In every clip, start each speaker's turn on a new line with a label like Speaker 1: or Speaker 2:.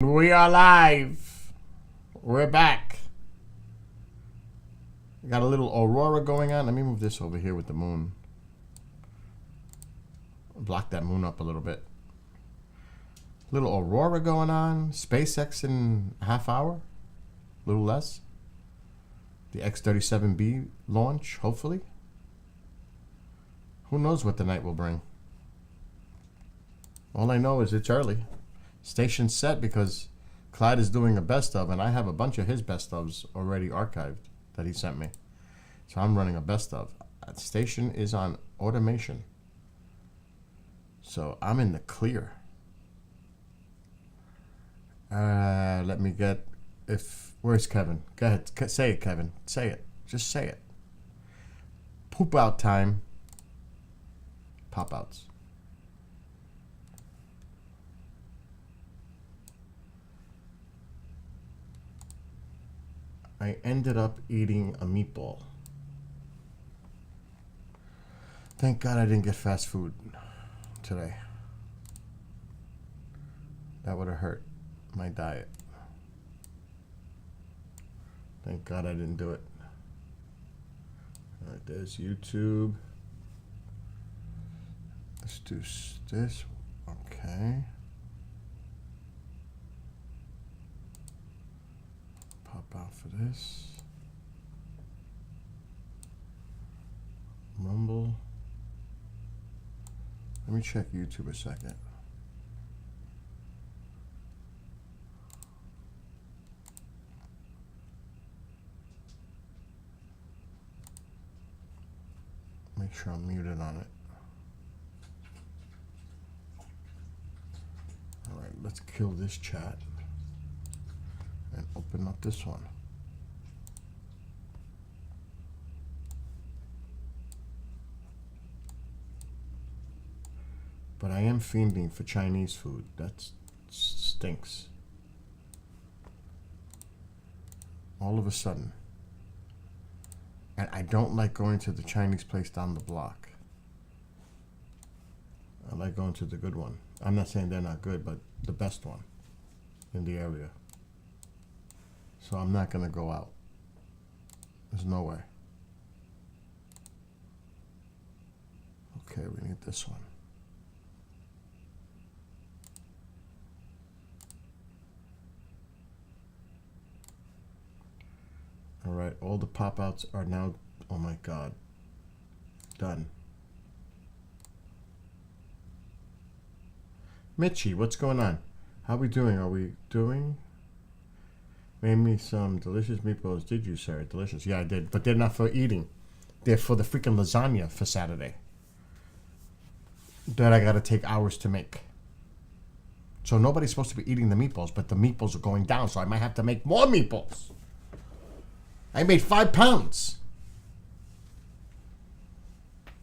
Speaker 1: We are live. We're back. Got a little aurora going on. Let me move this over here with the moon. Block that moon up a little bit. Little aurora going on. SpaceX in a half hour. A little less. The X-37B launch, hopefully. Who knows what the night will bring. All I know is it's early. Station set because Clyde is doing a best of, and I have a bunch of his best ofs already archived that he sent me. So I'm running a best of. Station is on automation. So I'm in the clear. Let me get, where's Kevin? Go ahead, say it, Kevin. Say it. Just say it. Poop out time. Pop outs. I ended up eating a meatball. Thank God I didn't get fast food today. That would have hurt my diet. Thank God I didn't do it. All right, there's YouTube. Let's do this. Okay. Pop out for this. Rumble. Let me check YouTube a second. Make sure I'm muted on it. All right, let's kill this chat and open up this one. But I am fiending for Chinese food. That stinks. All of a sudden. And I don't like going to the Chinese place down the block. I like going to the good one. I'm not saying they're not good, but the best one in the area. So I'm not going to go out. There's no way. Okay, we need this one. All right, all the pop-outs are now, oh my God, done. Mitchie, what's going on? How we doing? Are we doing? Made me some delicious meatballs. Did you, sir? Delicious. Yeah, I did. But they're not for eating. They're for the freaking lasagna for Saturday. That I got to take hours to make. So nobody's supposed to be eating the meatballs, but the meatballs are going down, so I might have to make more meatballs. I made 5 pounds.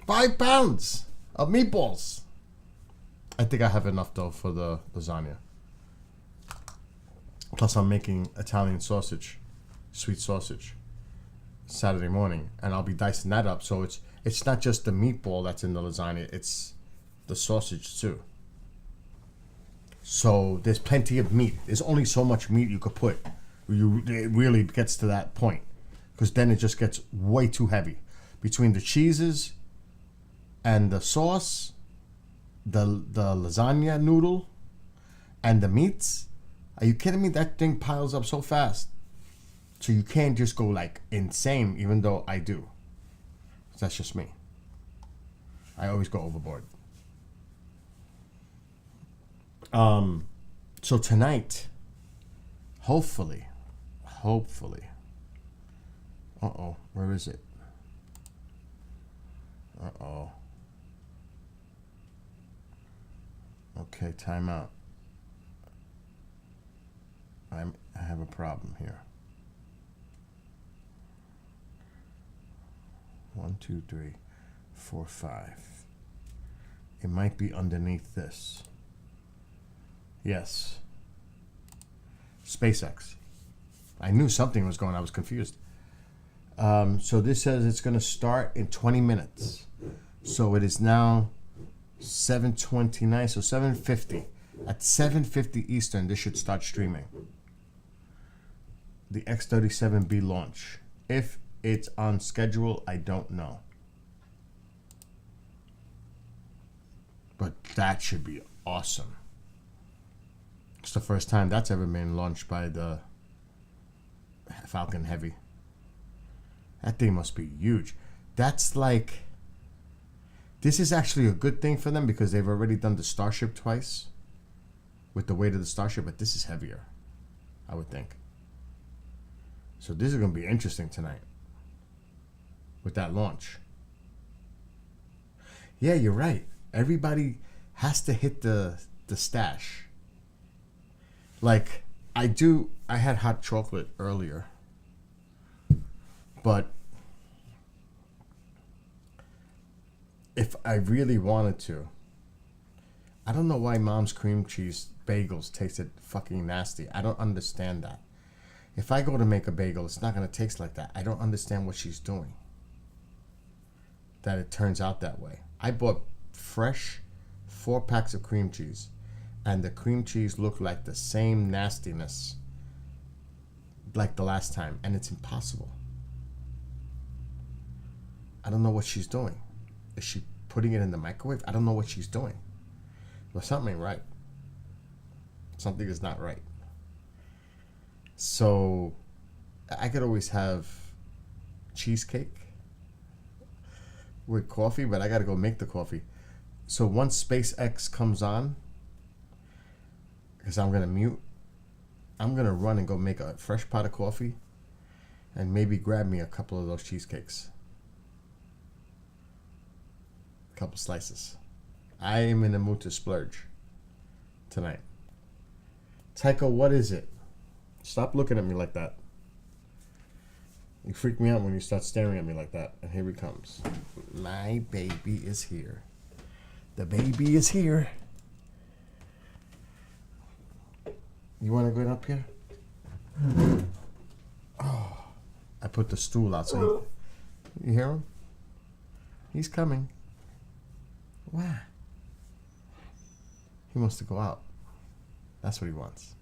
Speaker 1: 5 pounds of meatballs. I think I have enough, though, for the lasagna. Plus, I'm making Italian sausage, sweet sausage, Saturday morning. And I'll be dicing that up. So it's not just the meatball that's in the lasagna. It's the sausage, too. So there's plenty of meat. There's only so much meat you could put. It really gets to that point. Because then it just gets way too heavy. Between the cheeses and the sauce, the lasagna noodle, and the meats. Are you kidding me? That thing piles up so fast. So you can't just go like insane, even though I do. That's just me. I always go overboard. So tonight, hopefully. Uh-oh, where is it? Uh-oh. Okay, time out. I have a problem here. 1, 2, 3, 4, 5. It might be underneath this. Yes. SpaceX. I knew something was going on. I was confused. So this says it's going to start in 20 minutes. So it is now 7:29, so 7:50. At 7:50 Eastern, this should start streaming. The X-37B launch. If it's on schedule, I don't know. But that should be awesome. It's the first time that's ever been launched by the Falcon Heavy. That thing must be huge. That's like... This is actually a good thing for them because they've already done the Starship twice with the weight of the Starship, but this is heavier, I would think. So this is going to be interesting tonight with that launch. Yeah, you're right. Everybody has to hit the stash. Like, I had hot chocolate earlier, but if I really wanted to, I don't know why Mom's cream cheese bagels tasted fucking nasty. I don't understand that. If I go to make a bagel, it's not going to taste like that. I don't understand what she's doing, that it turns out that way. I bought fresh 4 packs of cream cheese, and the cream cheese looked like the same nastiness like the last time, and it's impossible. I don't know what she's doing. Is she putting it in the microwave? I don't know what she's doing. But something ain't right. Something is not right. So I could always have cheesecake with coffee, but I got to go make the coffee. So once SpaceX comes on, because I'm going to mute, I'm going to run and go make a fresh pot of coffee and maybe grab me a couple of those cheesecakes. A couple slices. I am in the mood to splurge tonight. Tycho, what is it? Stop looking at me like that. You freak me out when you start staring at me like that. And here he comes. My baby is here. The baby is here. You want to get up here? Oh, I put the stool out. So you hear him? He's coming. Wow. He wants to go out. That's what he wants.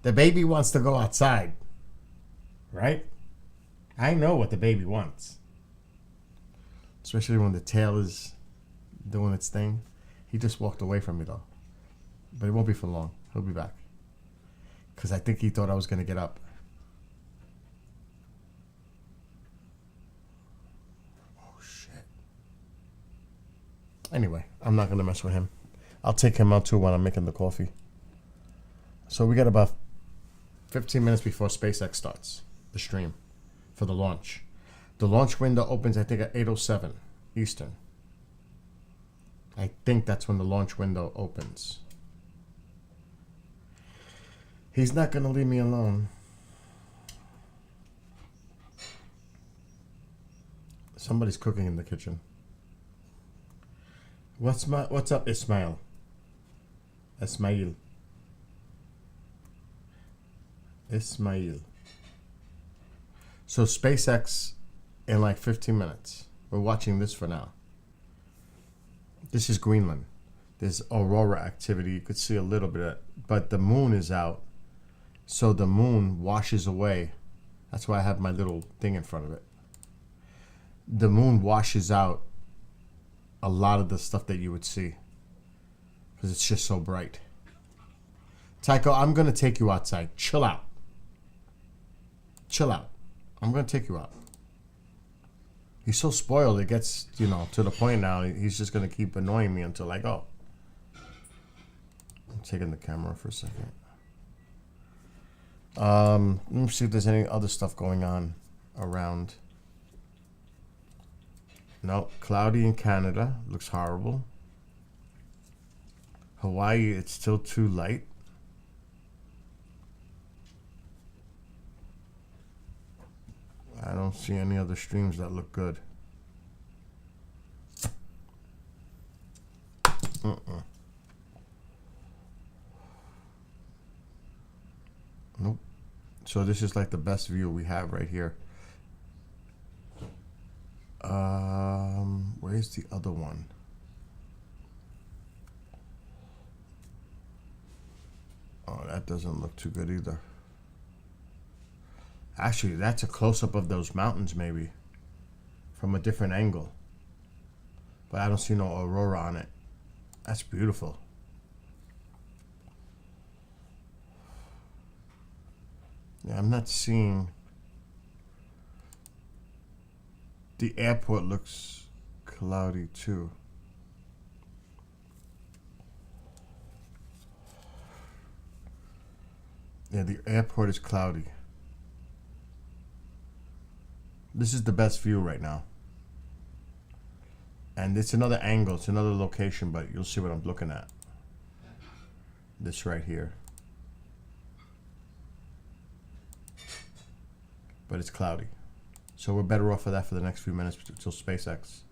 Speaker 1: The baby wants to go outside. Right? I know what the baby wants. Especially when the tail is doing its thing. He just walked away from me though. But it won't be for long. He'll be back. Because I think he thought I was going to get up. Oh, shit. Anyway, I'm not going to mess with him. I'll take him out too while I'm making the coffee. So we got about 15 minutes before SpaceX starts the stream for the launch. The launch window opens, I think, at 8:07 Eastern. I think that's when the launch window opens. He's not going to leave me alone. Somebody's cooking in the kitchen. What's up, Ismail? Ismail. So SpaceX in like 15 minutes. We're watching this for now. This is Greenland. There's aurora activity. You could see a little bit, but the moon is out. So the moon washes away. That's why I have my little thing in front of it. The moon washes out a lot of the stuff that you would see because it's just so bright. Tycho, I'm going to take you outside. Chill out. Chill out. I'm going to take you out. He's so spoiled. It gets, to the point now. He's just going to keep annoying me until I go. I'm taking the camera for a second. Let me see if there's any other stuff going on around. No, cloudy in Canada. Looks horrible. Hawaii, it's still too light. I don't see any other streams that look good. Nope. So this is like the best view we have right here. Where's the other one? Oh, that doesn't look too good either. Actually, that's a close-up of those mountains, maybe. From a different angle. But I don't see no aurora on it. That's beautiful. Yeah, I'm not seeing... The airport looks cloudy, too. Yeah, the airport is cloudy. This is the best view right now. And it's another angle, it's another location, but you'll see what I'm looking at. This right here. But it's cloudy. So we're better off for that for the next few minutes until SpaceX.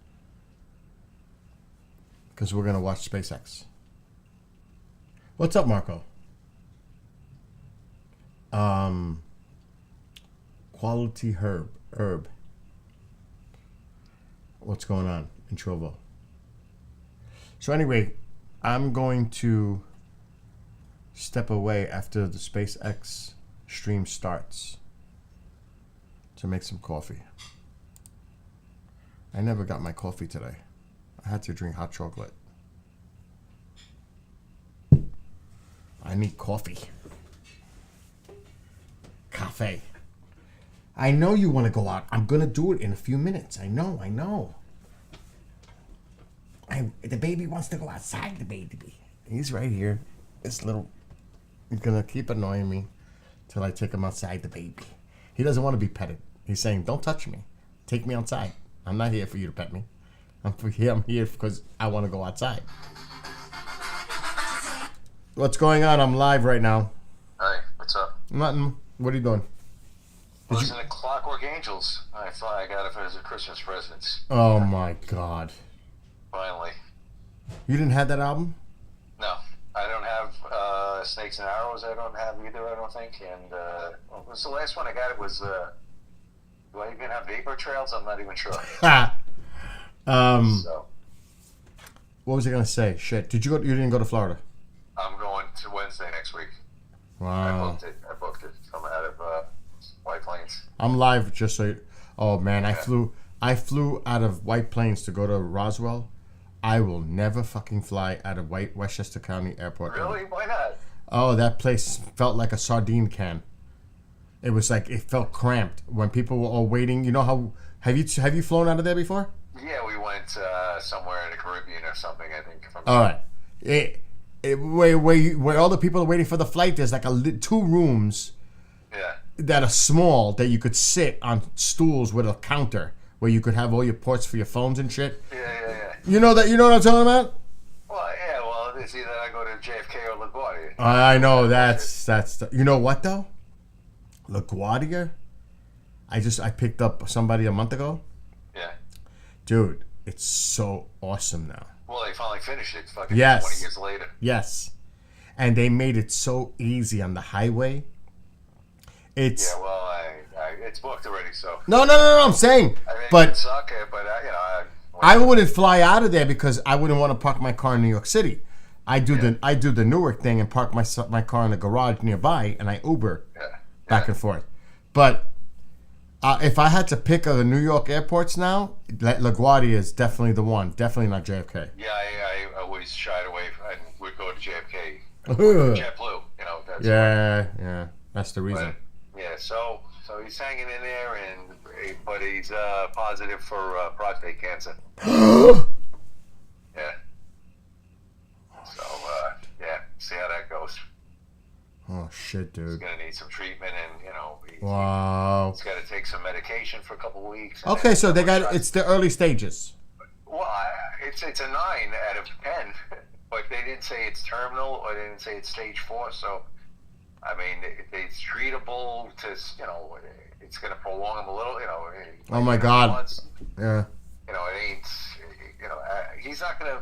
Speaker 1: Because we're going to watch SpaceX. What's up, Marco? Quality herb. What's going on in Trovo? So anyway, I'm going to step away after the SpaceX stream starts to make some coffee. I never got my coffee today. I had to drink hot chocolate. I need coffee. Cafe. I know you want to go out. I'm going to do it in a few minutes. I know. The baby wants to go outside, the baby. He's right here. He's going to keep annoying me till I take him outside, the baby. He doesn't want to be petted. He's saying, don't touch me. Take me outside. I'm not here for you to pet me. I'm here because I want to go outside. What's going on? I'm live right now.
Speaker 2: Hi, what's up?
Speaker 1: Nothing. What are you doing?
Speaker 2: Listen to Clockwork Angels. I thought I got it as a Christmas present.
Speaker 1: Oh my God.
Speaker 2: Finally.
Speaker 1: You didn't have that album?
Speaker 2: No, I don't have Snakes and Arrows. I don't have either, I don't think. And what was the last one I got? It was, do I even have Vapor Trails? I'm not even sure. So,
Speaker 1: what was I going to say? Shit. You didn't go to Florida?
Speaker 2: I'm going to Wednesday next week.
Speaker 1: Wow.
Speaker 2: I booked it from out of White Plains.
Speaker 1: I'm live just so oh man, yeah. I flew out of White Plains to go to Roswell. I will never fucking fly out of Westchester County Airport.
Speaker 2: Really? Why not?
Speaker 1: Oh, that place felt like a sardine can. It was like it felt cramped when people were all waiting. You know how have you flown out of there before?
Speaker 2: Yeah, we went somewhere in the Caribbean or something, I think.
Speaker 1: All right. Where all the people are waiting for the flight, there's like 2 rooms.
Speaker 2: Yeah.
Speaker 1: That are small that you could sit on stools with a counter where you could have all your ports for your phones and shit.
Speaker 2: Yeah.
Speaker 1: You know what I'm talking about?
Speaker 2: Well, it's either I go to JFK or LaGuardia.
Speaker 1: I know that's you know what though? LaGuardia? I picked up somebody a month ago.
Speaker 2: Yeah.
Speaker 1: Dude, it's so awesome now.
Speaker 2: Well, they finally finished it fucking 20 years later.
Speaker 1: Yes. And they made it so easy on the highway. It's
Speaker 2: it's booked already, so.
Speaker 1: No, I'm saying.
Speaker 2: I mean,
Speaker 1: but
Speaker 2: it suck, but
Speaker 1: I wouldn't fly out of there because I wouldn't want to park my car in New York City. I do the Newark thing and park my car in a garage nearby, and I Uber back and forth. But if I had to pick of the New York airports now, LaGuardia is definitely the one. Definitely not JFK.
Speaker 2: Yeah, I always shied away. I would go to JFK. JetBlue, That's
Speaker 1: yeah. That's the reason.
Speaker 2: But, so he's hanging in there, but he's positive for prostate cancer. Yeah. So see how that goes.
Speaker 1: Oh shit, dude.
Speaker 2: He's gonna need some treatment, and
Speaker 1: wow.
Speaker 2: He's got to take some medication for a couple of weeks.
Speaker 1: Okay, so it's the early stages.
Speaker 2: Well, it's a 9 out of 10, but they didn't say it's terminal or they didn't say it's stage 4. So, I mean, it's treatable. It's gonna prolong him a little.
Speaker 1: Oh my God.
Speaker 2: Months.
Speaker 1: Yeah.
Speaker 2: It ain't. He's not gonna.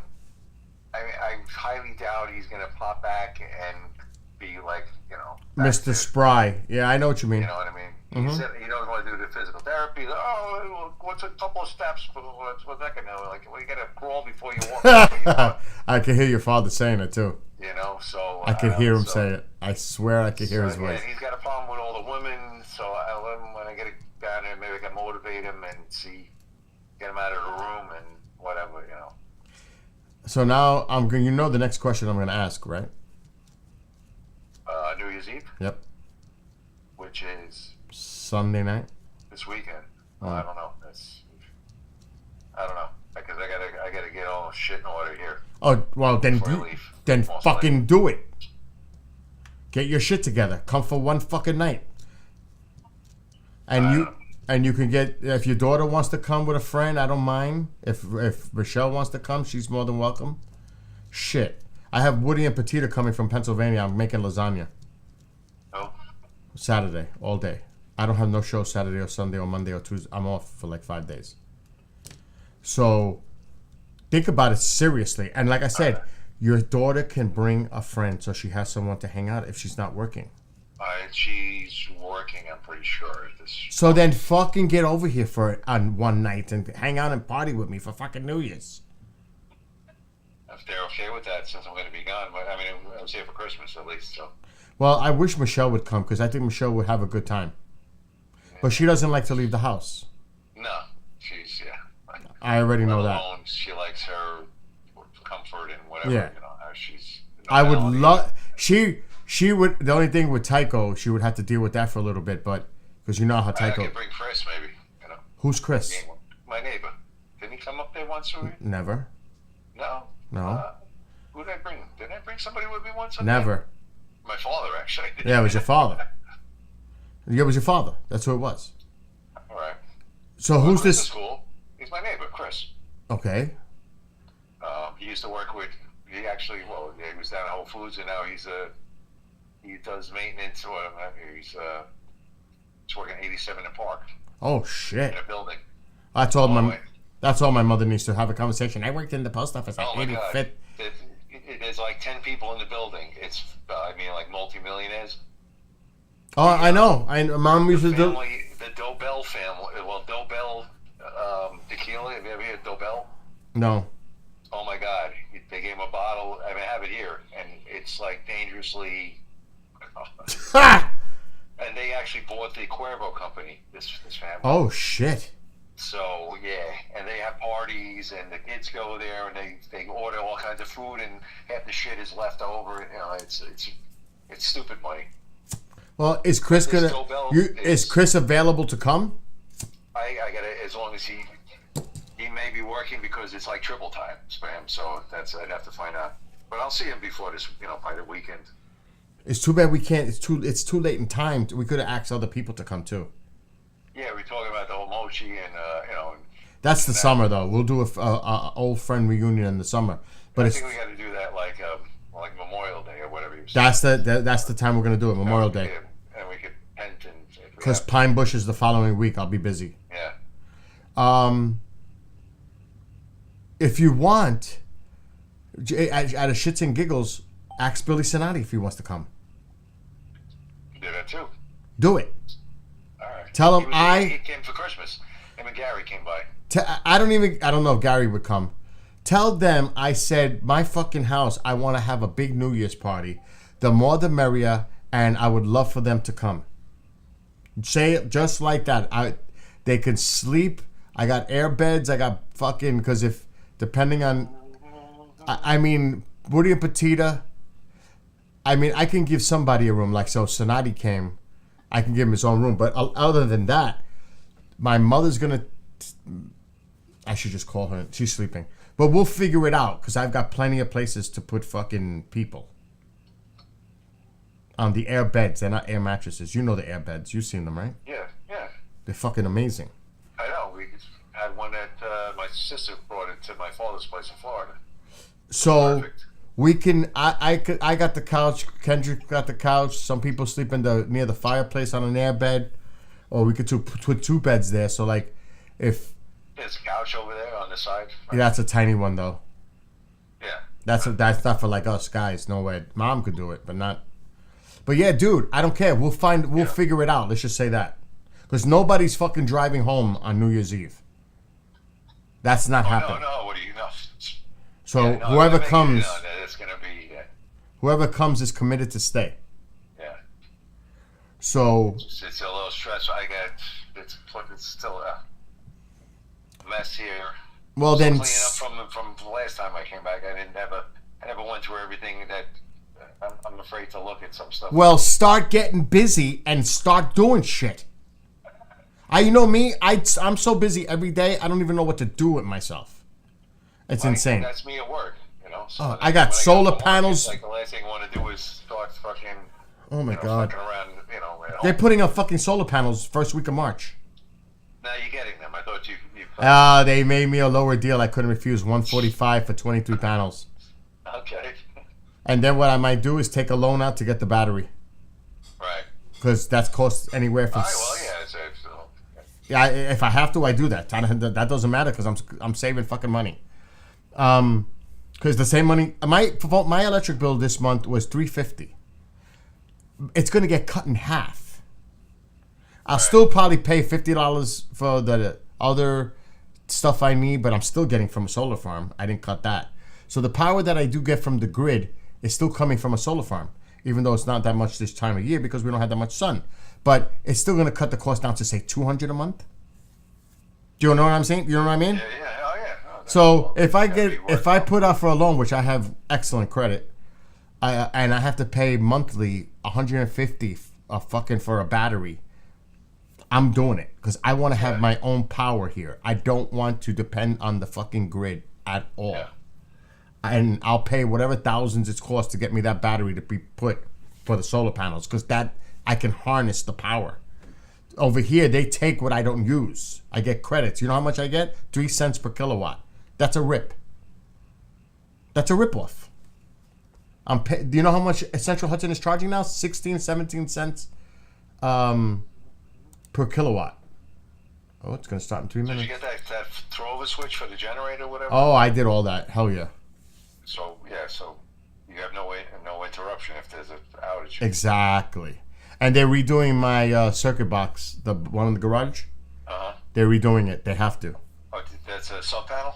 Speaker 2: I mean, I highly doubt he's gonna pop back and be like,
Speaker 1: Mr. Spry. Yeah, I know what you mean.
Speaker 2: You know what I mean? Mm-hmm. He doesn't want want to do the physical therapy. Oh, well, what's a couple of steps? What's that going to do? Like, well, you got to crawl before you walk. Before you walk.
Speaker 1: I can hear your father saying it too.
Speaker 2: You know, so
Speaker 1: I can hear him say it. I swear I can hear his voice.
Speaker 2: And he's got a problem with all the women, so I let him, when I get down there, maybe I can motivate him and get him out of the room and whatever, you know.
Speaker 1: So now I'm going. You know the next question I'm going to ask, right?
Speaker 2: New Year's Eve.
Speaker 1: Yep.
Speaker 2: Which is
Speaker 1: Sunday night.
Speaker 2: This weekend.
Speaker 1: Oh.
Speaker 2: I don't know. I don't know, because I gotta get all shit in order here.
Speaker 1: Oh well, then fucking do it. Get your shit together. Come for one fucking night. And you can get, if your daughter wants to come with a friend, I don't mind. If Michelle wants to come, she's more than welcome. Shit. I have Woody and Petita coming from Pennsylvania. I'm making lasagna.
Speaker 2: Oh.
Speaker 1: Saturday, all day. I don't have no show Saturday or Sunday or Monday or Tuesday. I'm off for like 5 days. So think about it seriously. And like I said, your daughter can bring a friend so she has someone to hang out if she's not working.
Speaker 2: She's working, I'm pretty sure.
Speaker 1: So then fucking get over here on one night and hang out and party with me for fucking New Year's.
Speaker 2: If they're okay with that, since I'm going to be gone. But I mean, I was here for Christmas at least. So.
Speaker 1: Well, I wish Michelle would come because I think Michelle would have a good time. But she doesn't like to leave the house.
Speaker 2: No, she's,
Speaker 1: I already know that.
Speaker 2: She likes her comfort and whatever.
Speaker 1: Yeah.
Speaker 2: You know, she's.
Speaker 1: I would love. She would. The only thing with Tycho, she would have to deal with that for a little bit, but because you know how Tycho.
Speaker 2: I could bring Chris, maybe. You know.
Speaker 1: Who's Chris?
Speaker 2: My neighbor. Didn't he come up there once already?
Speaker 1: Never.
Speaker 2: No.
Speaker 1: No.
Speaker 2: Who did I bring? Didn't I bring somebody with me once?
Speaker 1: Never.
Speaker 2: My father, actually.
Speaker 1: Yeah, it was your father. Yeah, it was your father. That's who it was.
Speaker 2: All right.
Speaker 1: So who's
Speaker 2: Chris
Speaker 1: this?
Speaker 2: Is cool. He's my neighbor, Chris.
Speaker 1: Okay.
Speaker 2: He used to work with. He actually, he was down at Whole Foods, and now he does maintenance. He's working 87 in Park.
Speaker 1: Oh shit!
Speaker 2: In a building.
Speaker 1: That's all my mother needs to have a conversation. I worked in the post office at 85th.
Speaker 2: There's like 10 people in the building. It's like multi-millionaires.
Speaker 1: Oh, I know. Mom used to do.
Speaker 2: The Dobell family. Well, Dobell tequila. Have you ever heard Dobell?
Speaker 1: No.
Speaker 2: Oh my God! They gave him a bottle. I mean, I have it here, and it's like dangerously. And they actually bought the Cuervo company. This family.
Speaker 1: Oh shit!
Speaker 2: So yeah, and they have parties, and the kids go there, and they order all kinds of food, and half the shit is left over. You know, it's stupid money.
Speaker 1: Well, is Chris is Chris available to come?
Speaker 2: I gotta, as long as he may be working, because it's like triple time for him. So I'd have to find out. But I'll see him before this, by the weekend. It's
Speaker 1: too bad we can't. It's too late in time. We could have asked other people to come too.
Speaker 2: Yeah, we're talking about the whole mochi and
Speaker 1: That's the summer though. We'll do a old friend reunion in the summer. But
Speaker 2: I think we got to do that like Memorial Day or whatever you
Speaker 1: said. That's the time we're gonna do it, Memorial Day.
Speaker 2: And we could tent and.
Speaker 1: Because Pine Bush is the following week. I'll be busy.
Speaker 2: Yeah.
Speaker 1: If you want, at a shits and giggles, ask Billy Sinati if he wants to come.
Speaker 2: Do that too.
Speaker 1: Do it.
Speaker 2: All right.
Speaker 1: Tell him
Speaker 2: he came for Christmas. Him and Gary came by.
Speaker 1: I don't know if Gary would come. Tell them I said my fucking house. I want to have a big New Year's party. The more the merrier, and I would love for them to come. Say it just like that. They can sleep. I got air beds. I got fucking, because if depending on, I mean, Woody and Petita. I mean, I can give somebody a room. Like, so Sonati came, I can give him his own room. But other than that, my mother's gonna. I should just call her. She's sleeping. But we'll figure it out, because I've got plenty of places to put fucking people. On the air beds. They're not air mattresses. You know the air beds. You've seen them, right?
Speaker 2: Yeah.
Speaker 1: They're fucking amazing.
Speaker 2: I know. We had one that my sister brought it to my father's place in Florida.
Speaker 1: So
Speaker 2: perfect.
Speaker 1: We can. I got the couch. Kendrick got the couch. Some people sleep near the fireplace on an air bed, or we could put two beds there. So like, if
Speaker 2: there's a couch over there on the side.
Speaker 1: Right? Yeah, that's a tiny one though.
Speaker 2: Yeah.
Speaker 1: That's not for like us guys. No way. Mom could do it, but not. But yeah, dude, I don't care. We'll figure it out. Let's just say that. Because nobody's fucking driving home on New Year's Eve. That's not happening.
Speaker 2: No. What do you know?
Speaker 1: So
Speaker 2: Yeah, no,
Speaker 1: whoever
Speaker 2: that
Speaker 1: comes,
Speaker 2: it's gonna be.
Speaker 1: whoever comes is committed to stay.
Speaker 2: Yeah.
Speaker 1: So
Speaker 2: It's a little stressful. It's still a mess here.
Speaker 1: well
Speaker 2: Still
Speaker 1: then,
Speaker 2: cleaning up from the last time I came back. I never went through everything that. I'm afraid to look at some stuff.
Speaker 1: well, start getting busy and start doing shit. You know me, I'm so busy every day. I don't even know what to do with myself. It's insane.
Speaker 2: That's me at work, you know. So
Speaker 1: I got
Speaker 2: when
Speaker 1: solar
Speaker 2: to work,
Speaker 1: panels.
Speaker 2: It's like the last thing I want to do is start fucking.
Speaker 1: Oh my God.
Speaker 2: Fucking around, at
Speaker 1: They're
Speaker 2: home.
Speaker 1: putting up fucking solar panels first week of March.
Speaker 2: Now you're getting them. I thought you.
Speaker 1: They made me a lower deal. I couldn't refuse. $145 for 23 panels.
Speaker 2: Okay.
Speaker 1: And then what I might do is take a loan out to get the battery.
Speaker 2: Right.
Speaker 1: Because that's cost anywhere from.
Speaker 2: All right. Well, yeah.
Speaker 1: Yeah, if I have to, I do that. That doesn't matter because I'm saving fucking money. Because the same money, my electric bill this month was $350. It's gonna get cut in half. I'll still probably pay $50 for the other stuff I need, but I'm still getting from a solar farm. I didn't cut that. So the power that I do get from the grid is still coming from a solar farm, even though it's not that much this time of year because we don't have that much sun. But it's still going to cut the cost down to say $200 a month. Do you know what I'm saying? You know what I mean?
Speaker 2: Yeah. Oh yeah. Oh,
Speaker 1: So if I put out for a loan, which I have excellent credit, and I have to pay monthly $150 fucking for a battery, I'm doing it because I want to have my own power here. I don't want to depend on the fucking grid at all.
Speaker 2: Yeah.
Speaker 1: And I'll pay whatever thousands it's cost to get me that battery to be put for the solar panels because that I can harness the power. Over here, they take what I don't use. I get credits. You know how much I get? 3 cents per kilowatt. That's a rip. That's a ripoff. Do you know how much Central Hudson is charging now? 16, 17 cents per kilowatt. Oh, it's going to start in 3 minutes.
Speaker 2: Did you get that throw-over switch for the generator or whatever?
Speaker 1: Oh, I did all that. Hell yeah.
Speaker 2: So you have no interruption if there's an outage.
Speaker 1: Exactly. And they're redoing my circuit box, the one in the garage.
Speaker 2: Uh-huh.
Speaker 1: They're redoing it. They have to.
Speaker 2: Oh, that's a sub panel?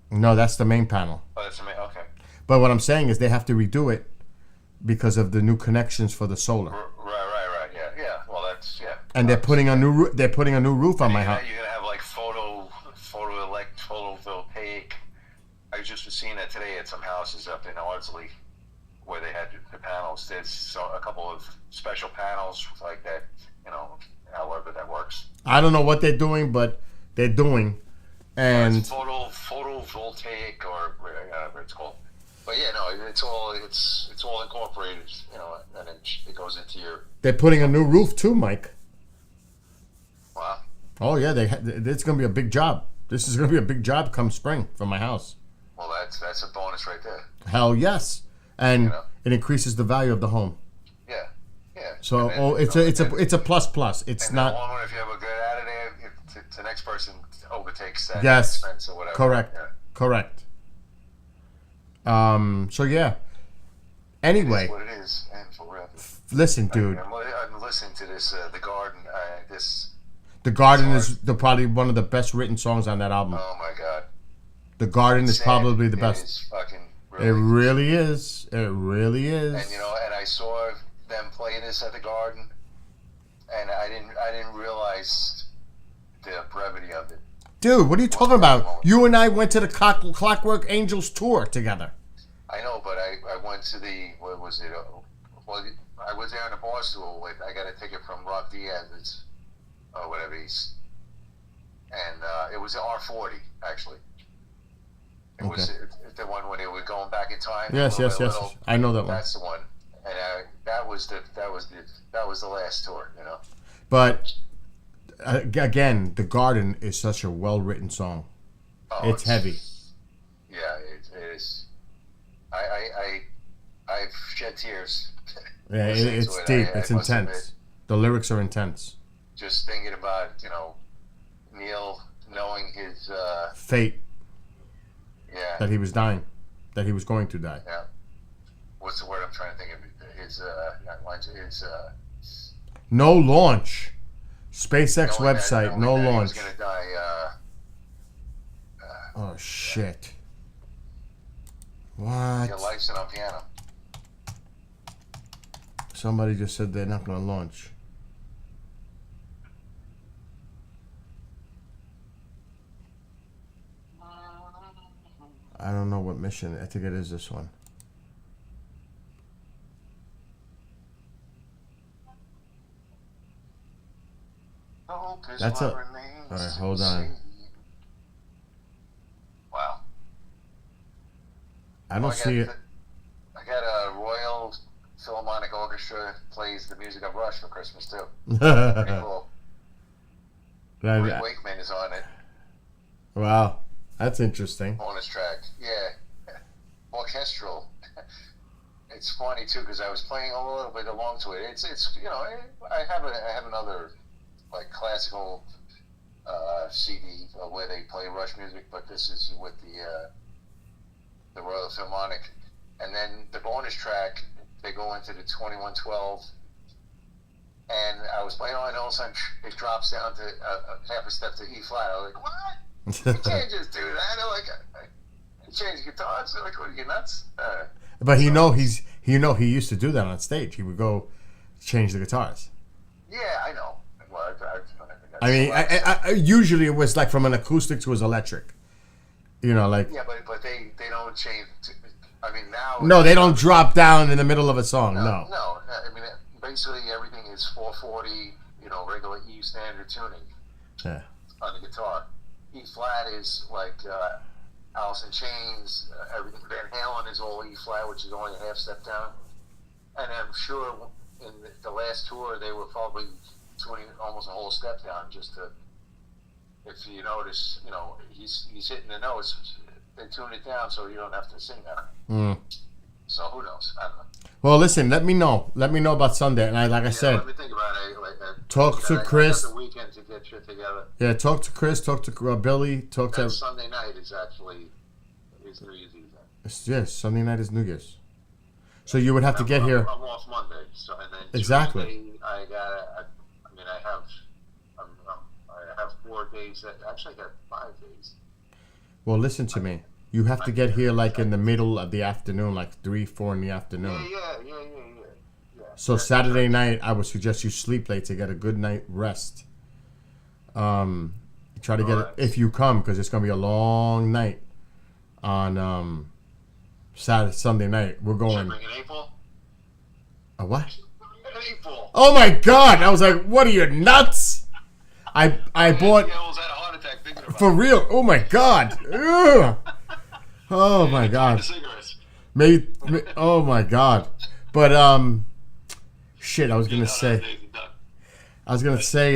Speaker 1: No, that's the main panel.
Speaker 2: Oh, that's the main. Okay.
Speaker 1: But what I'm saying is they have to redo it because of the new connections for the solar.
Speaker 2: Right. Yeah. Well, that's
Speaker 1: And they're putting a new roof on my house.
Speaker 2: You're gonna have like photovoltaic. I just was seeing that today at some houses up in Ardsley where they had the panels. There's a couple of special panels like that. However that works.
Speaker 1: I don't know what they're doing, but they're doing. And
Speaker 2: it's photovoltaic or whatever it's called. But yeah, no, it's all incorporated. And it goes into your.
Speaker 1: They're putting a new roof too, Mike.
Speaker 2: Wow.
Speaker 1: Oh yeah, it's gonna be a big job. This is gonna be a big job come spring for my house.
Speaker 2: Well, that's a bonus right there.
Speaker 1: Hell yes, and it increases the value of the home.
Speaker 2: Yeah.
Speaker 1: So it's a plus. It's
Speaker 2: and
Speaker 1: not.
Speaker 2: In the long run, if you have a good attitude, if the next person overtakes that
Speaker 1: Yes.
Speaker 2: expense or whatever.
Speaker 1: Correct.
Speaker 2: Yeah.
Speaker 1: Correct. So yeah. Anyway,
Speaker 2: It is what it is, and for real.
Speaker 1: listen, dude.
Speaker 2: I'm listening to this. The Garden.
Speaker 1: The Garden is probably one of the best written songs on that album.
Speaker 2: Oh my God.
Speaker 1: The Garden is probably the best.
Speaker 2: It is fucking.
Speaker 1: It really is. It really is.
Speaker 2: And and I saw them play this at the Garden, and I didn't realize the brevity of it.
Speaker 1: Dude, what are you talking about? You and I went to the Clockwork Angels tour together.
Speaker 2: I know, but I went to what was it? Well, I was there in the bar stool. I got a ticket from Rock Diaz, or whatever he's, and it was the R40 actually. It was the one when they were going back in time.
Speaker 1: Yes. I know that one.
Speaker 2: That's the one, and that was the last tour,
Speaker 1: But again, The Garden is such a well-written song.
Speaker 2: Oh,
Speaker 1: it's heavy.
Speaker 2: Yeah, it is. I've shed tears.
Speaker 1: Yeah, it's deep. It's intense. The lyrics are intense.
Speaker 2: Just thinking about Neil knowing his
Speaker 1: fate.
Speaker 2: Yeah.
Speaker 1: That he was dying. That he was going to die.
Speaker 2: Yeah. What's the word I'm trying to think of? His
Speaker 1: no launch. SpaceX website, no
Speaker 2: He was
Speaker 1: launch.
Speaker 2: gonna die.
Speaker 1: Oh shit!
Speaker 2: Your
Speaker 1: What?
Speaker 2: life's on piano.
Speaker 1: Somebody just said they're not gonna launch. I don't know what mission. I think it is this one. That's a. All right, hold on.
Speaker 2: Wow.
Speaker 1: I don't see it.
Speaker 2: I got a Royal Philharmonic Orchestra plays the music of Rush for Christmas too. Pretty cool. Rick Wakeman is on it.
Speaker 1: Wow, that's interesting.
Speaker 2: Bonus track, yeah. Orchestral. It's funny too because I was playing a little bit along to it. It's you know I have another like classical CD where they play Rush music, but this is with the Royal Philharmonic, and then the bonus track they go into the 2112, and I was playing on, and all of a sudden it drops down to half a step to E flat. I was like, what? You can't just do that. I'm like, change guitars. They're like, what are you nuts?
Speaker 1: But he used to do that on stage. He would go change the guitars.
Speaker 2: Yeah, I know. Well,
Speaker 1: I mean, I usually it was like from an acoustic to his electric. You know, like.
Speaker 2: Yeah, but they don't change. I mean, now.
Speaker 1: No, they don't drop down in the middle of a song. No.
Speaker 2: No. I mean, basically everything is 440. You know, regular E standard tuning.
Speaker 1: Yeah.
Speaker 2: On the guitar, E flat is like Alice in Chains. Everything. Van Halen is all E flat, which is only a half step down. And I'm sure in the last tour they were probably tuning almost a whole step down just to. If you notice, you know, he's hitting the notes. They tune it down so you don't have to sing that.
Speaker 1: Mm.
Speaker 2: So who knows? I don't know.
Speaker 1: Well, listen. Let me know. Let me know about Sunday. And I said,
Speaker 2: let me think about it.
Speaker 1: Talk to Chris.
Speaker 2: I got the weekend to get shit together.
Speaker 1: Yeah, talk to Chris. Talk to Billy. Talk to.
Speaker 2: Sunday night is actually New Year's Eve.
Speaker 1: Yes, Sunday night is New Year's. So you would have to get here.
Speaker 2: I'm off Monday, so and then
Speaker 1: exactly.
Speaker 2: Tuesday, I have 4 days. Actually, I got 5 days.
Speaker 1: Well, listen to me. You have to get here like in the middle of the afternoon, like 3, 4 in the afternoon.
Speaker 2: Yeah.
Speaker 1: So Saturday night, I would suggest you sleep late to get a good night rest. Try to get it if you come, because it's gonna be a long night on Sunday night. We're going.
Speaker 2: Should I bring an April?
Speaker 1: A what?
Speaker 2: An April.
Speaker 1: Oh my God! I was like, "What are you nuts?" I bought.
Speaker 2: I almost had a heart attack thinking about
Speaker 1: For real? Oh my God! Ugh. Oh my God! Maybe. Oh my God! But shit. I was gonna say.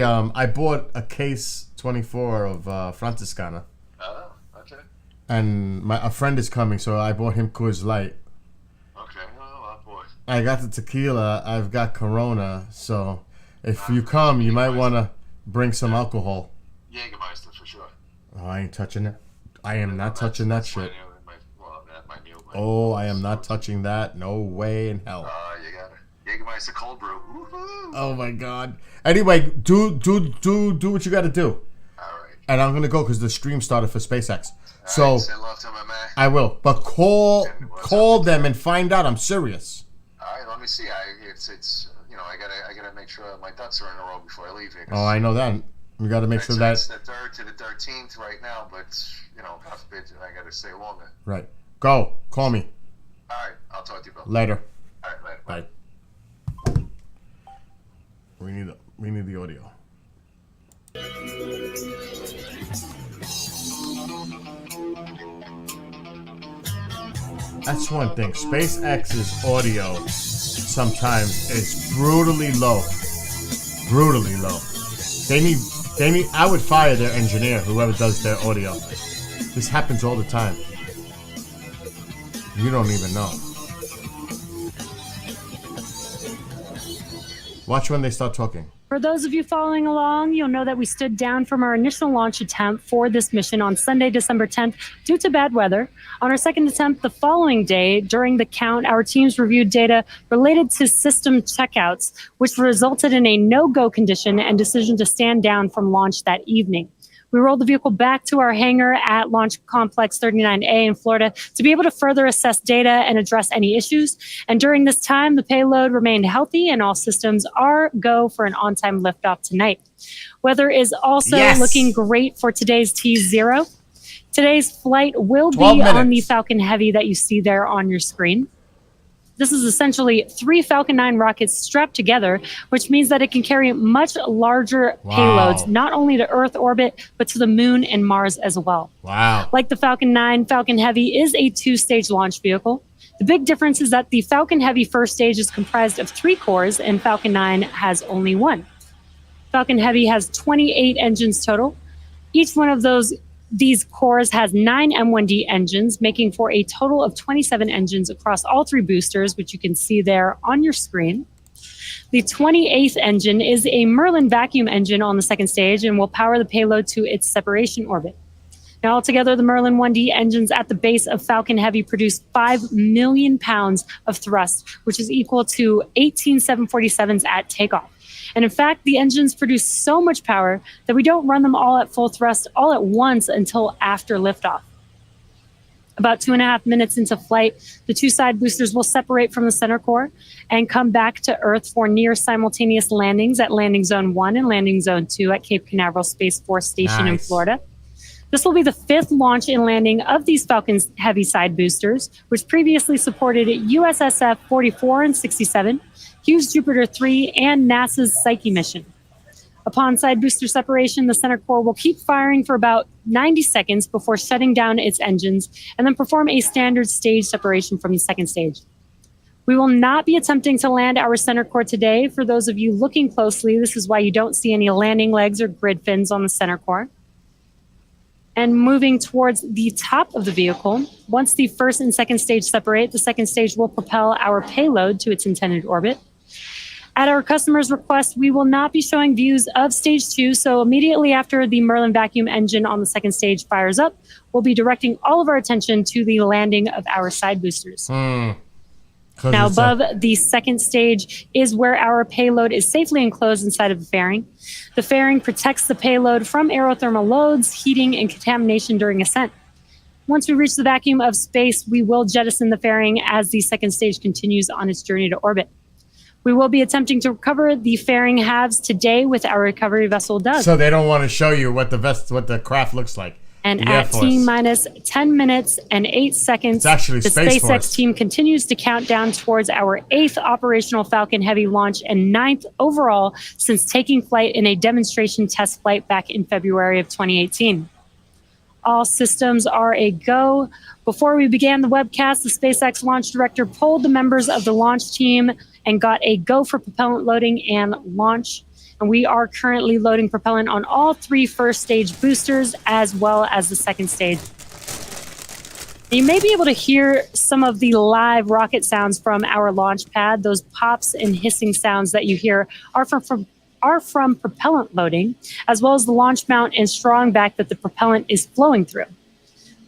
Speaker 1: I bought a case 24 of Franciscana.
Speaker 2: Oh, okay.
Speaker 1: And a friend is coming, so I bought him Coors Light.
Speaker 2: Okay. Oh boy.
Speaker 1: I got the tequila. I've got Corona. So if you come, you might want to bring some alcohol.
Speaker 2: Jägermeister for sure.
Speaker 1: Oh, I ain't touching it. I am not touching that shit.
Speaker 2: Oh,
Speaker 1: I am not touching that. No way in hell.
Speaker 2: You got it. Jägermeister cold brew. Woo-hoo.
Speaker 1: Oh my God. Anyway, do what you got to do.
Speaker 2: All right.
Speaker 1: And I'm gonna go because the stream started for SpaceX. So
Speaker 2: right, send love to my man.
Speaker 1: I will, but call them and find out. I'm serious.
Speaker 2: All right, let me see. It's I gotta make sure my ducks are in a row before I leave here.
Speaker 1: Oh, I know that. We got to make sure that
Speaker 2: it's the 3rd to the 13th right now, but God forbid I gotta stay longer.
Speaker 1: Right. Go. Call me.
Speaker 2: All right, I'll talk to you, Bill.
Speaker 1: Later.
Speaker 2: All right, later.
Speaker 1: Bye. We need the audio. That's one thing. SpaceX's audio sometimes is brutally low. Brutally low. They need. I would fire their engineer, whoever does their audio. This happens all the time. You don't even know. Watch when they start talking.
Speaker 3: For those of you following along, you'll know that we stood down from our initial launch attempt for this mission on Sunday, December 10th, due to bad weather. On our second attempt the following day, during the count, our teams reviewed data related to system checkouts, which resulted in a no-go condition and decision to stand down from launch that evening. We rolled the vehicle back to our hangar at Launch Complex 39A in Florida to be able to further assess data and address any issues. And during this time, the payload remained healthy and all systems are go for an on-time liftoff tonight. Weather is also looking great for today's T0. Today's flight will be on the Falcon Heavy that you see there on your screen. This is essentially 3 Falcon 9 rockets strapped together, which means that it can carry much larger payloads, not only to Earth orbit, but to the Moon and Mars as well.
Speaker 1: Wow.
Speaker 3: Like the Falcon 9, Falcon Heavy is a 2-stage launch vehicle. The big difference is that the Falcon Heavy first stage is comprised of 3 cores, and Falcon 9 has only 1. Falcon Heavy has 28 engines total. Each one of these cores has 9 M1D engines, making for a total of 27 engines across all 3 boosters, which you can see there on your screen. The 28th engine is a Merlin vacuum engine on the second stage and will power the payload to its separation orbit. Now, altogether, the Merlin 1D engines at the base of Falcon Heavy produce 5 million pounds of thrust, which is equal to 18 747s at takeoff. And in fact, the engines produce so much power that we don't run them all at full thrust all at once until after liftoff. About 2.5 minutes into flight, the 2 side boosters will separate from the center core and come back to Earth for near simultaneous landings at Landing Zone 1 and Landing Zone 2 at Cape Canaveral Space Force Station in Florida. This will be the 5th launch and landing of these Falcon Heavy side boosters, which previously supported USSF 44 and 67, Hughes Jupiter 3, and NASA's Psyche mission. Upon side booster separation, the center core will keep firing for about 90 seconds before shutting down its engines and then perform a standard stage separation from the second stage. We will not be attempting to land our center core today. For those of you looking closely, this is why you don't see any landing legs or grid fins on the center core. And moving towards the top of the vehicle, once the first and second stage separate, the second stage will propel our payload to its intended orbit. At our customer's request, we will not be showing views of stage 2, so immediately after the Merlin vacuum engine on the second stage fires up, we'll be directing all of our attention to the landing of our side boosters. Now, above the second stage is where our payload is safely enclosed inside of the fairing. The fairing protects the payload from aerothermal loads, heating, and contamination during ascent. Once we reach the vacuum of space, we will jettison the fairing as the second stage continues on its journey to orbit. We will be attempting to recover the fairing halves today with our recovery vessel, Doug.
Speaker 1: So they don't want to show you what the craft looks like.
Speaker 3: And at T-minus 10 minutes and 8 seconds, the SpaceX team continues to count down towards our 8th operational Falcon Heavy launch and 9th overall since taking flight in a demonstration test flight back in February of 2018. All systems are a go. Before we began the webcast, the SpaceX launch director polled the members of the launch team and got a go for propellant loading and launch. And we are currently loading propellant on all 3 first stage boosters as well as the second stage. You may be able to hear some of the live rocket sounds from our launch pad. Those pops and hissing sounds that you hear are from propellant loading, as well as the launch mount and strong back that the propellant is flowing through.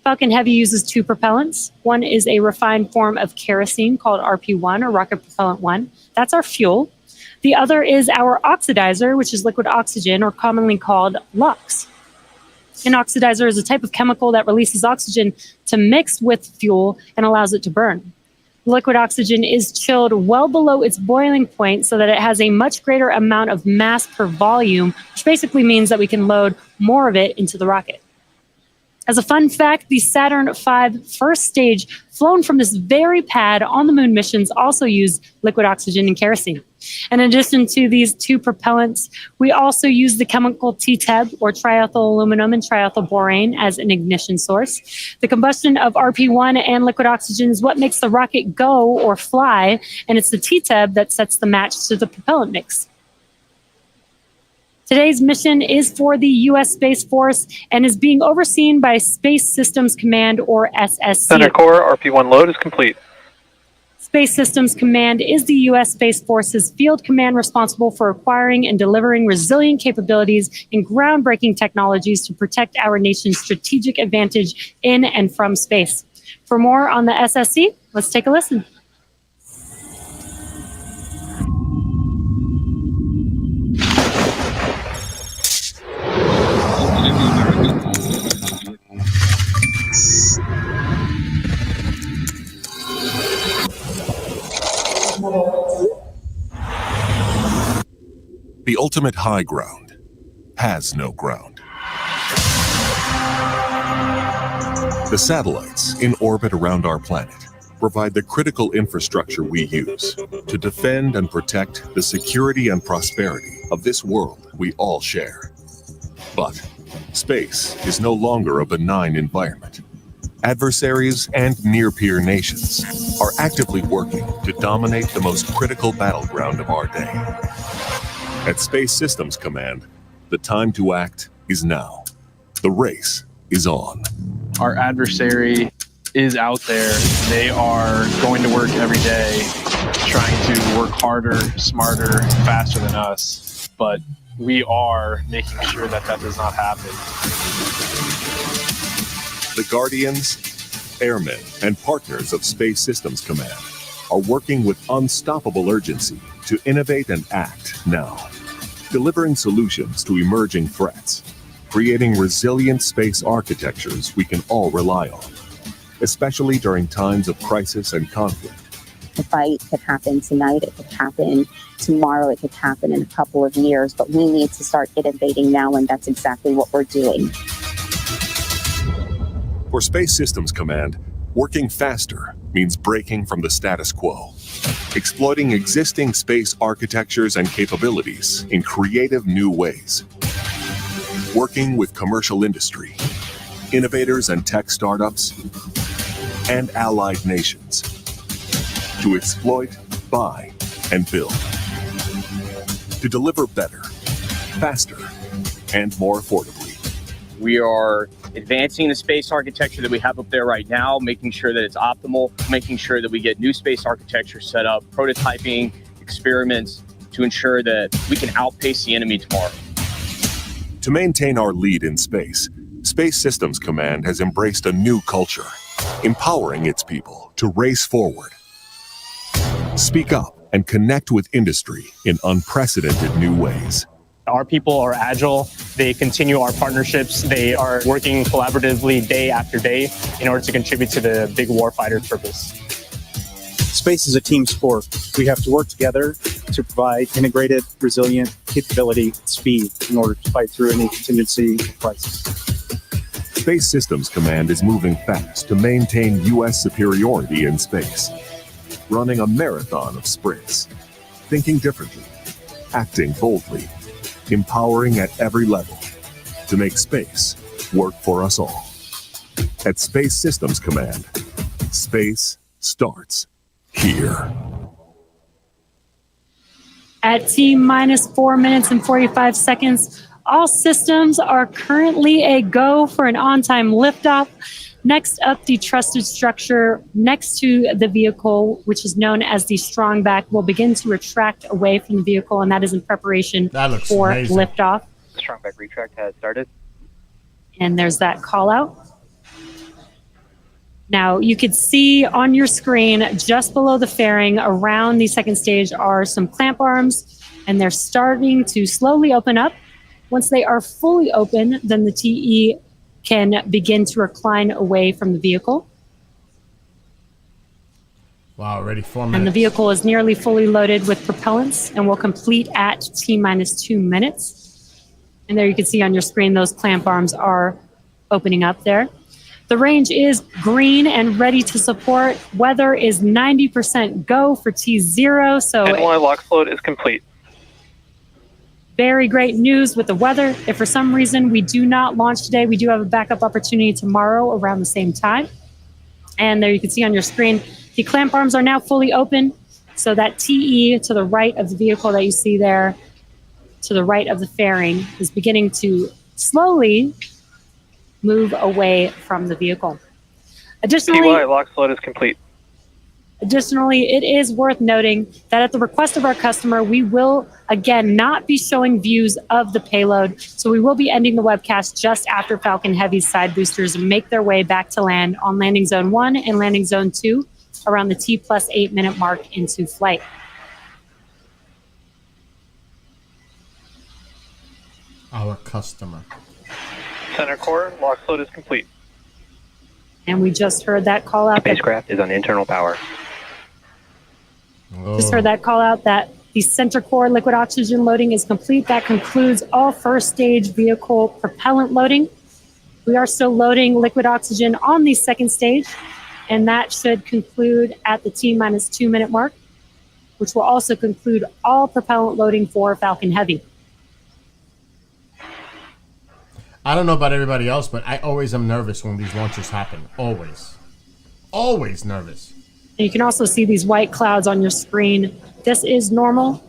Speaker 3: Falcon Heavy uses 2 propellants. One is a refined form of kerosene called RP1 or Rocket Propellant 1. That's our fuel. The other is our oxidizer, which is liquid oxygen, or commonly called LOX. An oxidizer is a type of chemical that releases oxygen to mix with fuel and allows it to burn. Liquid oxygen is chilled well below its boiling point so that it has a much greater amount of mass per volume, which basically means that we can load more of it into the rocket. As a fun fact, the Saturn V first stage flown from this very pad on the moon missions also used liquid oxygen and kerosene. In addition to these 2 propellants, we also use the chemical TTEB, or triethyl aluminum and triethyl borane, as an ignition source. The combustion of RP1 and liquid oxygen is what makes the rocket go or fly, and it's the TTEB that sets the match to the propellant mix. Today's mission is for the U.S. Space Force and is being overseen by Space Systems Command, or SSC.
Speaker 4: Center core RP1 load is complete.
Speaker 3: Space Systems Command is the U.S. Space Force's field command responsible for acquiring and delivering resilient capabilities and groundbreaking technologies to protect our nation's strategic advantage in and from space. For more on the SSC, let's take a listen.
Speaker 4: The ultimate high ground has no ground. The satellites in orbit around our planet provide the critical infrastructure we use to defend and protect the security and prosperity of this world we all share. But space is no longer a benign environment. Adversaries and near-peer nations are actively working to dominate the most critical battleground of our day. At Space Systems Command, the time to act is now. The race is on.
Speaker 5: Our adversary is out there. They are going to work every day, trying to work harder, smarter, faster than us. But we are making sure that that does not happen.
Speaker 4: The Guardians, airmen, and partners of Space Systems Command are working with unstoppable urgency to innovate and act now, delivering solutions to emerging threats, creating resilient space architectures we can all rely on, especially during times of crisis and conflict.
Speaker 6: The fight could happen tonight, it could happen tomorrow, it could happen in a couple of years, but we need to start innovating now, and that's exactly what we're doing.
Speaker 4: For Space Systems Command, working faster means breaking from the status quo, exploiting existing space architectures and capabilities in creative new ways, working with commercial industry, innovators and tech startups, and allied nations to exploit, buy, and build, to deliver better, faster, and more affordably.
Speaker 7: We are advancing the space architecture that we have up there right now, making sure that it's optimal, making sure that we get new space architecture set up, prototyping, experiments to ensure that we can outpace the enemy tomorrow.
Speaker 4: To maintain our lead in space, Space Systems Command has embraced a new culture, empowering its people to race forward, speak up, and connect with industry in unprecedented new ways.
Speaker 8: Our people are agile. They continue our partnerships. They are working collaboratively day after day in order to contribute to the big warfighter purpose.
Speaker 9: Space is a team sport. We have to work together to provide integrated, resilient capability and speed in order to fight through any contingency crisis.
Speaker 4: Space Systems Command is moving fast to maintain U.S. superiority in space, running a marathon of sprints, thinking differently, acting boldly, empowering at every level to make space work for us all. At Space Systems Command, space starts here.
Speaker 3: At T-minus 4 minutes and 45 seconds, all systems are currently a go for an on-time liftoff. Next up, the trusted structure next to the vehicle, which is known as the strong back, will begin to retract away from the vehicle, and that is in preparation for
Speaker 1: amazing.
Speaker 3: liftoff.
Speaker 10: The strong back retract has started.
Speaker 3: And there's that call out. Now, you could see on your screen just below the fairing around the second stage are some clamp arms, and they're starting to slowly open up. Once they are fully open, then the TE can begin to recline away from the vehicle.
Speaker 1: Wow, already 4 minutes.
Speaker 3: And the vehicle is nearly fully loaded with propellants and will complete at T-minus 2 minutes. And there you can see on your screen those clamp arms are opening up there. The range is green and ready to support. Weather is 90% go for T0. So
Speaker 10: N1 lock float is complete.
Speaker 3: very great news with the weather. If for some reason we do not launch today, we do have a backup opportunity tomorrow around the same time. And there you can see on your screen, the clamp arms are now fully open. So that TE to the right of the vehicle that you see there, to the right of the fairing, is beginning to slowly move away from the vehicle. Additionally,
Speaker 10: TY lock float is complete.
Speaker 3: Additionally, it is worth noting that at the request of our customer, we will, again, not be showing views of the payload. So we will be ending the webcast just after Falcon Heavy's side boosters make their way back to land on landing zone 1 and landing zone 2 around the T+8 minute mark into flight.
Speaker 1: Our customer.
Speaker 10: Center core, lock float is complete.
Speaker 3: And we just heard that call out.
Speaker 10: Spacecraft is on internal power.
Speaker 3: Just heard that call out that the center core liquid oxygen loading is complete. That concludes all first stage vehicle propellant loading. We are still loading liquid oxygen on the second stage, and that should conclude at the T-2 minute mark, which will also conclude all propellant loading for Falcon Heavy.
Speaker 1: I don't know about everybody else, but I always am nervous when these launches happen. Always. Always nervous.
Speaker 3: And you can also see these white clouds on your screen. This is normal.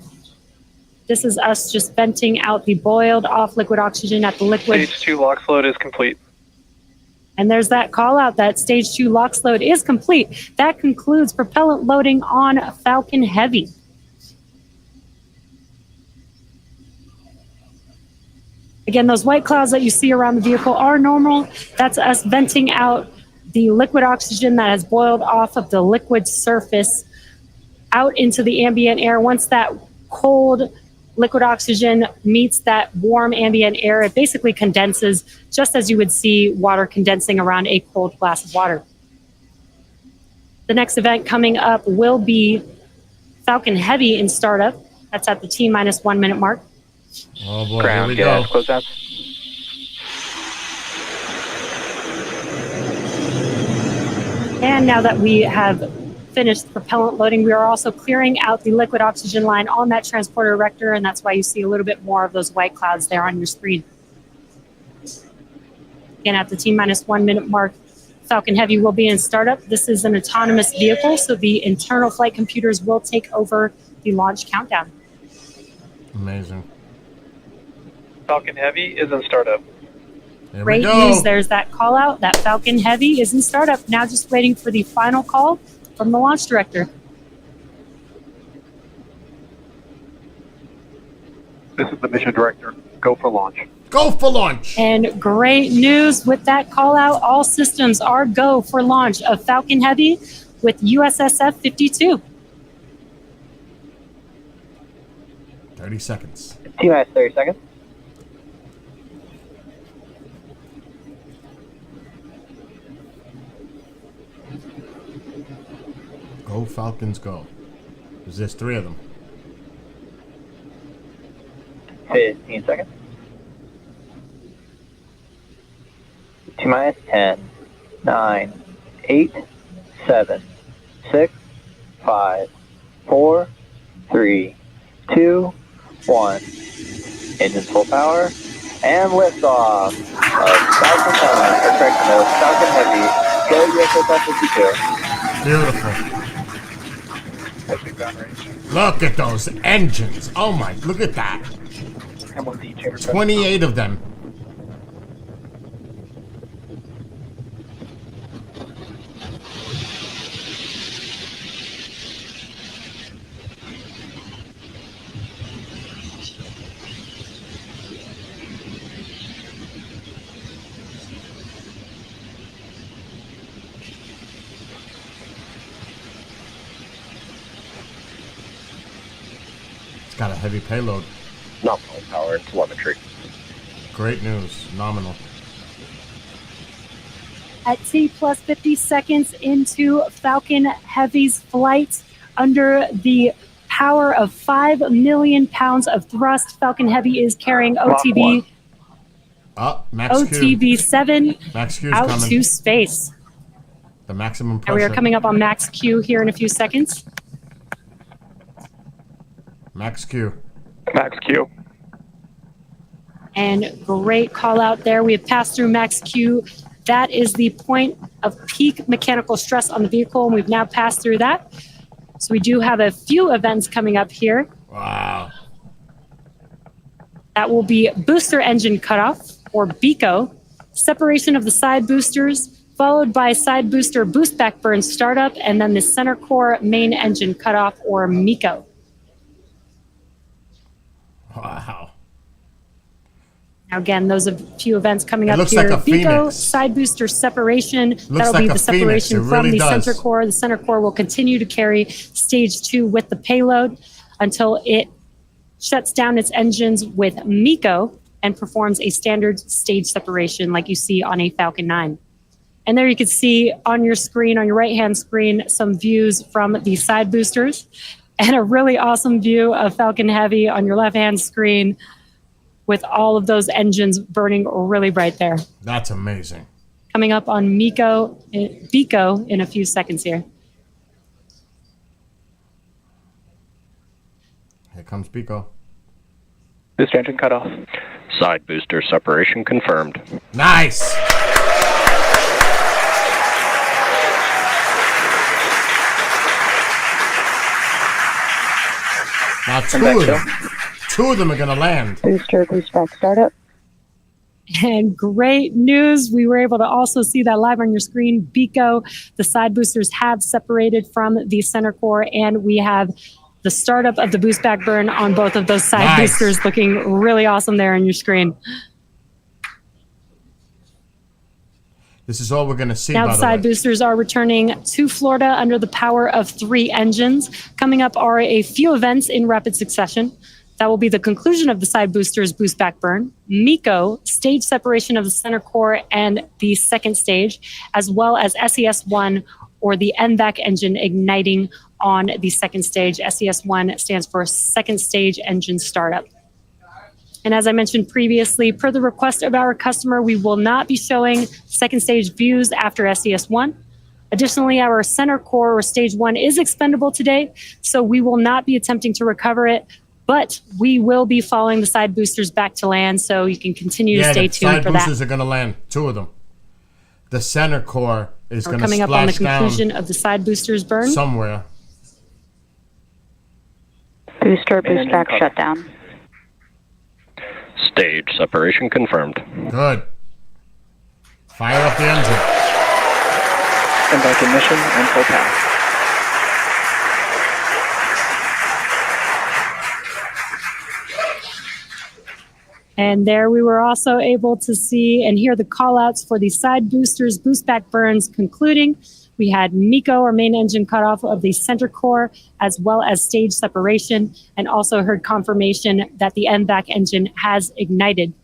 Speaker 3: This is us just venting out the boiled off liquid oxygen at the liquid.
Speaker 10: Stage 2 lock float is complete.
Speaker 3: And there's that call out that stage 2 LOX load is complete. That concludes propellant loading on Falcon Heavy. Again, those white clouds that you see around the vehicle are normal. That's us venting out the liquid oxygen that has boiled off of the liquid surface out into the ambient air. Once that cold liquid oxygen meets that warm ambient air, it basically condenses just as you would see water condensing around a cold glass of water. The next event coming up will be Falcon Heavy in startup. That's at the T-1 minute mark.
Speaker 1: Oh boy,
Speaker 10: Ground
Speaker 1: here we
Speaker 10: gas
Speaker 1: go.
Speaker 10: closeouts.
Speaker 3: And now that we have finished propellant loading, we are also clearing out the liquid oxygen line on that transporter erector, and that's why you see a little bit more of those white clouds there on your screen. Again, at the T-1 minute mark, Falcon Heavy will be in startup. This is an autonomous vehicle, so the internal flight computers will take over the launch countdown.
Speaker 1: Amazing.
Speaker 10: Falcon Heavy is in startup.
Speaker 1: There
Speaker 3: Great
Speaker 1: we go.
Speaker 3: news. There's that call out. That Falcon Heavy is in startup. Now just waiting for the final call from the launch director.
Speaker 10: This is the mission director. Go for launch.
Speaker 1: Go for launch.
Speaker 3: And great news with that call out. All systems are go for launch of Falcon Heavy with USSF 52.
Speaker 1: 30 seconds.
Speaker 10: T-minus 30 seconds.
Speaker 1: Go Falcons, go. 'Cause there's 3 of them.
Speaker 10: 15 seconds. T-minus 10, 9, 8, 7, 6, 5, 4, 3, 2, 1. Engines full power. And liftoff of Falcon Heavy. Go USSF 52.
Speaker 1: Beautiful. Look at those engines. Oh my, look at that. 28 of them. It's got a heavy payload.
Speaker 10: Nominal power and telemetry.
Speaker 1: Great news. Nominal.
Speaker 3: At T plus 50 seconds into Falcon Heavy's flight, under the power of 5 million pounds of thrust, Falcon Heavy is carrying OTB
Speaker 1: Max Q.
Speaker 3: OTB-7
Speaker 1: Max Q is
Speaker 3: out
Speaker 1: coming.
Speaker 3: to space.
Speaker 1: The maximum
Speaker 3: And
Speaker 1: pressure.
Speaker 3: we are coming up on Max Q here in a few seconds.
Speaker 1: Max Q.
Speaker 10: Max Q.
Speaker 3: And great call out there. We have passed through Max Q. That is the point of peak mechanical stress on the vehicle, and we've now passed through that. So we do have a few events coming up here.
Speaker 1: Wow.
Speaker 3: That will be booster engine cutoff, or BECO, separation of the side boosters, followed by side booster boost back burn startup, and then the center core main engine cutoff, or MECO.
Speaker 1: Wow.
Speaker 3: Now again, those are a few events coming
Speaker 1: It
Speaker 3: up
Speaker 1: looks
Speaker 3: here.
Speaker 1: like a
Speaker 3: MECO
Speaker 1: phoenix.
Speaker 3: side booster separation. That'll
Speaker 1: like
Speaker 3: be
Speaker 1: a
Speaker 3: the
Speaker 1: phoenix.
Speaker 3: separation
Speaker 1: It
Speaker 3: from
Speaker 1: really
Speaker 3: the
Speaker 1: does.
Speaker 3: center core. The center core will continue to carry stage 2 with the payload until it shuts down its engines with MECO and performs a standard stage separation like you see on a Falcon 9. And there you can see on your screen, on your right-hand screen, some views from the side boosters and a really awesome view of Falcon Heavy on your left-hand screen with all of those engines burning really bright there.
Speaker 1: That's amazing.
Speaker 3: Coming up on BECO in a few seconds here.
Speaker 1: Here comes Pico.
Speaker 10: Booster engine cutoff.
Speaker 11: Side booster separation confirmed.
Speaker 1: Nice. Now two of them are going to land.
Speaker 6: Booster boost back startup.
Speaker 3: And great news, we were able to also see that live on your screen. BECO, the side boosters have separated from the center core, and we have the startup of the boost back burn on both of those side boosters, looking really awesome there on your screen.
Speaker 1: This is all we're going to see,
Speaker 3: Now
Speaker 1: by
Speaker 3: the
Speaker 1: the
Speaker 3: side
Speaker 1: way.
Speaker 3: boosters are returning to Florida under the power of 3 engines. Coming up are a few events in rapid succession. That will be the conclusion of the side boosters boost back burn, MECO, stage separation of the center core and the second stage, as well as SES-1, or the NVAC engine igniting on the second stage. SES-1 stands for second stage engine startup. And as I mentioned previously, per the request of our customer, we will not be showing second stage views after SES-1. Additionally, our center core, or stage 1, is expendable today, so we will not be attempting to recover it, but we will be following the side boosters back to land, so you can continue to stay tuned for
Speaker 1: the side boosters
Speaker 3: that.
Speaker 1: are going to land, 2 of them. The center core is
Speaker 3: We're
Speaker 1: going to
Speaker 3: coming up on the
Speaker 1: splash
Speaker 3: conclusion
Speaker 1: down
Speaker 3: of the side boosters burn.
Speaker 1: somewhere.
Speaker 6: Booster boost back shutdown.
Speaker 11: Stage separation confirmed.
Speaker 1: Good. Fire up the engine.
Speaker 10: And back ignition and full path.
Speaker 3: And there we were also able to see and hear the call outs for the side boosters boost back burns concluding. We had MECO, or main engine cutoff of the center core, as well as stage separation, and also heard confirmation that the NVAC engine has ignited.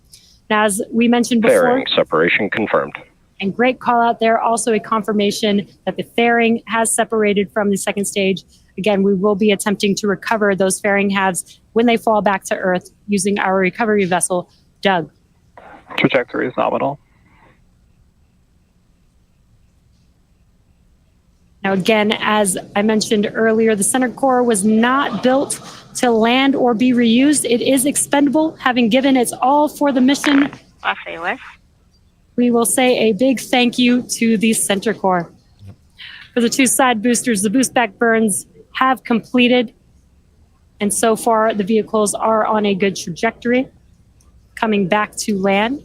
Speaker 3: Now, as we mentioned before,
Speaker 11: Fairing separation confirmed.
Speaker 3: and great call out there, also a confirmation that the fairing has separated from the second stage. Again, we will be attempting to recover those fairing halves when they fall back to Earth using our recovery vessel, Doug.
Speaker 10: Trajectory is nominal.
Speaker 3: Now, again, as I mentioned earlier, the center core was not built to land or be reused. It is expendable, having given its all for the mission. We will say a big thank you to the center core. For the 2 side boosters, the boost back burns have completed, and so far the vehicles are on a good trajectory, coming back to land.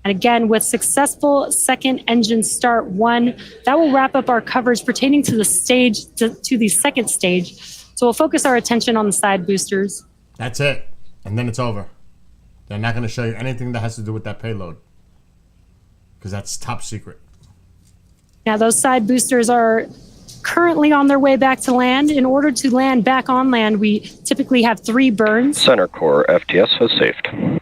Speaker 3: And again, with successful second engine start 1, that will wrap up our coverage pertaining to the stage, to the second stage. So we'll focus our attention on the side boosters.
Speaker 1: That's it. And then it's over. They're not going to show you anything that has to do with that payload, because that's top secret.
Speaker 3: Now, those side boosters are currently on their way back to land. In order to land back on land, we typically have 3 burns.
Speaker 11: Center core FTS has safed.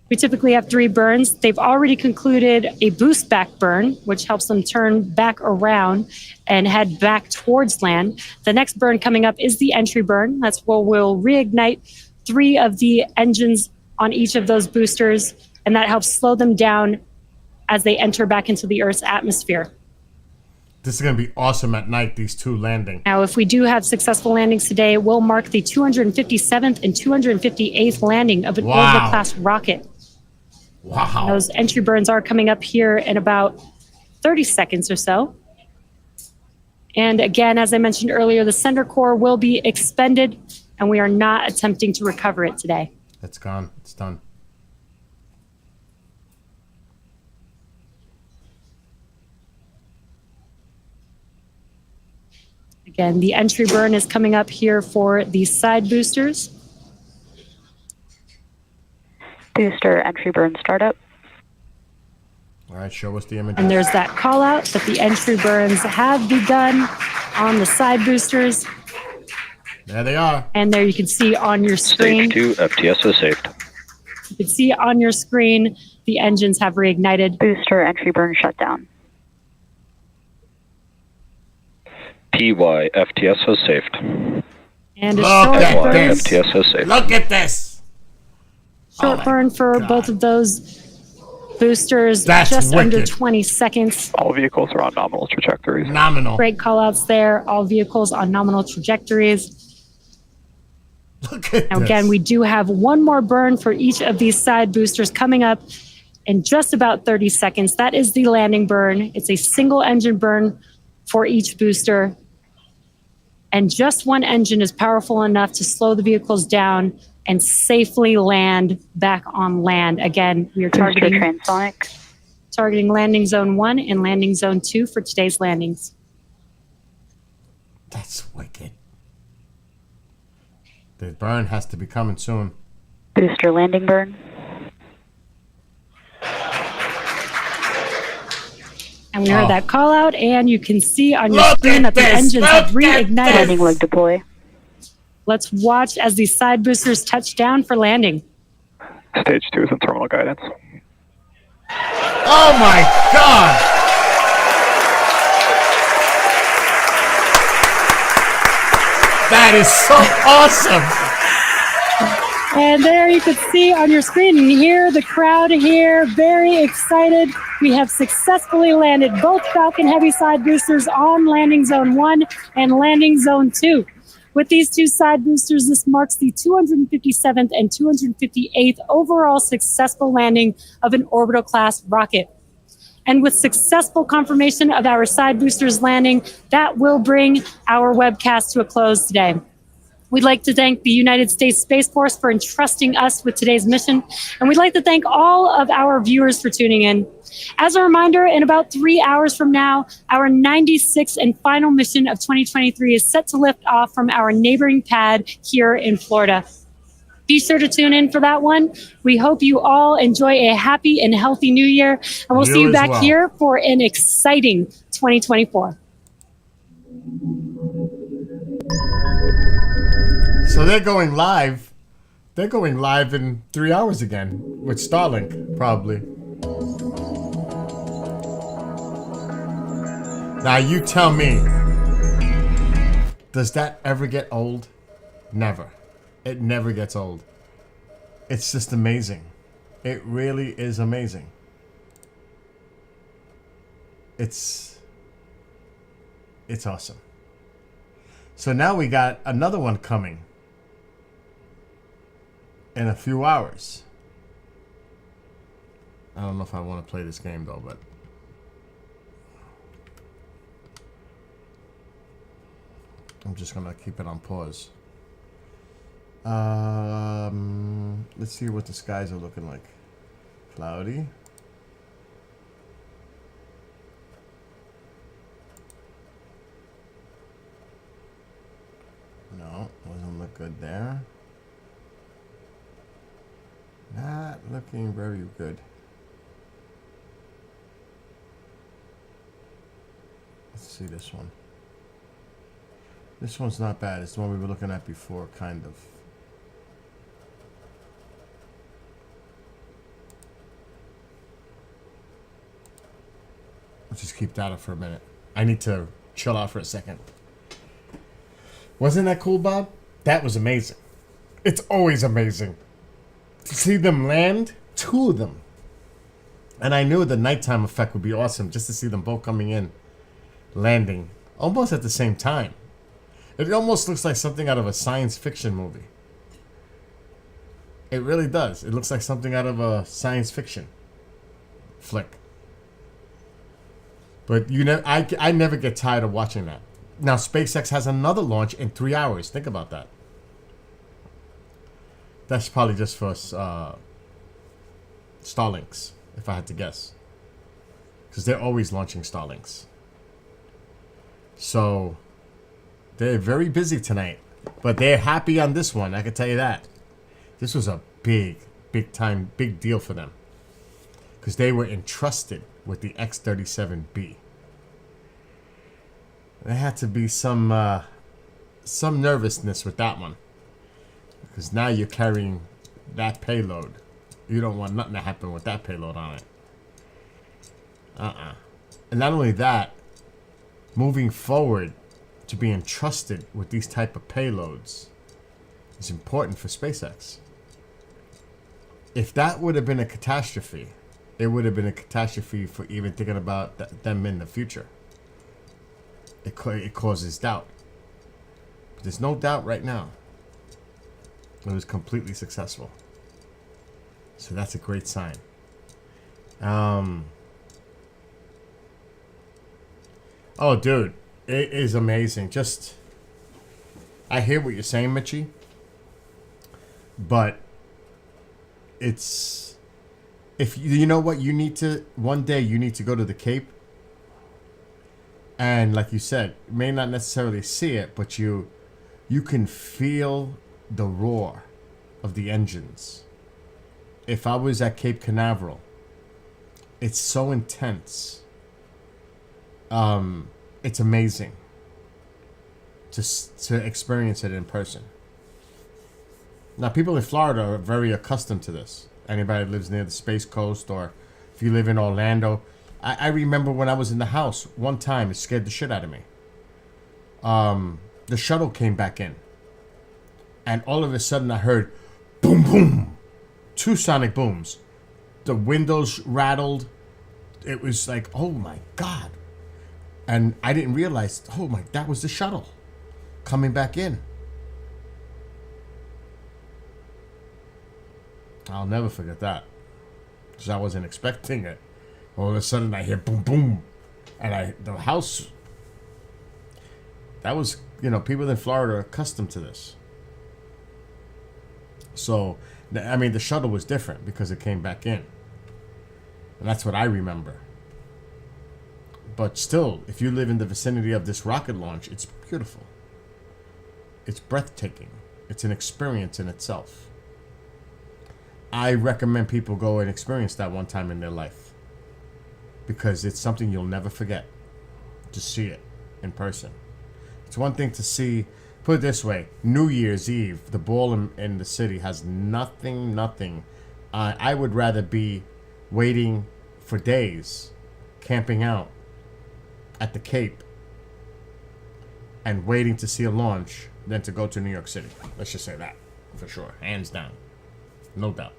Speaker 3: We typically have 3 burns. They've already concluded a boost back burn, which helps them turn back around and head back towards land. The next burn coming up is the entry burn. That's where we'll reignite 3 of the engines on each of those boosters, and that helps slow them down as they enter back into the Earth's atmosphere.
Speaker 1: This is going to be awesome at night, these 2 landing.
Speaker 3: Now, if we do have successful landings today, it will mark the 257th and 258th landing of an Orbital-class rocket.
Speaker 1: Wow.
Speaker 3: And those entry burns are coming up here in about 30 seconds or so. And again, as I mentioned earlier, the center core will be expended, and we are not attempting to recover it today.
Speaker 1: It's gone. It's done.
Speaker 3: Again, the entry burn is coming up here for the side boosters.
Speaker 12: Booster entry burn startup.
Speaker 1: All right, show us the images.
Speaker 3: And there's that call out that the entry burns have begun on the side boosters.
Speaker 1: There they are.
Speaker 3: And there you can see on your screen.
Speaker 11: Stage 2 FTSO saved.
Speaker 3: You can see on your screen the engines have reignited.
Speaker 12: Booster entry burn shutdown.
Speaker 11: PY FTSO saved.
Speaker 3: And a
Speaker 1: Look
Speaker 3: short
Speaker 1: at
Speaker 3: burn,
Speaker 1: this.
Speaker 11: FTSO saved.
Speaker 1: Look at this.
Speaker 3: short
Speaker 1: Oh my
Speaker 3: burn for
Speaker 1: God.
Speaker 3: both of those boosters,
Speaker 1: That's
Speaker 3: just under
Speaker 1: wicked.
Speaker 3: 20 seconds.
Speaker 10: All vehicles are on nominal trajectories.
Speaker 1: Nominal.
Speaker 3: Great call outs there. All vehicles on nominal trajectories.
Speaker 1: Look at
Speaker 3: Now,
Speaker 1: this.
Speaker 3: again, we do have one more burn for each of these side boosters coming up in just about 30 seconds. That is the landing burn. It's a single engine burn for each booster. And just one engine is powerful enough to slow the vehicles down and safely land back on land. Again, we are
Speaker 12: Booster
Speaker 3: targeting landing zone 1 and landing zone 2 for today's landings.
Speaker 1: That's wicked. The burn has to be coming soon.
Speaker 12: Booster landing burn.
Speaker 3: And we heard that call out, and you can see on your
Speaker 1: Look
Speaker 3: screen
Speaker 1: at
Speaker 3: that the
Speaker 1: this.
Speaker 3: engines have
Speaker 1: Look at
Speaker 3: reignited.
Speaker 1: this.
Speaker 12: Landing leg deploy.
Speaker 3: Let's watch as these side boosters touch down for landing.
Speaker 10: Stage 2 is in terminal guidance.
Speaker 1: Oh my God! That is so awesome!
Speaker 3: And there you can see on your screen and hear the crowd here, very excited. We have successfully landed both Falcon Heavy side boosters on landing zone 1 and landing zone 2. With these two side boosters, this marks the 257th and 258th overall successful landing of an orbital class rocket. And with successful confirmation of our side boosters landing, that will bring our webcast to a close today. We'd like to thank the United States Space Force for entrusting us with today's mission. And we'd like to thank all of our viewers for tuning in. As a reminder, in about 3 hours from now, our 96th and final mission of 2023 is set to lift off from our neighboring pad here in Florida. Be sure to tune in for that one. We hope you all enjoy a happy and healthy new year. And we'll see you
Speaker 1: as
Speaker 3: back
Speaker 1: well.
Speaker 3: here for an exciting 2024.
Speaker 1: So they're going live. They're going live in 3 hours again with Starlink, probably. Now you tell me, does that ever get old? Never. It never gets old. It's just amazing. It really is amazing. It's awesome. So now we got another one coming in a few hours. I don't know if I want to play this game though, but I'm just gonna keep it on pause. Let's see what the skies are looking like. Cloudy. No, doesn't look good there. Not looking very good. Let's see this one. This one's not bad. It's the one we were looking at before, kind of. Let's just keep that up for a minute. I need to chill out for a second. Wasn't that cool, Bob? That was amazing. It's always amazing to see them land, two of them. And I knew the nighttime effect would be awesome, just to see them both coming in, landing, almost at the same time. It almost looks like something out of a science fiction movie. It really does. It looks like something out of a science fiction flick. But you know, I never get tired of watching that. Now SpaceX has another launch in 3 hours. Think about that. That's probably just for Starlinks, if I had to guess, because they're always launching Starlinks. So They're very busy tonight, but they're happy on this one. I can tell you that. This was a big deal for them because they were entrusted with the X-37B. There had to be some nervousness with that one because now you're carrying that payload. You don't want nothing to happen with that payload on it. And not only that, moving forward to be entrusted with these type of payloads is important for SpaceX. If that would have been a catastrophe, it would have been a catastrophe for even thinking about them in the future. It causes doubt. But there's no doubt right now. It was completely successful. So that's a great sign. Oh, dude, it is amazing. Just, I hear what you're saying, Mitchie, but it's, if you know what, you need to, one day you need to go to the Cape, and like you said, you may not necessarily see it, but you can feel the roar of the engines. If I was at Cape Canaveral, it's so intense. It's amazing to experience it in person. Now, people in Florida are very accustomed to this. Anybody that lives near the Space Coast, or if you live in Orlando. I remember when I was in the house, one time it scared the shit out of me. The shuttle came back in. And all of a sudden I heard boom, boom. 2 sonic booms. The windows rattled. It was like, oh my God. And I didn't realize, that was the shuttle coming back in. I'll never forget that. Because I wasn't expecting it. All of a sudden I hear boom, boom. And the house, that was, people in Florida are accustomed to this. So, I mean, the shuttle was different because it came back in. And that's what I remember. But still, if you live in the vicinity of this rocket launch, it's beautiful. It's breathtaking. It's an experience in itself. I recommend people go and experience that one time in their life. Because it's something you'll never forget. To see it in person. It's one thing to see, put it this way, New Year's Eve, the ball in the city has nothing. I would rather be waiting for days, camping out at the Cape and waiting to see a launch than to go to New York City. Let's just say that, for sure. Hands down. No doubt.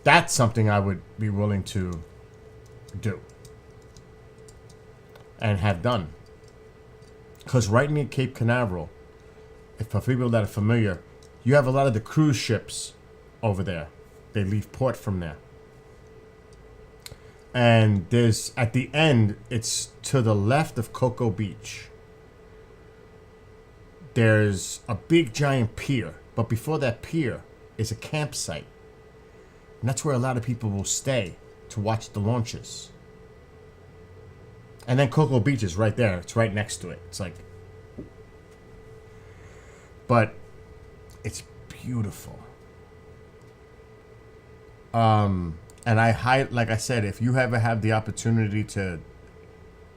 Speaker 1: That's something I would be willing to do and have done. Because right near Cape Canaveral, for people that are familiar, you have a lot of the cruise ships over there. They leave port from there. And there's, at the end, it's to the left of Cocoa Beach. There's a big giant pier. But before that pier is a campsite. And that's where a lot of people will stay to watch the launches. And then Cocoa Beach is right there. It's right next to it. It's like... But it's beautiful. And like I said, if you ever have the opportunity to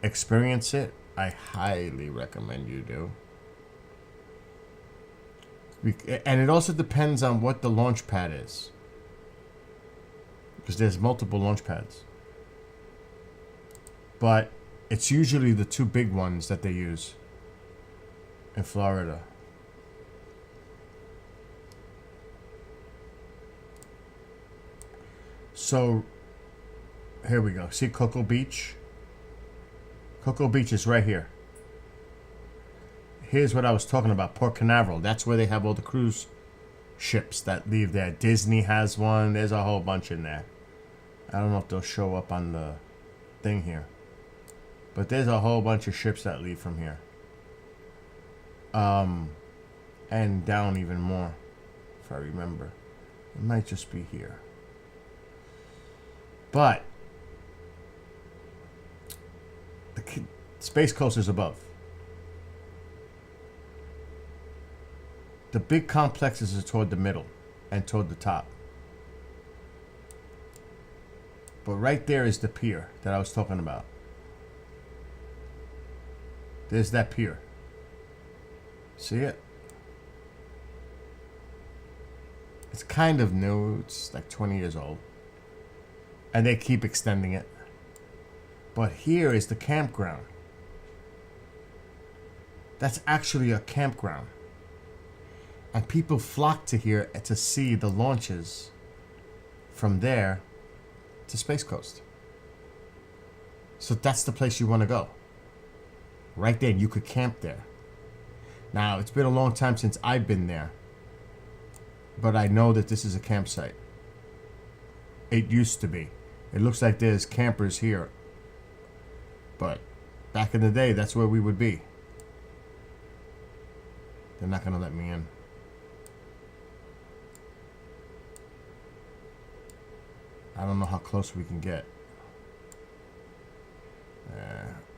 Speaker 1: experience it, I highly recommend you do. And it also depends on what the launch pad is. Because there's multiple launch pads. But it's usually the 2 big ones that they use in Florida. So, here we go. See Cocoa Beach? Cocoa Beach is right here. Here's what I was talking about, Port Canaveral. That's where they have all the cruise ships that leave there. Disney has one. There's a whole bunch in there. I don't know if they'll show up on the thing here. But there's a whole bunch of ships that leave from here. And down even more, if I remember. It might just be here. But the Space Coast is above. The big complexes are toward the middle and toward the top. But right there is the pier that I was talking about. There's that pier. See it? It's kind of new. It's like 20 years old. And they keep extending it. But here is the campground. That's actually a campground. And people flock to here to see the launches from there to Space Coast. So that's the place you want to go. Right there, you could camp there. Now, it's been a long time since I've been there. But I know that this is a campsite. It used to be. It looks like there's campers here. But back in the day, that's where we would be. They're not going to let me in. I don't know how close we can get.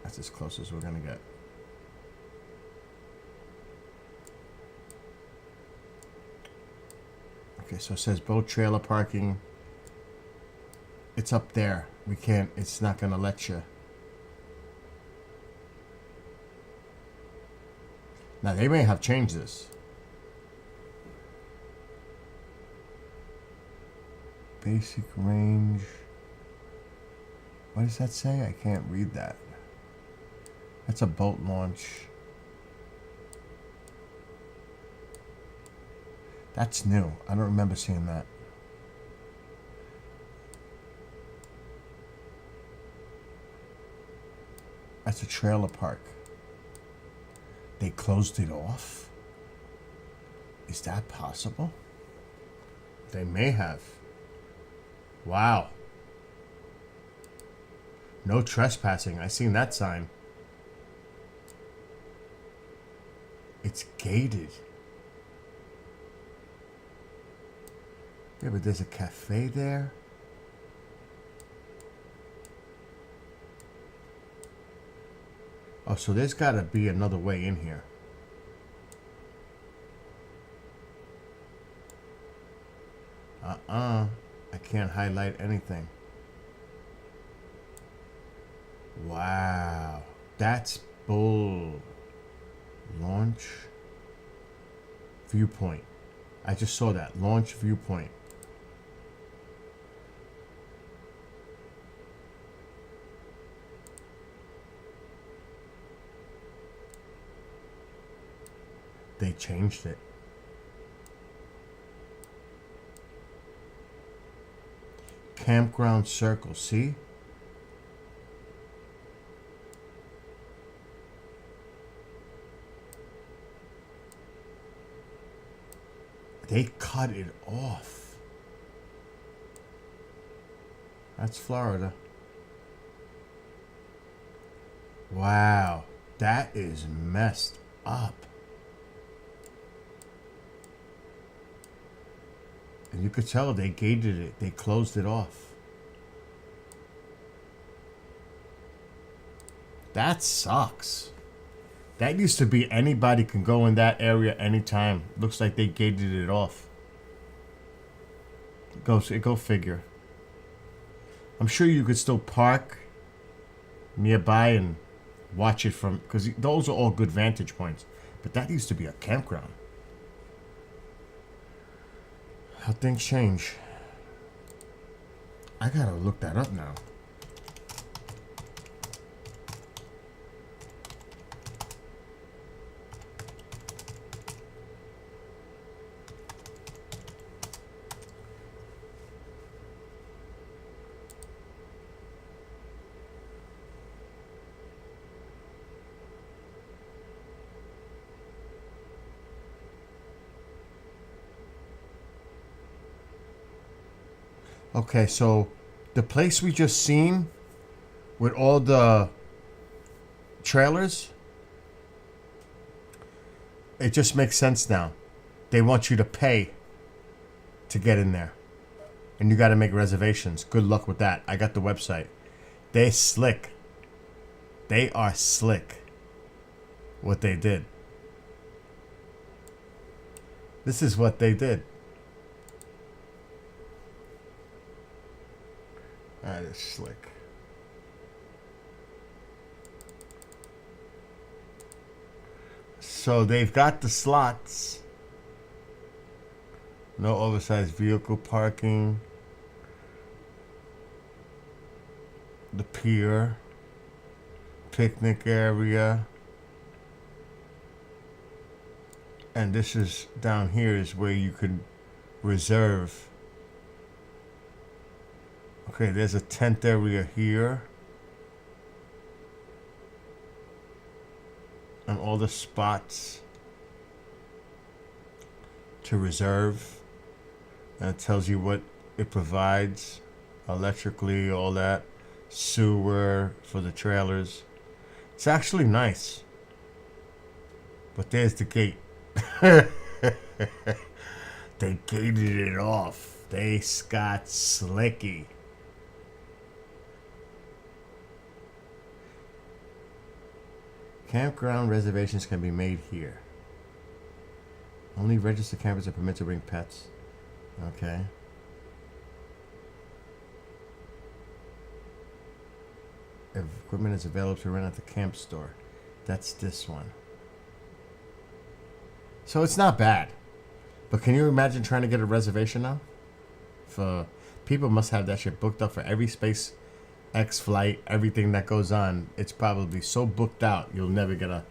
Speaker 1: That's as close as we're going to get. Okay, so it says boat trailer parking. It's up there. We can't, it's not going to let you. Now, they may have changed this. Basic range. What does that say? I can't read that. That's a boat launch. That's new. I don't remember seeing that. That's a trailer park. They closed it off? Is that possible? They may have. Wow. No trespassing. I seen that sign. It's gated. Yeah, but there's a cafe there. Oh, so there's got to be another way in here. I can't highlight anything. Wow. That's bull. Launch. Viewpoint. I just saw that. Launch viewpoint. They changed it. Campground circle, see? They cut it off. That's Florida. Wow, that is messed up. And you could tell they gated it. They closed it off. That sucks. That used to be anybody can go in that area anytime. Looks like they gated it off. Go figure. I'm sure you could still park nearby and watch it from, because those are all good vantage points. But that used to be a campground. How things change. I gotta look that up now. Okay, so the place we just seen with all the trailers, it just makes sense now. They want you to pay to get in there. And you got to make reservations. Good luck with that. I got the website. They're slick. They are slick. What they did. This is what they did. That is slick. So they've got the slots. No oversized vehicle parking. The pier. Picnic area. And this is down here is where you can reserve. Okay, there's a tent area here. And all the spots to reserve. And it tells you what it provides electrically, all that. Sewer for the trailers. It's actually nice. But there's the gate. They gated it off. They got slicky. Campground reservations can be made here. Only registered campers are permitted to bring pets. Okay. If equipment is available to rent at the camp store. That's this one. So it's not bad. But can you imagine trying to get a reservation now? For people must have that shit booked up for every SpaceX flight, everything that goes on. It's probably so booked out you'll never get a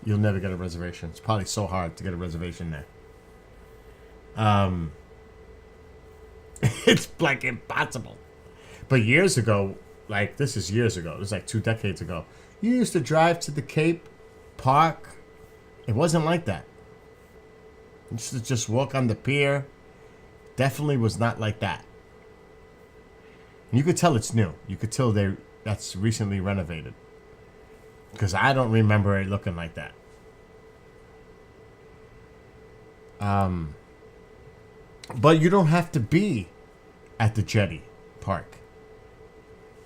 Speaker 1: reservation. It's probably so hard to get a reservation there. It's like impossible. But years ago, like this is years ago, it was like 2 decades ago. You used to drive to the Cape, park. It wasn't like that. You used to just walk on the pier. Definitely was not like that. And you could tell it's new. You could tell that's recently renovated. Because I don't remember it looking like that. But you don't have to be at the jetty park.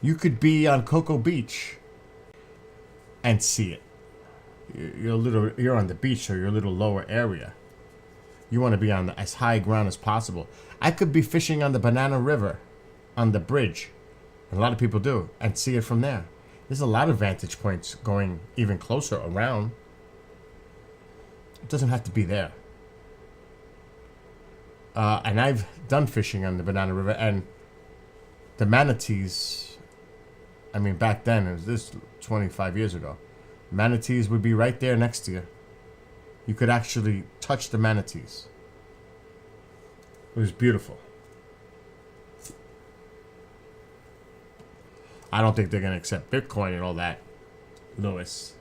Speaker 1: You could be on Cocoa Beach and see it. You're on the beach, so you're a little lower area. You want to be on as high ground as possible. I could be fishing on the Banana River, on the bridge. A lot of people do, and see it from there. There's a lot of vantage points going even closer around. It doesn't have to be there. And I've done fishing on the Banana River, and the manatees, I mean, back then, it was this 25 years ago, manatees would be right there next to you. You could actually touch the manatees. It was beautiful. I don't think they're going to accept Bitcoin and all that, Lewis.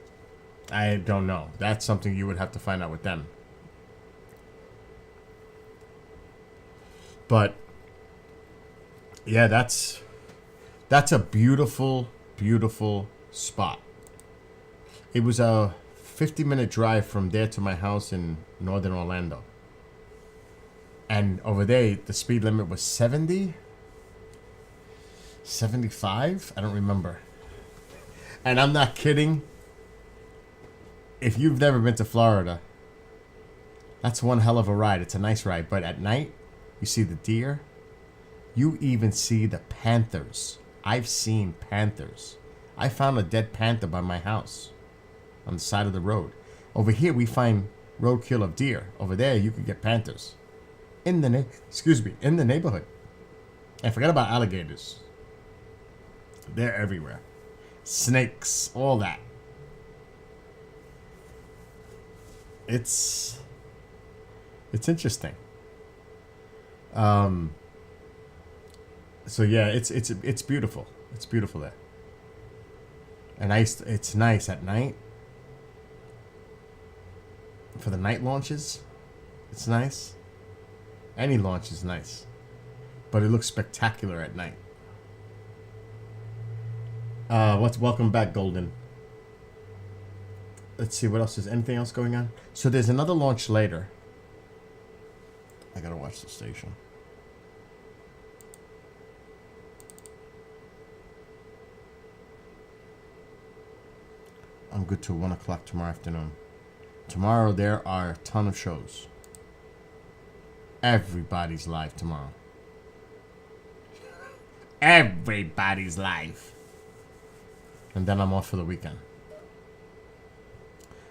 Speaker 1: I don't know. That's something you would have to find out with them. But yeah, that's a beautiful, beautiful spot. It was a 50-minute drive from there to my house in northern Orlando. And over there, the speed limit was 70? 75? I don't remember. And I'm not kidding. If you've never been to Florida, that's one hell of a ride. It's a nice ride. But at night, you see the deer. You even see the panthers. I've seen panthers. I found a dead panther by my house on the side of the road. Over here, we find roadkill of deer. Over there, you could get panthers in the neighborhood. And forget about alligators. They're everywhere. Snakes, all that. It's interesting. So yeah, it's beautiful. It's beautiful there. And it's nice at night. For the night launches, it's nice. Any launch is nice. But it looks spectacular at night. Welcome back, Golden. Let's see, what else is anything else going on? So there's another launch later. I gotta watch the station. I'm good till 1 o'clock tomorrow afternoon. Tomorrow there are a ton of shows. Everybody's live tomorrow. Everybody's live. And then I'm off for the weekend.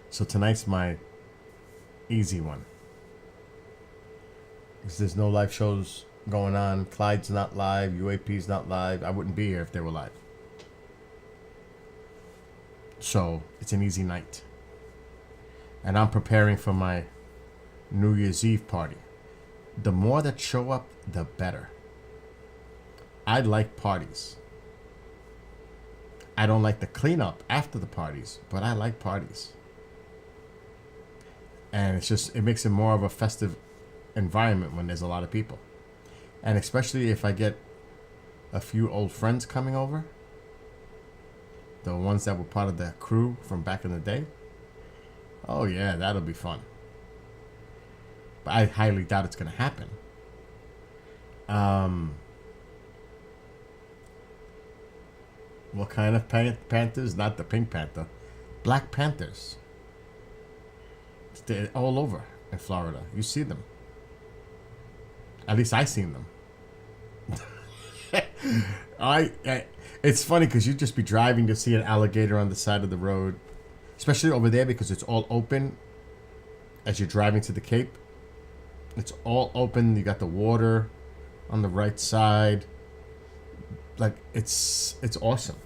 Speaker 1: So tonight's my easy one. Because there's no live shows going on. Clyde's not live. UAP's not live. I wouldn't be here if they were live. So it's an easy night. And I'm preparing for my New Year's Eve party. The more that show up, the better. I like parties. I don't like the cleanup after the parties, but I like parties. And it's just, it makes it more of a festive environment when there's a lot of people. And especially if I get a few old friends coming over, the ones that were part of the crew from back in the day. Oh yeah, that'll be fun. But I highly doubt it's going to happen. What kind of panthers? Not the Pink Panther. Black Panthers. They're all over in Florida. You see them. At least I seen them. It's funny because you'd just be driving to see an alligator on the side of the road, especially over there because it's all open. As you're driving to the Cape, it's all open. You got the water on the right side. Like it's awesome.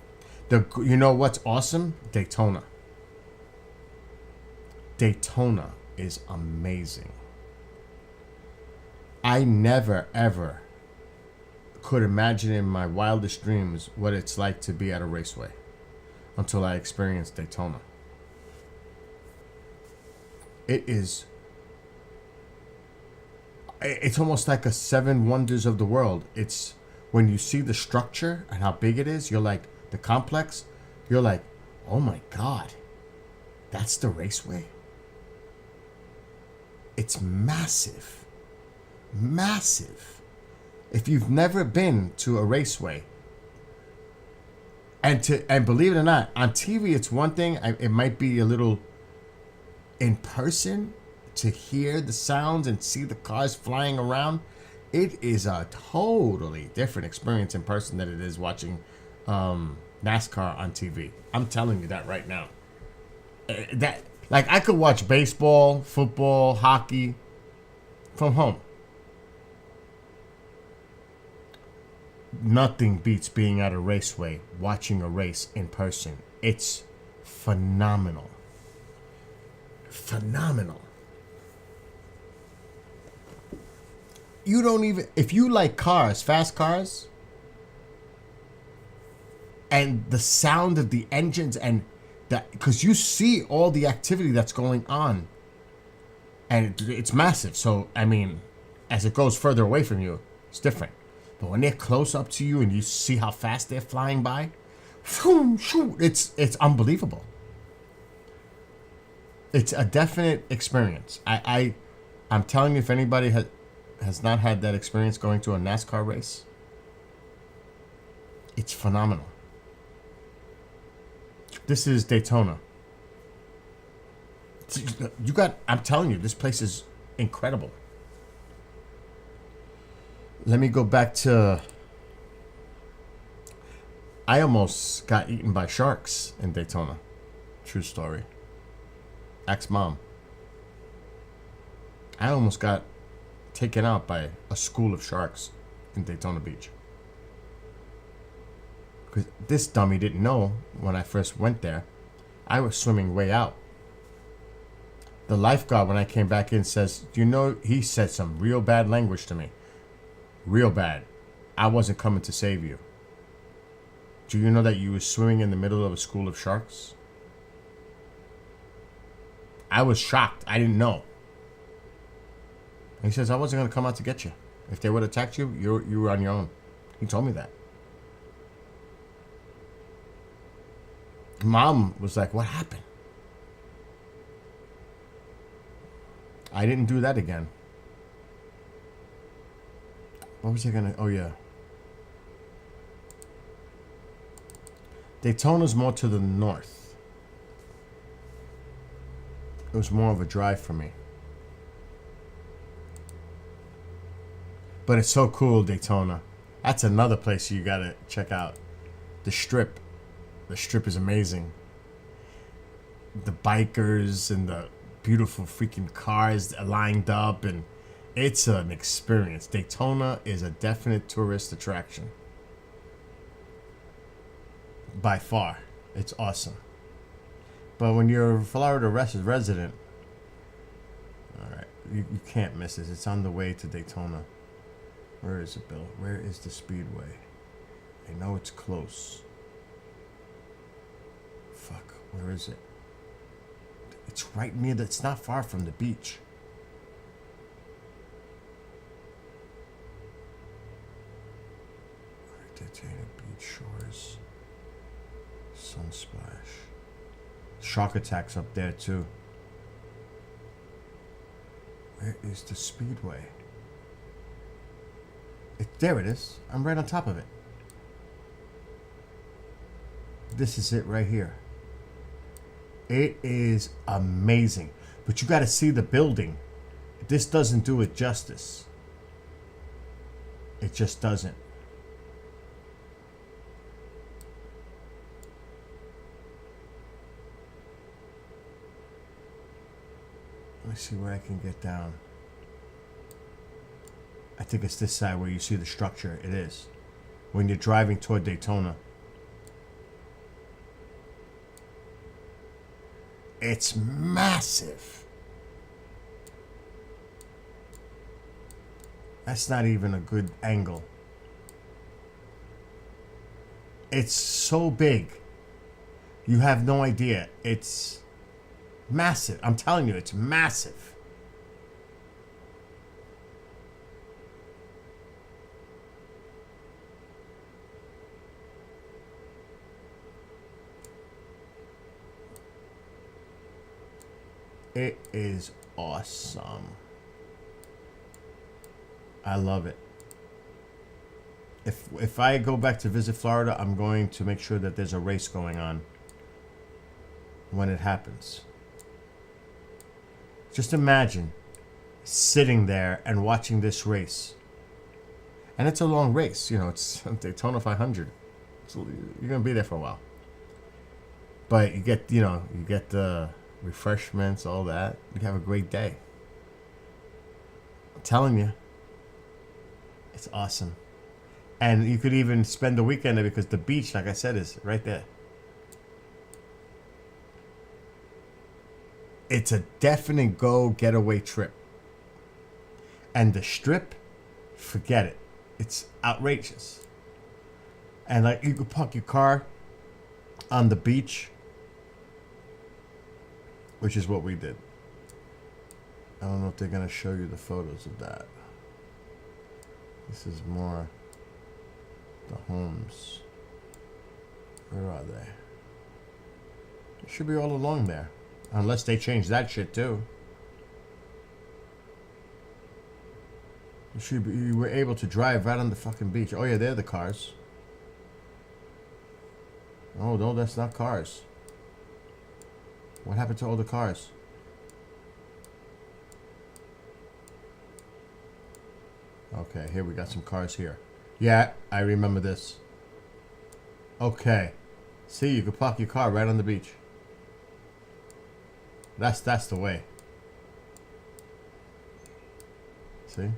Speaker 1: You know what's awesome? Daytona. Daytona is amazing. I never ever could imagine in my wildest dreams what it's like to be at a raceway until I experienced Daytona. It's almost like a seven wonders of the world. It's when you see the structure and how big it is, you're like, the complex, you're like, oh my God, that's the raceway? It's massive. Massive. If you've never been to a raceway, and believe it or not, on TV it's one thing. It might be a little in person to hear the sounds and see the cars flying around. It is a totally different experience in person than it is watching NASCAR on TV. I'm telling you that right now. Like I could watch baseball, football, hockey from home. Nothing beats being at a raceway, watching a race in person. It's phenomenal. Phenomenal. You don't even, if you like cars, fast cars, and the sound of the engines and that, because you see all the activity that's going on, and it's massive. So, I mean, as it goes further away from you, it's different. But when they're close up to you and you see how fast they're flying by, it's unbelievable. It's a definite experience. I'm telling you, if anybody has not had that experience going to a NASCAR race, it's phenomenal. This is Daytona. I'm telling you, this place is incredible. Let me go back to, I almost got eaten by sharks in Daytona. True story. Ex-mom. I almost got taken out by a school of sharks in Daytona Beach. Because this dummy didn't know when I first went there, I was swimming way out. The lifeguard, when I came back in, says, do you know, he said some real bad language to me. Real bad. I wasn't coming to save you. Do you know that you were swimming in the middle of a school of sharks? I was shocked. I didn't know. And he says, I wasn't going to come out to get you. If they would have attacked you, you were on your own. He told me that. Mom was like, what happened? I didn't do that again. What was I gonna? Oh yeah. Daytona's more to the north. It was more of a drive for me. But it's so cool, Daytona. That's another place you gotta check out. The Strip. The Strip is amazing. The bikers and the beautiful freaking cars lined up, and it's an experience. Daytona is a definite tourist attraction. By far. It's awesome. But when you're a Florida resident, alright, you can't miss this. It's on the way to Daytona. Where is it, Bill? Where is the Speedway? I know it's close. Fuck, where is it? It's right near it's not far from the beach. Daytona Beach Shores. Sunsplash. Shark Attack's up there too. Where is the Speedway? There it is. I'm right on top of it. This is it right here. It is amazing. But you got to see the building. This doesn't do it justice. It just doesn't. Let me see where I can get down. I think it's this side where you see the structure. It is. When you're driving toward Daytona. It's massive. That's not even a good angle. It's so big. You have no idea. It's massive. I'm telling you, it's massive. It is awesome. I love it. If I go back to visit Florida, I'm going to make sure that there's a race going on when it happens. Just imagine sitting there and watching this race. And it's a long race. You know, it's Daytona 500. So you're going to be there for a while. But you get, you get the refreshments, all that. You have a great day. I'm telling you. It's awesome. And you could even spend the weekend there because the beach, like I said, is right there. It's a definite getaway trip. And the Strip, forget it. It's outrageous. And like you could park your car on the beach, which is what we did. I don't know if they're going to show you the photos of that. This is more the homes. Where are they? They should be all along there. Unless they change that shit too. You were able to drive right on the fucking beach. Oh yeah, they're the cars. Oh no, that's not cars. What happened to all the cars? Okay, here we got some cars here. Yeah, I remember this. Okay. See, you could park your car right on the beach. That's the way. See?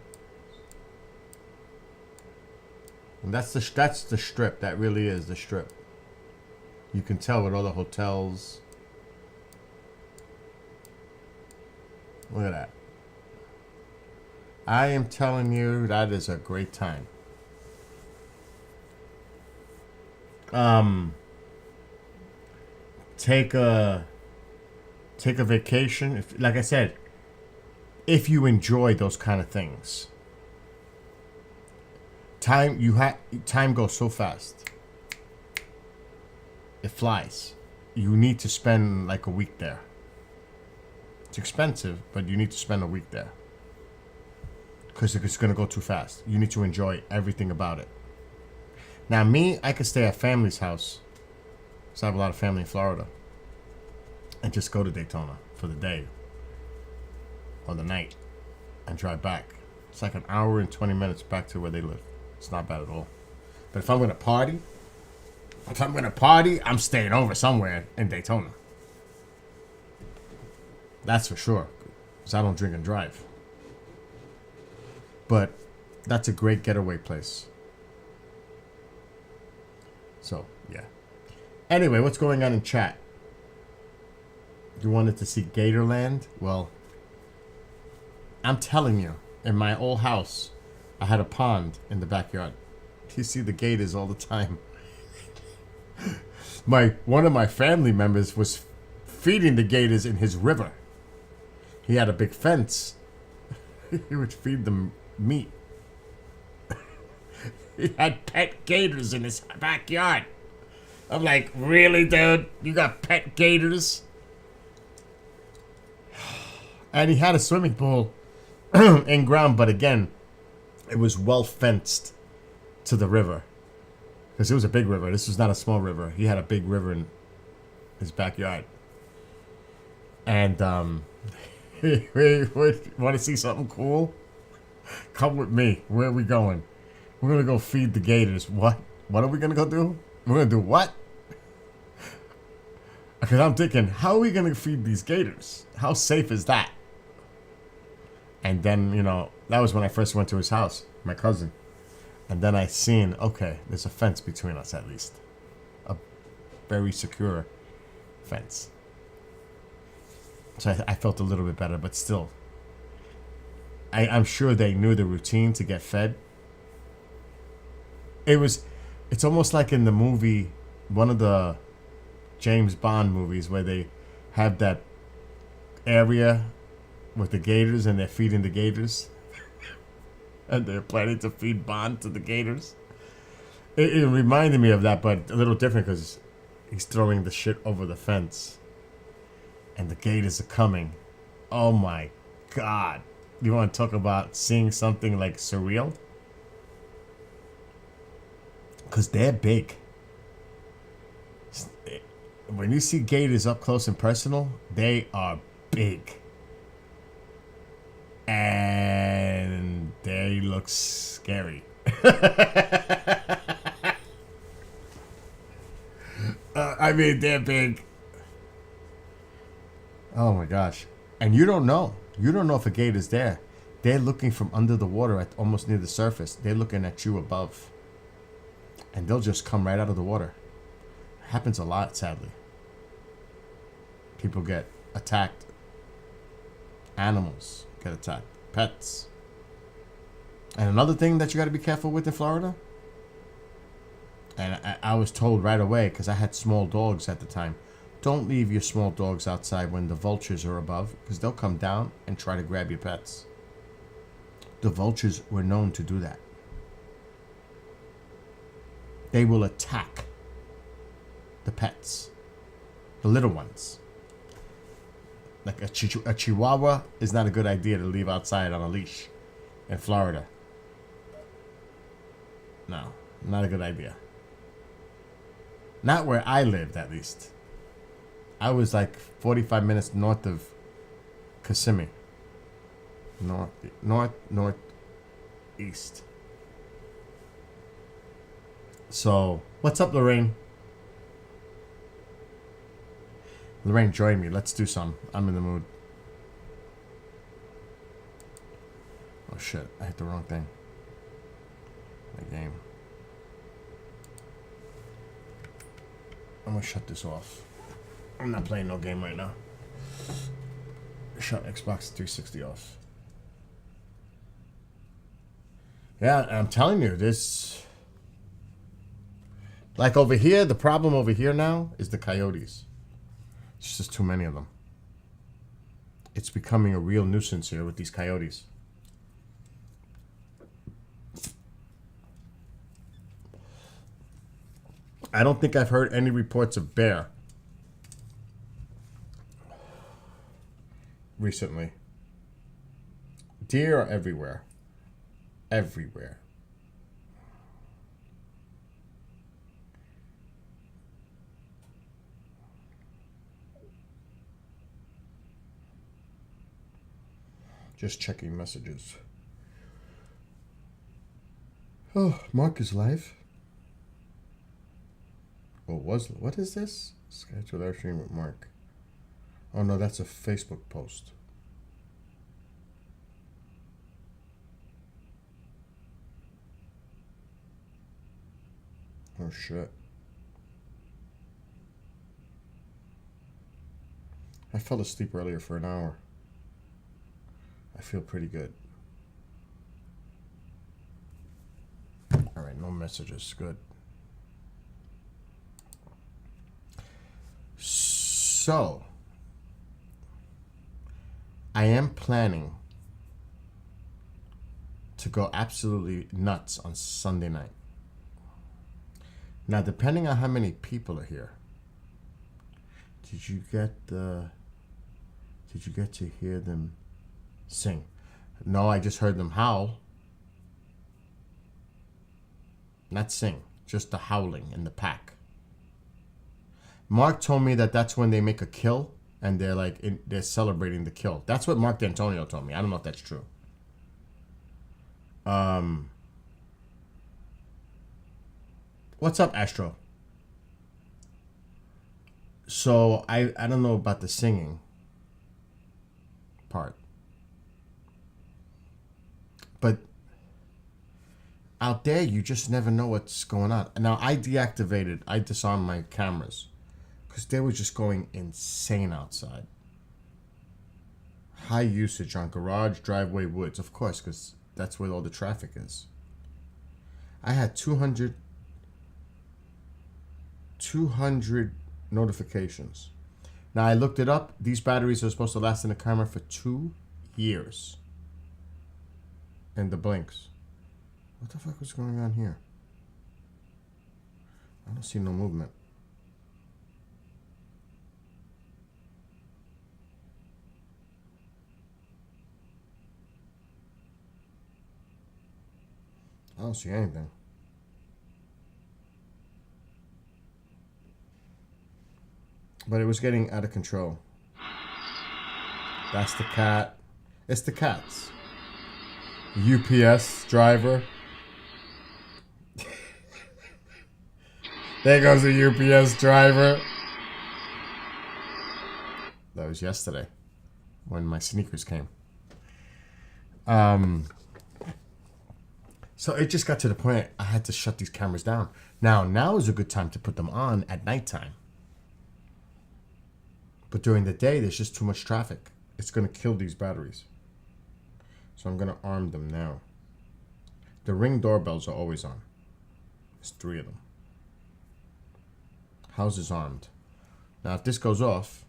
Speaker 1: And that's the Strip. That really is the Strip. You can tell with all the hotels. Look at that. I am telling you, that is a great time. Take a vacation. Like I said, if you enjoy those kind of things. Time goes so fast. It flies. You need to spend like a week there. It's expensive, but you need to spend a week there. Because it's going to go too fast. You need to enjoy everything about it. Now, me, I could stay at family's house. Because I have a lot of family in Florida. And just go to Daytona for the day. Or the night. And drive back. It's like an hour and 20 minutes back to where they live. It's not bad at all. But if I'm gonna party, I'm staying over somewhere in Daytona. That's for sure, because I don't drink and drive. But that's a great getaway place. So, yeah. Anyway, what's going on in chat? You wanted to see Gatorland? Well, I'm telling you, in my old house, I had a pond in the backyard. You see the gators all the time. One of my family members was feeding the gators in his river. He had a big fence. He would feed them meat. He had pet gators in his backyard. I'm like, really, dude? You got pet gators? And he had a swimming pool in ground, but again, it was well fenced to the river. Because it was a big river. This was not a small river. He had a big river in his backyard. And, want to see something cool? Come with me. Where are we going? We're going to go feed the gators. What? What are we going to go do? We're going to do what? Because I'm thinking, how are we going to feed these gators? How safe is that? And then, you know, that was when I first went to his house, my cousin. And then I seen, okay, there's a fence between us at least. A very secure fence. So I felt a little bit better, but still. I'm sure they knew the routine to get fed. It's almost like in the movie, one of the James Bond movies where they have that area with the gators and they're feeding the gators. And they're planning to feed Bond to the gators. It reminded me of that, but a little different because he's throwing the shit over the fence. And the gators are coming. Oh my God. You want to talk about seeing something like surreal? Because they're big. When you see gators up close and personal, they are big. And they look scary. I mean, they're big. Oh my gosh. And you don't know. You don't know if a gator's there. They're looking from under the water at almost near the surface. They're looking at you above. And they'll just come right out of the water. It happens a lot, sadly. People get attacked. Animals get attacked. Pets. And another thing that you got to be careful with in Florida. And I was told right away, because I had small dogs at the time. Don't leave your small dogs outside when the vultures are above, because they'll come down and try to grab your pets. The vultures were known to do that. They will attack the pets, the little ones. Like a chihuahua is not a good idea to leave outside on a leash in Florida. No, not a good idea. Not where I lived, at least. I was like 45 minutes north of Kissimmee. Northeast. So, what's up, Lorraine? Lorraine, join me. Let's do some. I'm in the mood. Oh shit, I hit the wrong thing. The game. I'm gonna shut this off. I'm not playing no game right now. Shut Xbox 360 off. Yeah, I'm telling you, this... Like over here, the problem over here now is the coyotes. It's just too many of them. It's becoming a real nuisance here with these coyotes. I don't think I've heard any reports of bear recently. Deer are everywhere. Everywhere. Just checking messages. Oh, Mark is live. Oh, what is this? Scheduled our stream with Mark. Oh no, that's a Facebook post. Oh shit. I fell asleep earlier for an hour. I feel pretty good. Alright, no messages. Good. So, I am planning to go absolutely nuts on Sunday night. Now, depending on how many people are here, did you get to hear them sing? No, I just heard them howl. Not sing, just the howling in the pack. Mark told me that that's when they make a kill and they're like they're celebrating the kill. That's what Mark D'Antonio told me. I don't know if that's true. What's up, Astro? So I don't know about the singing part, but out there you just never know what's going on. Now I disarmed my cameras because they were just going insane outside. High usage on garage, driveway, woods, of course, because that's where all the traffic is. I had 200 notifications. Now I looked it up. These batteries are supposed to last in the camera for 2 years. And the blinks. What the fuck was going on here? I don't see no movement. I don't see anything. But it was getting out of control. That's the cat. It's the cats. UPS driver. There goes the UPS driver. That was yesterday when my sneakers came. So it just got to the point I had to shut these cameras down. Now is a good time to put them on at nighttime. But during the day, there's just too much traffic. It's going to kill these batteries. So I'm going to arm them now. The Ring doorbells are always on. There's 3 of them. House is armed. Now, if this goes off,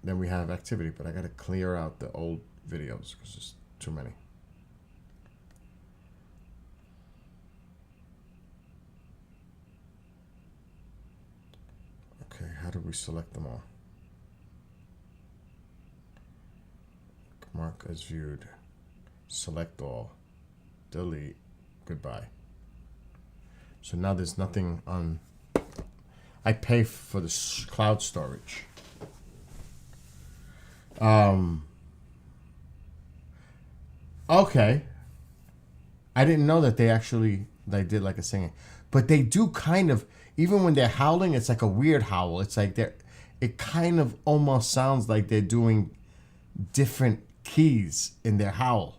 Speaker 1: then we have activity. But I got to clear out the old videos because there's too many. Okay, how do we select them all? Mark as viewed. Select all. Delete. Goodbye. So now there's nothing on. I pay for the cloud storage. Okay. I didn't know that they did like a singing. But they do kind of, even when they're howling, it's like a weird howl. It's like it kind of almost sounds like they're doing different keys in their howl.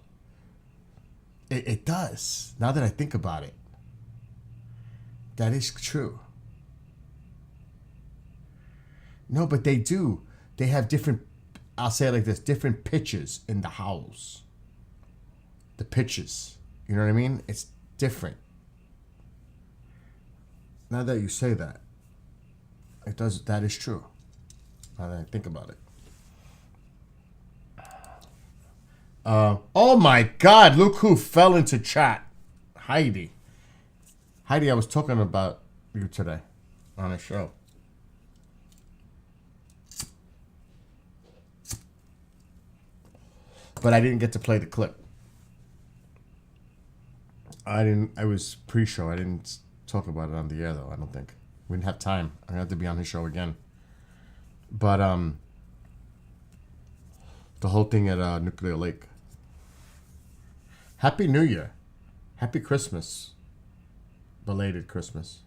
Speaker 1: It does. Now that I think about it. That is true. No, but they do. They have different, I'll say it like this, different pitches in the howls. The pitches. You know what I mean? It's different. Now that you say that, that is true. Now that I think about it. Oh my God, look who fell into chat. Heidi. Heidi, I was talking about you today on a show. But I didn't get to play the clip. I was pre-show. I didn't talk about it on the air though, I don't think. We didn't have time. I had to be on his show again. But the whole thing at Nuclear Lake. Happy New Year. Happy Christmas. belated Christmas.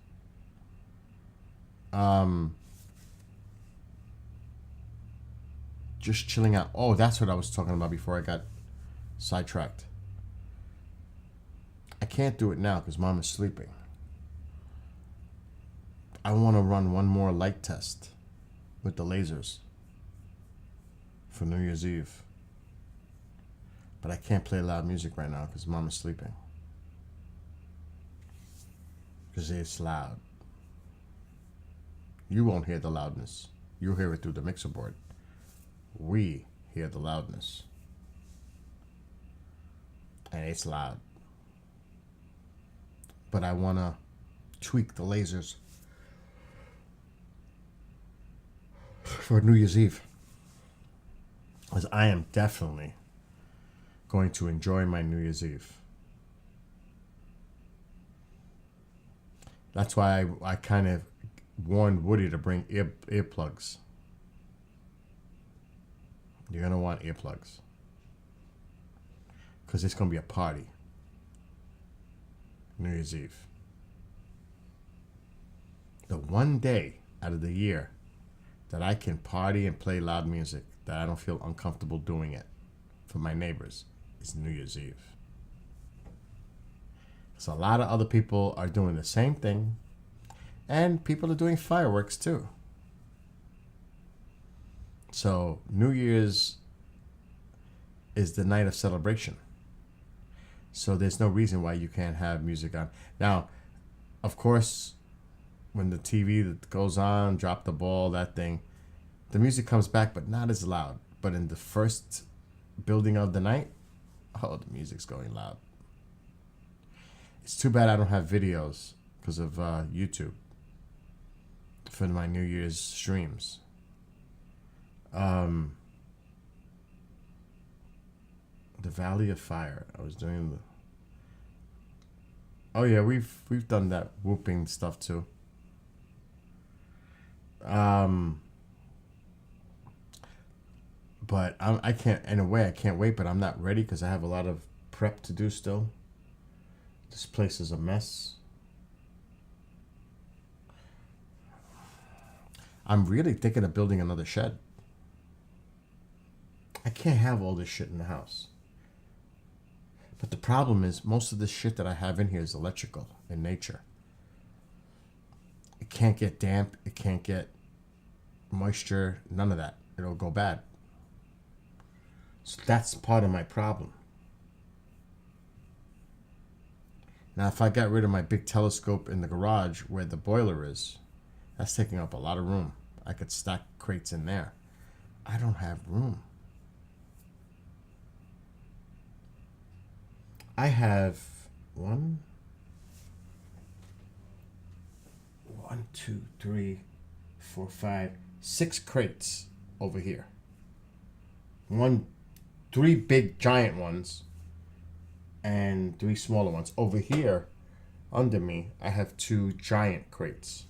Speaker 1: Just chilling out. Oh, that's what I was talking about before I got sidetracked. I can't do it now because Mom is sleeping. I want to run one more light test with the lasers for New Year's Eve. But I can't play loud music right now because Mom is sleeping. Because it's loud. You won't hear the loudness. You'll hear it through the mixer board. We hear the loudness. And it's loud. But I want to tweak the lasers for New Year's Eve. Because I am definitely going to enjoy my New Year's Eve. That's why I kind of warned Woody to bring earplugs. You're going to want earplugs. Because it's going to be a party. New Year's Eve. The one day out of the year that I can party and play loud music that I don't feel uncomfortable doing it for my neighbors is New Year's Eve. So a lot of other people are doing the same thing, and people are doing fireworks too. So New Year's is the night of celebration. So there's no reason why you can't have music on. Now, of course, when the TV that goes on, drop the ball, that thing, the music comes back, but not as loud. But in the first building of the night, oh, the music's going loud. It's too bad I don't have videos because of YouTube for my New Year's streams. The Valley of Fire. I was doing the. Oh yeah, we've done that whooping stuff too. But I can't. In a way, I can't wait. But I'm not ready because I have a lot of prep to do still. This place is a mess. I'm really thinking of building another shed. I can't have all this shit in the house. But the problem is most of the shit that I have in here is electrical in nature. It can't get damp. It can't get moisture. None of that. It'll go bad. So that's part of my problem. Now, if I got rid of my big telescope in the garage where the boiler is, that's taking up a lot of room. I could stack crates in there. I don't have room. I have 1, 2, 3, 4, 5, 6 crates over here. 3 big giant ones and 3 smaller ones. Over here, under me, I have 2 giant crates.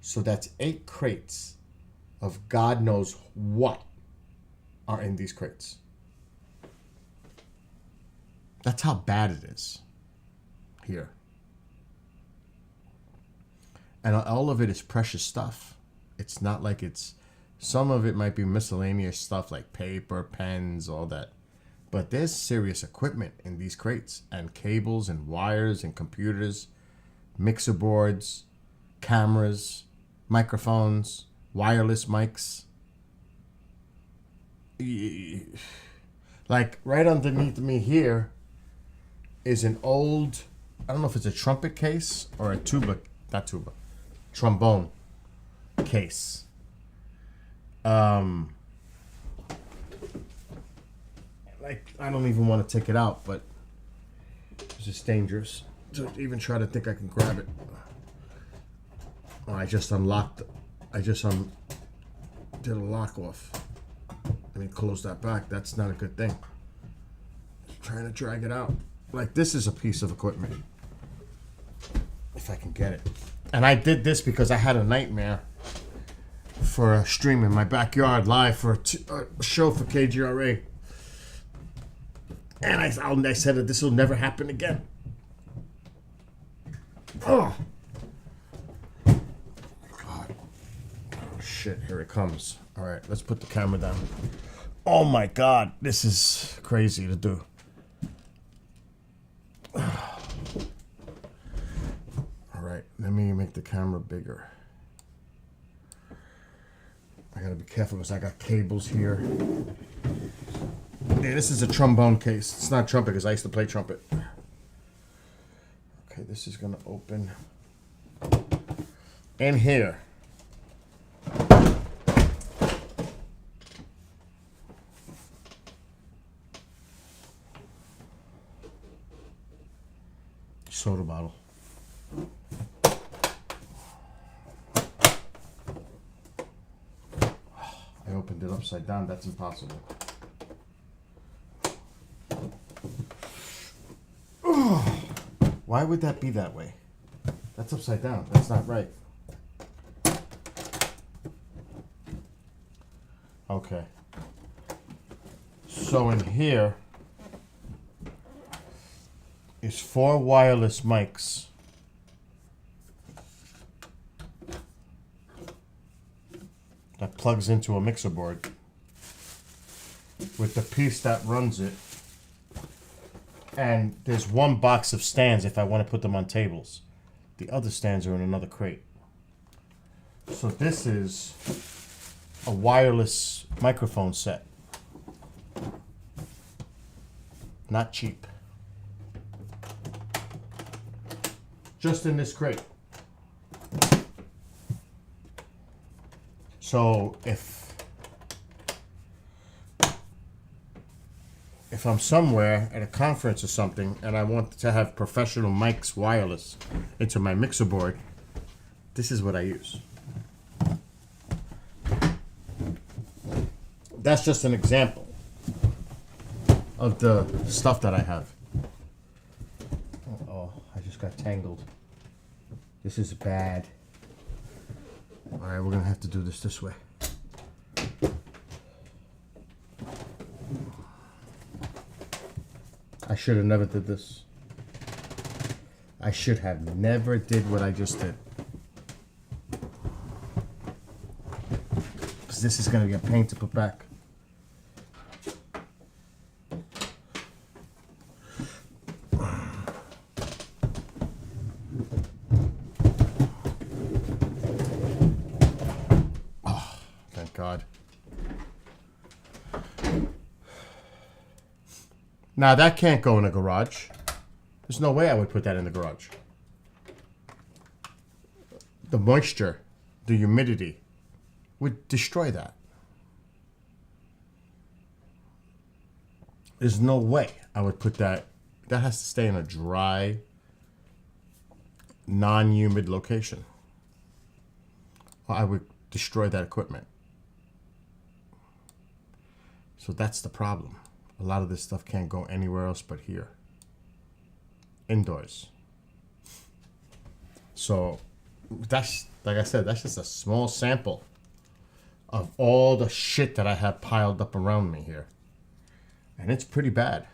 Speaker 1: So that's 8 crates of God knows what are in these crates. That's how bad it is here. And all of it is precious stuff. It's not like it's... Some of it might be miscellaneous stuff like paper, pens, all that. But there's serious equipment in these crates. And cables and wires and computers, mixer boards, cameras, microphones, wireless mics. Like right underneath me here is an old, I don't know if it's a trumpet case or a trombone case. Like, I don't even want to take it out, but it's just dangerous to even try to think I can grab it. Oh, I just unlocked, did a lock off. Let me close that back. That's not a good thing. Just trying to drag it out. Like, this is a piece of equipment. If I can get it. And I did this because I had a nightmare for a stream in my backyard live for a show for KGRA. And I said that this will never happen again. Oh. God. Oh, shit, here it comes. All right, let's put the camera down. Oh my God, this is crazy to do. All right, let me make the camera bigger. I gotta be careful because I got cables here. Yeah, this is a trombone case. It's not trumpet because I used to play trumpet. Okay, this is gonna open. In here. Soda bottle. I opened it upside down. That's impossible. Why would that be that way? That's upside down. That's not right. Okay. So in here is 4 wireless mics. That plugs into a mixer board with the piece that runs it. And there's 1 box of stands if I want to put them on tables. The other stands are in another crate. So this is a wireless microphone set. Not cheap. Just in this crate. So if I'm somewhere at a conference or something and I want to have professional mics wireless into my mixer board, this is what I use. That's just an example of the stuff that I have. Oh, I just got tangled. This is bad. All right, we're gonna have to do this way. I should have never did this. I should have never did what I just did. Because this is gonna be a pain to put back. God. Now that can't go in a garage. There's no way I would put that in the garage. The moisture, the humidity would destroy that. There's no way I would put that. That has to stay in a dry, non-humid location. Or I would destroy that equipment. So that's the problem. A lot of this stuff can't go anywhere else but here. Indoors. So that's, like I said, that's just a small sample of all the shit that I have piled up around me here. And it's pretty bad.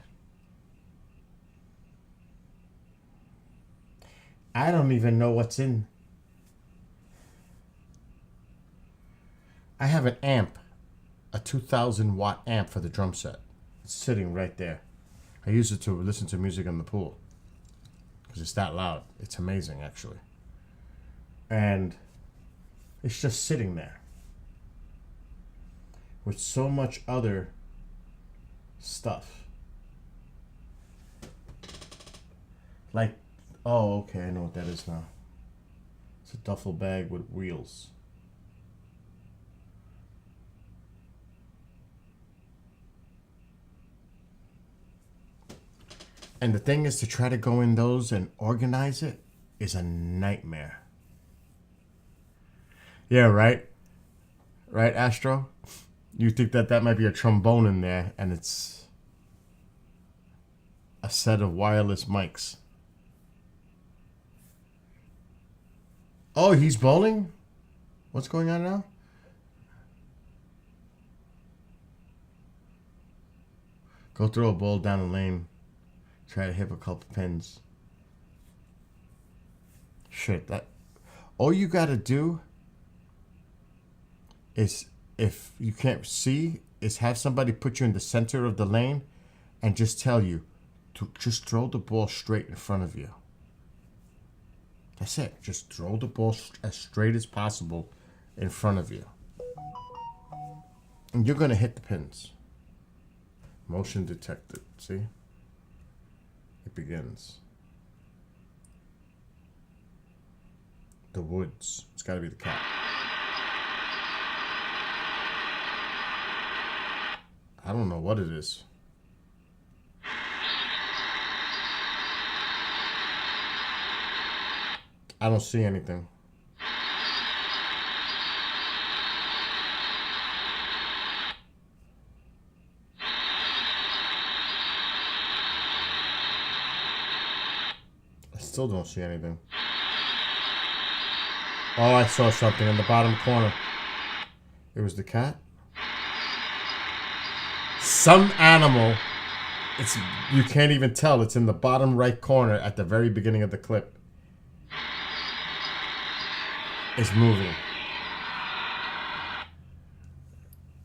Speaker 1: I don't even know what's in. I have an amp. A 2,000 watt amp for the drum set. It's sitting right there. I use it to listen to music in the pool because it's that loud. It's amazing, actually. And it's just sitting there with so much other stuff. Like, oh, okay, I know what that is now. It's a duffel bag with wheels. And the thing is, to try to go in those and organize it is a nightmare. Yeah, right? Right, Astro? You think that might be a trombone in there, and it's a set of wireless mics. Oh, he's bowling? What's going on now? Go throw a ball down the lane. Try to hit a couple pins. shit, that all you gotta do is, if you can't see, is have somebody put you in the center of the lane and just tell you to just throw the ball straight in front of you. That's it. Just throw the ball as straight as possible in front of you. And you're going to hit the pins. Motion detected. See? It begins. The woods. It's got to be the cat. I don't know what it is. I don't see anything. I still don't see anything. Oh, I saw something in the bottom corner. It was the cat? Some animal. It's, you can't even tell. It's in the bottom right corner at the very beginning of the clip. It's moving.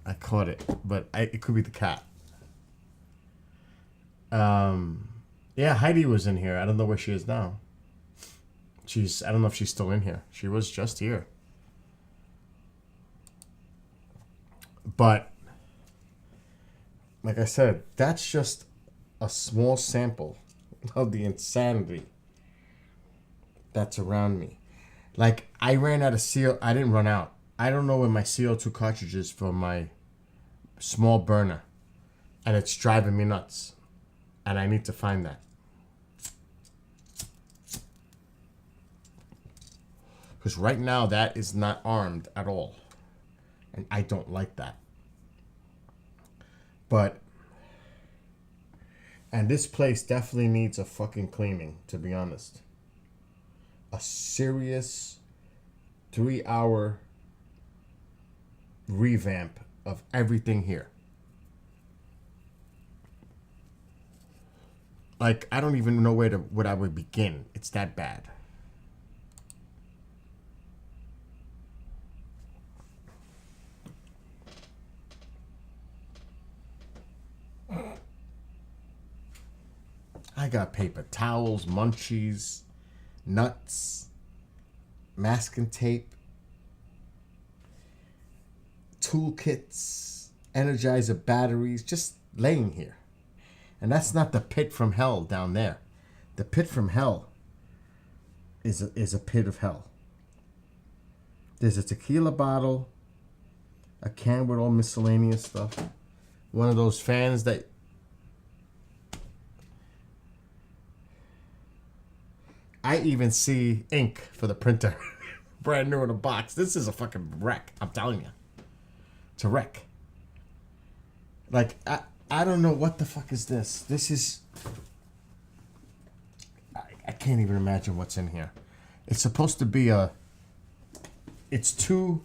Speaker 1: I caught it, but it could be the cat. Yeah, Heidi was in here. I don't know where she is now. I don't know if she's still in here. She was just here. But, like I said, that's just a small sample of the insanity that's around me. Like, I ran out of CO. I didn't run out. I don't know where my CO2 cartridge is for my small burner. And it's driving me nuts. And I need to find that. Because right now, that is not armed at all. And I don't like that. But, and this place definitely needs a fucking cleaning, to be honest. A serious 3-hour revamp of everything here. Like, I don't even know where I would begin. It's that bad. I got paper towels, munchies, nuts, masking tape, toolkits, Energizer batteries, just laying here. And that's not the pit from hell down there. The pit from hell is a pit of hell. There's a tequila bottle, a can with all miscellaneous stuff, one of those fans that I even see ink for the printer. Brand new in a box. This is a fucking wreck. I'm telling you. It's a wreck. Like, I don't know what the fuck is this. This is... I can't even imagine what's in here. It's supposed to be a... It's 2...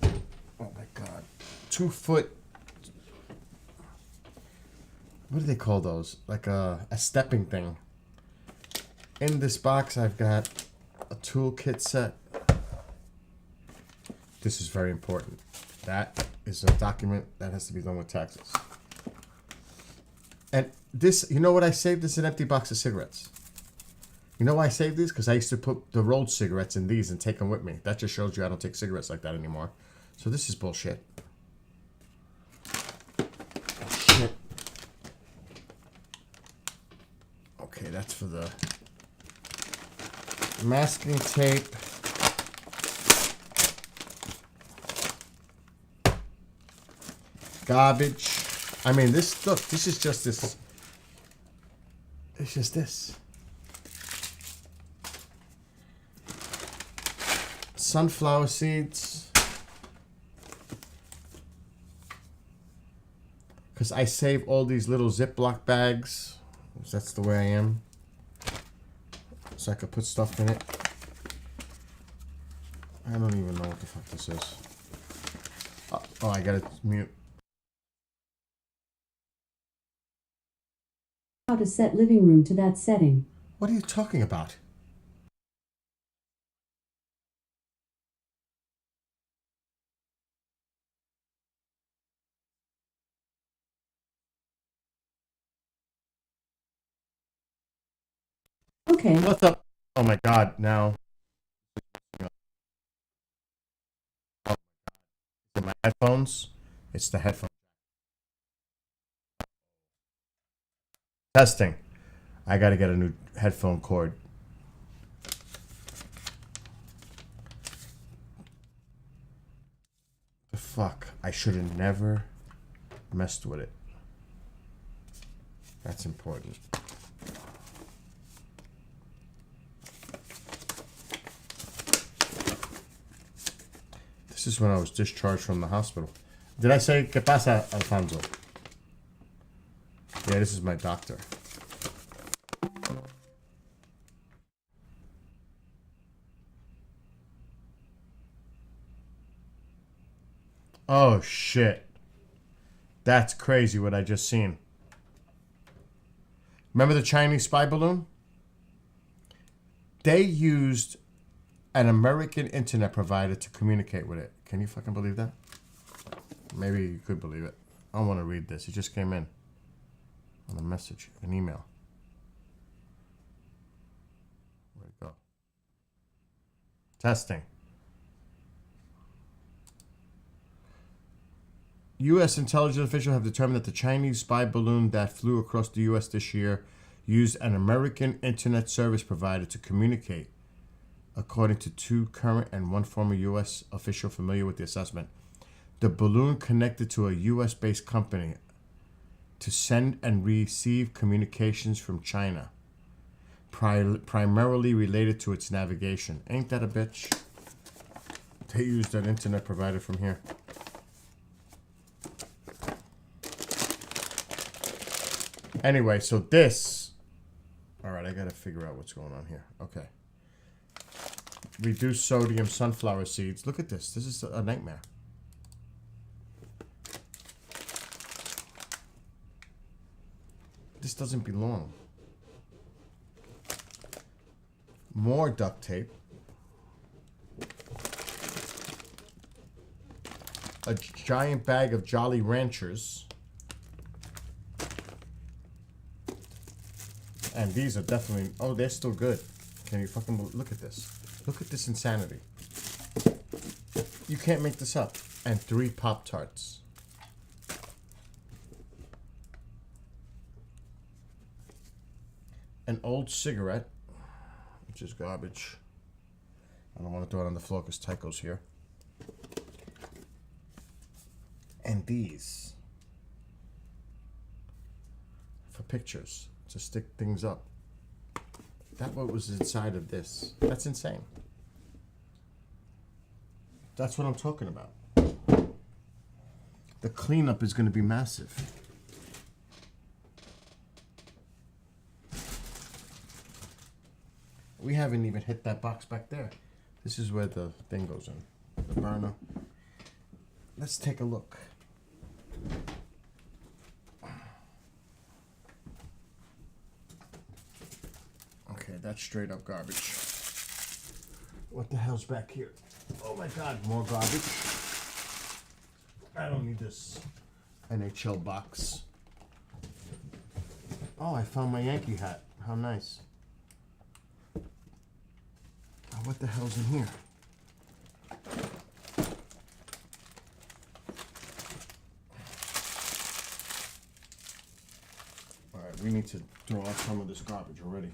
Speaker 1: Oh my God. 2 foot... What do they call those? Like a stepping thing. In this box, I've got a toolkit set. This is very important. That is a document that has to be done with taxes. And this, you know what I saved? This is an empty box of cigarettes. You know why I saved these? Because I used to put the rolled cigarettes in these and take them with me. That just shows you I don't take cigarettes like that anymore. So this is bullshit. Shit. Okay, that's for the... masking tape. Garbage. I mean, this, look, this is just this. It's just this. Sunflower seeds. Because I save all these little Ziploc bags. That's the way I am. So I could put stuff in it. I don't even know what the fuck this is. Oh, I gotta mute.
Speaker 13: How to set living room to that setting.
Speaker 1: What are you talking about?
Speaker 6: Okay.
Speaker 1: What's up? Oh my God! Now, my headphones. It's the headphone. Testing. I got to get a new headphone cord. The fuck! I should have never messed with it. That's important. This is when I was discharged from the hospital. Did I say ¿Qué pasa, Alfonso? Yeah, this is my doctor. Oh shit. That's crazy what I just seen. Remember the Chinese spy balloon? They used an American internet provider to communicate with it. Can you fucking believe that? Maybe you could believe it. I want to read this. It just came in on a message, an email. Where'd it go? Testing. U.S. intelligence officials have determined that the Chinese spy balloon that flew across the U.S. this year used an American internet service provider to communicate, according to two current and one former U.S. official familiar with the assessment. The balloon connected to a U.S.-based company to send and receive communications from China, primarily related to its navigation. Ain't that a bitch? They used an internet provider from here. Anyway, so this... Alright, I gotta figure out what's going on here. Okay. Reduced sodium sunflower seeds. Look at this. This is a nightmare. This doesn't belong. More duct tape. A giant bag of Jolly Ranchers. And these are definitely... Oh, they're still good. Can you fucking... Look at this. Look at this insanity. You can't make this up. And 3 Pop-Tarts. An old cigarette, which is garbage. I don't want to throw it on the floor because Tycho's here. And these. For pictures. To stick things up. That what was inside of this. That's insane. That's what I'm talking about. The cleanup is going to be massive. We haven't even hit that box back there. This is where the thing goes in. The burner. Let's take a look. Okay, that's straight up garbage. What the hell's back here? Oh my God, more garbage. I don't need this NHL box. Oh, I found my Yankee hat. How nice. Oh, what the hell's in here? All right, we need to throw out some of this garbage already.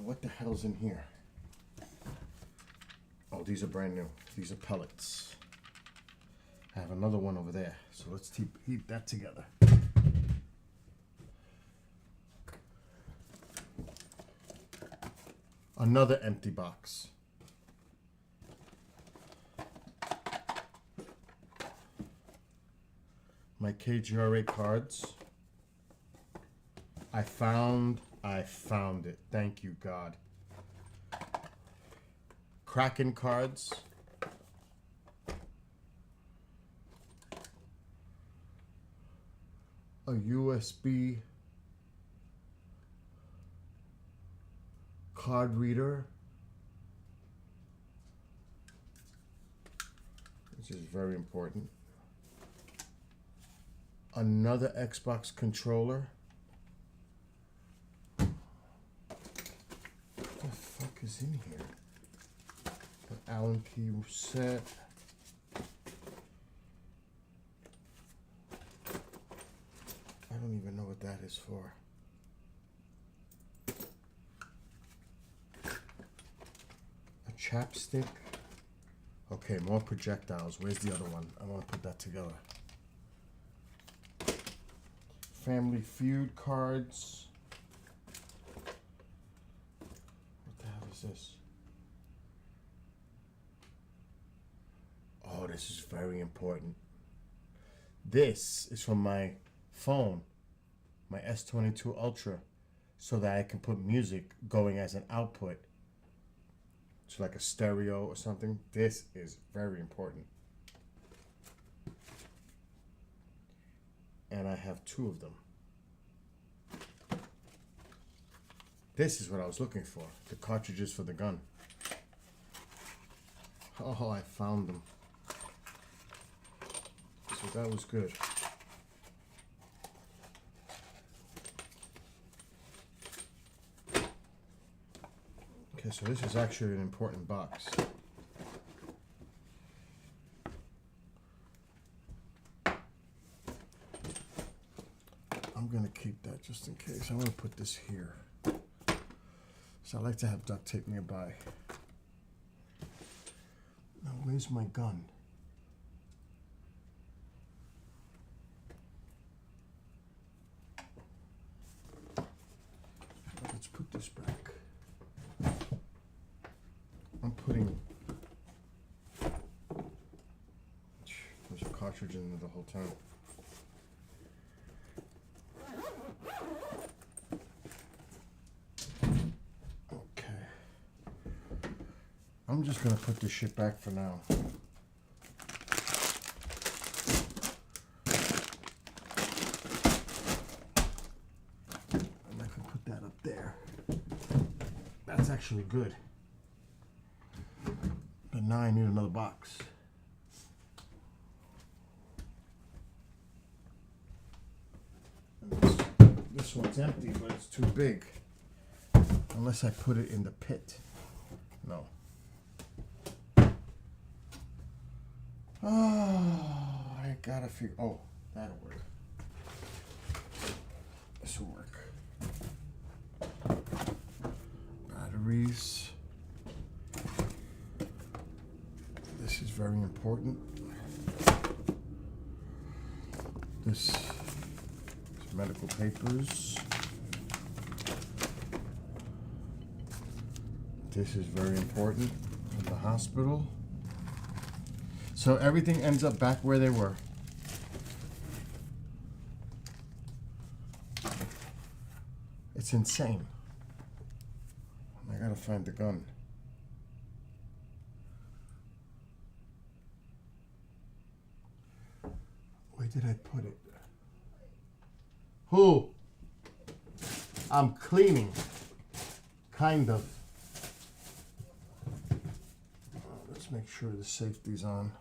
Speaker 1: What the hell's in here? Oh, these are brand new. These are pellets. I have another one over there. So let's heat that together. Another empty box. My KGRA cards. I found it. Thank you, God. Kraken cards. A USB card reader. which is very important. Another Xbox controller. What the fuck is in here? An Allen key set. I don't even know what that is for. A chapstick. Okay, more projectiles. Where's the other one? I want to put that together. Family Feud cards. What the hell is this? Oh, this is very important. This is from my phone, my S22 Ultra, so that I can put music going as an output. So like a stereo or something. This is very important. And I have 2 of them. This is what I was looking for. The cartridges for the gun. Oh, I found them. So that was good. Okay, so this is actually an important box. I'm gonna keep that just in case. I'm gonna put this here. So I like to have duct tape nearby. Now where's my gun? Let's put this back. I'm putting, there's a cartridge in there the whole time. Okay. I'm just gonna put this shit back for now. And I can put that up there. That's actually good. But now I need another box. This one's empty, but it's too big. Unless I put it in the pit. No. Oh, I gotta figure. Oh, that'll work. This will work. Batteries. This is very important. This is medical papers. This is very important from the hospital. So everything ends up back where they were. It's insane. I gotta find the gun. Where did I put it? Who? I'm cleaning. Kind of. Let's make sure the safety's on.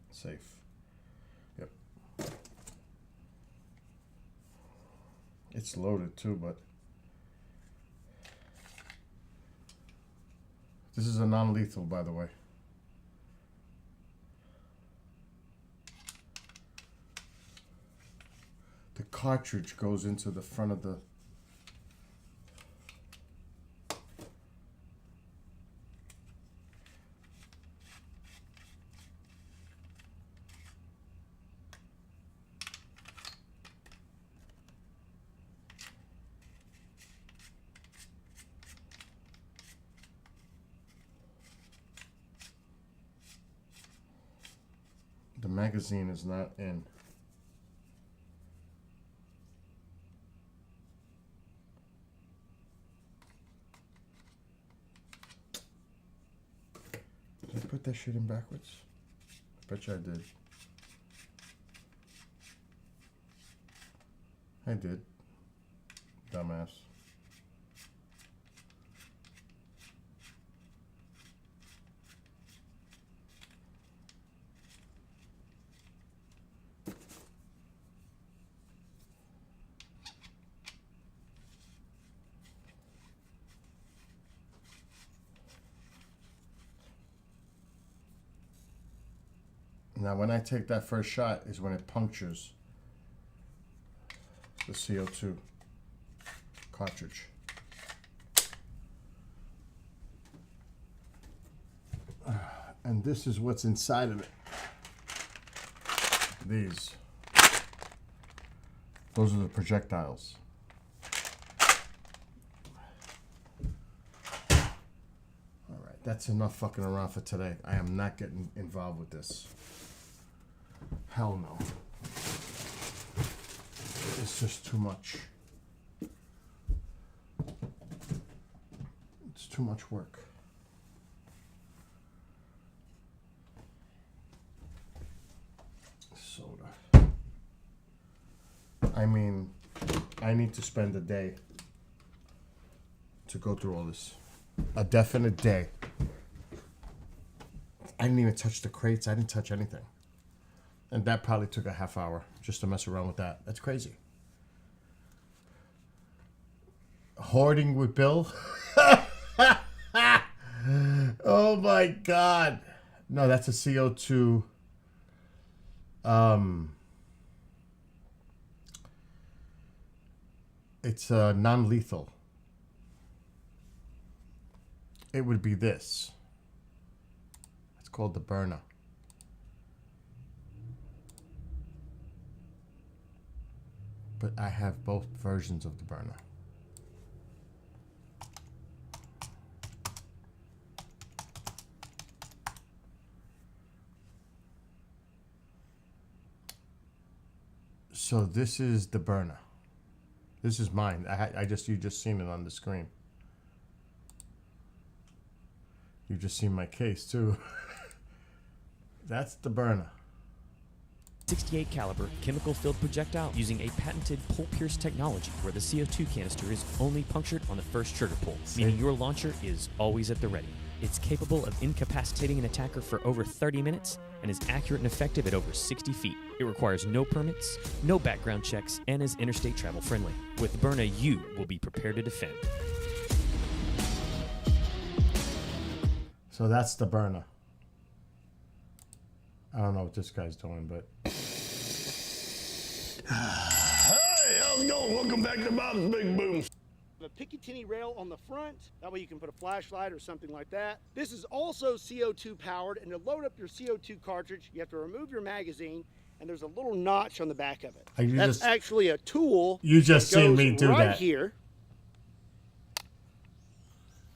Speaker 1: Safe. Yep. It's loaded too, but this is a non-lethal, by the way. The cartridge goes into the front of the magazine is not in. Did I put that shit in backwards? I bet you I did. I did. Dumbass. Now, when I take that first shot is when it punctures the CO2 cartridge. And this is what's inside of it. These. Those are the projectiles. All right, that's enough fucking around for today. I am not getting involved with this. Hell no. It's just too much. It's too much work. Soda. I mean, I need to spend a day to go through all this. A definite day. I didn't even touch the crates. I didn't touch anything. And that probably took a half hour just to mess around with that. That's crazy. Hoarding with Bill? Oh my God. No, that's a CO2. It's non-lethal. It would be this. It's called the burner. But I have both versions of the burner. So this is the burner. This is mine. You just seen it on the screen. You just seen my case too. That's the burner.
Speaker 13: 68 caliber chemical filled projectile using a patented pull pierce technology where the CO2 canister is only punctured on the first trigger pull, meaning your launcher is always at the ready. It's capable of incapacitating an attacker for over 30 minutes and is accurate and effective at over 60 feet. It requires no permits, no background checks, and is interstate travel friendly. With Byrna, you will be prepared to defend.
Speaker 1: So that's the burner. I don't know what this guy's doing, but...
Speaker 14: Hey, how's it going? Welcome back to Bob's Big Boom.
Speaker 15: A Picatinny rail on the front, that way you can put a flashlight or something like that. This is also CO2 powered, and to load up your CO2 cartridge, you have to remove your magazine, and there's a little notch on the back of it. That's actually a tool.
Speaker 1: You just seen me do
Speaker 15: right
Speaker 1: that.
Speaker 15: Here.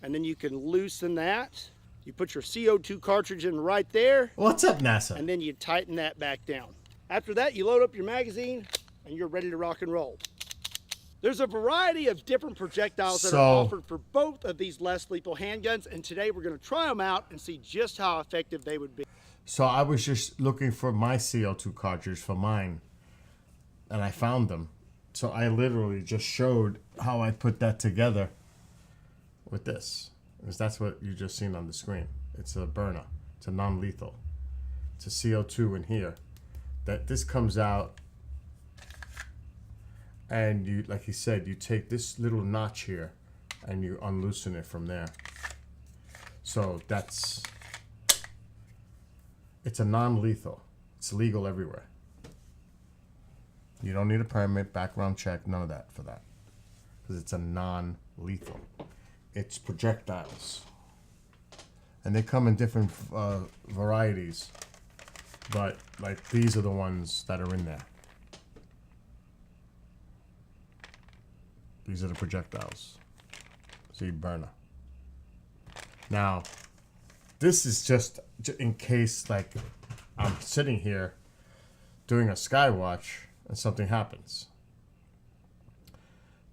Speaker 15: And then you can loosen that. You put your CO2 cartridge in right there.
Speaker 1: What's up, NASA?
Speaker 15: And then you tighten that back down. After that, you load up your magazine, and you're ready to rock and roll. There's a variety of different projectiles that are offered for both of these less lethal handguns, and today we're going to try them out and see just how effective they would be.
Speaker 1: So I was just looking for my CO2 cartridge for mine, and I found them. So I literally just showed how I put that together with this, because that's what you just seen on the screen. It's a burner. It's a non-lethal. It's a CO2 in here. That this comes out. And you, like he said, you take this little notch here and you unloosen it from there. So it's a non-lethal. It's legal everywhere. You don't need a permit, background check, none of that for that. Because it's a non-lethal. It's projectiles. And they come in different varieties. But like these are the ones that are in there. These are the projectiles. See, burner. Now, this is just in case, like, I'm sitting here doing a skywatch and something happens.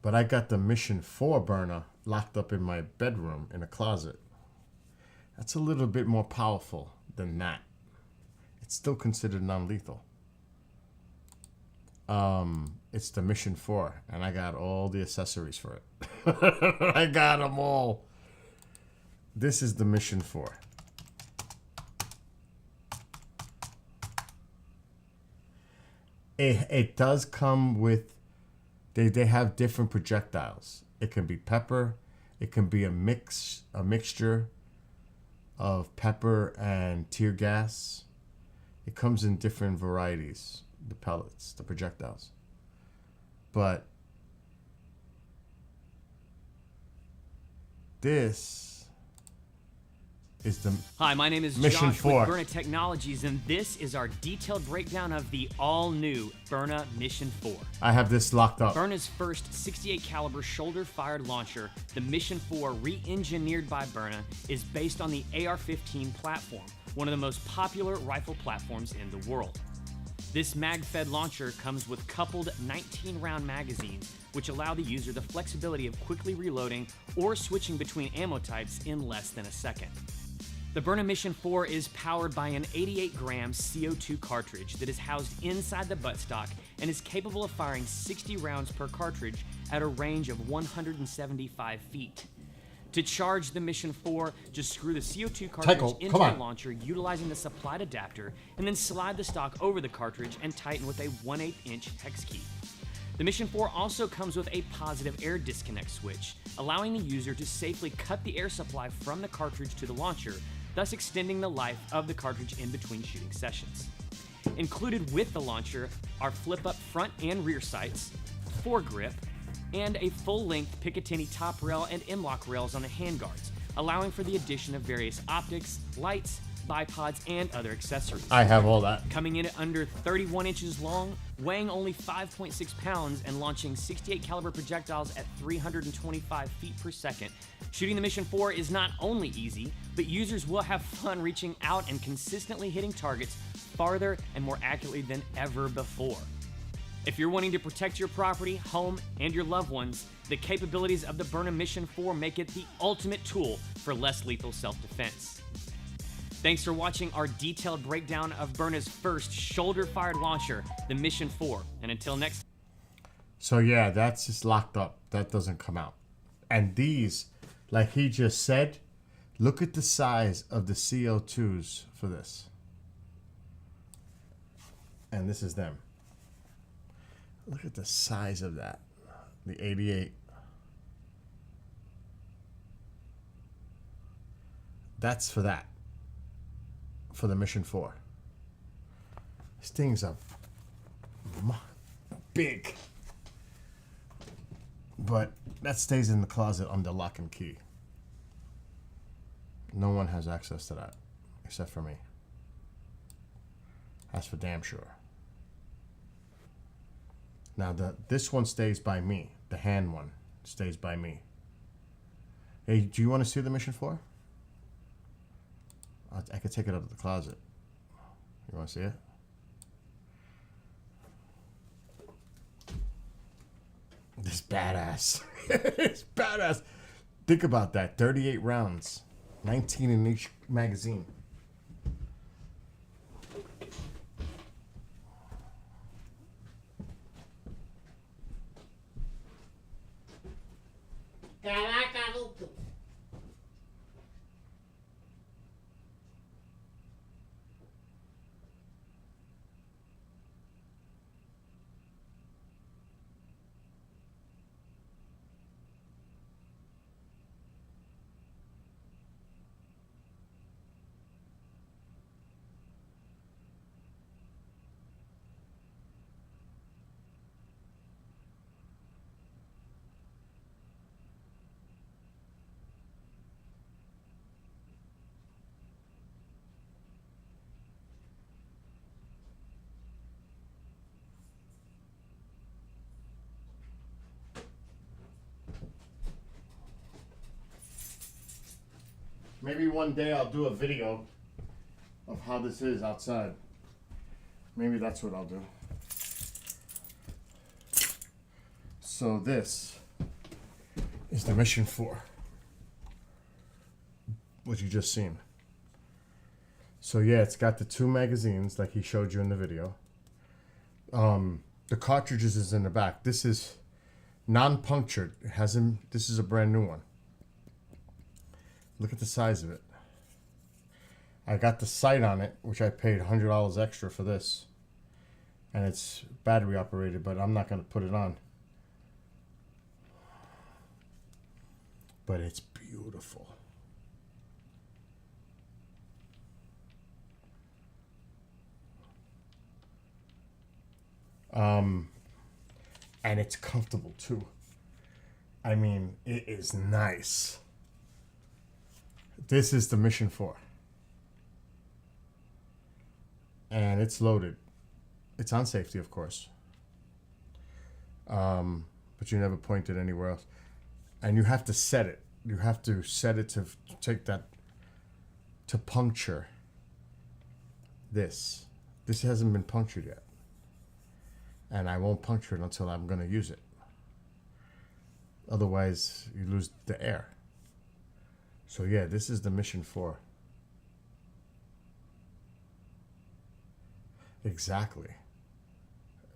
Speaker 1: But I got the Mission 4 burner locked up in my bedroom in a closet. That's a little bit more powerful than that. It's still considered non-lethal. It's the Mission 4, and I got all the accessories for it. I got them all. This is the Mission 4. It does come with, they have different projectiles. It can be pepper. It can be a mixture of pepper and tear gas. It comes in different varieties, the pellets, the projectiles. But this is the
Speaker 16: Hi, my name is
Speaker 1: Mission
Speaker 16: Josh
Speaker 1: 4.
Speaker 16: with Byrna Technologies, and this is our detailed breakdown of the all-new Byrna Mission 4.
Speaker 1: I have this locked up.
Speaker 16: Byrna's first 68 caliber shoulder-fired launcher, the Mission 4, re-engineered by Byrna, is based on the AR-15 platform, one of the most popular rifle platforms in the world. This mag-fed launcher comes with coupled 19-round magazines, which allow the user the flexibility of quickly reloading or switching between ammo types in less than a second. The Byrna Mission 4 is powered by an 88-gram CO2 cartridge that is housed inside the buttstock and is capable of firing 60 rounds per cartridge at a range of 175 feet. To charge the Mission 4, just screw the CO2 cartridge into the launcher utilizing the supplied adapter, and then slide the stock over the cartridge and tighten with a 1/8 inch hex key. The Mission 4 also comes with a positive air disconnect switch, allowing the user to safely cut the air supply from the cartridge to the launcher, thus extending the life of the cartridge in between shooting sessions. Included with the launcher are flip-up front and rear sights, foregrip, and a full-length Picatinny top rail and M-LOK rails on the handguards, allowing for the addition of various optics, lights, bipods, and other accessories.
Speaker 1: I have all that.
Speaker 16: Coming in at under 31 inches long, weighing only 5.6 pounds, and launching 68 caliber projectiles at 325 feet per second, shooting the Mission 4 is not only easy, but users will have fun reaching out and consistently hitting targets farther and more accurately than ever before. If you're wanting to protect your property, home, and your loved ones, the capabilities of the Byrna Mission 4 make it the ultimate tool for less lethal self-defense. Thanks for watching our detailed breakdown of Byrna's first shoulder-fired launcher, the Mission 4. And until next...
Speaker 1: So yeah, that's just locked up. That doesn't come out. And these, like he just said, look at the size of the CO2s for this. And this is them. Look at the size of that. The 88. That's for that. For the Mission 4. These things are big. But that stays in the closet under lock and key. No one has access to that except for me. That's for damn sure. Now this one stays by me. The hand one stays by me. Hey, do you want to see the Mission 4? I could take it up to the closet. You want to see it? This badass. It's badass. Think about that. 38 rounds. 19 in each magazine. Maybe one day I'll do a video of how this is outside. Maybe that's what I'll do. So this is the Mission 4. What you just seen. So yeah, it's got the 2 magazines like he showed you in the video. The cartridges is in the back. This is non-punctured. It hasn't. This is a brand new one. Look at the size of it. I got the sight on it, which I paid $100 extra for this. And it's battery operated, but I'm not going to put it on. But it's beautiful. And it's comfortable too. I mean, it is nice. This is the Mission 4. And it's loaded. It's on safety, of course. But you never point it anywhere else. And you have to set it. You have to set it to take that, to puncture this. This hasn't been punctured yet. And I won't puncture it until I'm going to use it. Otherwise, you lose the air. So yeah, this is the Mission 4. Exactly.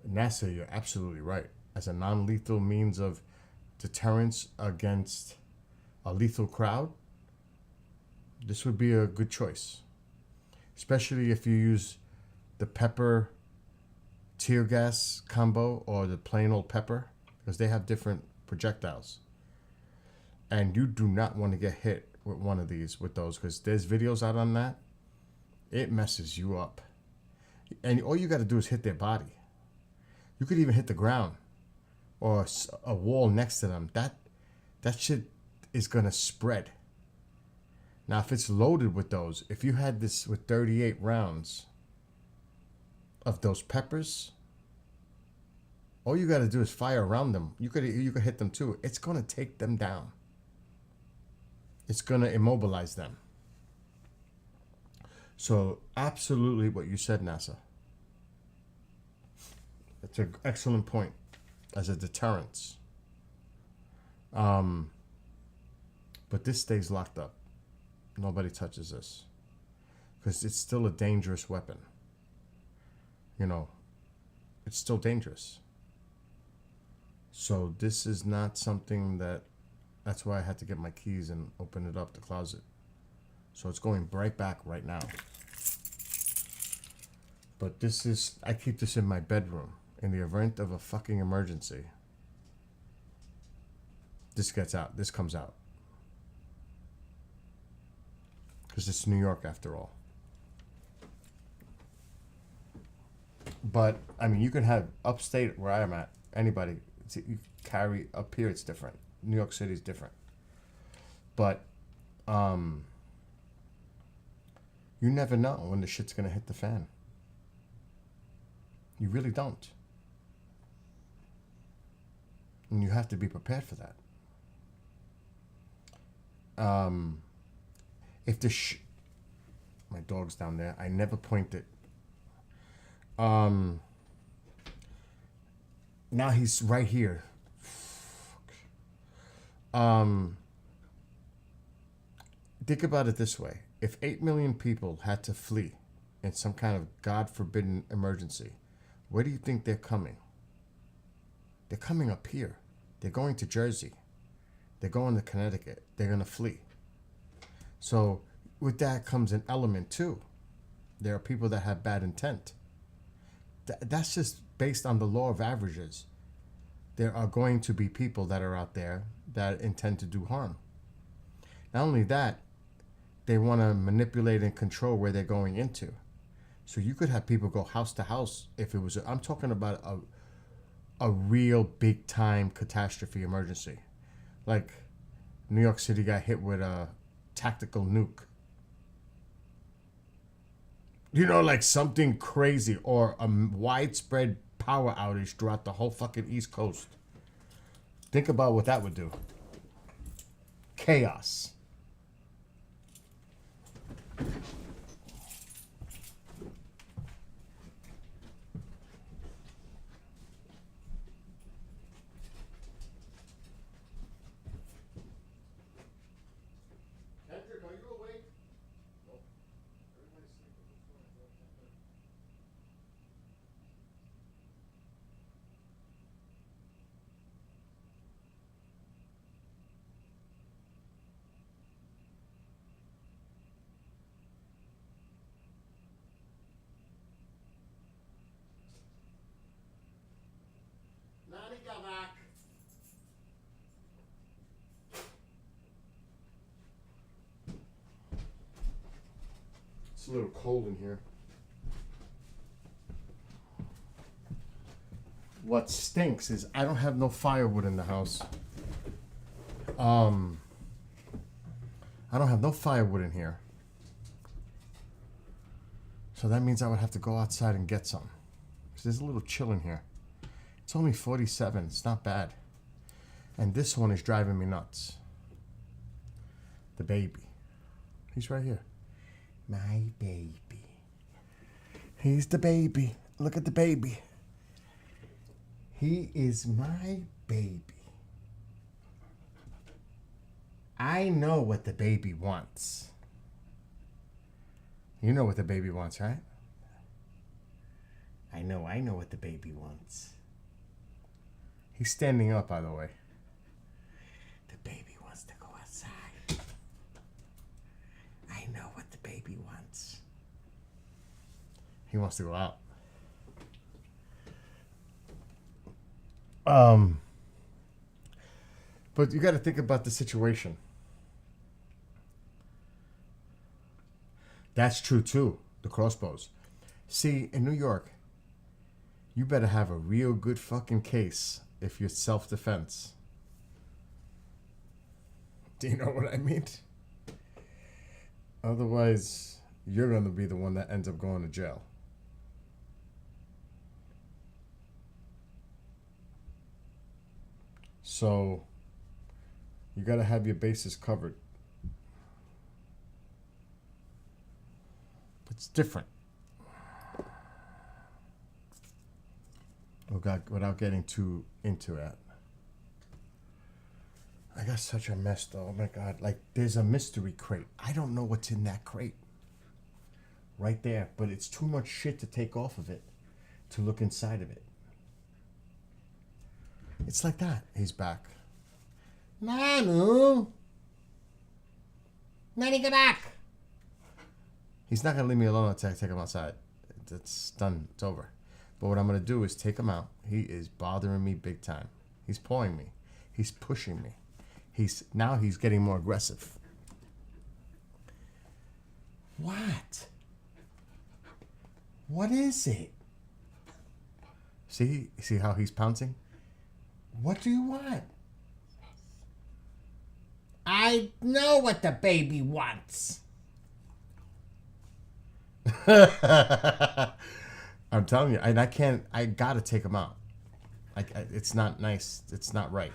Speaker 1: NASA, you're absolutely right. As a non-lethal means of deterrence against a lethal crowd, this would be a good choice. Especially if you use the pepper tear gas combo or the plain old pepper, because they have different projectiles. And you do not want to get hit with one of these, with those, because there's videos out on that. It messes you up. And all you got to do is hit their body. You could even hit the ground or a wall next to them. That shit is going to spread. Now, if it's loaded with those, if you had this with 38 rounds of those peppers, all you got to do is fire around them. You could hit them too. It's going to take them down. It's going to immobilize them. So absolutely what you said, NASA. It's an excellent point as a deterrence. But this stays locked up. Nobody touches this. Because it's still a dangerous weapon. You know, it's still dangerous. So this is not something that's why I had to get my keys and open it up, the closet. So it's going right back right now. But this is, I keep this in my bedroom. In the event of a fucking emergency, this gets out. This comes out. Because it's New York after all. But, I mean, you can have upstate where I am at, anybody, you carry up here, it's different. New York City is different. But, you never know when the shit's going to hit the fan. You really don't. And you have to be prepared for that. If the my dog's down there, I never point it. Now he's right here. Think about it this way. If 8 million people had to flee in some kind of God-forbidden emergency, where do you think they're coming? They're coming up here. They're going to Jersey. They're going to Connecticut. They're going to flee. So with that comes an element too. There are people that have bad intent. That's just based on the law of averages. There are going to be people that are out there that intend to do harm. Not only that, they want to manipulate and control where they're going into. So you could have people go house to house if it was, I'm talking about a real big time catastrophe emergency. Like New York City got hit with a tactical nuke. You know, like something crazy, or a widespread power outage throughout the whole fucking East Coast. Think about what that would do. Chaos. It's a little cold in here. what stinks is I don't have no firewood in the house. I don't have no firewood in here. So that means I would have to go outside and get some. So there's a little chill in here. It's only 47. It's not bad. And this one is driving me nuts. The baby. He's right here. My baby. He's the baby. Look at the baby. He is my baby. I know what the baby wants. You know what the baby wants, right? I know what the baby wants. He's standing up, by the way. The baby wants to go outside. I know what the baby wants. He wants to go out. But you got to think about the situation. That's true too, the crossbows. See, in New York, you better have a real good fucking case if you're self-defense. Do you know what I mean? Otherwise, you're going to be the one that ends up going to jail. So, you got to have your bases covered. It's different. Without getting too into it. I got such a mess though. Oh my God. Like there's a mystery crate. I don't know what's in that crate. Right there. But it's too much shit to take off of it to look inside of it. It's like that. He's back. Nanu! Nanny, get back! He's not going to leave me alone until I take him outside. It's done. It's over. But what I'm going to do is take him out. He is bothering me big time. He's pawing me. He's pushing me. Now he's getting more aggressive. What? What is it? See how he's pouncing? What do you want? I know what the baby wants. I'm telling you, and I gotta take him out. It's not nice. It's not right.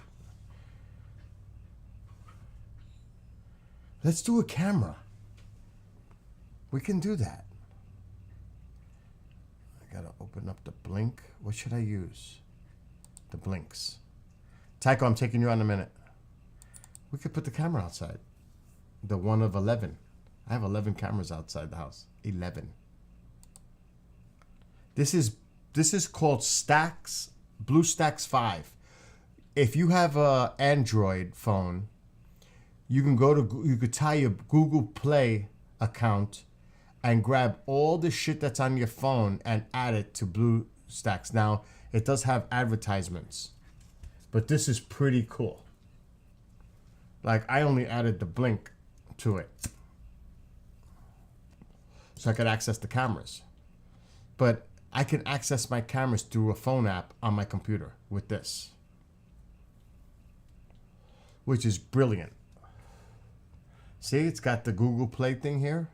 Speaker 1: Let's do a camera. We can do that. I gotta open up the blink. What should I use? The blinks. Tycho, I'm taking you on in a minute. We could put the camera outside. The one of 11. I have 11 cameras outside the house. 11. This is called Stacks, BlueStacks 5. If you have a Android phone, you could tie your Google Play account and grab all the shit that's on your phone and add it to BlueStacks. Now, it does have advertisements, but this is pretty cool. Like, I only added the blink to it so I could access the cameras. But I can access my cameras through a phone app on my computer with this, which is brilliant. See, it's got the Google Play thing here.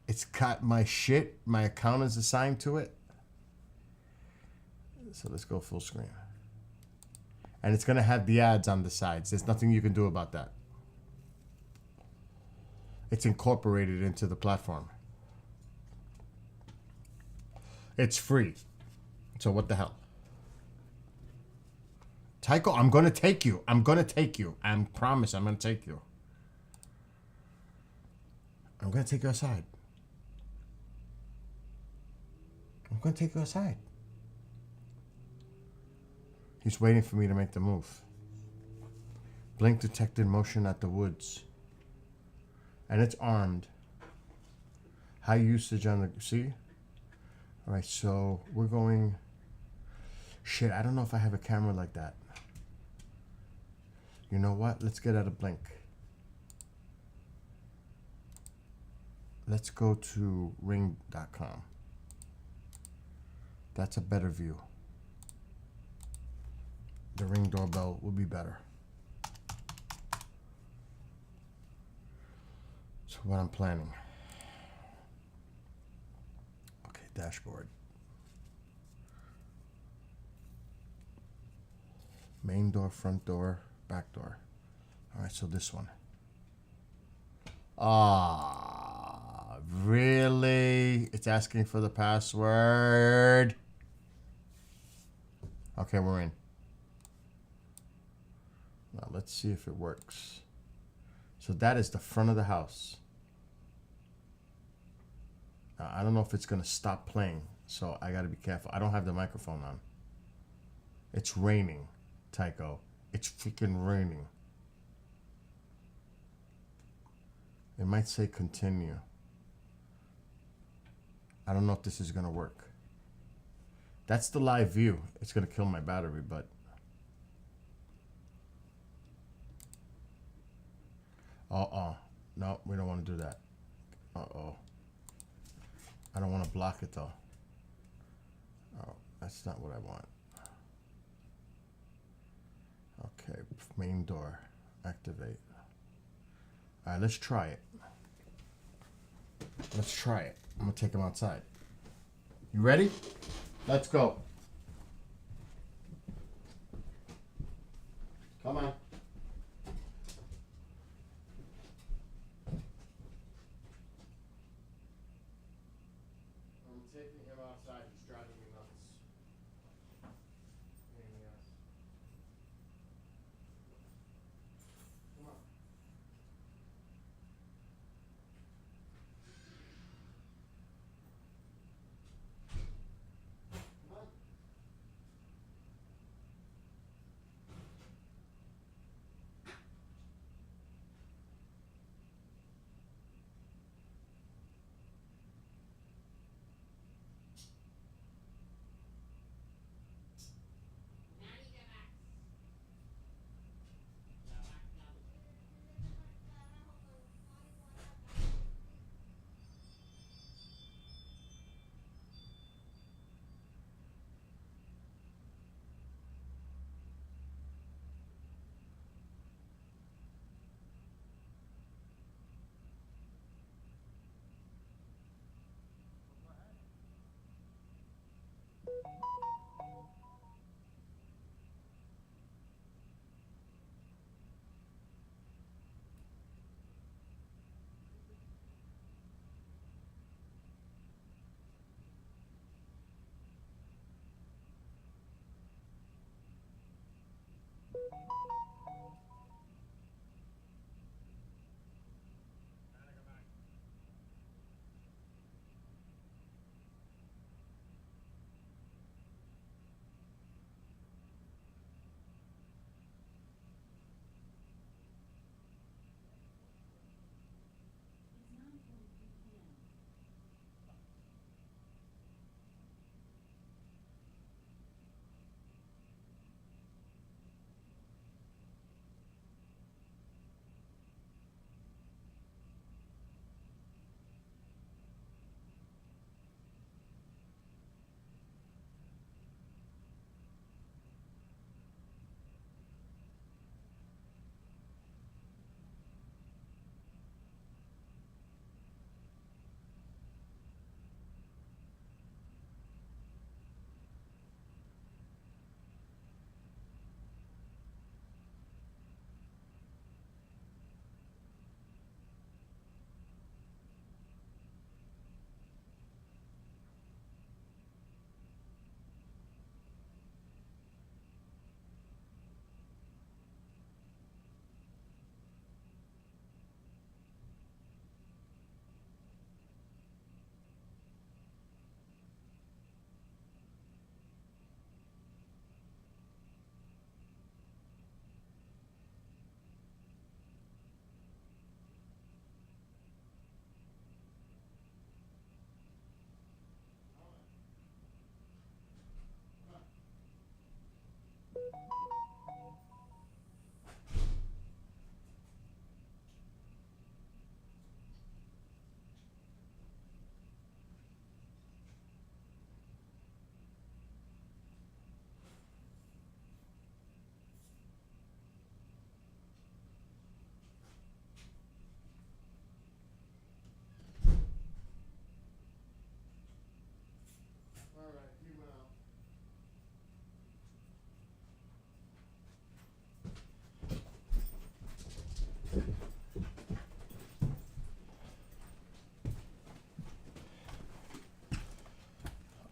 Speaker 1: It's got my shit. My account is assigned to it. So let's go full screen. And it's going to have the ads on the sides. There's nothing you can do about that. It's incorporated into the platform. It's free. So what the hell? Tycho, I'm going to take you. I'm going to take you. I promise I'm going to take you. I'm going to take you outside. I'm going to take you outside. He's waiting for me to make the move. Blink detected motion at the woods. And it's armed. High usage on the... See? All right, so we're going... Shit, I don't know if I have a camera like that. You know what? Let's get out of blink. Let's go to ring.com. That's a better view. The Ring doorbell will be better. So what I'm planning. Okay, dashboard. Main door, front door, back door. All right, so this one. Ah, really? It's asking for the password. Okay, we're in. Now let's see if it works. So that is the front of the house. Now, I don't know if it's gonna stop playing, so I gotta be careful. I don't have the microphone on. It's raining, Tycho. It's freaking raining. It might say continue. I don't know if this is gonna work. That's the live view. It's gonna kill my battery, but no, we don't want to do that. I don't want to block it though. Oh, that's not what I want. Okay, main door, activate. All right, let's try it. Let's try it. I'm gonna take him outside. You ready? Let's go. Come on. I'm taking him outside. He's driving me nuts. Anything else? Come on. Come on.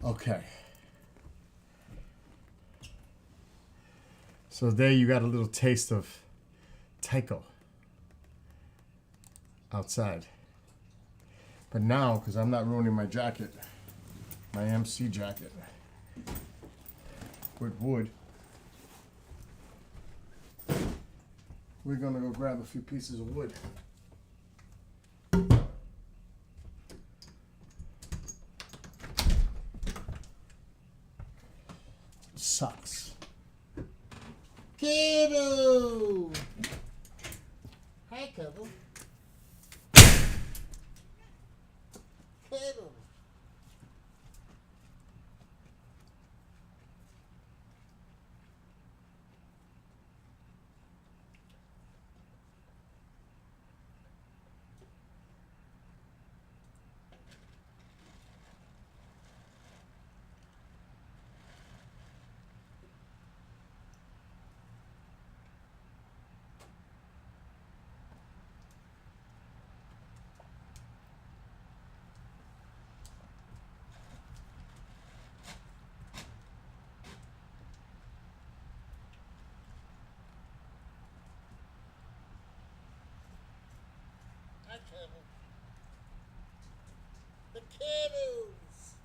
Speaker 1: Okay. So there you got a little taste of Tycho outside. But now, because I'm not ruining my jacket, my MC jacket, with wood, we're gonna go grab a few pieces of wood. Sucks. Kiddo! Hi, Kiddo. Kiddo. Hi, Kevin. The kiddos.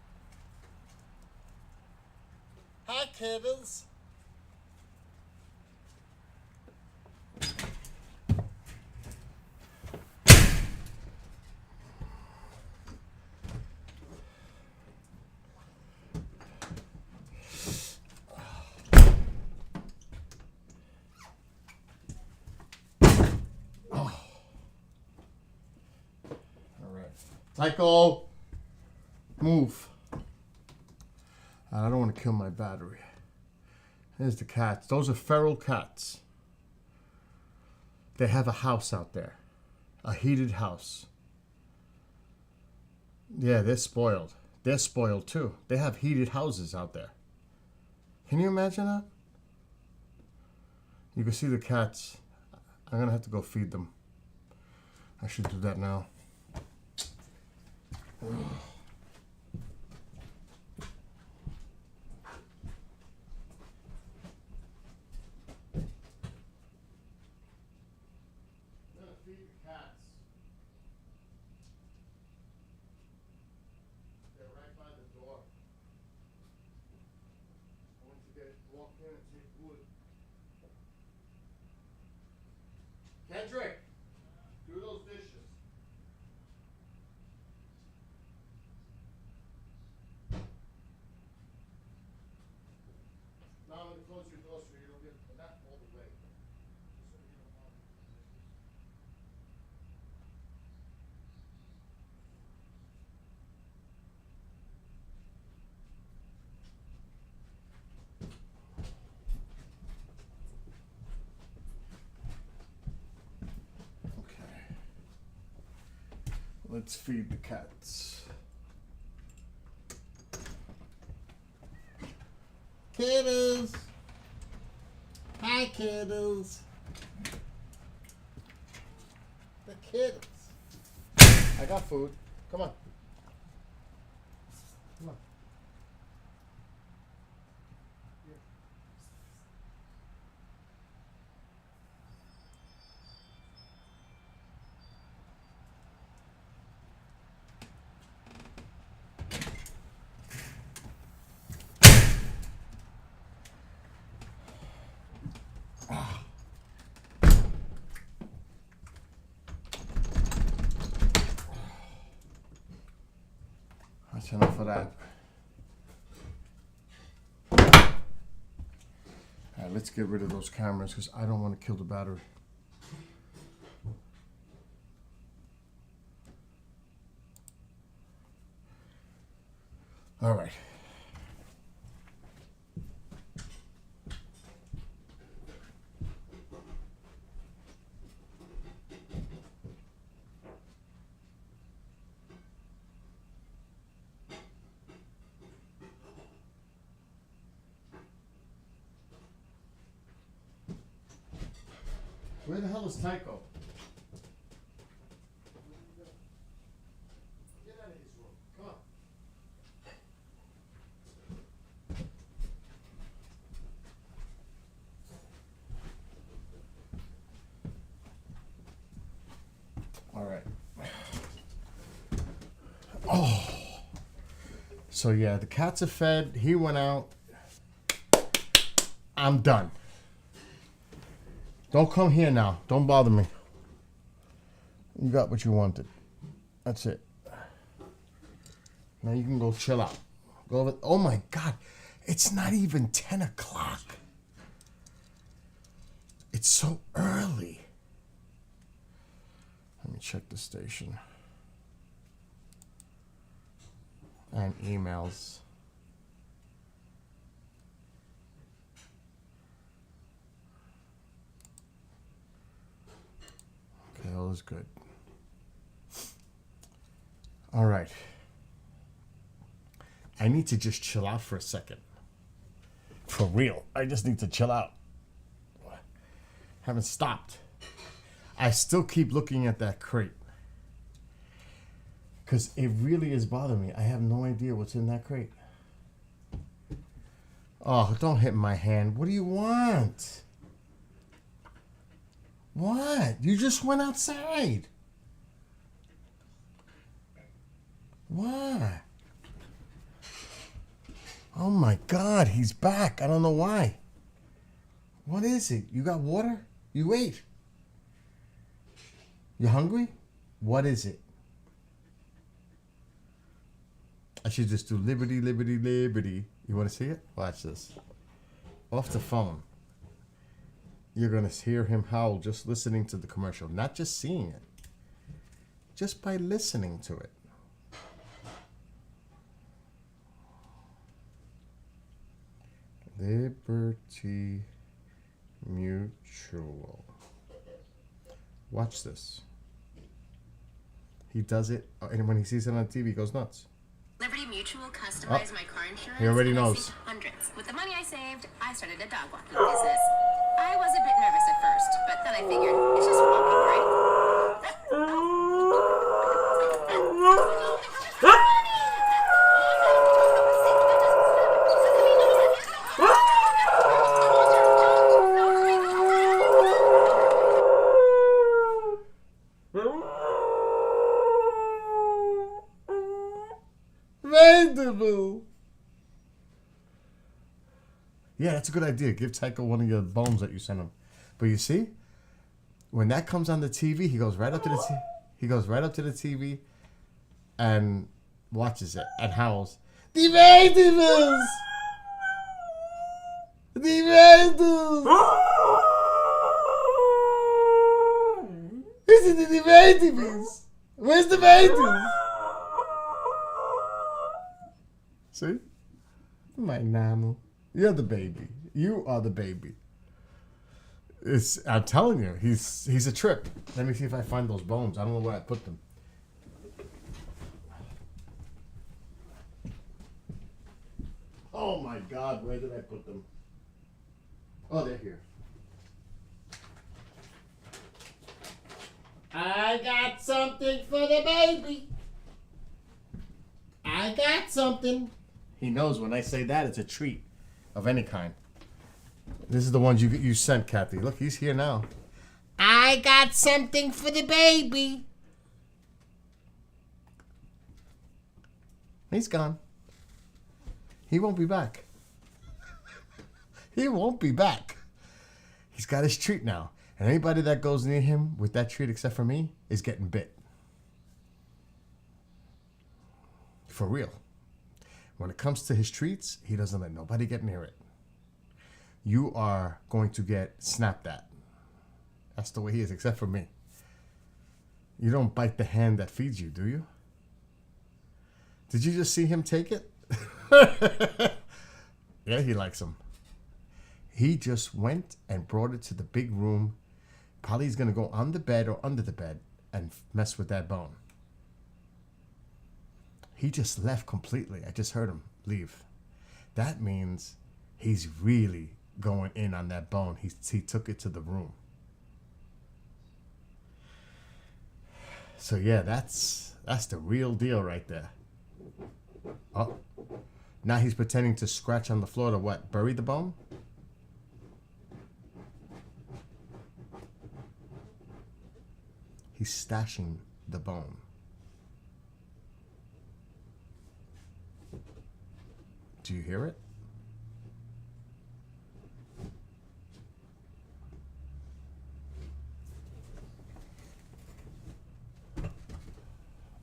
Speaker 1: Hi, kiddos. Tycho, move. I don't want to kill my battery. There's the cats. Those are feral cats. They have a house out there. A heated house. Yeah, they're spoiled. They're spoiled too. They have heated houses out there. Can you imagine that? You can see the cats. I'm going to have to go feed them. I should do that now. Kendrick, do those dishes. Now I'm going to close your door so you don't get that all the way. So you don't bother with the dishes. Let's feed the cats. Kiddos! Hi, kiddos! The kiddos! I got food. Come on. Come on. Here. That's enough of that. Alright, let's get rid of those cameras because I don't want to kill the battery. Alright. Where the hell is Tycho? Get out of his room. Come on. Oh. So yeah, the cats are fed. He went out. I'm done. Don't come here now. Don't bother me. You got what you wanted. That's it. Now you can go chill out. Go over. Oh my God. It's not even 10 o'clock. It's so early. Let me check the station. And emails. Okay, all is good. All right. I need to just chill out for a second. For real. I just need to chill out. Haven't stopped. I still keep looking at that crate. Because it really is bothering me. I have no idea what's in that crate. Oh, don't hit my hand. What do you want? What? You just went outside. What? Oh my God, he's back. I don't know why. What is it? You got water? You ate. You hungry? What is it? I should just do liberty, liberty, liberty. You want to see it? Watch this. Off the phone. You're going to hear him howl just listening to the commercial, not just seeing it. Just by listening to it. Liberty Mutual. Watch this. He does it, and when he sees it on TV, he goes nuts.
Speaker 17: Liberty Mutual customized my car insurance.
Speaker 1: He already
Speaker 17: and I
Speaker 1: knows.
Speaker 17: saved hundreds. With the money I saved, I started a dog walking business. I was a bit nervous at first, but then I figured it's just walking, right?
Speaker 1: Mandible. Yeah, that's a good idea. Give Tycho one of your bones that you sent him. But you see, when that comes on the TV, he goes right up to the TV and watches it and howls. The Mandibles! The Mandibles! Is it the Mandibles? Where's the Mandibles? See? My Namu. You're the baby. You are the baby. I'm telling you, he's a trip. Let me see if I find those bones. I don't know where I put them. Oh my God, where did I put them? Oh, they're here. I got something for the baby. I got something. He knows when I say that, it's a treat of any kind. This is the ones you sent, Kathy. Look, he's here now. I got something for the baby. He's gone. He won't be back. He won't be back. He's got his treat now. And anybody that goes near him with that treat except for me is getting bit. For real. When it comes to his treats, he doesn't let nobody get near it. You are going to get snapped at. That's the way he is, except for me. You don't bite the hand that feeds you, do you? Did you just see him take it? Yeah, he likes them. He just went and brought it to the big room. Probably he's going to go on the bed or under the bed and mess with that bone. He just left completely. I just heard him leave. That means he's really going in on that bone. He took it to the room. So yeah, that's the real deal right there. Oh, now he's pretending to scratch on the floor to what? Bury the bone? He's stashing the bone. Do you hear it?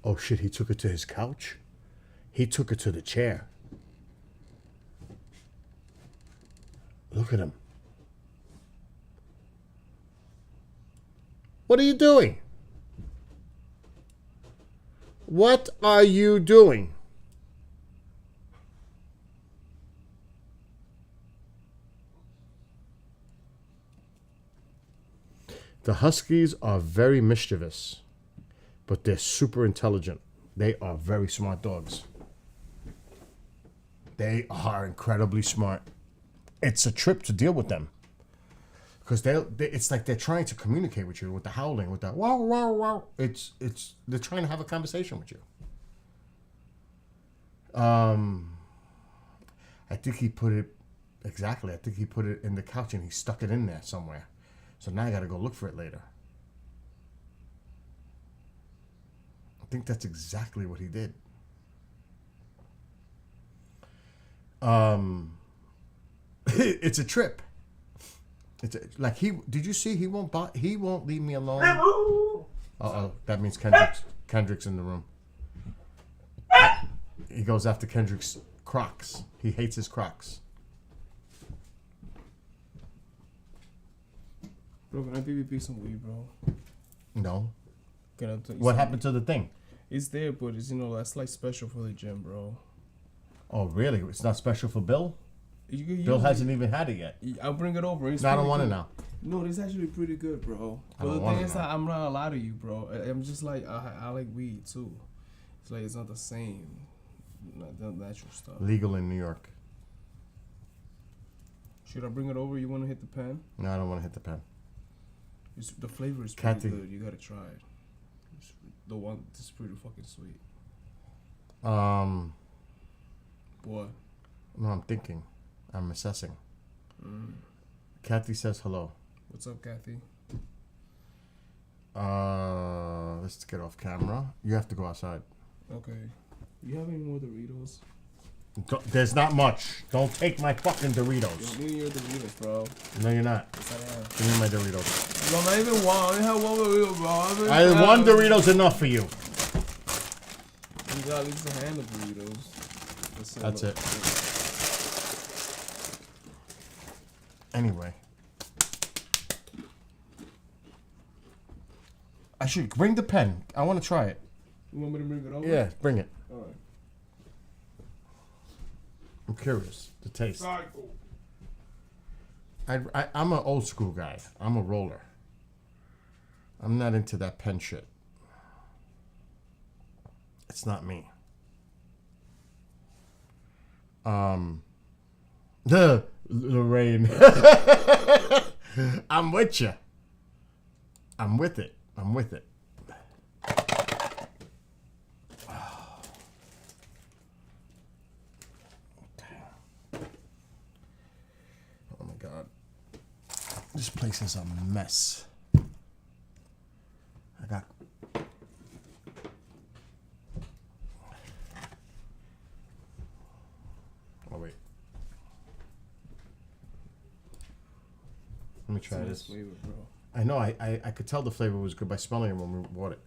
Speaker 1: Oh shit, he took it to his couch? He took it to the chair. Look at him. What are you doing? What are you doing? The Huskies are very mischievous, but they're super intelligent. They are very smart dogs. They are incredibly smart. It's a trip to deal with them. Because it's like they're trying to communicate with you with the howling, with the wow, wow, wow. They're trying to have a conversation with you. I think he put it, exactly, I think he put it in the couch and he stuck it in there somewhere. So now I got to go look for it later. I think that's exactly what he did. It's a trip. Like did you see he won't leave me alone? Uh-oh, that means Kendrick's in the room. He goes after Kendrick's Crocs. He hates his Crocs.
Speaker 18: Bro, can I BBB some weed, bro?
Speaker 1: No.
Speaker 18: Can I tell you
Speaker 1: What
Speaker 18: something?
Speaker 1: happened to the thing?
Speaker 18: It's there, but it's, that's like special for the gym, bro.
Speaker 1: Oh, really? It's not special for Bill? Bill hasn't even had it yet.
Speaker 18: I'll bring it over. It's
Speaker 1: no, I don't
Speaker 18: pretty
Speaker 1: want it
Speaker 18: good.
Speaker 1: now.
Speaker 18: No, it's actually pretty good, bro.
Speaker 1: I
Speaker 18: But
Speaker 1: don't
Speaker 18: the
Speaker 1: want
Speaker 18: thing
Speaker 1: it
Speaker 18: is
Speaker 1: now.
Speaker 18: that I'm not gonna lie to you, bro. I'm just like, I like weed, too. It's like, it's not the same. Not the natural stuff.
Speaker 1: Legal in New York.
Speaker 18: Should I bring it over? You want to hit the pen?
Speaker 1: No, I don't want to hit the pen.
Speaker 18: The flavor is pretty
Speaker 1: Kathy.
Speaker 18: good. You gotta try it. The one, this is pretty fucking sweet. What?
Speaker 1: No, I'm thinking. I'm assessing.
Speaker 18: Mm.
Speaker 1: Kathy says hello.
Speaker 18: What's up, Kathy?
Speaker 1: Let's get off camera. You have to go outside.
Speaker 18: Okay. You have any more Doritos?
Speaker 1: There's not much. Don't take my fucking Doritos.
Speaker 18: Give me your Doritos, bro.
Speaker 1: No, you're not.
Speaker 18: Yes, I am.
Speaker 1: Give me my Doritos.
Speaker 18: No, not even one. I only have one Dorito, bro.
Speaker 1: One Dorito's enough for you.
Speaker 18: You got at least a hand of Doritos.
Speaker 1: That's it. Anyway. I should bring the pen. I want to try it.
Speaker 18: You want me to bring it over?
Speaker 1: Yeah, bring it.
Speaker 18: All right.
Speaker 1: I'm curious. The taste.
Speaker 18: Cycle.
Speaker 1: I'm an old school guy. I'm a roller. I'm not into that pen shit. It's not me. Lorraine. I'm with you. I'm with it. I'm with it. Oh my God. This place is a mess. I got... Oh, wait. Let me try this.
Speaker 18: Flavor, bro.
Speaker 1: I know, I could tell the flavor was good by smelling it when we bought it.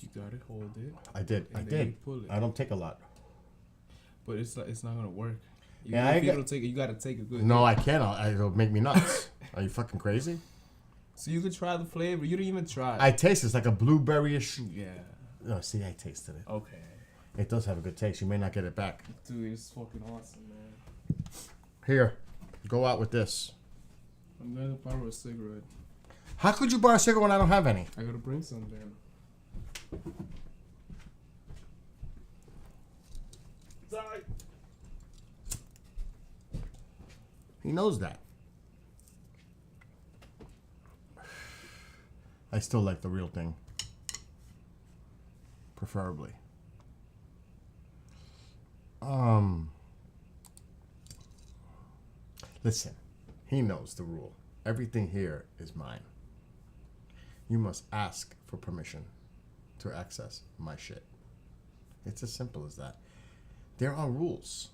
Speaker 18: You gotta hold it.
Speaker 1: I did.
Speaker 18: And
Speaker 1: I
Speaker 18: then
Speaker 1: did.
Speaker 18: you pull it.
Speaker 1: I don't take a lot.
Speaker 18: But it's not gonna work.
Speaker 1: Yeah,
Speaker 18: if you don't take it, you gotta take a good.
Speaker 1: No,
Speaker 18: hit.
Speaker 1: I can't. It'll make me nuts. Are you fucking crazy?
Speaker 18: So you could try the flavor. You didn't even try.
Speaker 1: I taste it. It's like a blueberry-ish.
Speaker 18: Yeah.
Speaker 1: No, see, I tasted it.
Speaker 18: Okay.
Speaker 1: It does have a good taste. You may not get it back.
Speaker 18: Dude, it's fucking awesome, man.
Speaker 1: Here, go out with this.
Speaker 18: I'm gonna borrow a cigarette.
Speaker 1: How could you borrow a cigarette when I don't have any?
Speaker 18: I gotta bring some then. Sorry.
Speaker 1: He knows that. I still like the real thing. Preferably. Listen, he knows the rule. Everything here is mine. You must ask for permission to access my shit. It's as simple as that. There are rules.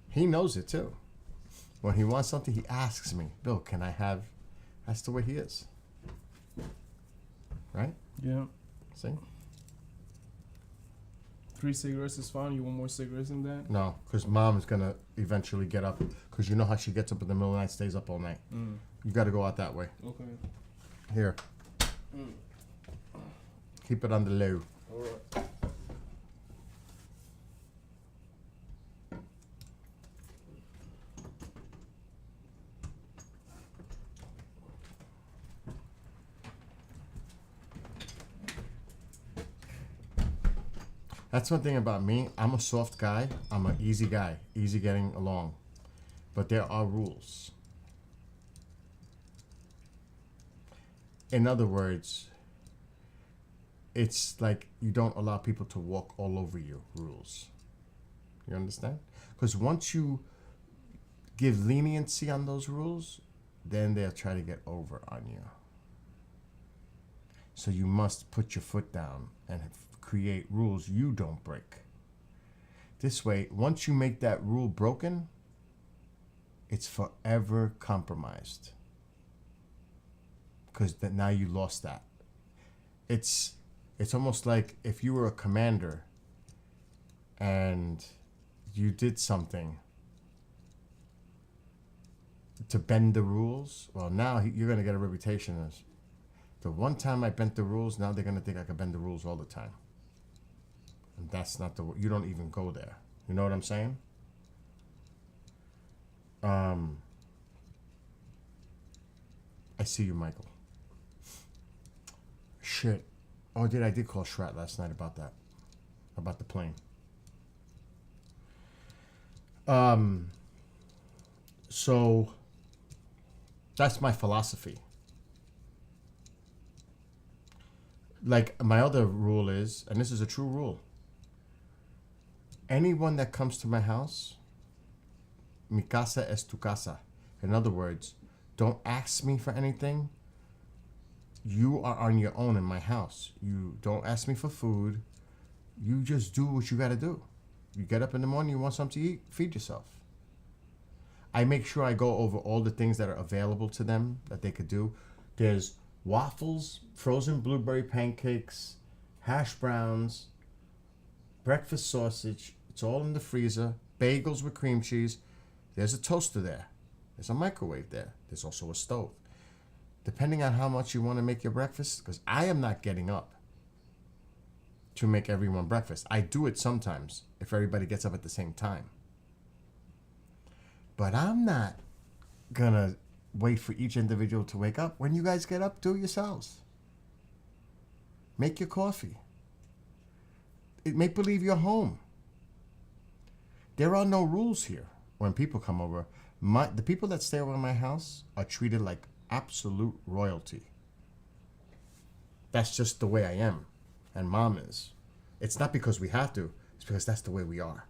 Speaker 1: He knows it too. When he wants something, he asks me, Bill, can I have? That's the way he is. Right?
Speaker 18: Yeah.
Speaker 1: See?
Speaker 18: 3 cigarettes is fine. You want more cigarettes than that?
Speaker 1: No, because mom is going to eventually get up. Because you know how she gets up in the middle of the night, stays up all night.
Speaker 18: Mm.
Speaker 1: You got to go out that way.
Speaker 18: Okay.
Speaker 1: Here. Keep it on the low.
Speaker 18: All right.
Speaker 1: That's one thing about me. I'm a soft guy. I'm an easy guy, easy getting along. But there are rules. In other words, it's like you don't allow people to walk all over you rules. You understand? Because once you give leniency on those rules, then they'll try to get over on you. So you must put your foot down and create rules you don't break. This way, once you make that rule broken, it's forever compromised. Because now you lost that. It's almost like if you were a commander and you did something to bend the rules. Well, now you're going to get a reputation as the one time I bent the rules, now they're going to think I can bend the rules all the time. And that's not the, you don't even go there. You know what I'm saying? I see you, Michael. Shit. Oh, I did call Shrat last night about that. About the plane. So that's my philosophy. Like my other rule is, and this is a true rule, anyone that comes to my house, mi casa es tu casa. In other words, don't ask me for anything. You are on your own in my house. You don't ask me for food. You just do what you got to do. You get up in the morning, you want something to eat, feed yourself. I make sure I go over all the things that are available to them that they could do. There's waffles, frozen blueberry pancakes, hash browns, breakfast sausage. It's all in the freezer. Bagels with cream cheese. There's a toaster there. There's a microwave there. There's also a stove. Depending on how much you want to make your breakfast, because I am not getting up to make everyone breakfast. I do it sometimes if everybody gets up at the same time. But I'm not gonna wait for each individual to wake up. When you guys get up, do it yourselves. Make your coffee. Make believe you're home. There are no rules here when people come over. The people that stay over in my house are treated like absolute royalty. That's just the way I am. And mom is. It's not because we have to. It's because that's the way we are.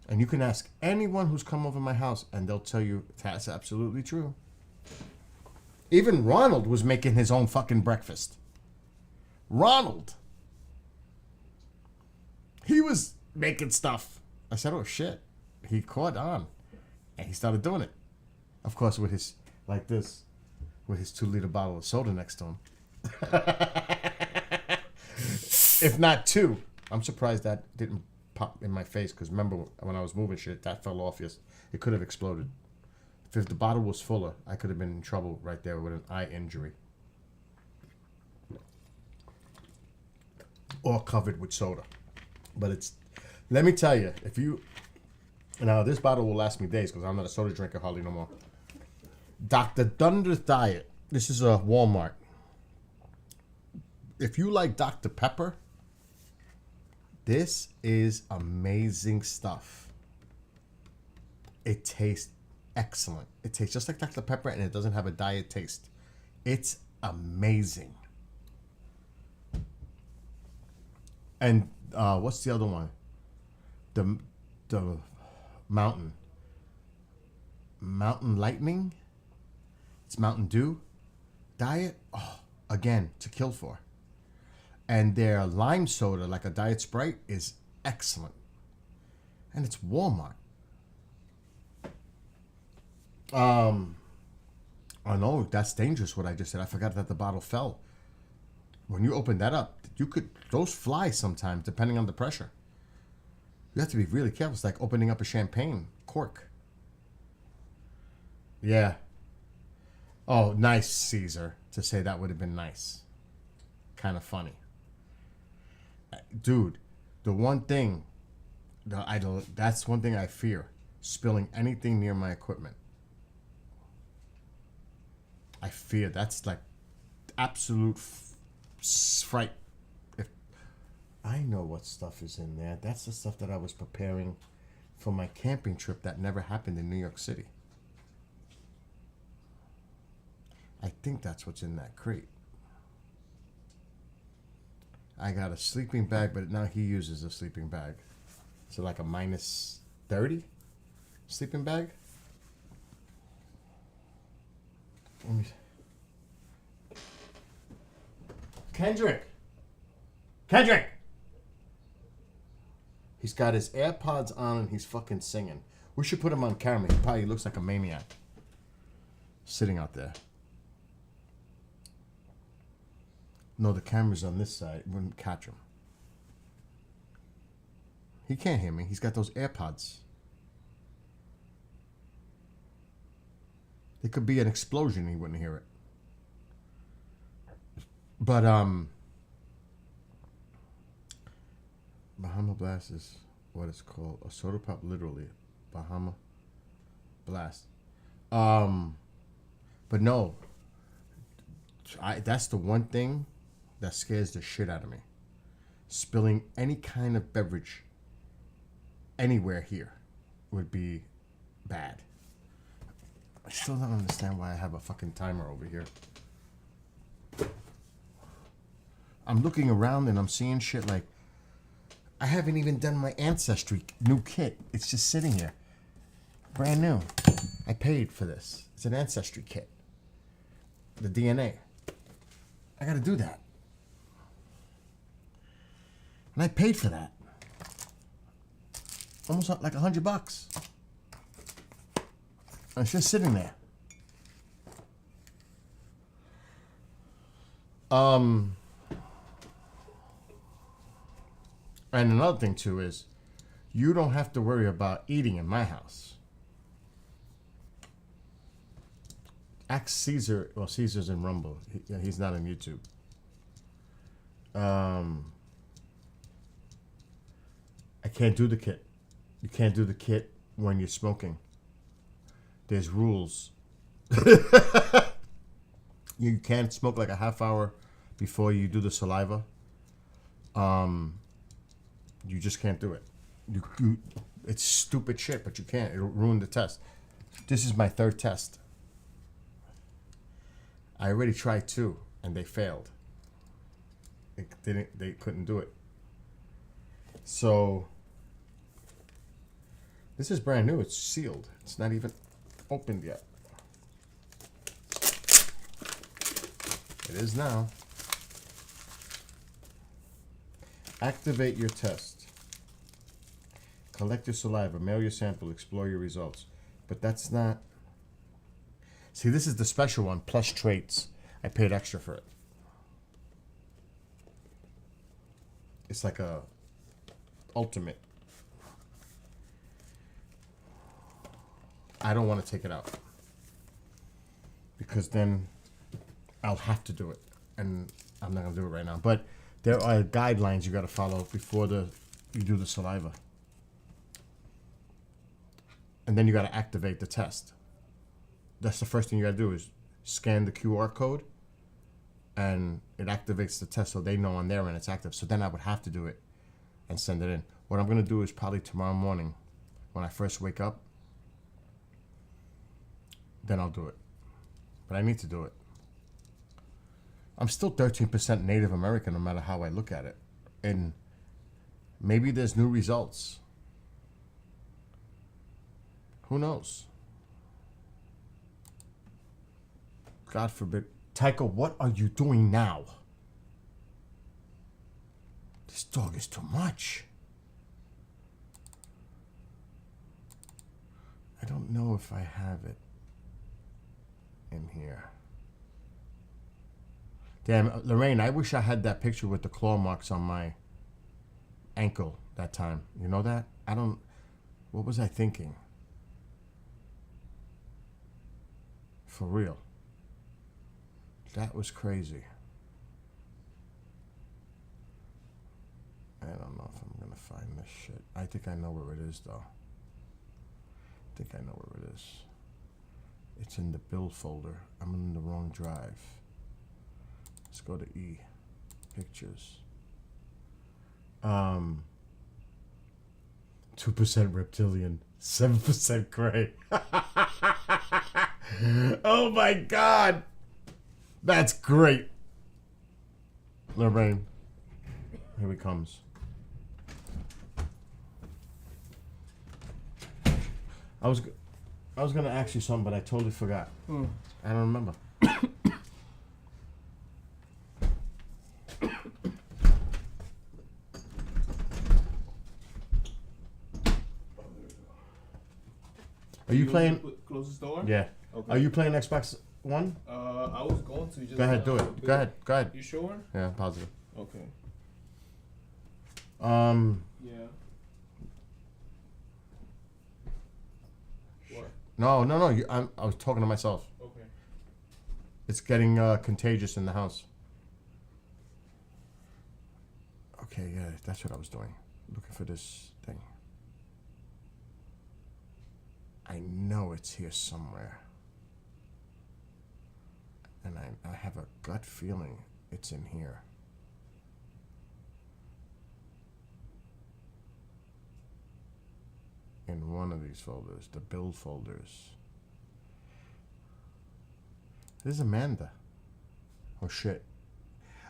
Speaker 1: And you can ask anyone who's come over my house and they'll tell you that's absolutely true. Even Ronald was making his own fucking breakfast. Ronald. He was making stuff. I said, oh shit. He caught on. And he started doing it. Of course, with his, like this, with his 2-liter bottle of soda next to him. If not 2. I'm surprised that didn't pop in my face, because remember when I was moving shit, that fell off. Yes, it could have exploded. If the bottle was fuller, I could have been in trouble right there with an eye injury. Or covered with soda. But it's, let me tell you, if you, now this bottle will last me days because I'm not a soda drinker hardly no more. Dr. Dunder's Diet. This is a Walmart. If you like Dr. Pepper, this is amazing stuff. It tastes excellent. It tastes just like Dr. Pepper and it doesn't have a diet taste. It's amazing. And what's the other one? The Mountain Lightning. It's Mountain Dew diet. Oh, again, to kill for. And their lime soda, like a Diet Sprite, is excellent. And it's Walmart. Oh no, that's dangerous what I just said. I forgot that the bottle fell. When you open that up, those fly sometimes, depending on the pressure. You have to be really careful. It's like opening up a champagne cork. Yeah. Oh, nice, Caesar, to say that would have been nice. Kind of funny. Dude, the one thing, that's one thing I fear. Spilling anything near my equipment. I fear that's like absolute fright. If I know what stuff is in there, that's the stuff that I was preparing for my camping trip that never happened in New York City. I think that's what's in that crate. I got a sleeping bag, but now he uses a sleeping bag. So like a minus 30 sleeping bag. Kendrick! He's got his AirPods on and he's fucking singing. We should put him on camera. He probably looks like a maniac. Sitting out there. No, the camera's on this side. It wouldn't catch him. He can't hear me. He's got those AirPods. It could be an explosion. He wouldn't hear it. But, Bahama Blast is what it's called. A soda pop, literally. Bahama Blast. But no. That's the one thing that scares the shit out of me. Spilling any kind of beverage anywhere here would be bad. I still don't understand why I have a fucking timer over here. I'm looking around and I'm seeing shit like I haven't even done my Ancestry new kit. It's just sitting here. Brand new. I paid for this. It's an Ancestry kit. The DNA. I gotta do that. And I paid for that. Almost like $100. And it's just sitting there. And another thing too is you don't have to worry about eating in my house. Ask Caesar. Well, Caesar's in Rumble. He's not on YouTube. I can't do the kit. You can't do the kit when you're smoking. There's rules. You can't smoke like a half hour before you do the saliva. You just can't do it. It's stupid shit, but you can't. It'll ruin the test. This is my third test. I already tried 2, and they failed. They couldn't do it. So this is brand new. It's sealed. It's not even opened yet. It is now. Activate your test. Collect your saliva. Mail your sample. Explore your results. But that's not... See, this is the special one, plus traits. I paid extra for it. It's like a ultimate. I don't want to take it out. Because then I'll have to do it. And I'm not going to do it right now. But there are guidelines you got to follow before you do the saliva. And then you got to activate the test. That's the first thing you got to do is scan the QR code. And it activates the test so they know on their end it's active. So then I would have to do it and send it in. What I'm going to do is probably tomorrow morning when I first wake up. Then I'll do it. But I need to do it. I'm still 13% Native American no matter how I look at it. And maybe there's new results. Who knows? God forbid. Tycho, what are you doing now? This dog is too much. I don't know if I have it in here. Damn, Lorraine, I wish I had that picture with the claw marks on my ankle that time. You know that? I don't... What was I thinking? For real. That was crazy. I don't know if I'm gonna find this shit. I think I know where it is, though. I think I know where it is. It's in the build folder. I'm in the wrong drive. Let's go to E. Pictures. 2% reptilian, 7% gray. Oh my God. That's great. Lorraine. Here he comes. I was gonna ask you something, but I totally forgot. I don't remember. Are you playing?
Speaker 18: Closest door?
Speaker 1: Yeah.
Speaker 18: Okay.
Speaker 1: Are you playing Xbox One?
Speaker 18: I was going to. Just
Speaker 1: Go ahead, do it. Go ahead. Go ahead.
Speaker 18: You sure?
Speaker 1: Yeah, positive.
Speaker 18: Okay. Yeah. What?
Speaker 1: No. I was talking to myself.
Speaker 18: Okay.
Speaker 1: It's getting contagious in the house. Okay, yeah, that's what I was doing. Looking for this thing. I know it's here somewhere. And I have a gut feeling it's in here. In one of these folders, the build folders. This is Amanda. Oh shit.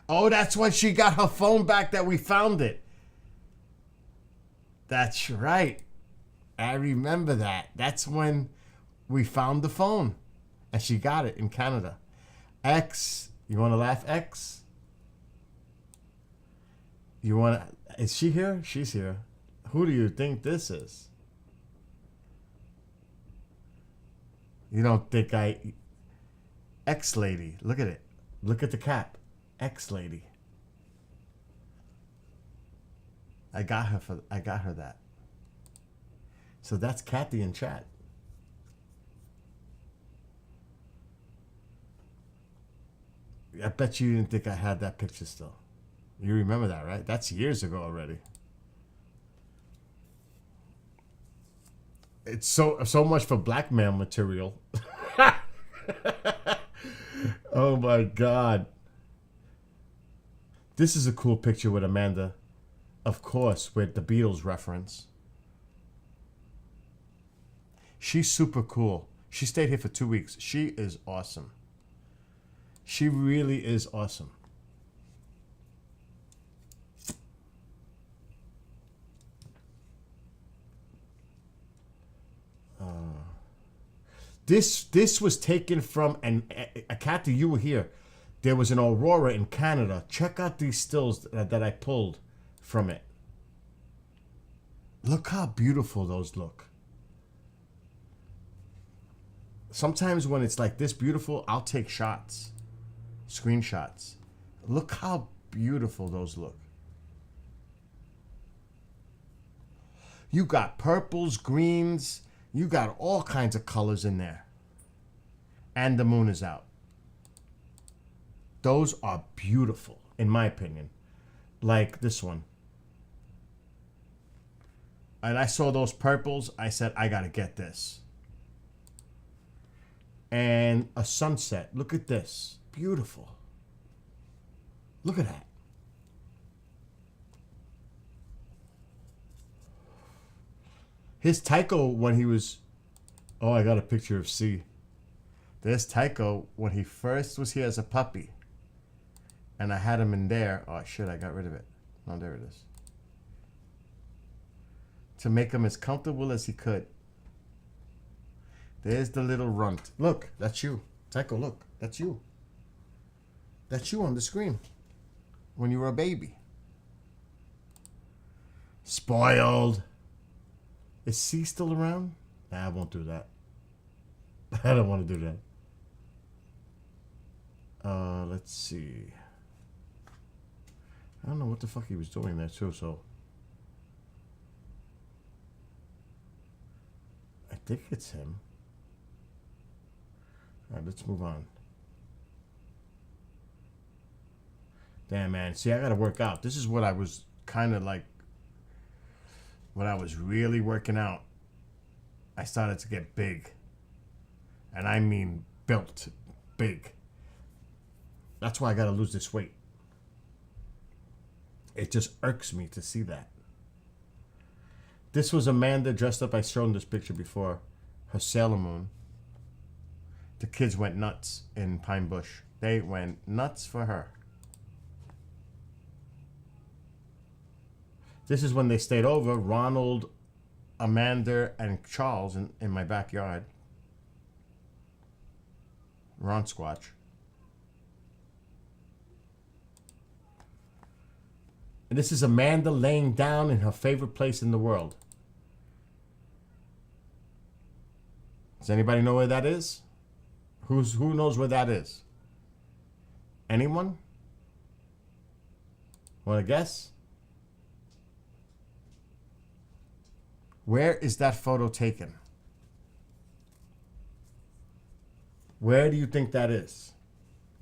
Speaker 1: Oh, that's when she got her phone back that we found it. That's right. I remember that. That's when we found the phone. And she got it in Canada. X, you want to laugh, X? You want to... Is she here? She's here. Who do you think this is? You don't think I... X lady. Look at it. Look at the cap. X lady. I got her that. So that's Kathy in chat. I bet you didn't think I had that picture still. You remember that, right? That's years ago already. It's so much for blackmail material. Oh my God. This is a cool picture with Amanda. Of course, with the Beatles reference. She's super cool. She stayed here for 2 weeks. She is awesome. She really is awesome. This was taken from, and Kathy, you were here. There was an aurora in Canada. Check out these stills that I pulled from it. Look how beautiful those look. Sometimes when it's like this beautiful, I'll take shots, screenshots. Look how beautiful those look. You got purples, greens, you got all kinds of colors in there. And the moon is out. Those are beautiful, in my opinion. Like this one. And I saw those purples, I said, I gotta get this. And a sunset. Look at this. Beautiful. Look at that. His Tycho when he was... Oh, I got a picture of C. There's Tycho when he first was here as a puppy. And I had him in there. Oh, shit, I got rid of it. Oh, there it is. To make him as comfortable as he could. There's the little runt. Look, that's you. Tycho, look. That's you. That's you on the screen when you were a baby. Spoiled. Is C still around? Nah, I won't do that. I don't want to do that. Let's see. I don't know what the fuck he was doing there too, so I think it's him. Alright, let's move on. Damn, man. See, I gotta work out. This is what I was kind of like, when I was really working out, I started to get big. And I mean built big. That's why I gotta lose this weight. It just irks me to see that. This was Amanda dressed up. I showed this picture before. Her Sailor Moon. The kids went nuts in Pine Bush. They went nuts for her. This is when they stayed over. Ronald, Amanda, and Charles in my backyard. Ron Squatch. And this is Amanda laying down in her favorite place in the world. Does anybody know where that is? Who knows where that is? Anyone? Want to guess? Where is that photo taken? Where do you think that is?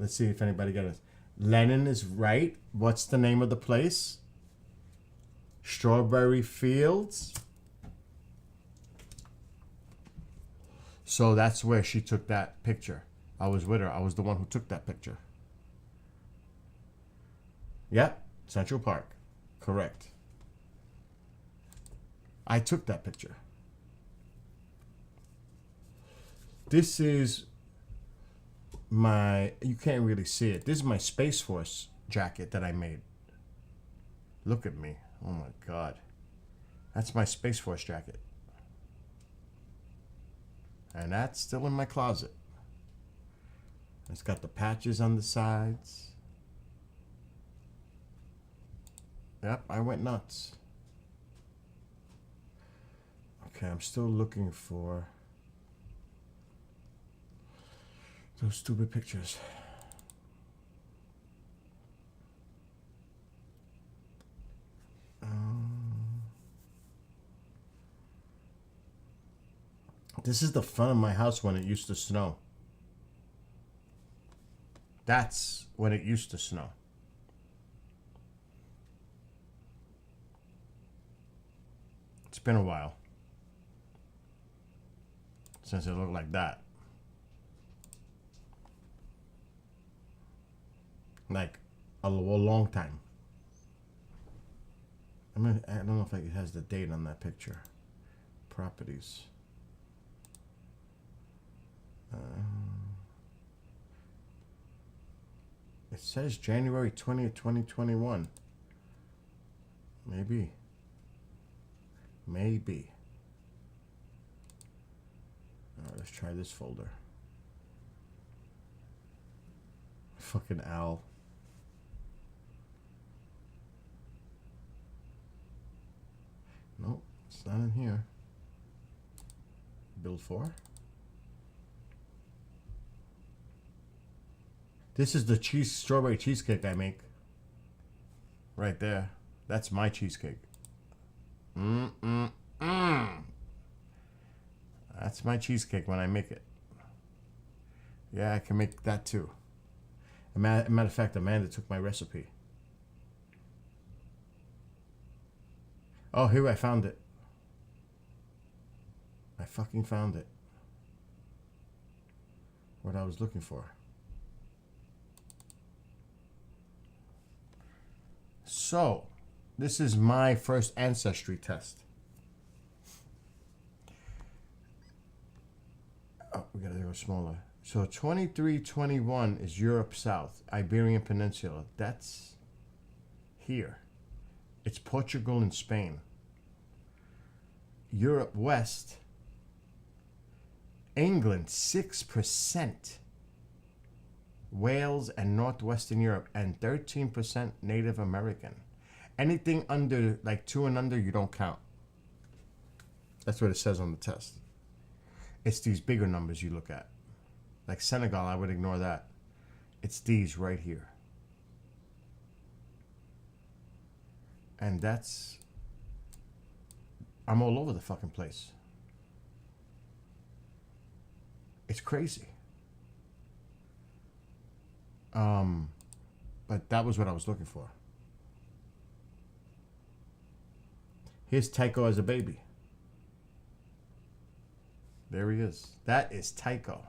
Speaker 1: Let's see if anybody got it. Lennon is right. What's the name of the place? Strawberry Fields. So that's where she took that picture. I was with her. I was the one who took that picture. Yep, Central Park. Correct. I took that picture. This is my, you can't really see it. This is my Space Force jacket that I made. Look at me. Oh my God. That's my Space Force jacket. And that's still in my closet. It's got the patches on the sides. Yep, I went nuts. Okay, I'm still looking for those stupid pictures. This is the front of my house when it used to snow. That's when it used to snow. It's been a while since it looked like that. Like a long time. I don't know if it has the date on that picture. Properties. It says January 20th, 2021. Maybe. Maybe. Alright, let's try this folder. Fucking owl. Nope, it's not in here. Build 4. This is the strawberry cheesecake I make. Right there. That's my cheesecake. That's my cheesecake when I make it. Yeah, I can make that too. As a matter of fact, Amanda took my recipe. Oh, here I found it. I fucking found it. What I was looking for. So, this is my first ancestry test. Oh, we gotta go smaller. So 2321 is Europe South, Iberian Peninsula. That's here. It's Portugal and Spain. Europe West, England, 6%. Wales and Northwestern Europe, and 13% Native American. Anything under, like 2 and under, you don't count. That's what it says on the test. It's these bigger numbers you look at. Like Senegal, I would ignore that. It's these right here. And that's... I'm all over the fucking place. It's crazy. But that was what I was looking for. Here's Tycho as a baby. There he is. That is Tycho.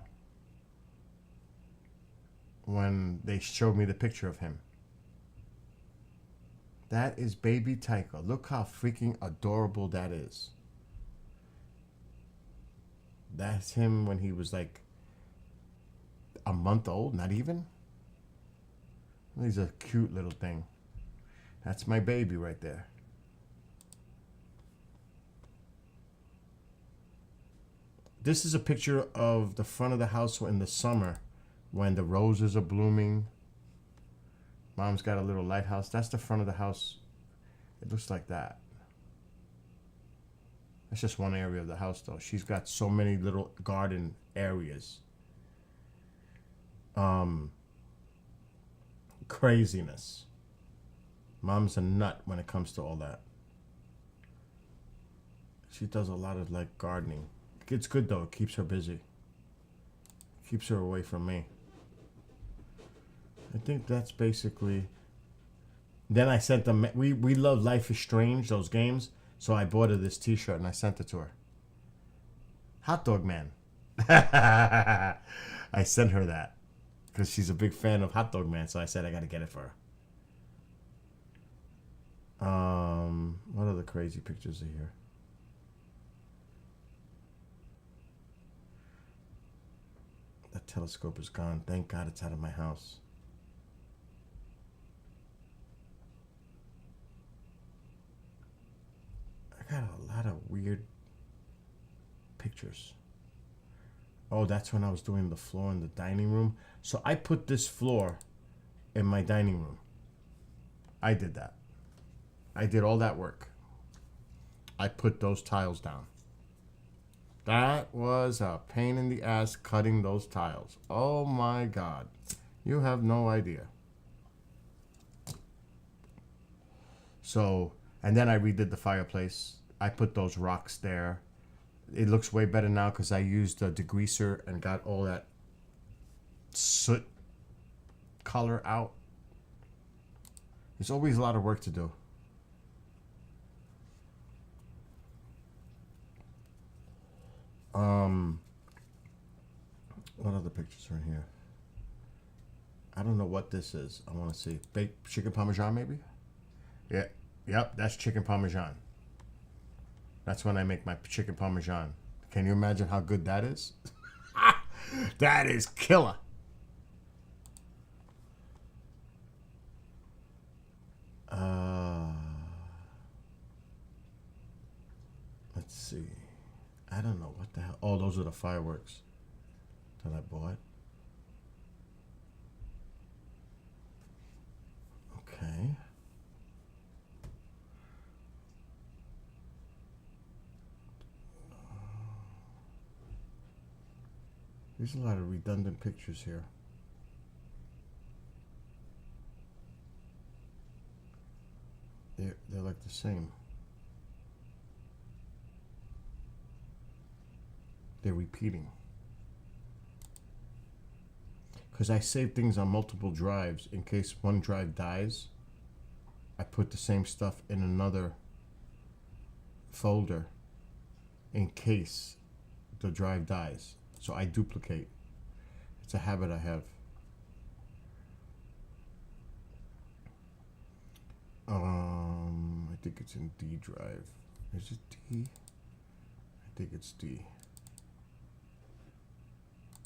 Speaker 1: When they showed me the picture of him. That is baby Tycho. Look how freaking adorable that is. That's him when he was like a month old, not even. He's a cute little thing. That's my baby right there. This is a picture of the front of the house in the summer when the roses are blooming. Mom's got a little lighthouse. That's the front of the house. It looks like that. That's just one area of the house, though. She's got so many little garden areas. Craziness. Mom's a nut when it comes to all that. She does a lot of like gardening. It's good though. It keeps her busy. Keeps her away from me. I think that's basically. Then I sent them. We love Life is Strange, those games. So I bought her this T-shirt and I sent it to her. Hot Dog Man. I sent her that because she's a big fan of Hot Dog Man. So I said I got to get it for her. What other crazy pictures are here? That telescope is gone. Thank God it's out of my house. I got a lot of weird pictures. Oh, that's when I was doing the floor in the dining room. So I put this floor in my dining room. I did that. I did all that work. I put those tiles down. That was a pain in the ass cutting those tiles. Oh my God. You have no idea. So, and then I redid the fireplace. I put those rocks there. It looks way better now because I used a degreaser and got all that soot color out. There's always a lot of work to do. What other pictures are in here? I don't know what this is. I want to see. Baked chicken parmesan, maybe? Yeah. Yep, that's chicken parmesan. That's when I make my chicken parmesan. Can you imagine how good that is? That is killer. Let's see. I don't know what the hell. Oh, those are the fireworks that I bought. Okay. There's a lot of redundant pictures here. They're like the same. They're repeating. Because I save things on multiple drives in case one drive dies. I put the same stuff in another folder in case the drive dies. So I duplicate. It's a habit I have. I think it's in D drive. Is it D? I think it's D.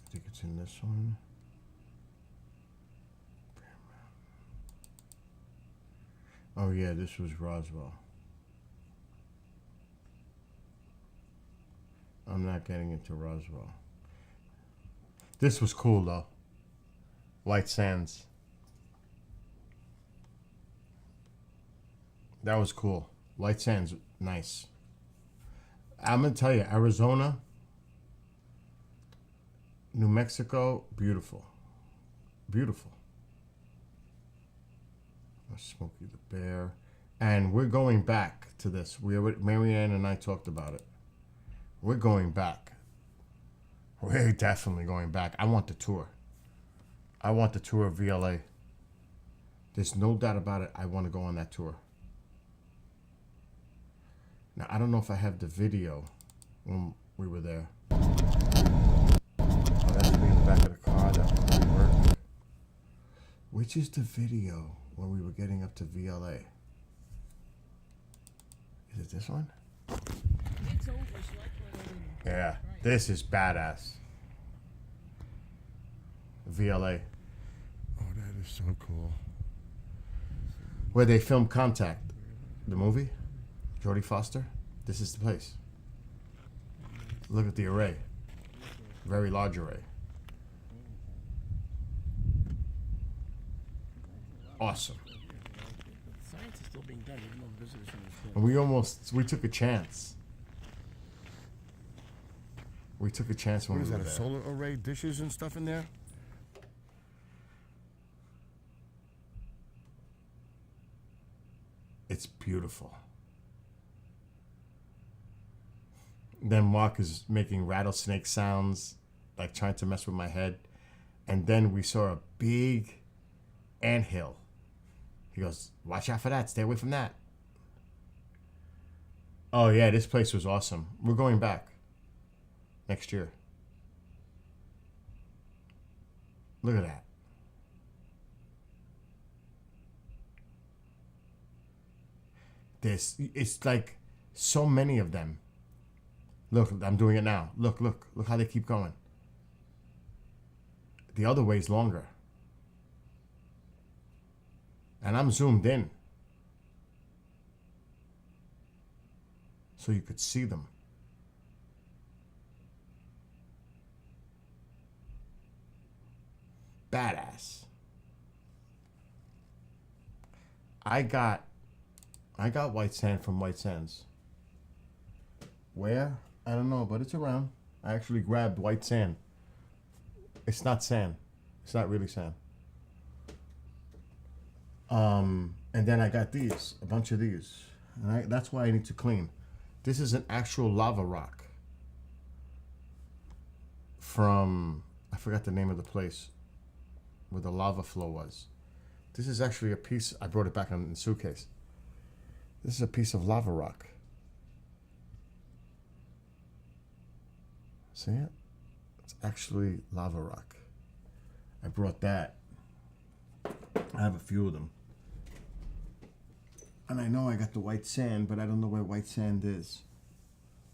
Speaker 1: I think it's in this one. Oh yeah, this was Roswell. I'm not getting into Roswell. This was cool though. White Sands. That was cool. White Sands, nice. I'm gonna tell you, Arizona, New Mexico, beautiful, beautiful. Smokey the Bear, and we're going back to this. Marianne and I talked about it. We're going back. We're definitely going back. I want the tour. I want the tour of VLA. There's no doubt about it. I want to go on that tour. Now, I don't know if I have the video when we were there. Oh, that should be in the back of the car. That would work. Which is the video when we were getting up to VLA? Is it this one? Yeah, this is badass. VLA.
Speaker 14: Oh, that is so cool.
Speaker 1: Where they filmed Contact, the movie, Jodie Foster. This is the place. Look at the array. Very large array. Awesome.
Speaker 14: Science is still being done, even though the visitors are
Speaker 1: And we took a chance. We took a chance when
Speaker 14: What
Speaker 1: we
Speaker 14: is
Speaker 1: were
Speaker 14: that, a
Speaker 1: there.
Speaker 14: solar array, dishes and stuff in there?
Speaker 1: It's beautiful. Then Mark is making rattlesnake sounds, like trying to mess with my head. And then we saw a big anthill. He goes, watch out for that. Stay away from that. Oh, yeah, this place was awesome. We're going back next year. Look at that. It's like so many of them. Look, I'm doing it now. Look how they keep going. The other way's longer. And I'm zoomed in. So you could see them. Badass. I got white sand from White Sands. Where? I don't know, but it's around. I actually grabbed white sand. It's not sand. It's not really sand. And then I got these, a bunch of these. And that's why I need to clean. This is an actual lava rock from, I forgot the name of the place where the lava flow was. This is actually a piece, I brought it back in the suitcase. This is a piece of lava rock. See it? It's actually lava rock. I brought that. I have a few of them. And I know I got the white sand, but I don't know where white sand is.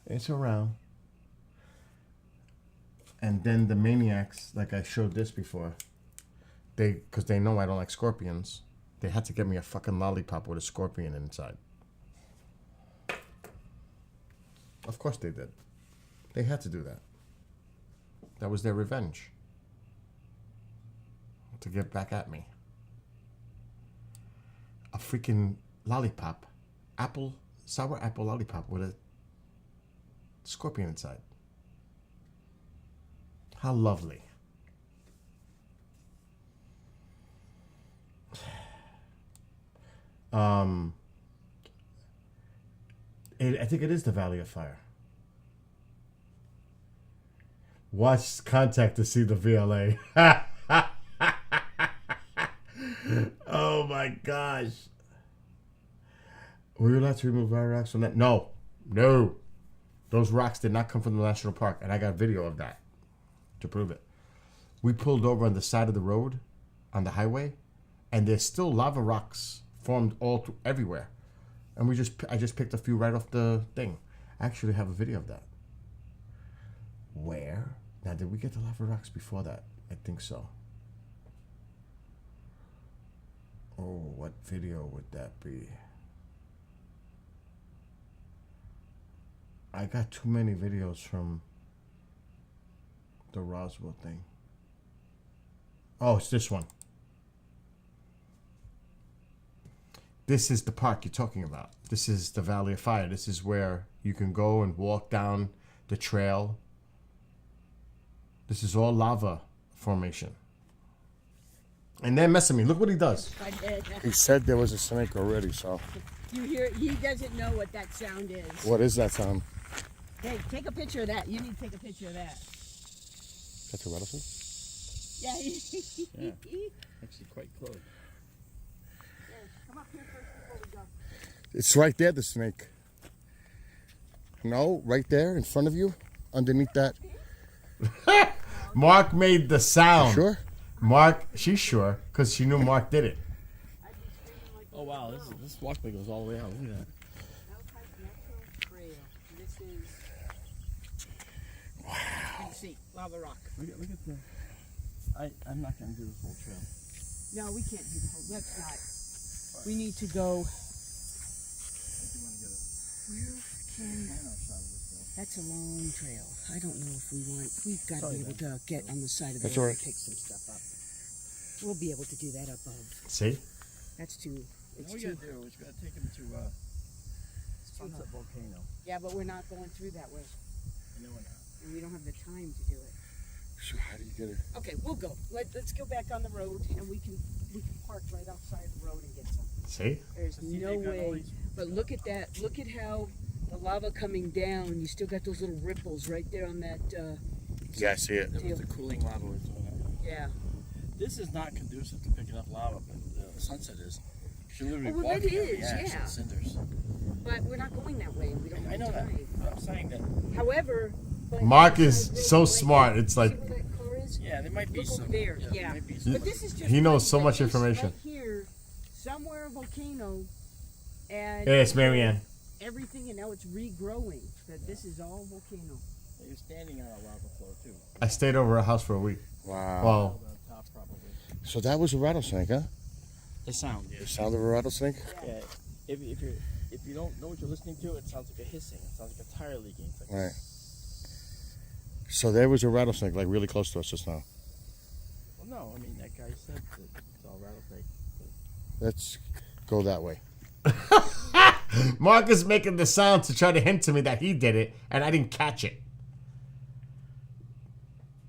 Speaker 1: It's around. And then the maniacs, like I showed this before, because they know I don't like scorpions, they had to get me a fucking lollipop with a scorpion inside. Of course they did. They had to do that. That was their revenge. To get back at me. A freaking lollipop. Sour apple lollipop with a scorpion inside. How lovely. I think it is the Valley of Fire. Watch Contact to see the VLA. Oh my gosh. Were you allowed to remove our rocks from that? No. Those rocks did not come from the national park, and I got video of that to prove it. We pulled over on the side of the road, on the highway, and there's still lava rocks formed everywhere. And I just picked a few right off the thing. I actually have a video of that. Where? Now, did we get the lava rocks before that? I think so. Oh, what video would that be? I got too many videos from the Roswell thing. Oh, it's this one. This is the park you're talking about. This is the Valley of Fire. This is where you can go and walk down the trail. This is all lava formation. And they're messing me. Look what he does.
Speaker 14: He said there was a snake already, so.
Speaker 19: You hear? He doesn't know what that sound is.
Speaker 14: What is that sound?
Speaker 19: Hey, take a picture of that. You need to take a picture of that.
Speaker 14: That's a rattlesnake?
Speaker 19: Yeah.
Speaker 20: Yeah. Actually, quite close.
Speaker 19: Come up here first before we go.
Speaker 14: It's right there, the snake. No, right there in front of you, underneath that.
Speaker 1: Mark made the sound.
Speaker 14: You sure?
Speaker 1: Mark, she's sure, because she knew Mark did it.
Speaker 20: Oh wow, this walkway goes all the way out. Look at that.
Speaker 19: This is. Wow. You see, lava rock.
Speaker 20: Look at the. I'm not gonna do this whole trail.
Speaker 19: No, we can't do the whole. Let's not. We need to go. That's a long trail. I don't know if we want. We've got to be able to get on the side of the road and pick some stuff up. We'll be able to do that up above.
Speaker 1: See?
Speaker 19: That's too. It's
Speaker 20: What we
Speaker 19: too.
Speaker 20: gotta do is we gotta take him to Sunset Volcano.
Speaker 19: Yeah, but we're not going through that way,
Speaker 20: I know we're not.
Speaker 19: and we don't have the time to do it.
Speaker 14: So how do you get her?
Speaker 19: Okay, we'll go. Let's go back on the road, and we can park right outside the road and get some.
Speaker 1: See?
Speaker 19: There's no way. But look at that. Look at how the lava coming down. You still got those little ripples right there on that.
Speaker 14: Yeah, I see it.
Speaker 20: That was the cooling lava we're doing.
Speaker 19: Yeah.
Speaker 20: This is not conducive to picking up lava, but the sunset is. You're literally
Speaker 19: Well,
Speaker 20: walking
Speaker 19: it
Speaker 20: on the
Speaker 19: is,
Speaker 20: ash
Speaker 19: yeah.
Speaker 20: and cinders.
Speaker 19: But we're not going that way. We don't have
Speaker 20: I know that.
Speaker 19: time.
Speaker 20: But I'm saying that.
Speaker 19: However,
Speaker 1: Mark is so smart. It's like
Speaker 20: Yeah, there might be
Speaker 19: look over
Speaker 20: some.
Speaker 19: there.
Speaker 20: There
Speaker 19: Yeah.
Speaker 20: might be some.
Speaker 19: But this is just.
Speaker 1: He knows so
Speaker 19: like
Speaker 1: much
Speaker 19: this
Speaker 1: information.
Speaker 19: Right here, somewhere a volcano, and
Speaker 1: Yeah, it's Marianne.
Speaker 19: everything, and now it's regrowing. That this is all volcano.
Speaker 20: You're standing on a lava flow too.
Speaker 1: I stayed over her house for a week.
Speaker 14: Wow.
Speaker 1: Well,
Speaker 20: Top probably.
Speaker 14: So that was a rattlesnake, huh?
Speaker 20: The sound.
Speaker 14: The sound of a rattlesnake?
Speaker 20: Yeah. If you don't know what you're listening to, it sounds like a hissing. It sounds like a tire leaking. It's like
Speaker 14: Right. So there was a rattlesnake, like really close to us just now.
Speaker 20: Well, no, I mean that guy said that it's all rattlesnake.
Speaker 14: Let's go that way.
Speaker 1: Mark is making the sound to try to hint to me that he did it, and I didn't catch it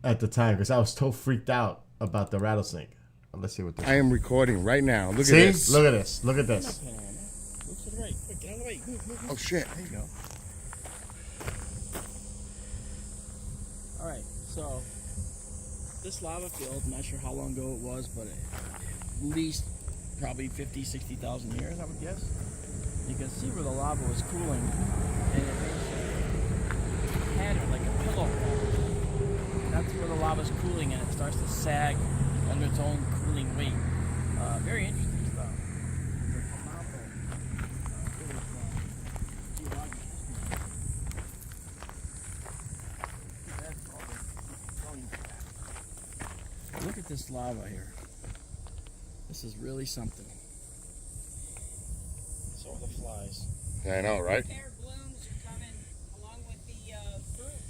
Speaker 1: at the time because I was so freaked out about the rattlesnake. Let's see what this.
Speaker 14: I am recording right now. Look
Speaker 1: See?
Speaker 14: at this.
Speaker 1: Look at this. Look at this.
Speaker 20: Look to the right. Look, get on the right. Move.
Speaker 14: Oh shit.
Speaker 20: There you go. All right. So this lava field, I'm not sure how long ago it was, but at least probably 50, 60,000 years, I would guess. You can see where the lava was cooling, and it makes a pattern like a pillow pattern. That's where the lava's cooling, and it starts to sag under its own cooling weight. Very interesting stuff. Look at this lava here. This is really something. So are the flies.
Speaker 14: Yeah, I know, right?
Speaker 19: Pear blooms are coming along with the fruit.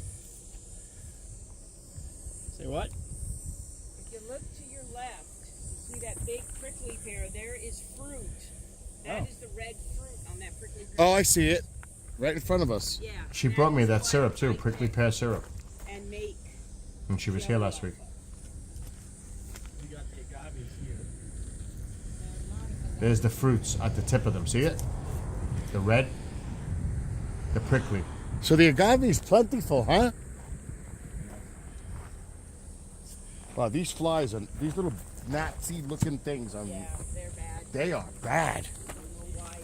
Speaker 20: Say what?
Speaker 19: If you look to your left, you see that big prickly pear. There is fruit. That is the red fruit on that prickly pear.
Speaker 14: Oh, I see it. Right in front of us.
Speaker 19: Yeah.
Speaker 1: She brought me that syrup too, prickly pear syrup,
Speaker 19: And make.
Speaker 1: and she was here last week.
Speaker 20: We got the agaves here.
Speaker 1: There's the fruits at the tip of them. See it? The red, the prickly.
Speaker 14: So the agave is plentiful, huh? Wow, these flies are these little gnat-looking things.
Speaker 19: Yeah, they're bad.
Speaker 14: They are bad.
Speaker 19: I don't know why.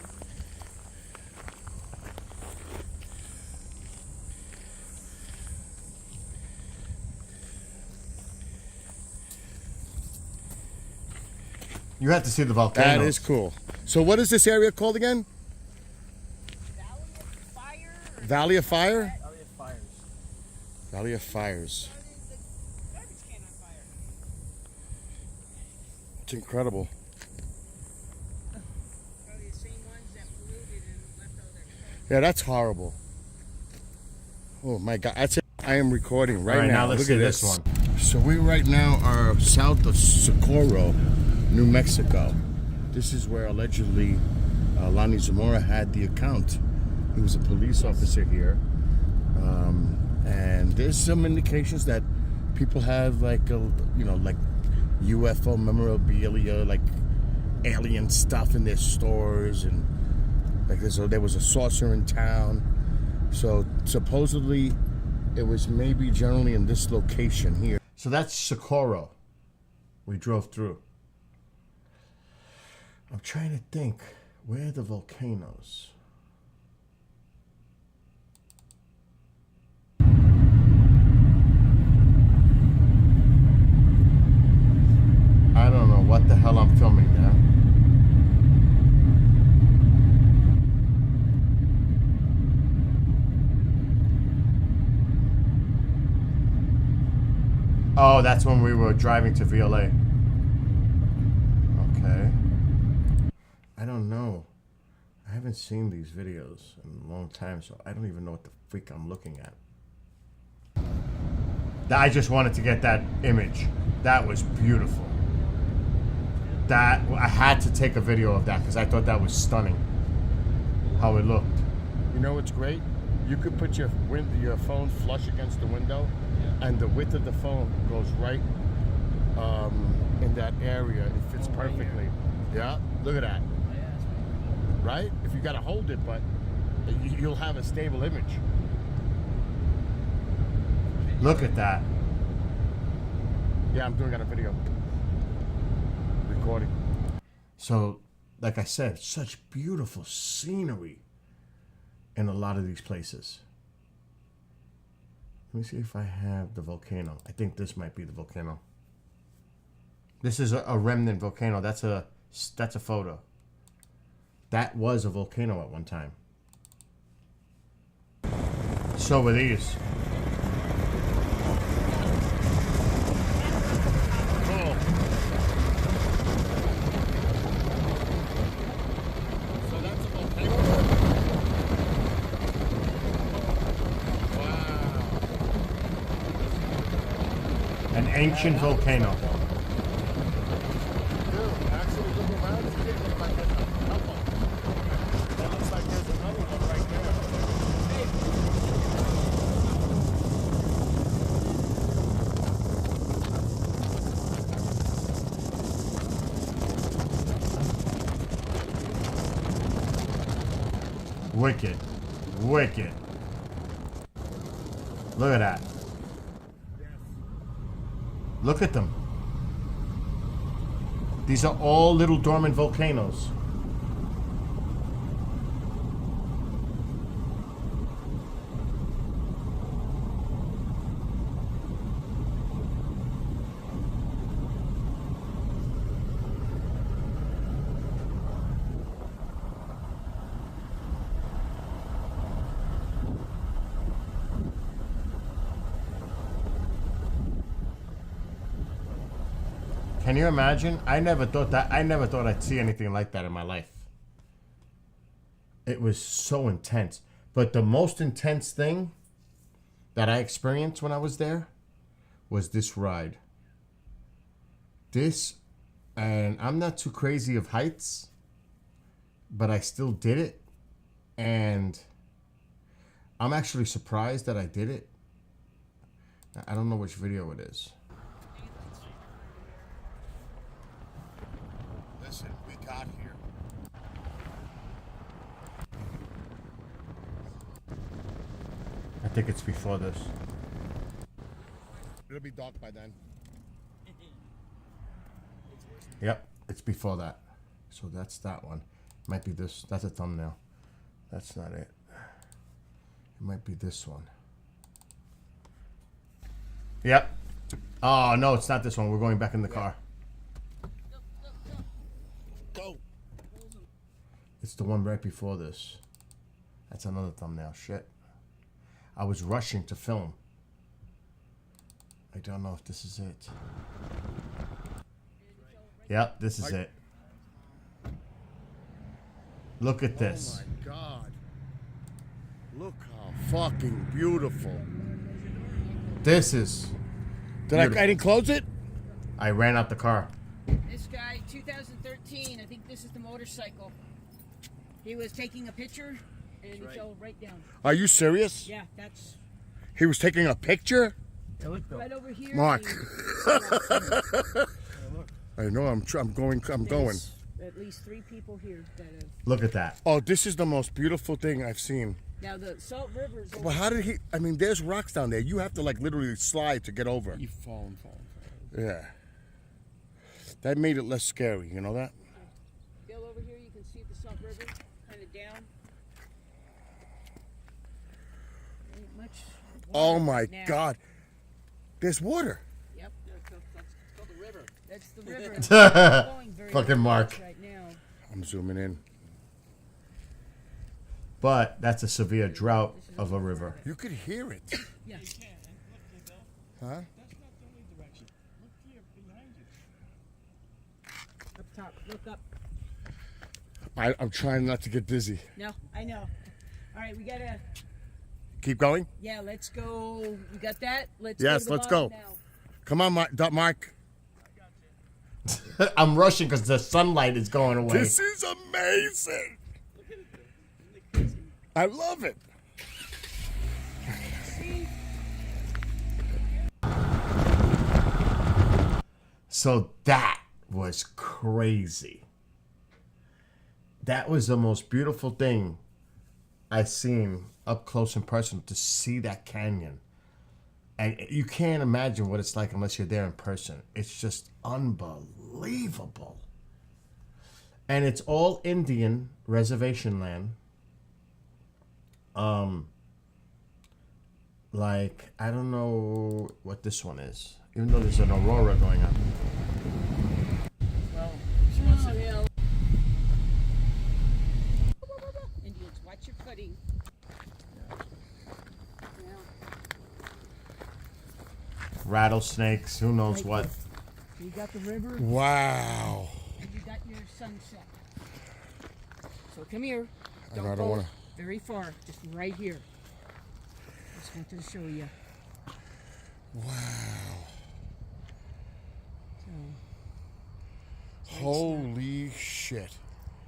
Speaker 1: You have to see the volcano.
Speaker 14: That is cool. So what is this area called again? Valley of Fire?
Speaker 20: Valley of Fires.
Speaker 14: Valley of Fires. It's incredible.
Speaker 19: Probably the same ones that polluted and left all their.
Speaker 14: Yeah, that's horrible. Oh my God, that's it. I am recording right
Speaker 1: All right,
Speaker 14: now.
Speaker 1: now let's
Speaker 14: Look
Speaker 1: see
Speaker 14: at
Speaker 1: this
Speaker 14: this
Speaker 1: one.
Speaker 14: So we right now are south of Socorro, New Mexico. This is where allegedly Lonnie Zamora had the account. He was a police officer here. And there's some indications that people have like UFO memorabilia, like alien stuff in their stores, and like there was a saucer in town. So supposedly it was maybe generally in this location here.
Speaker 1: So that's Socorro. We drove through. I'm trying to think, where are the volcanoes? I don't know what the hell I'm filming now. Oh, that's when we were driving to VLA. Okay. I don't know. I haven't seen these videos in a long time, so I don't even know what the freak I'm looking at. I just wanted to get that image. That was beautiful. That I had to take a video of that because I thought that was stunning. How it looked.
Speaker 14: You know what's great? You could put your phone flush against the window, and the width of the phone goes right in that area. It fits perfectly. Yeah, look at that. Right? If you gotta hold it, but you'll have a stable image.
Speaker 1: Look at that.
Speaker 14: Yeah, I'm doing it on a video. Recording.
Speaker 1: So, like I said, such beautiful scenery in a lot of these places. Let me see if I have the volcano. I think this might be the volcano. This is a remnant volcano. That's a photo. That was a volcano at one time. So were these. An ancient volcano. Wicked. Wicked. Look at that. Look at them. These are all little dormant volcanoes. Can you imagine? I never thought I'd see anything like that in my life. It was so intense. But the most intense thing that I experienced when I was there was this ride. And I'm not too crazy of heights, but I still did it. And I'm actually surprised that I did it. I don't know which video it is.
Speaker 14: Listen, we got here.
Speaker 1: I think it's before this.
Speaker 14: It'll be dark by then.
Speaker 1: Yep, it's before that. So that's that one. Might be this. That's a thumbnail. That's not it. It might be this one. Yep. Oh, no, it's not this one. We're going back in the car.
Speaker 14: Go.
Speaker 1: It's the one right before this. That's another thumbnail. Shit. I was rushing to film. I don't know if this is it. Yep, this is it. Look at this.
Speaker 14: Oh my God. Look how fucking beautiful.
Speaker 1: This is
Speaker 14: I didn't close it?
Speaker 1: I ran out the car.
Speaker 19: This guy, 2013, I think this is the motorcycle. He was taking a picture and he fell right down.
Speaker 14: Are you serious?
Speaker 19: Yeah, that's
Speaker 14: He was taking a picture?
Speaker 19: right over here.
Speaker 14: Mark. I know, I'm going.
Speaker 19: There's at least 3 people here that have.
Speaker 1: Look at that.
Speaker 14: Oh, this is the most beautiful thing I've seen.
Speaker 19: Now the Salt River's over.
Speaker 14: Well, how did he? I mean, there's rocks down there. You have to like literally slide to get over.
Speaker 18: You fall and fall.
Speaker 14: Yeah. That made it less scary. You know that?
Speaker 19: Bill, over here you can see the Salt River kind of down. Ain't much
Speaker 14: Oh my
Speaker 19: now.
Speaker 14: God. There's water.
Speaker 19: Yep. That's called the river. That's the river. It's flowing very
Speaker 1: Fucking Mark.
Speaker 19: fast right now.
Speaker 14: I'm zooming in.
Speaker 1: But that's a severe drought of a river.
Speaker 14: You could hear it.
Speaker 19: Yeah.
Speaker 14: Huh?
Speaker 19: Up top. Look up.
Speaker 14: I'm trying not to get dizzy.
Speaker 19: No, I know. All right, we gotta.
Speaker 14: Keep going?
Speaker 19: Yeah, let's go. You got that? Let's
Speaker 14: Yes,
Speaker 19: go.
Speaker 14: let's go.
Speaker 19: Now.
Speaker 14: Come on, Mark.
Speaker 1: I'm rushing because the sunlight is going away.
Speaker 14: This is amazing. I love it.
Speaker 1: So that was crazy. That was the most beautiful thing I've seen up close and personal, to see that canyon. And you can't imagine what it's like unless you're there in person. It's just unbelievable. And it's all Indian reservation land. Like, I don't know what this one is, even though there's an aurora going on.
Speaker 19: Well, she wants to. Indians, watch your footing.
Speaker 1: Rattlesnakes, who knows what.
Speaker 19: You got the river.
Speaker 14: Wow.
Speaker 19: And you got your sunset. So come here.
Speaker 14: I don't
Speaker 19: go
Speaker 14: wanna-
Speaker 19: very far. Just right here. Just wanted to show you.
Speaker 14: Wow.
Speaker 19: So,
Speaker 14: Holy shit.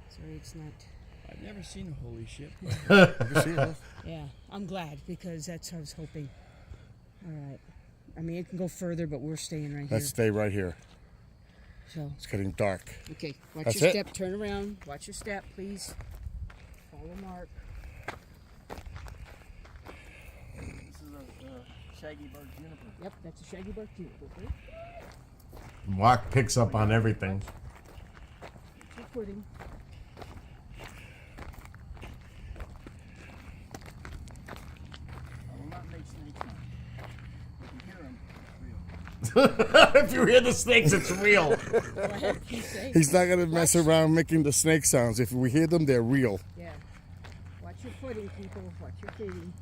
Speaker 19: sorry, it's not.
Speaker 20: I've never seen a holy shit.
Speaker 14: Have you seen it?
Speaker 19: Yeah, I'm glad because that's what I was hoping. All right. I mean, it can go further, but we're staying right
Speaker 14: Let's
Speaker 19: here.
Speaker 14: stay right here.
Speaker 19: So.
Speaker 14: It's getting dark.
Speaker 19: Okay, watch
Speaker 14: That's
Speaker 19: your
Speaker 14: it?
Speaker 19: step. Turn around. Watch your step, please. Follow Mark.
Speaker 20: This is a shaggy bird juniper.
Speaker 19: Yep, that's a shaggy bark juniper. Okay?
Speaker 1: Mark picks up on everything.
Speaker 19: Keep footing.
Speaker 20: I will not make snakes now. If you hear them,
Speaker 1: If you hear the snakes, it's real.
Speaker 14: He's not going to mess around making the snake sounds. If we hear them, they're real.
Speaker 19: Yeah. Watch your footing, people. Watch your footing.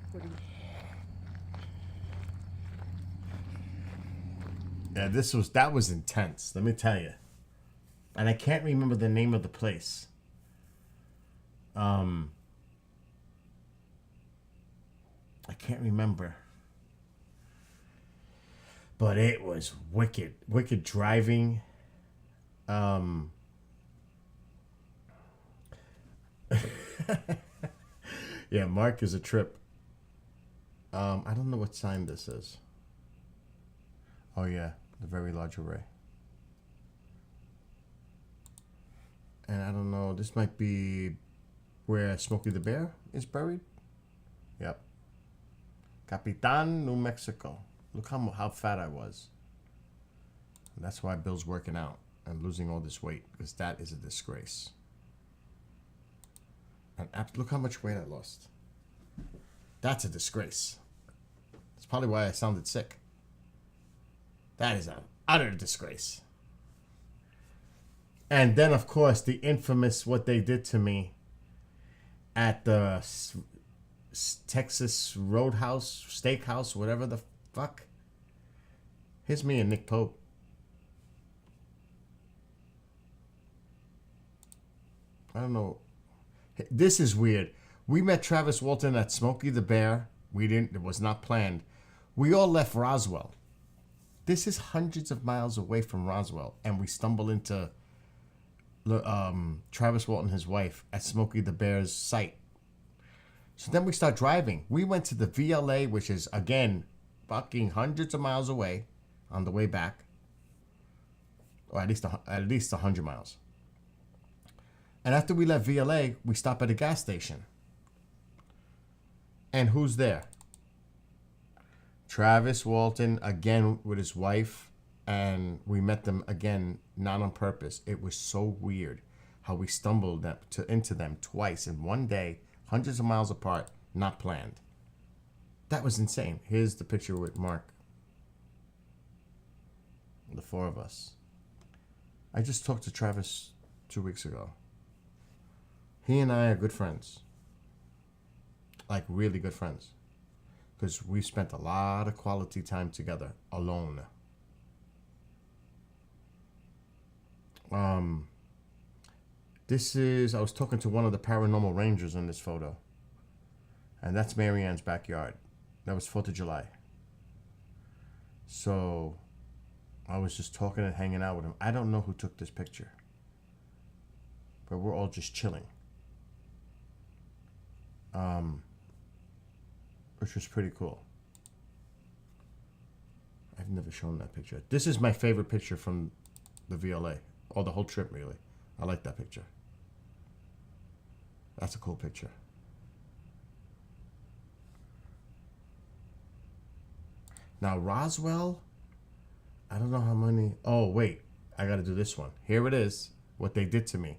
Speaker 1: Yeah, that was intense, let me tell you. And I can't remember the name of the place. I can't remember. But it was wicked. Wicked driving. Yeah, Mark is a trip. I don't know what sign this is. Oh yeah, the very large array. And I don't know, this might be where Smokey the Bear is buried. Yep. Capitan, New Mexico. Look how fat I was. And that's why Bill's working out and losing all this weight, because that is a disgrace. And look how much weight I lost. That's a disgrace. That's probably why I sounded sick. That is an utter disgrace. And then, of course, the infamous what they did to me at the Texas Roadhouse, Steakhouse, whatever the fuck. Here's me and Nick Pope. I don't know. This is weird. We met Travis Walton at Smokey the Bear. We didn't. It was not planned. We all left Roswell. This is hundreds of miles away from Roswell, and we stumble into Travis Walton and his wife at Smokey the Bear's site. So then we start driving. We went to the VLA, which is, again, fucking hundreds of miles away on the way back. Or at least 100 miles. And after we left VLA, we stop at a gas station. And who's there? Travis Walton, again with his wife. And we met them again, not on purpose. It was so weird how we stumbled into them twice in one day, hundreds of miles apart, not planned. That was insane. Here's the picture with Mark. The four of us. I just talked to Travis 2 weeks ago. He and I are good friends. Like, really good friends. Because we've spent a lot of quality time together, alone. This is, I was talking to one of the paranormal rangers in this photo. And that's Marianne's backyard. That was 4th of July. So, I was just talking and hanging out with him. I don't know who took this picture. But we're all just chilling. Which was pretty cool. I've never shown that picture. This is my favorite picture from the VLA. Or the whole trip, really. I like that picture. That's a cool picture. Now, Roswell, I don't know how many. Oh, wait. I got to do this one. Here it is. What they did to me.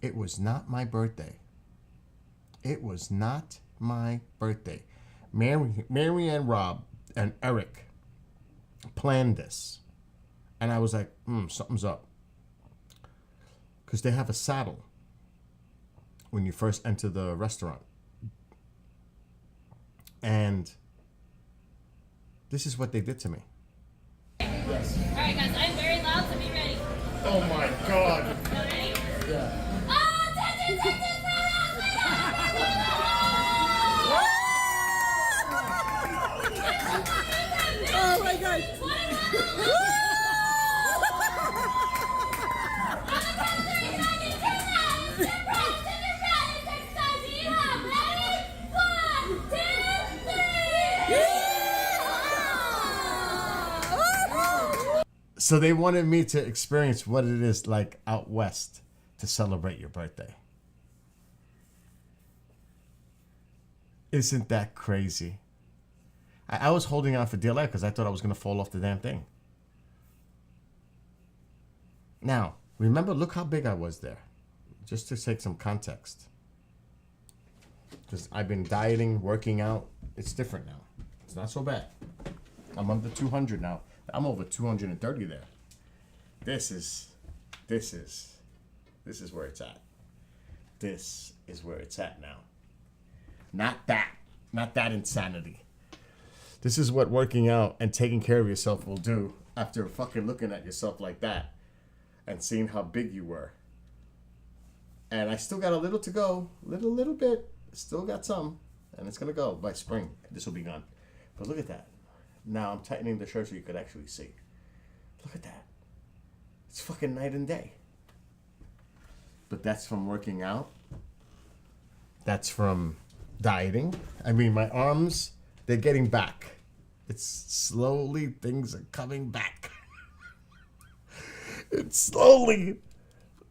Speaker 1: It was not my birthday. It was not my birthday. Mary and Rob and Eric planned this. And I was like, something's up. Because they have a saddle when you first enter the restaurant. And this is what they did to me.
Speaker 21: Yes. All right, guys, I'm very loud, so be ready.
Speaker 14: Oh my God.
Speaker 21: Ready?
Speaker 14: Yeah.
Speaker 21: Oh, attention.
Speaker 19: Oh my God.
Speaker 1: So they wanted me to experience what it is like out west to celebrate your birthday. Isn't that crazy? I was holding on for dear life because I thought I was going to fall off the damn thing. Now, remember, look how big I was there. Just to take some context. Because I've been dieting, working out. It's different now. It's not so bad. I'm under 200 now. I'm over 230 there. This is where it's at. This is where it's at now. Not that insanity. This is what working out and taking care of yourself will do after fucking looking at yourself like that and seeing how big you were. And I still got a little to go, little bit. Still got some, and it's gonna go by spring. This will be gone. But look at that. Now I'm tightening the shirt so you could actually see. Look at that. It's fucking night and day. But that's from working out. That's from dieting. I mean, my arms, they're getting back. It's slowly, things are coming back. It's slowly.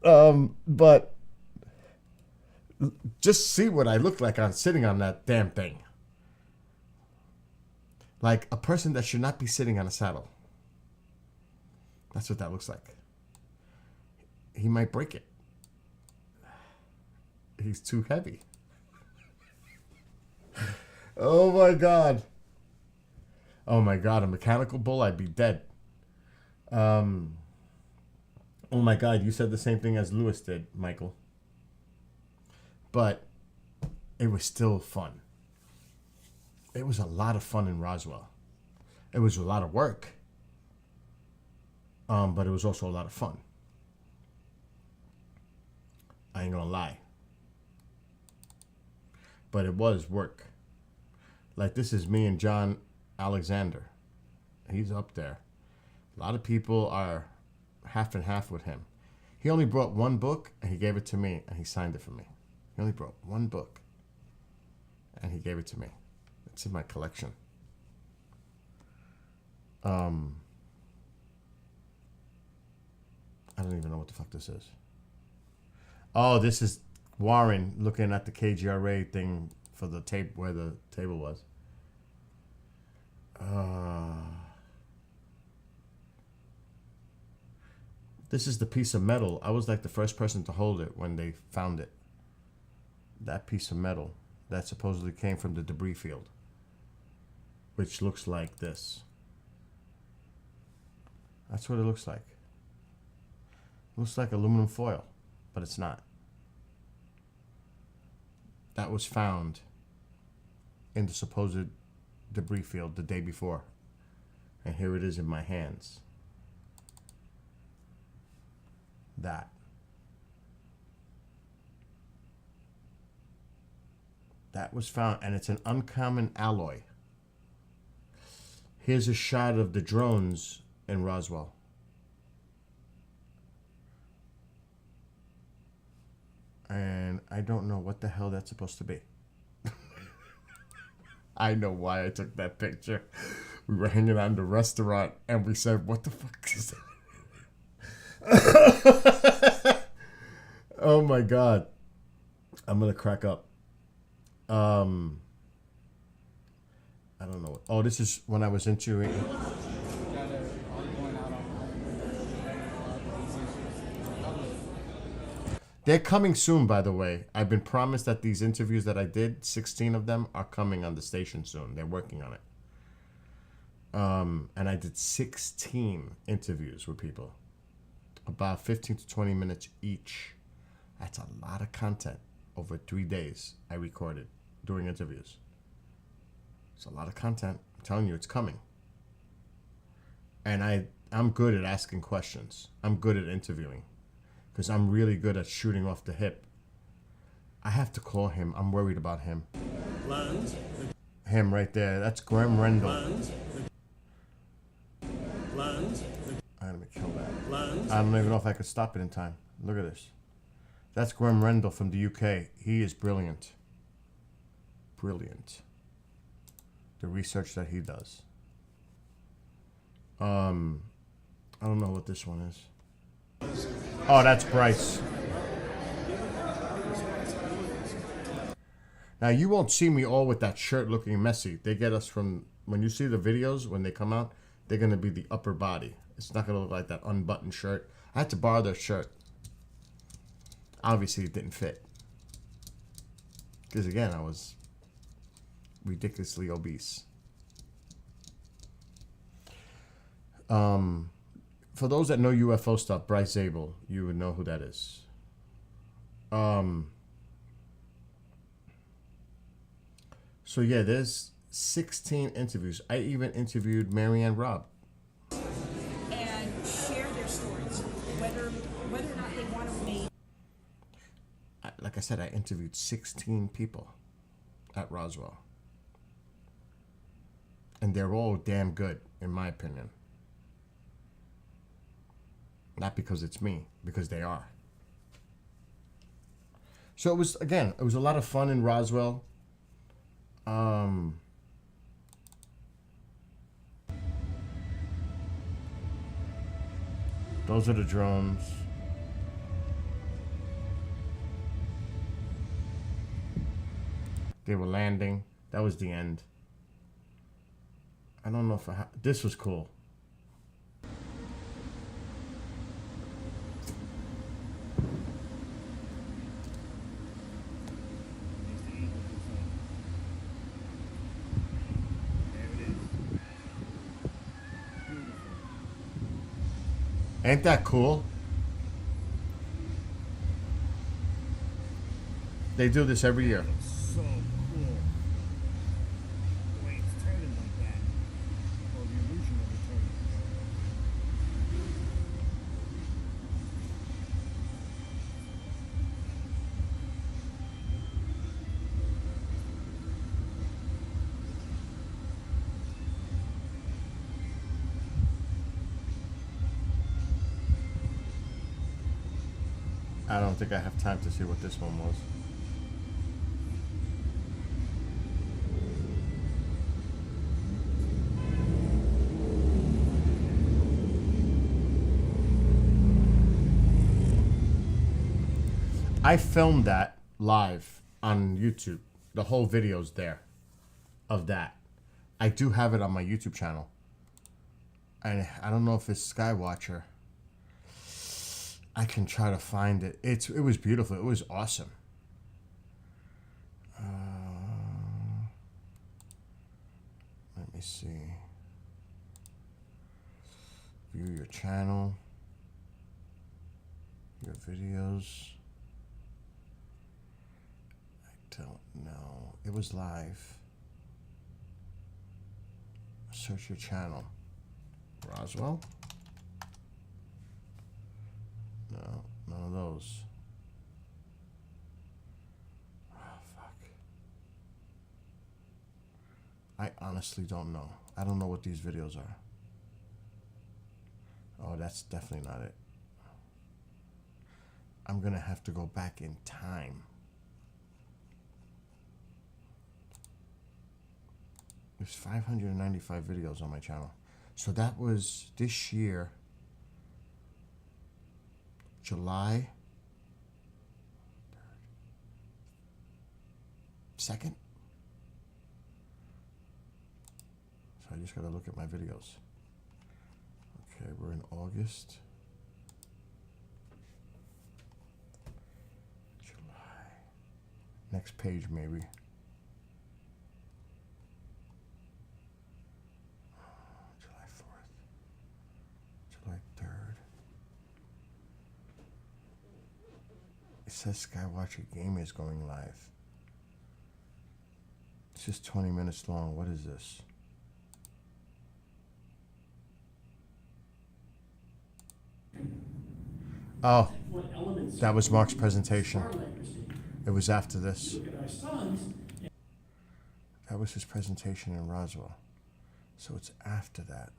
Speaker 1: But just see what I look like on sitting on that damn thing. Like a person that should not be sitting on a saddle. That's what that looks like. He might break it. He's too heavy. Oh my God. Oh my God, a mechanical bull, I'd be dead. Oh my God, you said the same thing as Lewis did, Michael. But it was still fun. It was a lot of fun in Roswell. It was a lot of work. But it was also a lot of fun. I ain't gonna lie. But it was work. Like, this is me and John Alexander. He's up there. A lot of people are half and half with him. He only brought one book, and he gave it to me, and he signed it for me. He only brought one book, and he gave it to me. It's in my collection. I don't even know what the fuck this is. Oh, this is Warren looking at the KGRA thing for the tape where the table was. This is the piece of metal. I was like the first person to hold it when they found it. That piece of metal that supposedly came from the debris field, which looks like this. That's what it looks like. It looks like aluminum foil, but it's not. That was found in the supposed debris field the day before. And here it is in my hands. That was found, and it's an uncommon alloy. Here's a shot of the drones in Roswell. And I don't know what the hell that's supposed to be. I know why I took that picture. We were hanging out in the restaurant and we said, what the fuck is that? Oh my God. I'm going to crack up. I don't know. Oh, this is when I was interviewing. They're coming soon, by the way. I've been promised that these interviews that I did, 16 of them, are coming on the station soon. They're working on it. And I did 16 interviews with people. About 15 to 20 minutes each. That's a lot of content over 3 days I recorded doing interviews. It's a lot of content. I'm telling you, it's coming. And I'm good at asking questions. I'm good at interviewing. Because I'm really good at shooting off the hip. I have to call him. I'm worried about him.
Speaker 2: Land.
Speaker 1: Him right there. That's Graham Rendell.
Speaker 2: Land. Land.
Speaker 1: I'm going to kill that.
Speaker 2: Land.
Speaker 1: I don't even know if I could stop it in time. Look at this. That's Graham Rendell from the UK. He is brilliant. Brilliant. The research that he does. I don't know what this one is. Oh, that's Bryce. Now, you won't see me all with that shirt looking messy. They get us from, when you see the videos, when they come out, they're going to be the upper body. It's not going to look like that unbuttoned shirt. I had to borrow their shirt. Obviously, it didn't fit. Because, again, I was ridiculously obese. For those that know UFO stuff, Bryce Zabel, you would know who that is. So yeah, there's 16 interviews. I even interviewed Marianne Robb.
Speaker 19: And share their stories, whether or not they want to remain.
Speaker 1: Like I said, I interviewed 16 people at Roswell. And they're all damn good, in my opinion. Not because it's me, because they are. So it was a lot of fun in Roswell. Those are the drones. They were landing. That was the end. I don't know if this was cool. Ain't that cool? They do this every year.
Speaker 2: So cool. The way it's turning like that. Or the illusion of it turning.
Speaker 1: I don't think I have time to see what this one was. I filmed that live on YouTube. The whole video's there of that. I do have it on my YouTube channel. And I don't know if it's Skywatcher. I can try to find it. It was beautiful. It was awesome. Let me see. View your channel. Your videos. I don't know. It was live. Search your channel. Roswell? No, none of those. Oh, fuck. I honestly don't know. I don't know what these videos are. Oh, that's definitely not it. I'm gonna have to go back in time. There's 595 videos on my channel. So that was this year, July 2nd. So I just gotta look at my videos. Okay, we're in August. July. Next page, maybe. July 4th. July 3rd. It says Skywatcher Game is going live. It's just 20 minutes long. What is this? Oh, that was Mark's presentation. It was after this. That was his presentation in Roswell. So it's after that.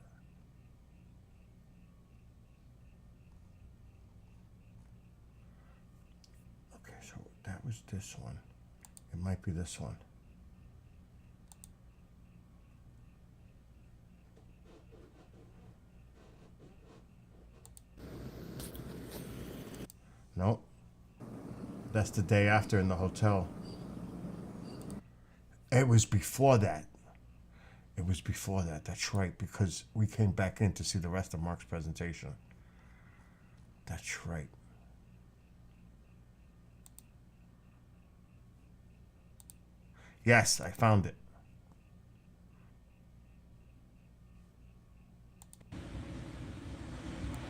Speaker 1: Okay, so that was this one. It might be this one. Nope. That's the day after in the hotel. It was before that. It was before that. That's right, because we came back in to see the rest of Mark's presentation. That's right. Yes, I found it.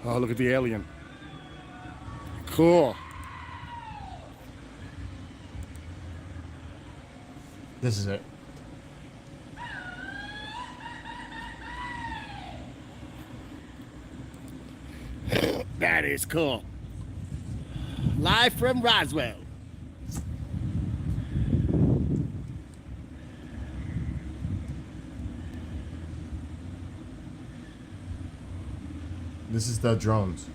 Speaker 14: Oh, look at the alien. Cool.
Speaker 1: This is it.
Speaker 14: That is cool. Live from Roswell.
Speaker 1: This is the drones.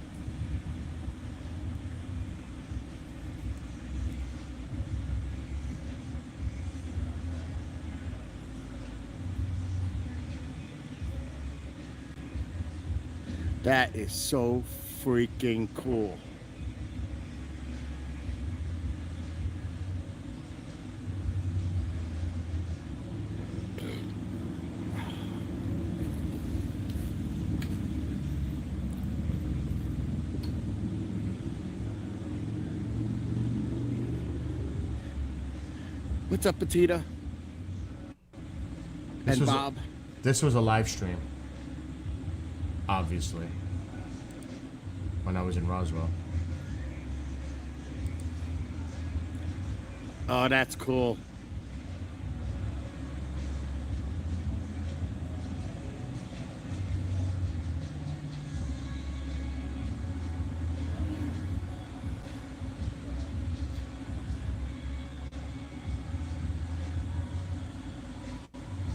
Speaker 14: That is so freaking cool. What's up, Petita? And Bob?
Speaker 1: This was a live stream. Obviously. When I was in Roswell.
Speaker 14: Oh, that's cool.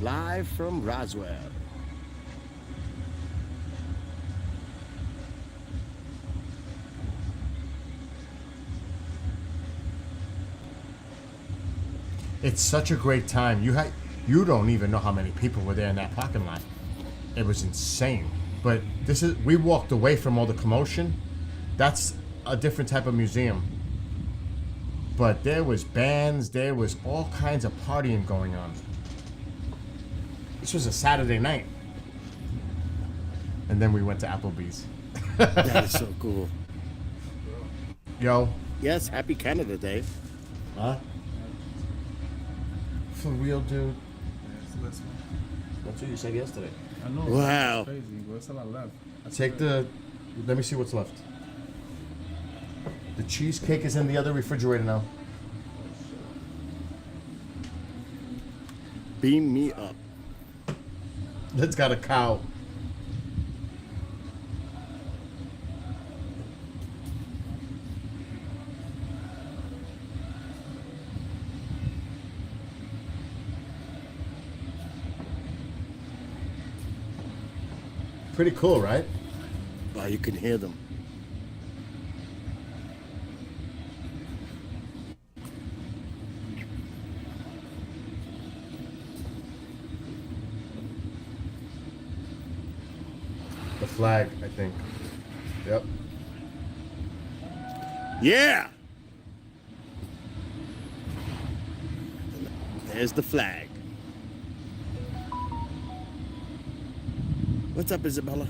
Speaker 14: Live from Roswell.
Speaker 1: It's such a great time. You don't even know how many people were there in that parking lot. It was insane. But we walked away from all the commotion. That's a different type of museum. But there was bands, there was all kinds of partying going on. This was a Saturday night. And then we went to Applebee's.
Speaker 5: That is so cool.
Speaker 1: Yo.
Speaker 5: Yes, happy Canada Day.
Speaker 1: Huh? For real, dude.
Speaker 18: That's
Speaker 5: what you said yesterday.
Speaker 18: I know.
Speaker 5: Wow.
Speaker 18: It's crazy, but it's a lot left.
Speaker 1: Let me see what's left. The cheesecake is in the other refrigerator now.
Speaker 5: Beam me up.
Speaker 1: That's got a cow. Pretty cool, right?
Speaker 5: Wow, you can hear them.
Speaker 1: The flag, I think. Yep.
Speaker 5: Yeah! There's the flag. What's up, Isabella?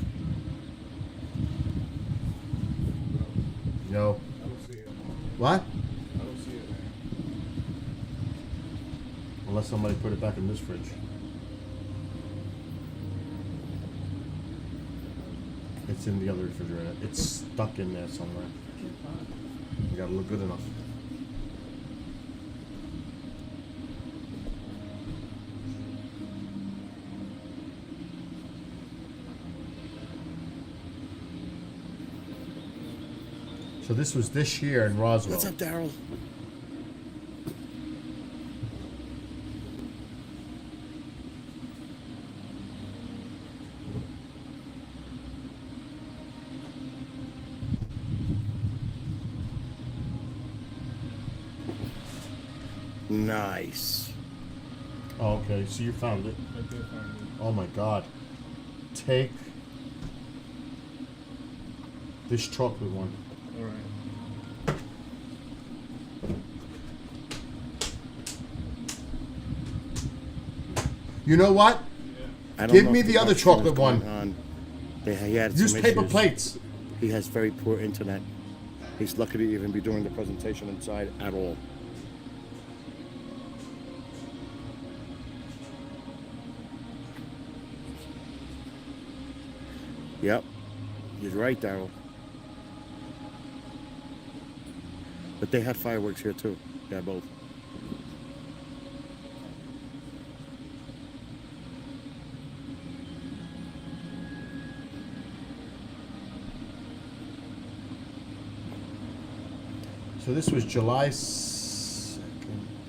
Speaker 1: Yo. What?
Speaker 18: I don't see it.
Speaker 1: Unless somebody put it back in this fridge. It's in the other refrigerator. It's stuck in there somewhere. You gotta look good enough. So this was this year in Roswell.
Speaker 5: What's up, Daryl? Nice.
Speaker 1: Oh, okay. So you found it.
Speaker 18: I did find it.
Speaker 1: Oh my God. Take this chocolate one.
Speaker 18: All right.
Speaker 1: You know what?
Speaker 5: I don't
Speaker 1: Give
Speaker 5: know
Speaker 1: me
Speaker 5: if
Speaker 1: the
Speaker 5: the
Speaker 1: other
Speaker 5: connection
Speaker 1: chocolate
Speaker 5: is
Speaker 1: one.
Speaker 5: going on. He had
Speaker 1: Use
Speaker 5: some
Speaker 1: paper
Speaker 5: issues.
Speaker 1: plates.
Speaker 5: He has very poor internet. He's lucky to even be doing the presentation inside at all. Yep. He's right, Daryl. But they had fireworks here too. Yeah, both.
Speaker 1: So this was July 2nd,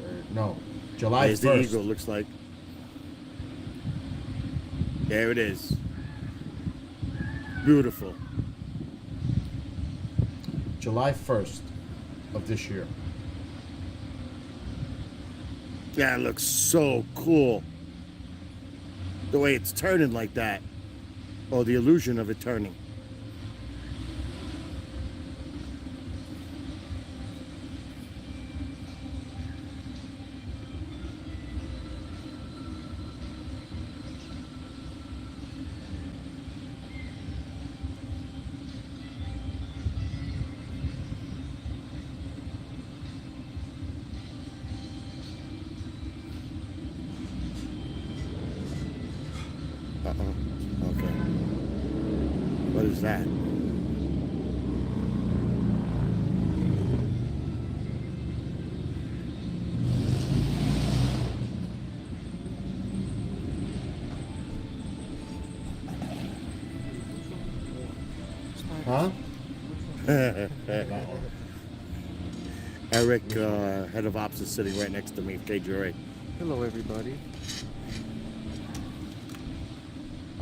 Speaker 1: 3rd. No, July 1st.
Speaker 5: There's the eagle, looks like. There it is. Beautiful.
Speaker 1: July 1st of this year.
Speaker 5: That looks so cool. The way it's turning like that. Or the illusion of it turning. Uh-oh. Okay. What is that?
Speaker 1: Huh?
Speaker 5: Eric, head of ops, is sitting right next to me, KJRA.
Speaker 22: Hello, everybody.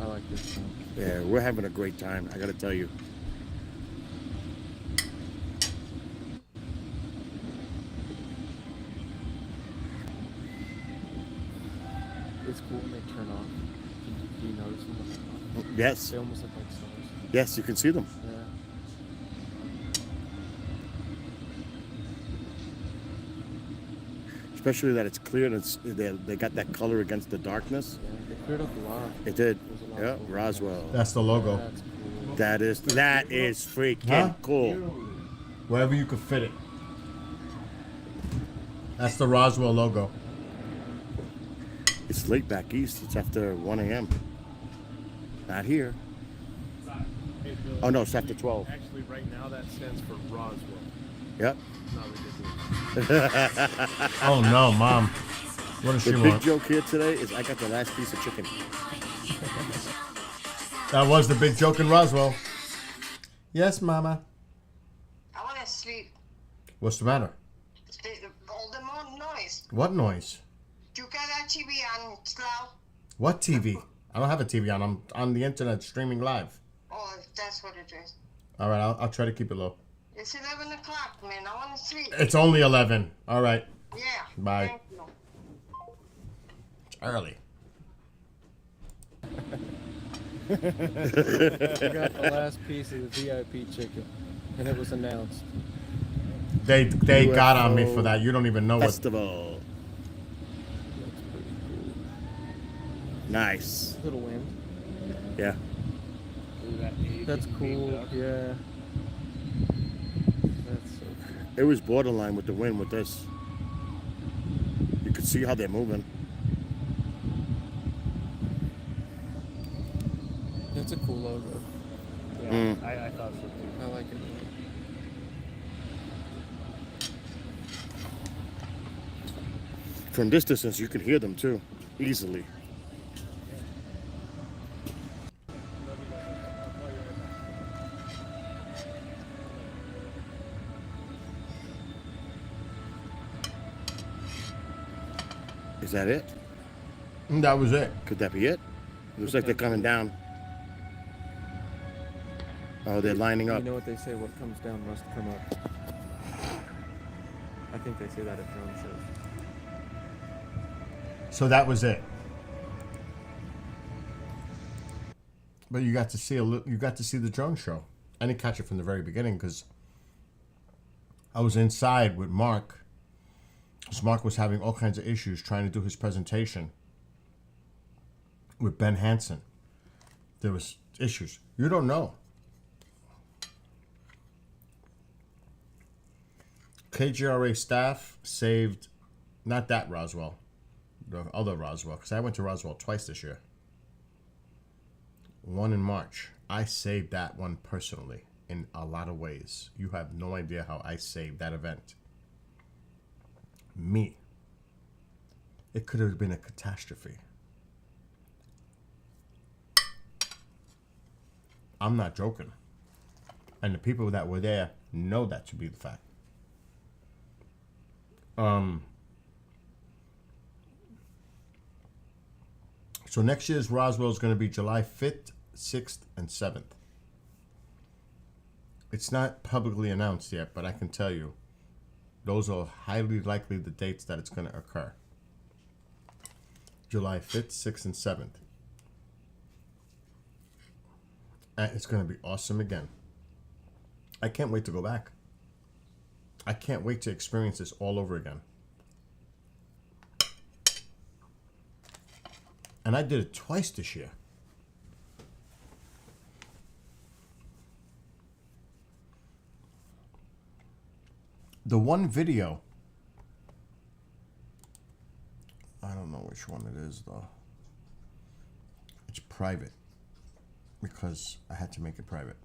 Speaker 22: I like this one.
Speaker 5: Yeah, we're having a great time, I gotta tell you.
Speaker 22: it's cool when they turn off. Do you notice them when they turn off?
Speaker 5: Yes.
Speaker 22: They almost look like stars.
Speaker 5: Yes, you can see them.
Speaker 22: Yeah.
Speaker 5: Especially that it's clear and they got that color against the darkness.
Speaker 22: Yeah, they cleared up a lot.
Speaker 5: It did.
Speaker 22: There's a lot
Speaker 5: Yeah,
Speaker 22: of cool.
Speaker 5: Roswell.
Speaker 1: That's the logo.
Speaker 22: That's cool.
Speaker 5: That is freaking
Speaker 1: Huh?
Speaker 5: cool.
Speaker 1: Wherever you could fit it. That's the Roswell logo.
Speaker 5: It's late back east. It's after 1 a.m. Not here. Oh no, it's after 12.
Speaker 14: Actually, right now that stands for Roswell.
Speaker 5: Yep.
Speaker 14: Not ridiculous.
Speaker 1: Oh no, Mom. What does she
Speaker 5: The big
Speaker 1: want?
Speaker 5: joke here today is I got the last piece of chicken.
Speaker 1: That was the big joke in Roswell. Yes, Mama.
Speaker 7: I want to sleep.
Speaker 1: What's the matter?
Speaker 7: All the more noise.
Speaker 1: What noise?
Speaker 7: You got that TV on slow?
Speaker 1: What TV? I don't have a TV on. I'm on the internet streaming live.
Speaker 7: Oh, that's what it is.
Speaker 1: All right, I'll try to keep it low.
Speaker 7: It's 11 o'clock, man. I want to sleep.
Speaker 1: It's only 11. All right.
Speaker 7: Yeah.
Speaker 1: Bye.
Speaker 7: Thank you.
Speaker 1: It's early.
Speaker 22: I got the last piece of the VIP chicken, and it was announced.
Speaker 1: They got on me for that. You don't even know
Speaker 5: Festival.
Speaker 22: That's pretty cool.
Speaker 5: Nice.
Speaker 22: Little wind.
Speaker 5: Yeah.
Speaker 22: That's cool. Yeah. That's so cool.
Speaker 5: It was borderline with the wind with this. You could see how they're moving.
Speaker 22: That's a cool logo.
Speaker 14: Yeah, I thought so too.
Speaker 22: I like it.
Speaker 5: From this distance, you can hear them too, easily. Is that it?
Speaker 1: That was it.
Speaker 5: Could that be it? It looks like they're coming down. Oh, they're lining up.
Speaker 22: You know what they say? What comes down must come up. I think they say that at drone shows.
Speaker 1: So that was it. But you got to see you got to see the drone show. I didn't catch it from the very beginning because I was inside with Mark. Because Mark was having all kinds of issues trying to do his presentation with Ben Hansen. There was issues. You don't know. KGRA staff saved, not that Roswell, the other Roswell, because I went to Roswell twice this year. One in March. I saved that one personally in a lot of ways. You have no idea how I saved that event. Me. It could have been a catastrophe. I'm not joking. And the people that were there know that to be the fact. So next year's Roswell is going to be July 5th, 6th, and 7th. It's not publicly announced yet, but I can tell you those are highly likely the dates that it's going to occur. July 5th, 6th, and 7th. And it's going to be awesome again. I can't wait to go back. I can't wait to experience this all over again. And I did it twice this year. The one video, I don't know which one it is though. It's private because I had to make it private.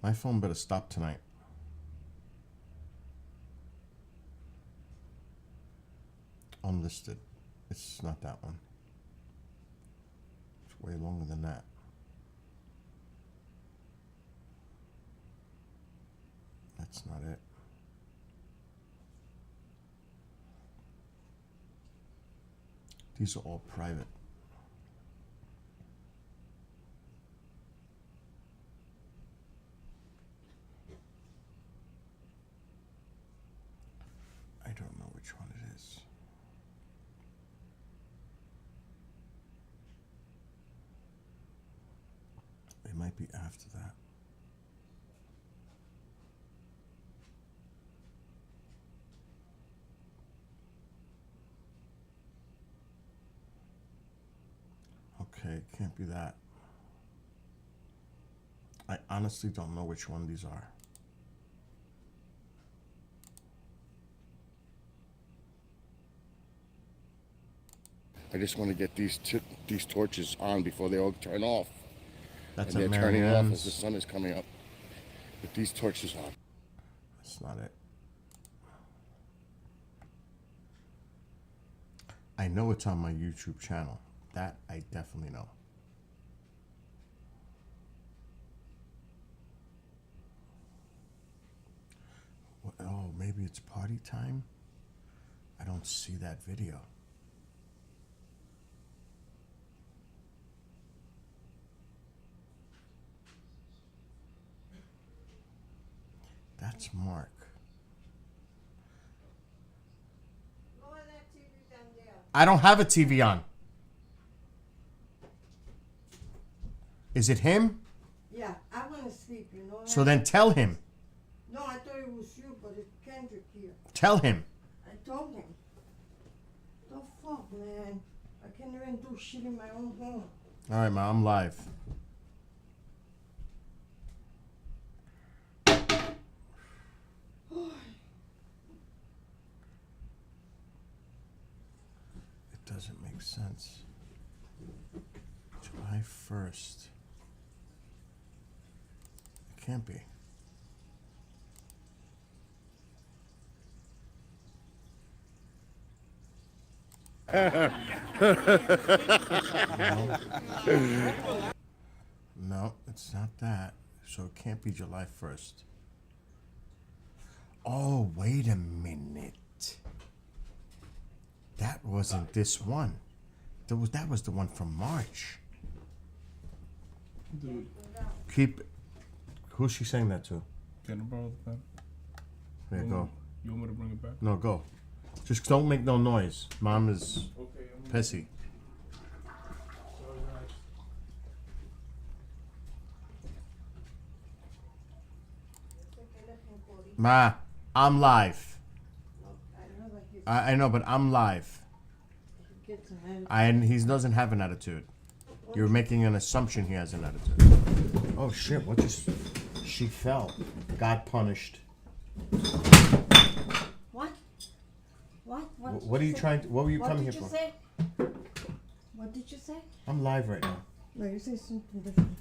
Speaker 1: My phone better stop tonight. Unlisted. It's not that one. It's way longer than that. That's not it. These are all private. I don't know Can't be after that. Okay, can't be that. I honestly don't know which one these are.
Speaker 14: I just want to get these torches on before they all turn off.
Speaker 1: That's
Speaker 14: and
Speaker 1: at
Speaker 14: they're turning off
Speaker 1: Marianne's.
Speaker 14: as the sun is coming up. With these torches on.
Speaker 1: That's not it. I know it's on my YouTube channel. That I definitely know. Oh, maybe it's party time? I don't see that video. That's Mark. I don't have a TV on. Is it him?
Speaker 8: Yeah, I want to sleep, you know.
Speaker 1: So then tell him.
Speaker 8: No, I thought it was you, but it's Kendrick here.
Speaker 1: Tell him.
Speaker 8: I told him. The fuck, man? I can't even do shit in my own home.
Speaker 1: All right, Ma, I'm live. It doesn't make sense. July 1st. It can't be. No, it's not that. So it can't be July 1st. Oh, wait a minute. That wasn't this one. That was the one from March.
Speaker 18: Dude.
Speaker 1: Keep. Who's she saying that to?
Speaker 18: Can I borrow the pen?
Speaker 1: There, go.
Speaker 18: You want me to bring it back?
Speaker 1: No, go. Just don't make no noise. Mom is pissy. Ma, I'm live. I know, but I'm live. And he doesn't have an attitude. You're making an assumption he has an attitude. Oh shit! What just? She fell. Got punished.
Speaker 8: What? What?
Speaker 1: What are you trying to? What were you coming here for?
Speaker 8: What did you say? What did you say?
Speaker 1: I'm live right now.
Speaker 8: No, you say something different.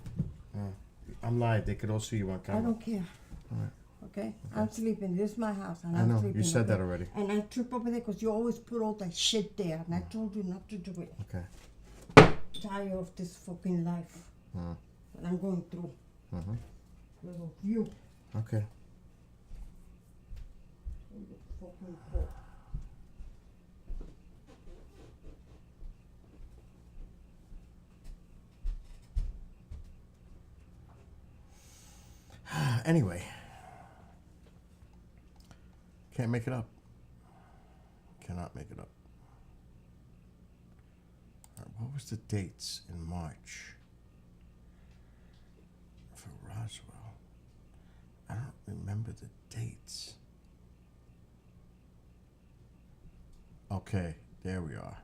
Speaker 1: I'm live. They could all see you on camera.
Speaker 8: I don't care.
Speaker 1: All right.
Speaker 8: Okay? I'm sleeping. This is my house, and
Speaker 1: I
Speaker 8: I'm
Speaker 1: know.
Speaker 8: sleeping.
Speaker 1: You said
Speaker 8: okay?
Speaker 1: that already.
Speaker 8: And I trip over there because you always put all that shit there, and I told you not to do it.
Speaker 1: Okay.
Speaker 8: Tired of this fucking life that I'm going through.
Speaker 1: Mm-hmm.
Speaker 8: Because of you.
Speaker 1: Okay.
Speaker 8: Fucking poor.
Speaker 1: Anyway. Can't make it up. Cannot make it up. All right, what was the dates in March for Roswell? I don't remember the dates. Okay, there we are.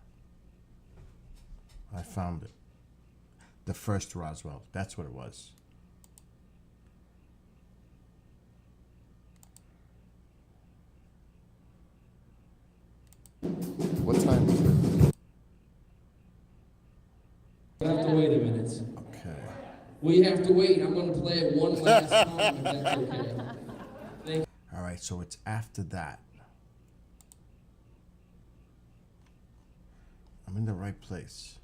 Speaker 1: I found it. The first Roswell. That's what it was.
Speaker 14: What time is it?
Speaker 9: We have to wait a minute.
Speaker 1: Okay.
Speaker 9: We have to wait. I'm going to play it one last time, if that's okay. Thank
Speaker 1: All right, so it's after that. I'm in the right place.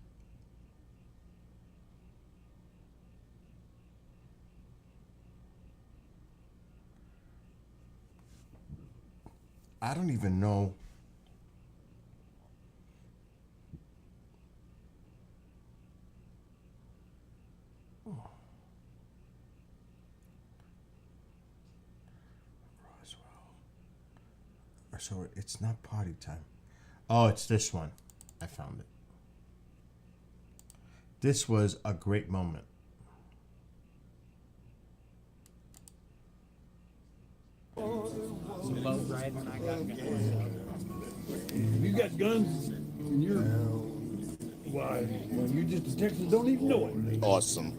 Speaker 1: I don't even know. So it's not party time. Oh, it's this one. I found it. This was a great moment.
Speaker 20: Some boat riding. I got guns.
Speaker 2: You got guns in your. Why? Well, you just a Texas don't even know it.
Speaker 5: Awesome.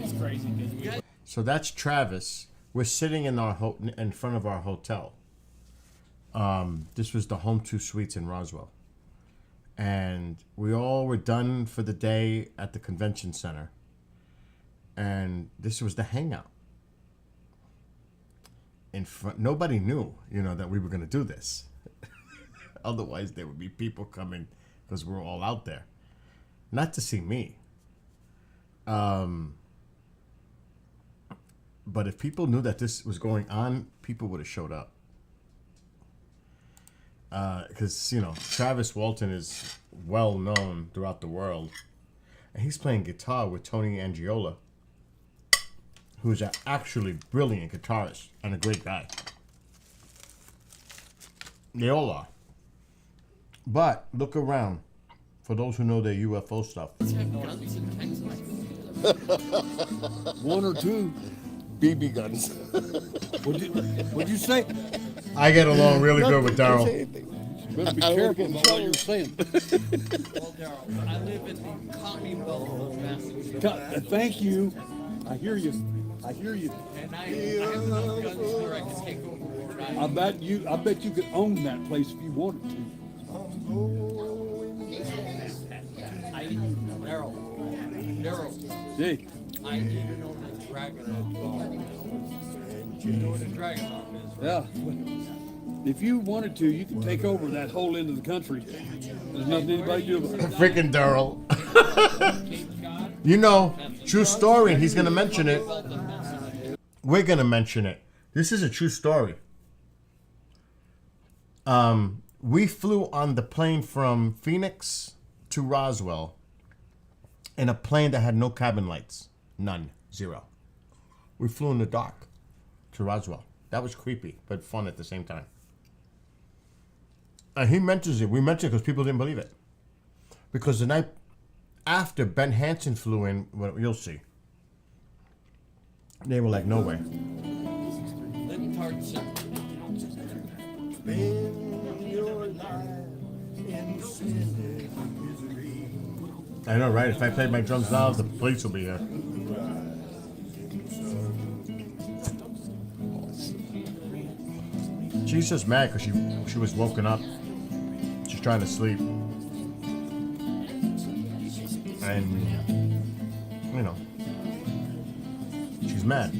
Speaker 20: It's crazy because
Speaker 1: So that's Travis. We're sitting in our in front of our hotel. This was the Home 2 Suites in Roswell. And we all were done for the day at the convention center. And this was the hangout. In front, nobody knew, that we were going to do this. Otherwise, there would be people coming because we're all out there. Not to see me. But if people knew that this was going on, people would have showed up. Because, Travis Walton is well known throughout the world. And he's playing guitar with Tony Angiola, who's an actually brilliant guitarist and a great guy. They all are. But look around for those who know their UFO stuff.
Speaker 2: One or two
Speaker 5: BB guns.
Speaker 2: What'd you say?
Speaker 1: I get along really good with Daryl.
Speaker 2: Better be careful about what you're saying.
Speaker 20: Well, Daryl, I live in the Commonwealth of Massachusetts.
Speaker 2: Thank you. I hear you. I hear you.
Speaker 20: And I have enough guns where I can take over where I
Speaker 2: I bet you could own that place if you wanted to.
Speaker 20: Daryl.
Speaker 2: Hey.
Speaker 20: I even know the dragon. You know what a dragon is, right?
Speaker 2: Yeah. If you wanted to, you could take over that whole end of the country. There's nothing anybody can do about it.
Speaker 1: Freaking Daryl. True story. He's going to mention it. We're going to mention it. This is a true story. We flew on the plane from Phoenix to Roswell in a plane that had no cabin lights. None. Zero. We flew in the dark to Roswell. That was creepy, but fun at the same time. And he mentions it. We mentioned it because people didn't believe it. Because the night after Ben Hansen flew in, well, you'll see. They were like, no way. I know, right? If I played my drums now, the police will be here. She's just mad because she was woken up. She's trying to sleep. And, she's mad.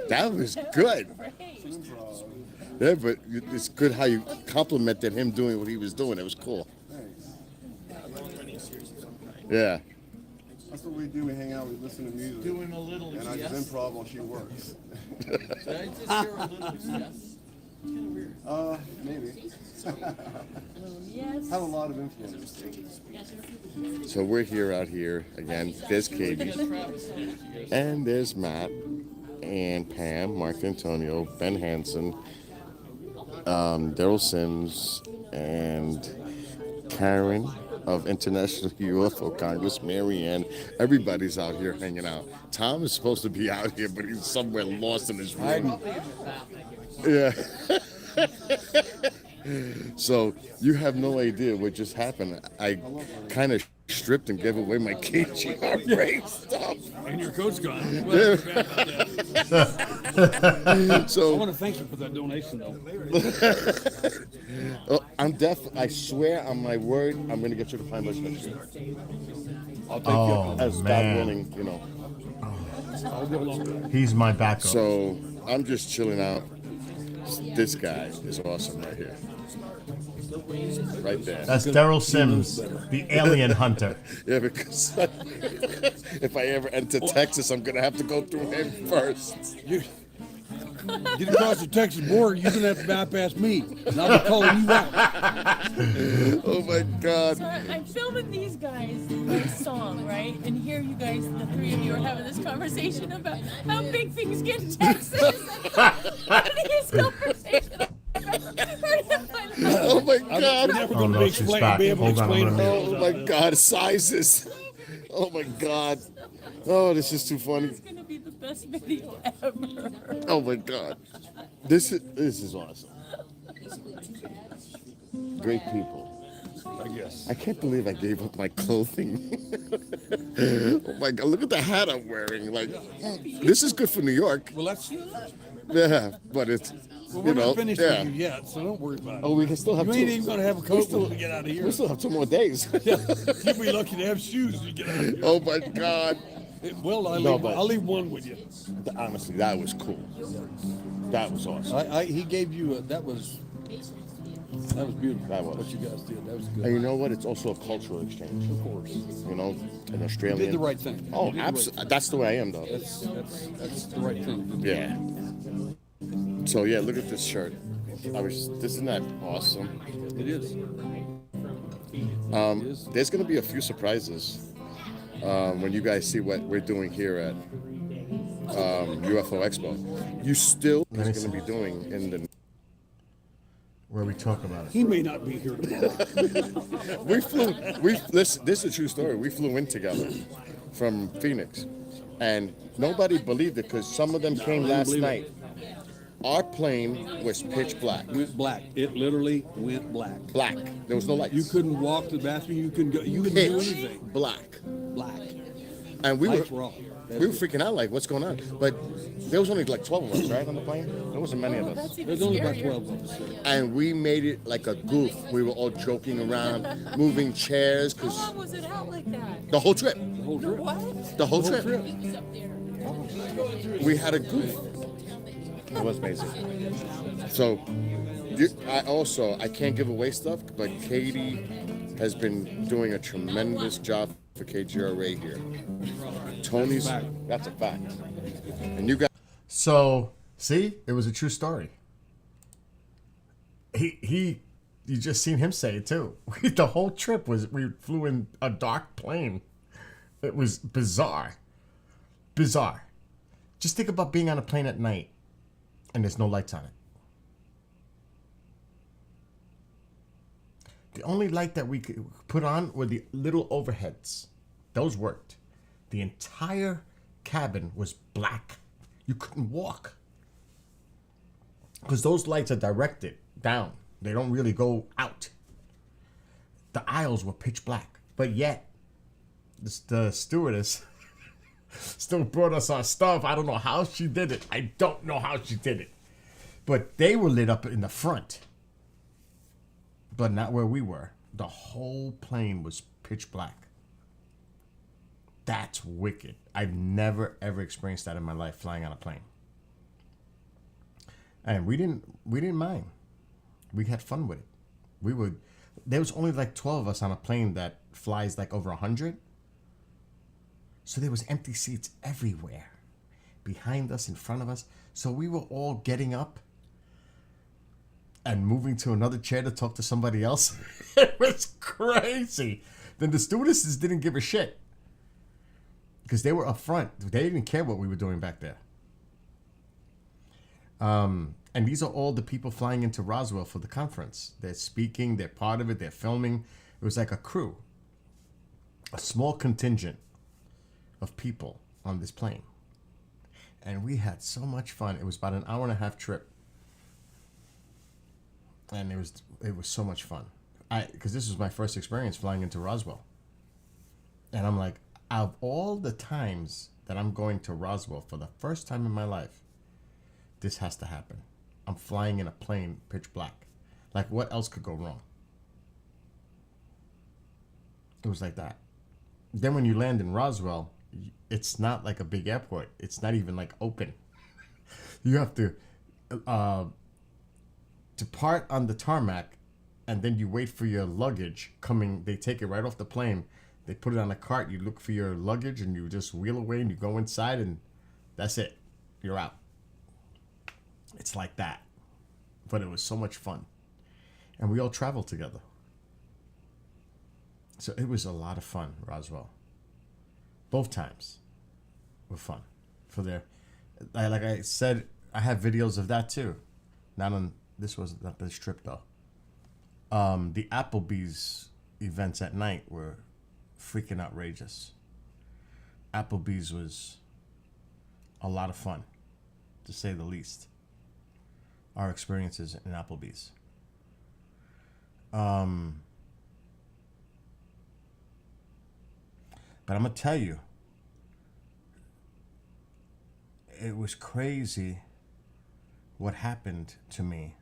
Speaker 5: That was good. Yeah, but it's good how you complimented him doing what he was doing. It was cool. Yeah.
Speaker 4: That's what we do. We hang out. We listen to music.
Speaker 20: Doing a little
Speaker 4: and I just improv while she works.
Speaker 20: Did I just hear a little yes?
Speaker 4: Maybe. Have a lot of influence.
Speaker 5: So we're here out here again. There's Katie, and there's Matt, and Pam, Mark Antonio, Ben Hansen, Daryl Sims, and Karen of International UFO Congress, Marianne. Everybody's out here hanging out. Tom is supposed to be out here, but he's somewhere lost in his room. Yeah. So you have no idea what just happened. I kind of stripped and gave away my KGR race stuff.
Speaker 2: And your coat's gone.
Speaker 5: So
Speaker 2: I want to thank you for that donation, though.
Speaker 5: I swear on my word, I'm going to get you the Pine Bush next year.
Speaker 2: I'll take you
Speaker 5: as God willing,
Speaker 2: I'll go along.
Speaker 1: He's my backup.
Speaker 5: So I'm just chilling out. This guy is awesome right here. Right there.
Speaker 1: That's Daryl Sims, the alien hunter.
Speaker 5: Yeah, because if I ever enter Texas, I'm going to have to go through him first.
Speaker 2: Get across the Texas border, you're going to have to bypass me. And I'll be calling you out.
Speaker 5: Oh, my God.
Speaker 11: So I'm filming these guys this song, right? And here you guys, the three of you, are having this conversation about how big things get in Texas. These conversations.
Speaker 5: Oh, my God.
Speaker 1: Oh, no, she's back. Hold on,
Speaker 5: Oh, my God. Sizes. Oh my God. Oh, this is too funny.
Speaker 11: It's gonna be the best video ever.
Speaker 5: Oh my God. This is awesome. Great people.
Speaker 2: I guess.
Speaker 5: I can't believe I gave up my clothing. Oh my God, look at the hat I'm wearing. Like, this is good for New York.
Speaker 2: Well, that's.
Speaker 5: Yeah, but it's,
Speaker 2: Well,
Speaker 5: you
Speaker 2: we're
Speaker 5: know,
Speaker 2: not finished
Speaker 5: yeah.
Speaker 2: with you yet, so don't worry about it.
Speaker 5: Oh, we can still have
Speaker 2: You
Speaker 5: two.
Speaker 2: ain't even gonna have a coat when we get out of here.
Speaker 5: We still have 2 more days.
Speaker 2: Yeah, you'll be lucky to have shoes when you get out of here.
Speaker 5: Oh my God.
Speaker 2: Well, I'll leave one with you.
Speaker 5: Honestly, that was cool. That was awesome.
Speaker 2: He gave you that was beautiful.
Speaker 5: That was.
Speaker 2: What you guys did. That was good.
Speaker 5: And you know what? It's also a cultural exchange.
Speaker 2: Of course.
Speaker 5: You know, an Australian.
Speaker 2: You did the right thing.
Speaker 5: Oh, absolutely. That's the way I am, though.
Speaker 2: That's the right thing.
Speaker 5: Yeah. So yeah, look at this shirt. Isn't that awesome?
Speaker 2: It is.
Speaker 5: There's gonna be a few surprises when you guys see what we're doing here at UFO Expo. You still is gonna be doing in the.
Speaker 1: Where we talk about it.
Speaker 2: He may not be here tomorrow.
Speaker 5: This is a true story. We flew in together from Phoenix, and nobody believed it because some of them came last night. Our plane was pitch black.
Speaker 2: Went black. It literally went black.
Speaker 5: Black. There was no lights.
Speaker 2: You couldn't walk to the bathroom. You couldn't go. You couldn't do
Speaker 5: Pitch
Speaker 2: anything.
Speaker 5: black.
Speaker 2: Black.
Speaker 5: And we
Speaker 2: Lights
Speaker 5: were
Speaker 2: were off.
Speaker 5: we were freaking out like, what's going on? But there was only like 12 of us, right, on the plane? There wasn't many of us.
Speaker 2: There's only about 12 of us.
Speaker 5: And we made it like a goof. We were all joking around, moving chairs,
Speaker 11: How
Speaker 5: because
Speaker 11: long was it out like that?
Speaker 5: the whole trip.
Speaker 2: The whole trip.
Speaker 11: What?
Speaker 5: The whole trip.
Speaker 11: He's up there.
Speaker 5: We had a goof. It was amazing. So, I can't give away stuff, but Katie has been doing a tremendous job for KGRA here. Tony's, that's a fact. And you got.
Speaker 1: So, see, it was a true story. You just seen him say it too. The whole trip we flew in a dark plane. It was bizarre. Bizarre. Just think about being on a plane at night and there's no lights on it. The only light that we could put on were the little overheads. Those worked. The entire cabin was black. You couldn't walk. Because those lights are directed down. They don't really go out. The aisles were pitch black. But yet, the stewardess still brought us our stuff. I don't know how she did it. I don't know how she did it. But they were lit up in the front. But not where we were. The whole plane was pitch black. That's wicked. I've never ever experienced that in my life, flying on a plane. And we didn't mind. We had fun with it. There was only like 12 of us on a plane that flies like over 100. So there was empty seats everywhere. Behind us, in front of us. So we were all getting up and moving to another chair to talk to somebody else. It was crazy. Then the stewardesses didn't give a shit. Because they were up front. They didn't care what we were doing back there. And these are all the people flying into Roswell for the conference. They're speaking, they're part of it, they're filming. It was like a crew. A small contingent of people on this plane. And we had so much fun. It was about an 1.5-hour trip. And it was so much fun. Because this was my first experience flying into Roswell. And I'm like, out of all the times that I'm going to Roswell for the first time in my life, this has to happen. I'm flying in a plane pitch black. Like, what else could go wrong? It was like that. Then when you land in Roswell, it's not like a big airport. It's not even like open. You have to depart on the tarmac, and then you wait for your luggage coming. They take it right off the plane. They put it on a cart. You look for your luggage, and you just wheel away, and you go inside, and that's it. You're out. It's like that. But it was so much fun. And we all traveled together. So it was a lot of fun, Roswell. Both times were fun. Like I said, I have videos of that too. This was not this trip though. The Applebee's events at night were freaking outrageous. Applebee's was a lot of fun, to say the least. Our experiences in Applebee's. But I'm gonna tell you, it was crazy what happened to me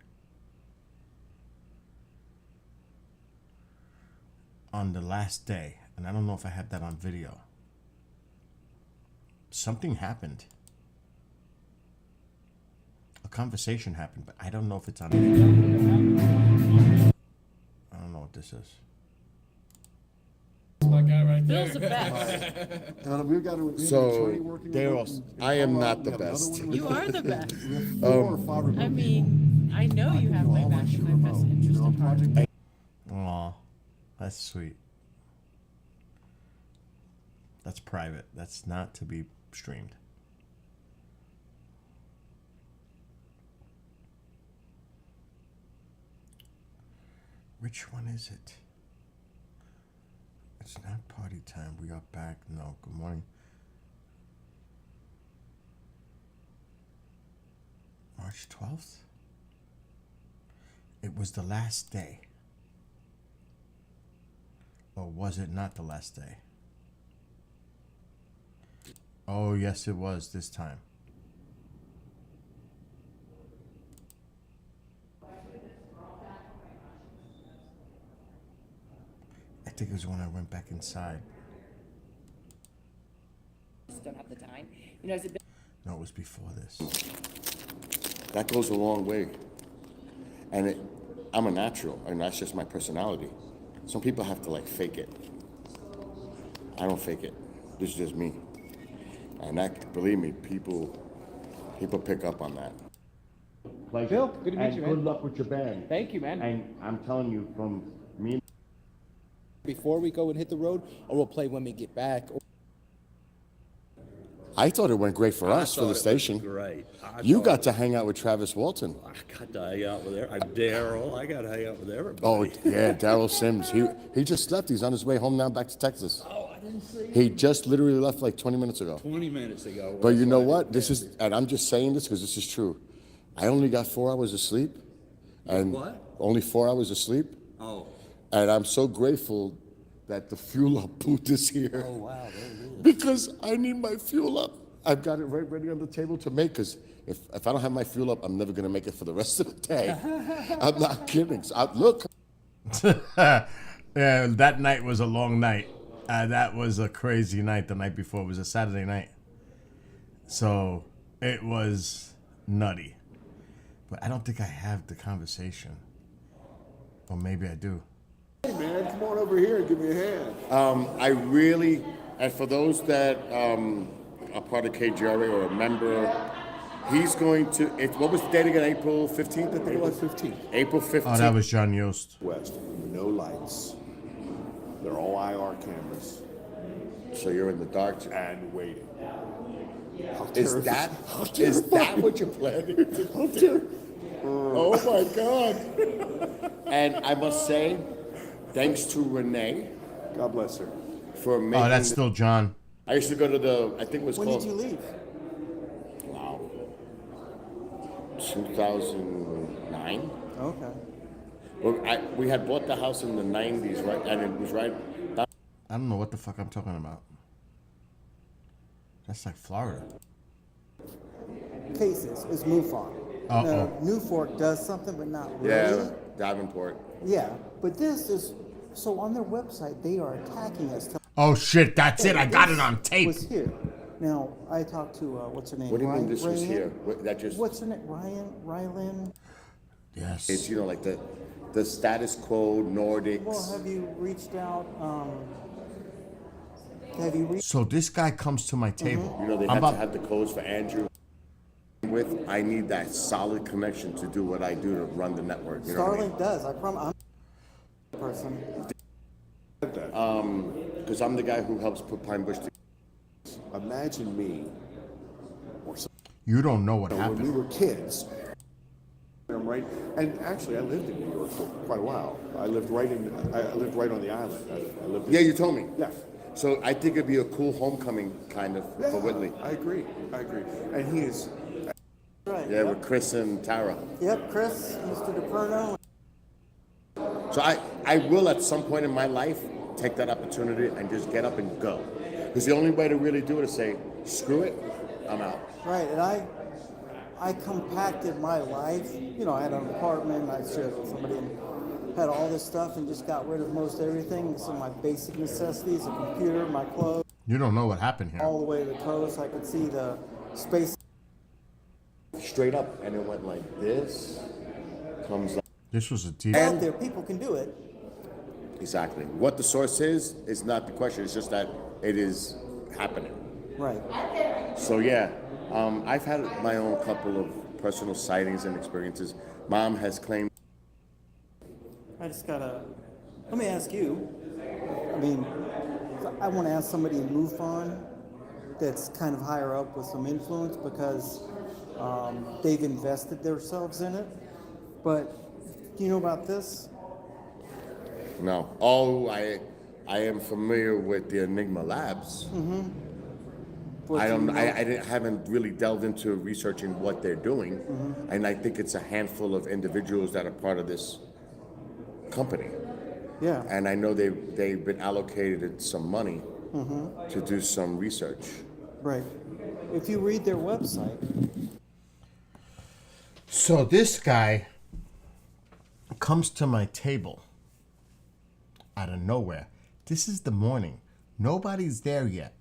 Speaker 1: on the last day, and I don't know if I have that on video. Something happened. A conversation happened, but I don't know if it's on video. I don't know what this is.
Speaker 22: My guy right there.
Speaker 11: Bill's the best.
Speaker 4: We've got a
Speaker 5: So,
Speaker 4: attorney working
Speaker 5: they're
Speaker 4: with
Speaker 5: all,
Speaker 4: us in
Speaker 5: I am
Speaker 4: Colorado.
Speaker 5: not
Speaker 4: We
Speaker 5: the
Speaker 4: have another
Speaker 5: best.
Speaker 4: one in
Speaker 11: You are the best.
Speaker 4: We have 4 or 5
Speaker 11: I mean, I know you have my back and my best interest at heart.
Speaker 1: Aw, that's sweet. That's private. That's not to be streamed. Which one is it? It's not party time. We are back. No, good morning. March 12th? It was the last day. Or was it not the last day? Oh, yes, it was this time. I think it was when I went back inside.
Speaker 10: Just don't have the time. You know, as a
Speaker 1: No, it was before this.
Speaker 5: That goes a long way. And I'm a natural, and that's just my personality. Some people have to like fake it. I don't fake it. This is just me. And that, believe me, people pick up on that.
Speaker 14: Pleasure.
Speaker 22: Bill, good to meet
Speaker 14: and
Speaker 22: you, man.
Speaker 14: Good luck with your band.
Speaker 22: Thank you, man.
Speaker 14: And I'm telling you, from me.
Speaker 12: Before we go and hit the road, or we'll play when we get back.
Speaker 5: I thought it went great for us, for the station.
Speaker 23: Great.
Speaker 5: You got to hang out with Travis Walton.
Speaker 23: I got to hang out with Daryl. I got to hang out with everybody.
Speaker 5: Oh, yeah, Daryl Sims. He just left. He's on his way home now back to Texas.
Speaker 23: Oh, I didn't see
Speaker 5: He just literally left like 20 minutes ago.
Speaker 23: 20 minutes ago.
Speaker 5: But you know what? This is, and I'm just saying this because this is true. I only got 4 hours of sleep. And
Speaker 23: What?
Speaker 5: Only 4 hours of sleep.
Speaker 23: Oh.
Speaker 5: And I'm so grateful that the fuel up booth is here.
Speaker 23: Oh, wow. There it is.
Speaker 5: Because I need my fuel up. I've got it right ready on the table to make, because if I don't have my fuel up, I'm never going to make it for the rest of the day. I'm not kidding. So look.
Speaker 1: Yeah, that night was a long night. That was a crazy night the night before. It was a Saturday night. So it was nutty. But I don't think I have the conversation. Or maybe I do.
Speaker 4: Hey man, come on over here and give me a hand.
Speaker 5: I really, and for those that are part of KGRA or a member, he's going to, what was the date again? April 15th, I think it was?
Speaker 4: 15th.
Speaker 5: April 15th.
Speaker 1: Oh, that was John Yost.
Speaker 4: West, no lights. They're all IR cameras.
Speaker 5: So you're in the dark.
Speaker 4: And waiting.
Speaker 5: Is that what you're planning to do? Oh my God. And I must say, thanks to Renee.
Speaker 4: God bless her.
Speaker 5: For making
Speaker 1: Oh, that's still John.
Speaker 5: I used to go to I think it was
Speaker 12: When
Speaker 5: called.
Speaker 12: did you leave?
Speaker 5: Wow. 2009.
Speaker 12: Okay.
Speaker 5: Well, we had bought the house in the 90s, right? And it was right.
Speaker 1: I don't know what the fuck I'm talking about. That's like Florida.
Speaker 12: Cases is MUFON.
Speaker 1: Uh-oh.
Speaker 12: New Fork does something, but not really.
Speaker 5: Yeah, Davenport.
Speaker 12: Yeah, but this is, so on their website, they are attacking us.
Speaker 1: Oh shit, that's it. I got it on tape.
Speaker 12: Was here. Now, I talked to, what's her name?
Speaker 5: What do you mean
Speaker 12: Ryan-
Speaker 5: this was
Speaker 12: Ryan?
Speaker 5: here? That just.
Speaker 12: What's her name? Rylan?
Speaker 1: Yes.
Speaker 5: It's, like the status quo, Nordics.
Speaker 12: Well, have you reached out,
Speaker 1: So this guy comes to my table.
Speaker 5: You know, they
Speaker 1: I'm
Speaker 5: had to
Speaker 1: about-
Speaker 5: have the codes for Andrew. I need that solid connection to do what I do to run the network. You know what I mean?
Speaker 12: Starlink does, I promise. I'm a person.
Speaker 5: Because I'm the guy who helps put Pine Bush together.
Speaker 4: Imagine me.
Speaker 1: You don't know what
Speaker 4: When we
Speaker 1: happened.
Speaker 4: were kids. I'm right, and actually, I lived in New York for quite a while. I lived right on the island. I lived
Speaker 5: Yeah, you told me.
Speaker 4: Yeah.
Speaker 5: So I think it'd be a cool homecoming kind of for Whitley.
Speaker 4: I agree. And he is.
Speaker 12: Right.
Speaker 5: Yeah, with Chris and Tara.
Speaker 12: Yep, Chris, Mr. DePerno.
Speaker 5: So I will at some point in my life take that opportunity and just get up and go. Because the only way to really do it is say, screw it, I'm out.
Speaker 12: Right, and I compacted my life. You know, I had an apartment, I shared with somebody, and had all this stuff, and just got rid of most everything. Some of my basic necessities, a computer, my clothes.
Speaker 1: You don't know what happened here.
Speaker 12: All the way to the coast, I could see the space.
Speaker 5: Straight up, and it went like this, comes like.
Speaker 1: This was a deep.
Speaker 12: Out there, people can do it.
Speaker 5: Exactly. What the source is not the question. It's just that it is happening.
Speaker 12: Right.
Speaker 5: So yeah, I've had my own couple of personal sightings and experiences. Mom has claimed.
Speaker 12: I just gotta. Let me ask you. I mean, I want to ask somebody in MUFON that's kind of higher up with some influence because they've invested themselves in it. But do you know about this?
Speaker 5: No. Oh, I am familiar with the Enigma Labs.
Speaker 12: Mm-hmm.
Speaker 5: I haven't really delved into researching what they're doing,
Speaker 12: Mm-hmm.
Speaker 5: and I think it's a handful of individuals that are part of this company.
Speaker 12: Yeah.
Speaker 5: And I know they've been allocated some money
Speaker 12: Mm-hmm.
Speaker 5: to do some research.
Speaker 12: Right. If you read their website.
Speaker 1: So this guy comes to my table out of nowhere. This is the morning. Nobody's there yet.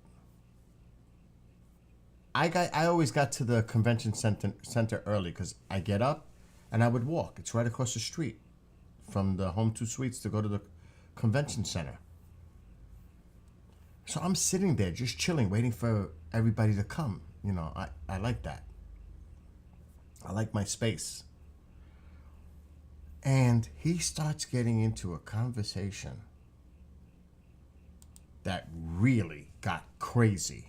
Speaker 1: I always got to the convention center early because I get up and I would walk. It's right across the street from the Home 2 Suites to go to the convention center. So I'm sitting there just chilling, waiting for everybody to come. You know, I like that. I like my space. And he starts getting into a conversation that really got crazy.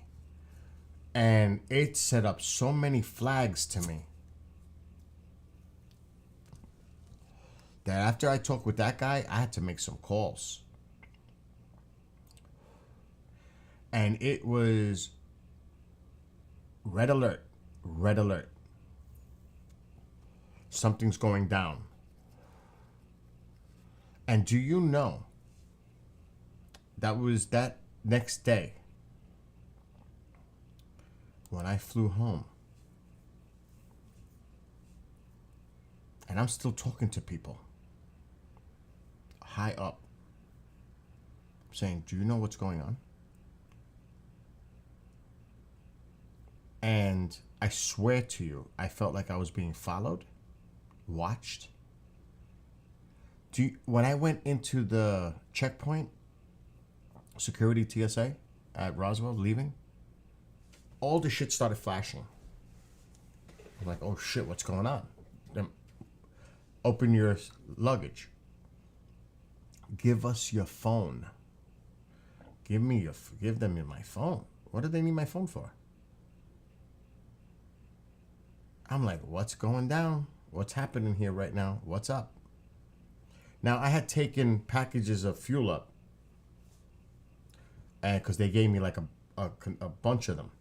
Speaker 1: And it set up so many flags to me that after I talked with that guy, I had to make some calls. And it was red alert, red alert. Something's going down. And do you know, that was that next day when I flew home. And I'm still talking to people high up, saying, do you know what's going on? And I swear to you, I felt like I was being followed, watched. When I went into the checkpoint, security TSA at Roswell, leaving, all the shit started flashing. I'm like, oh shit, what's going on? Then open your luggage. Give us your phone. Give them my phone. What do they need my phone for? I'm like, what's going down? What's happening here right now? What's up? Now, I had taken packages of fuel up, and because they gave me like a bunch of them,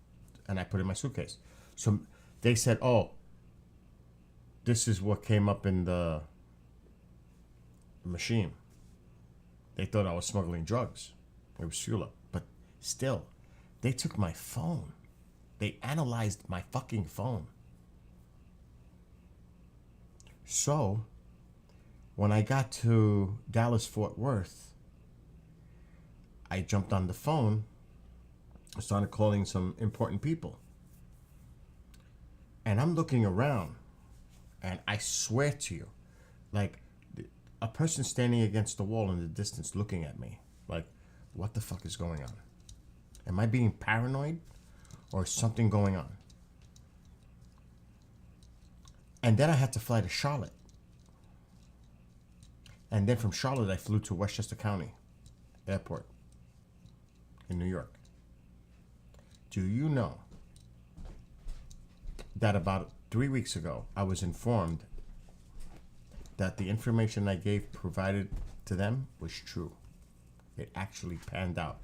Speaker 1: and I put in my suitcase. So they said, oh, this is what came up in the machine. They thought I was smuggling drugs. It was fuel up. But still, they took my phone. They analyzed my fucking phone. So, when I got to Dallas-Fort Worth, I jumped on the phone. I started calling some important people. And I'm looking around, and I swear to you, like a person standing against the wall in the distance looking at me, like, what the fuck is going on? Am I being paranoid, or is something going on? And then I had to fly to Charlotte. And then from Charlotte, I flew to Westchester County Airport in New York. Do you know that about 3 weeks ago, I was informed that the information I provided to them was true. It actually panned out.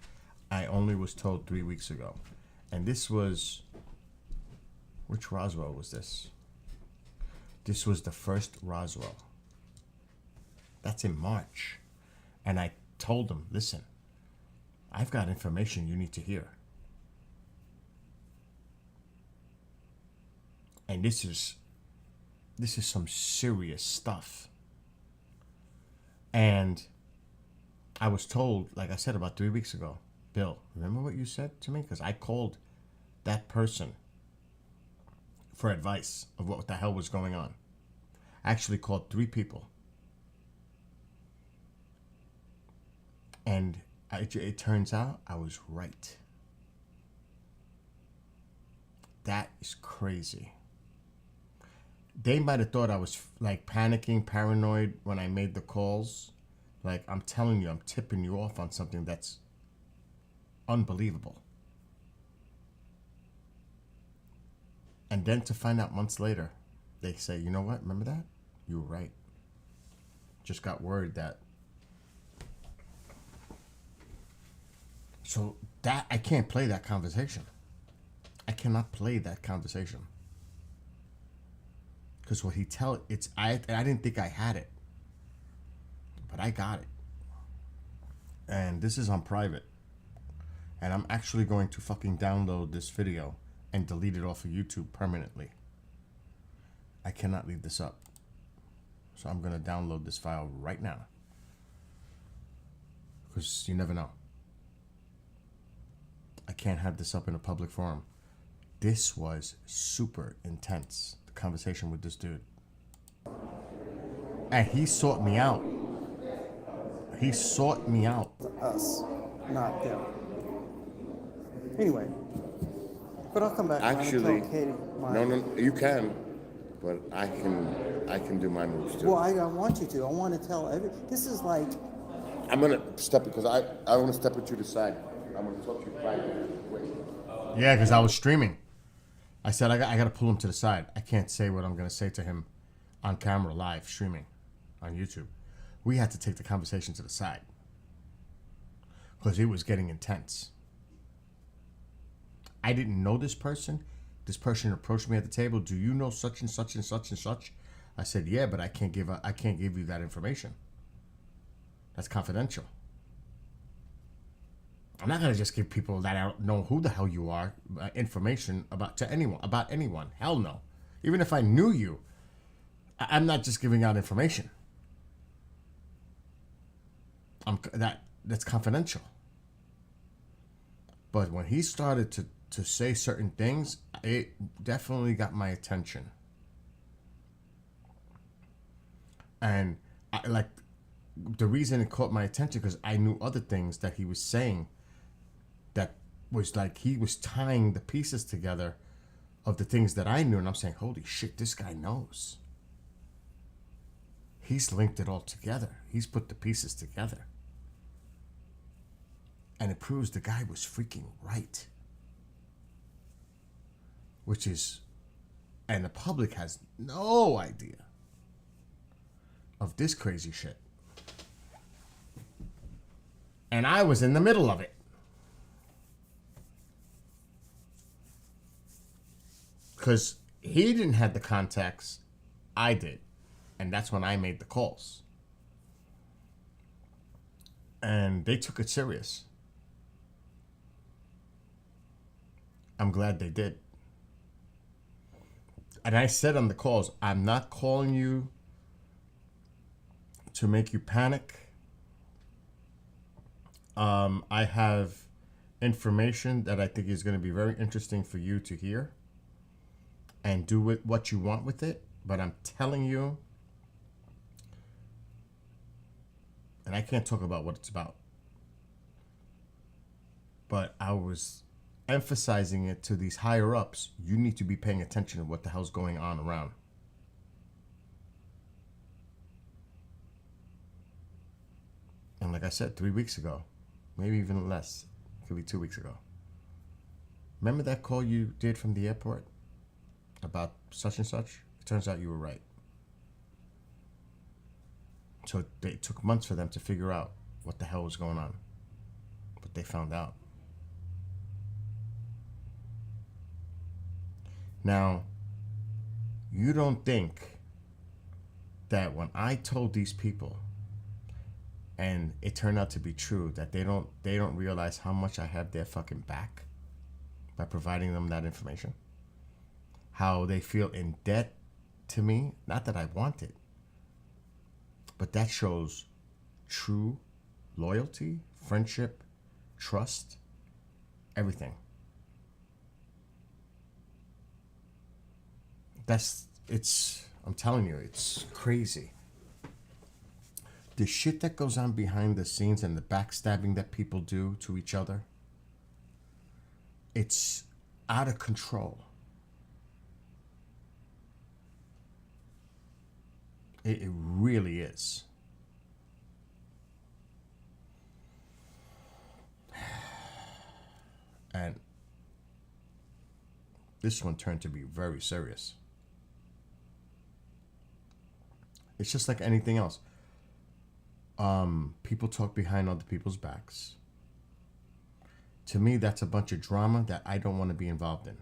Speaker 1: I only was told 3 weeks ago. And this was, which Roswell was this? This was the first Roswell. That's in March. And I told them, listen, I've got information you need to hear. And this is some serious stuff. And I was told, like I said about 3 weeks ago, Bill, remember what you said to me? Because I called that person for advice of what the hell was going on. I actually called 3 people. And it turns out I was right. That is crazy. They might have thought I was like panicking, paranoid when I made the calls. Like, I'm telling you, I'm tipping you off on something that's unbelievable. And then to find out months later, they say, you know what? Remember that? You were right. Just got word that. So that, I can't play that conversation. I cannot play that conversation. Because what he I didn't think I had it. But I got it. And this is on private. And I'm actually going to fucking download this video and delete it off of YouTube permanently. I cannot leave this up. So I'm going to download this file right now. Because you never know. I can't have this up in a public forum. This was super intense, the conversation with this dude. And he sought me out. He sought me out.
Speaker 12: Us, not them. Anyway, but I'll come back.
Speaker 5: Actually,
Speaker 12: and tell Katie
Speaker 5: no, you can, but I can do my moves too.
Speaker 12: Well, I want you to. I want to tell this is like.
Speaker 5: I'm gonna step because I want to step with you to the side. I'm gonna talk to you privately. Wait.
Speaker 1: Yeah, because I was streaming. I said I got to pull him to the side. I can't say what I'm gonna say to him on camera, live streaming on YouTube. We had to take the conversation to the side because it was getting intense. I didn't know this person. This person approached me at the table. Do you know such and such and such and such? I said, yeah, but I can't give you that information. That's confidential. I'm not gonna just give people that I don't know who the hell you are information about anyone. Hell no. Even if I knew you, I'm not just giving out information. That's confidential. But when he started to say certain things, it definitely got my attention. And the reason it caught my attention because I knew other things that he was saying that was like he was tying the pieces together of the things that I knew, and I'm saying, holy shit, this guy knows. He's linked it all together. He's put the pieces together. And it proves the guy was freaking right. Which is, and the public has no idea of this crazy shit. And I was in the middle of it. Because he didn't have the contacts, I did. And that's when I made the calls. And they took it serious. I'm glad they did. And I said on the calls, I'm not calling you to make you panic. I have information that I think is going to be very interesting for you to hear and do with what you want with it. But I'm telling you, and I can't talk about what it's about, but I was emphasizing it to these higher ups. You need to be paying attention to what the hell's going on around. And like I said, 3 weeks ago, maybe even less, it could be 2 weeks ago. Remember that call you did from the airport about such and such? It turns out you were right. So it took months for them to figure out what the hell was going on. But they found out. Now, you don't think that when I told these people, and it turned out to be true, that they don't realize how much I have their fucking back by providing them that information? How they feel in debt to me? Not that I want it, but that shows true loyalty, friendship, trust, everything. I'm telling you, it's crazy. The shit that goes on behind the scenes and the backstabbing that people do to each other, it's out of control. It really is. And this one turned to be very serious. It's just like anything else. People talk behind other people's backs. To me, that's a bunch of drama that I don't want to be involved in.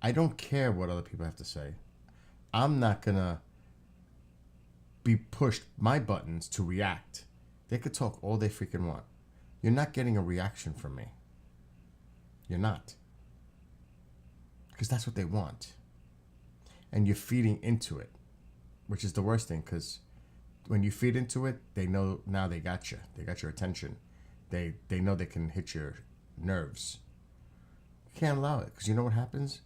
Speaker 1: I don't care what other people have to say. I'm not gonna be pushed my buttons to react. They could talk all they freaking want. You're not getting a reaction from me. You're not. Because that's what they want. And you're feeding into it, which is the worst thing, because when you feed into it, they know now they got you. They got your attention. They know they can hit your nerves. You can't allow it, because you know what happens?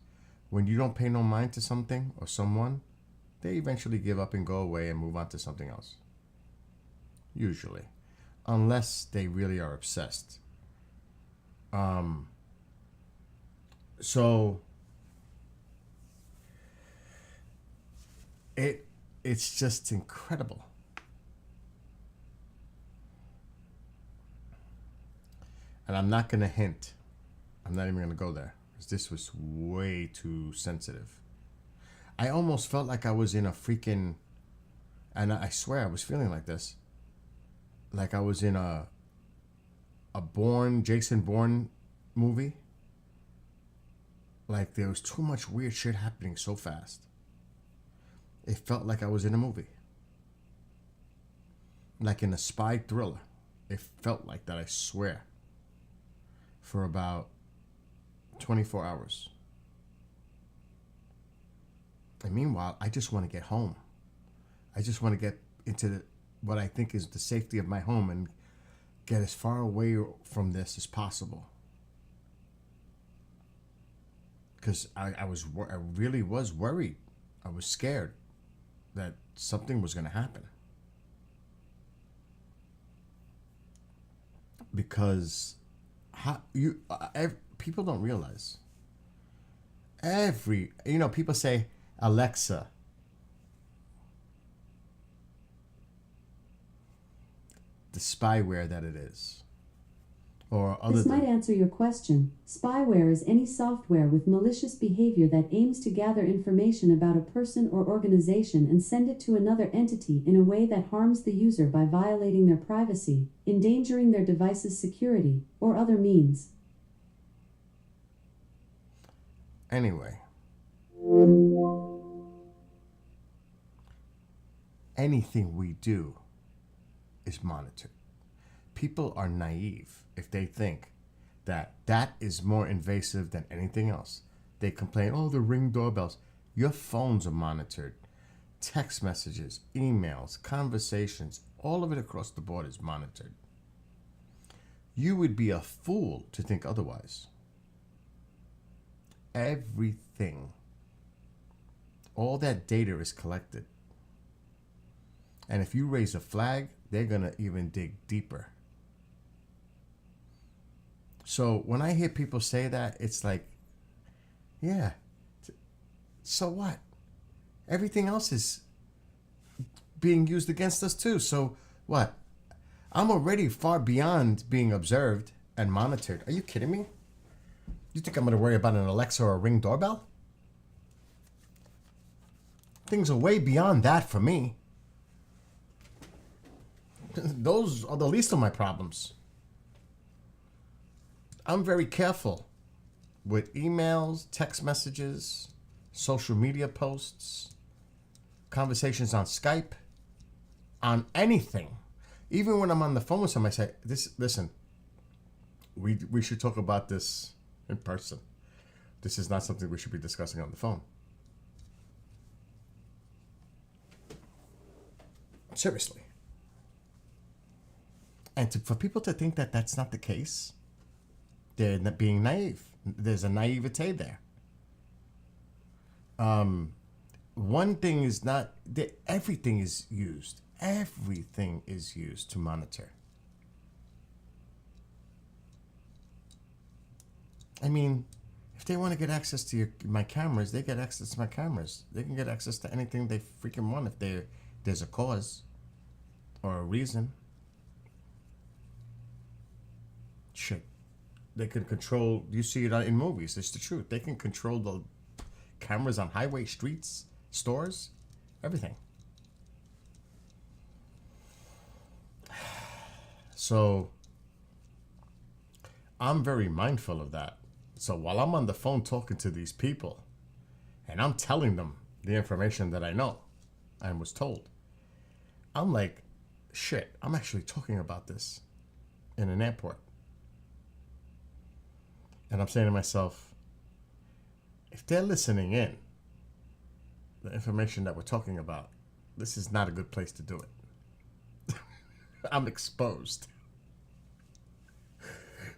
Speaker 1: When you don't pay no mind to something or someone, they eventually give up and go away and move on to something else. Usually. Unless they really are obsessed. So it's just incredible. And I'm not going to hint. I'm not even going to go there, because this was way too sensitive. I almost felt like I was in a freaking, and I swear I was feeling like this, like I was in a Jason Bourne movie. Like there was too much weird shit happening so fast. It felt like I was in a movie. Like in a spy thriller. It felt like that, I swear. For about 24 hours. And meanwhile, I just want to get home. I just want to get into what I think is the safety of my home and get as far away from this as possible. Because I really was worried. I was scared that something was going to happen. Because people don't realize. People say, Alexa, the spyware that it is. Or other
Speaker 3: This might answer your question. Spyware is any software with malicious behavior that aims to gather information about a person or organization and send it to another entity in a way that harms the user by violating their privacy, endangering their device's security, or other means.
Speaker 1: Anyway. Anything we do is monitored. People are naive if they think that that is more invasive than anything else. They complain, oh, the Ring doorbells. Your phones are monitored. Text messages, emails, conversations, all of it across the board is monitored. You would be a fool to think otherwise. Everything, all that data is collected. And if you raise a flag, they're going to even dig deeper. So when I hear people say that, it's like, yeah, so what? Everything else is being used against us too. So what? I'm already far beyond being observed and monitored. Are you kidding me? You think I'm going to worry about an Alexa or a Ring doorbell? Things are way beyond that for me. Those are the least of my problems. I'm very careful with emails, text messages, social media posts, conversations on Skype, on anything. Even when I'm on the phone with somebody, I say, listen, we should talk about this in person. This is not something we should be discussing on the phone. Seriously. And for people to think that that's not the case, they're being naive. There's a naivete there. One thing is not that everything is used. Everything is used to monitor. I mean, if they want to get access to my cameras, they get access to my cameras. They can get access to anything they freaking want if there's a cause or a reason. Shit. They can control, you see it in movies, it's the truth. They can control the cameras on highway, streets, stores, everything. So I'm very mindful of that. So while I'm on the phone talking to these people and I'm telling them the information that I know and was told, I'm like, shit, I'm actually talking about this in an airport. And I'm saying to myself, if they're listening in, the information that we're talking about, this is not a good place to do it. I'm exposed.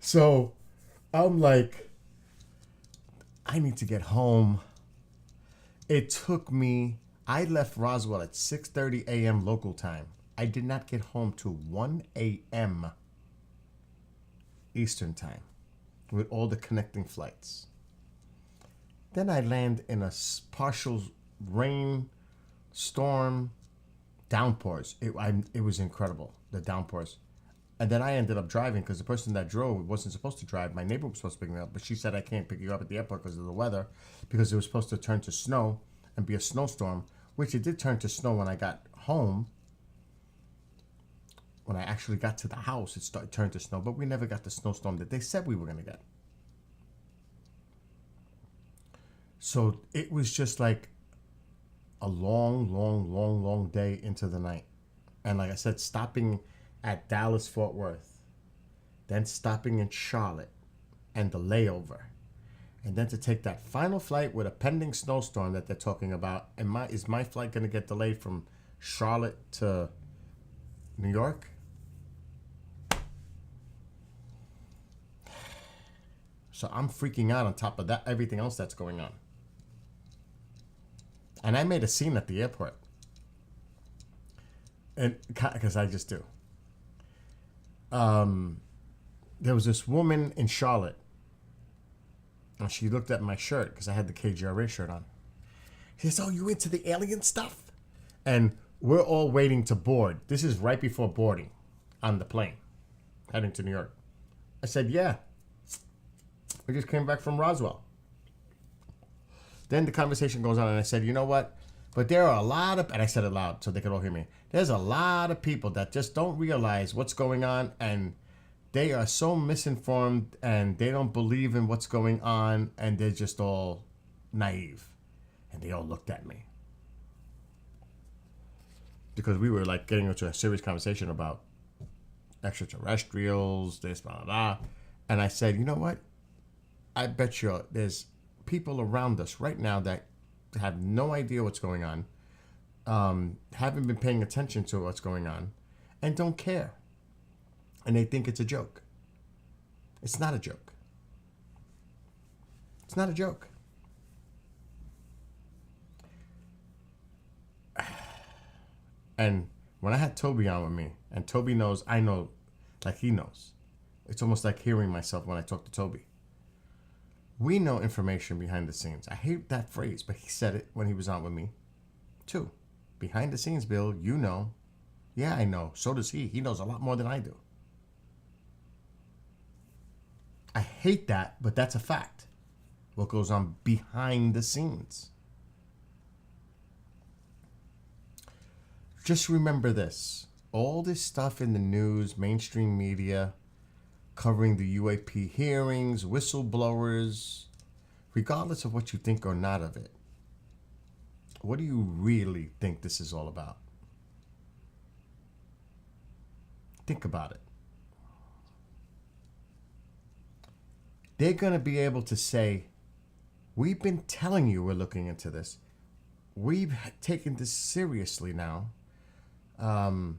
Speaker 1: So I'm like, I need to get home. It took me, I left Roswell at 6:30 a.m. local time. I did not get home till 1 a.m. Eastern time with all the connecting flights. Then I land in a partial rain, storm, downpours. It was incredible, the downpours. And then I ended up driving because the person that drove wasn't supposed to drive. My neighbor was supposed to pick me up, but she said I can't pick you up at the airport because of the weather, because it was supposed to turn to snow and be a snowstorm, which it did turn to snow when I got home. When I actually got to the house, it turned to snow, but we never got the snowstorm that they said we were going to get. So it was just like a long day into the night. And like I said, stopping at Dallas, Fort Worth, then stopping in Charlotte and the layover. And then to take that final flight with a pending snowstorm that they're talking about. And is my flight going to get delayed from Charlotte to New York? So I'm freaking out on top of that, everything else that's going on. And I made a scene at the airport. And because I just do. There was this woman in Charlotte. And she looked at my shirt because I had the KGRA shirt on. She says, "Oh, you into the alien stuff?" And we're all waiting to board. This is right before boarding on the plane, heading to New York. I said, "Yeah. We just came back from Roswell." Then the conversation goes on, and I said, "You know what? But there are a lot of," and I said it loud so they could all hear me, "there's a lot of people that just don't realize what's going on, and they are so misinformed, and they don't believe in what's going on, and they're just all naive." And they all looked at me. Because we were like getting into a serious conversation about extraterrestrials, this, blah, blah, blah. And I said, "You know what? I bet you there's people around us right now that have no idea what's going on, haven't been paying attention to what's going on, and don't care. And they think it's a joke. It's not a joke. It's not a joke." And when I had Toby on with me, and Toby knows, I know, like he knows. It's almost like hearing myself when I talk to Toby. We know information behind the scenes. I hate that phrase, but he said it when he was on with me, too. Behind the scenes, Bill, you know. Yeah, I know. So does he. He knows a lot more than I do. I hate that, but that's a fact. What goes on behind the scenes. Just remember this. All this stuff in the news, mainstream media, covering the UAP hearings, whistleblowers, regardless of what you think or not of it, what do you really think this is all about? Think about it. They're going to be able to say, we've been telling you we're looking into this. We've taken this seriously now. And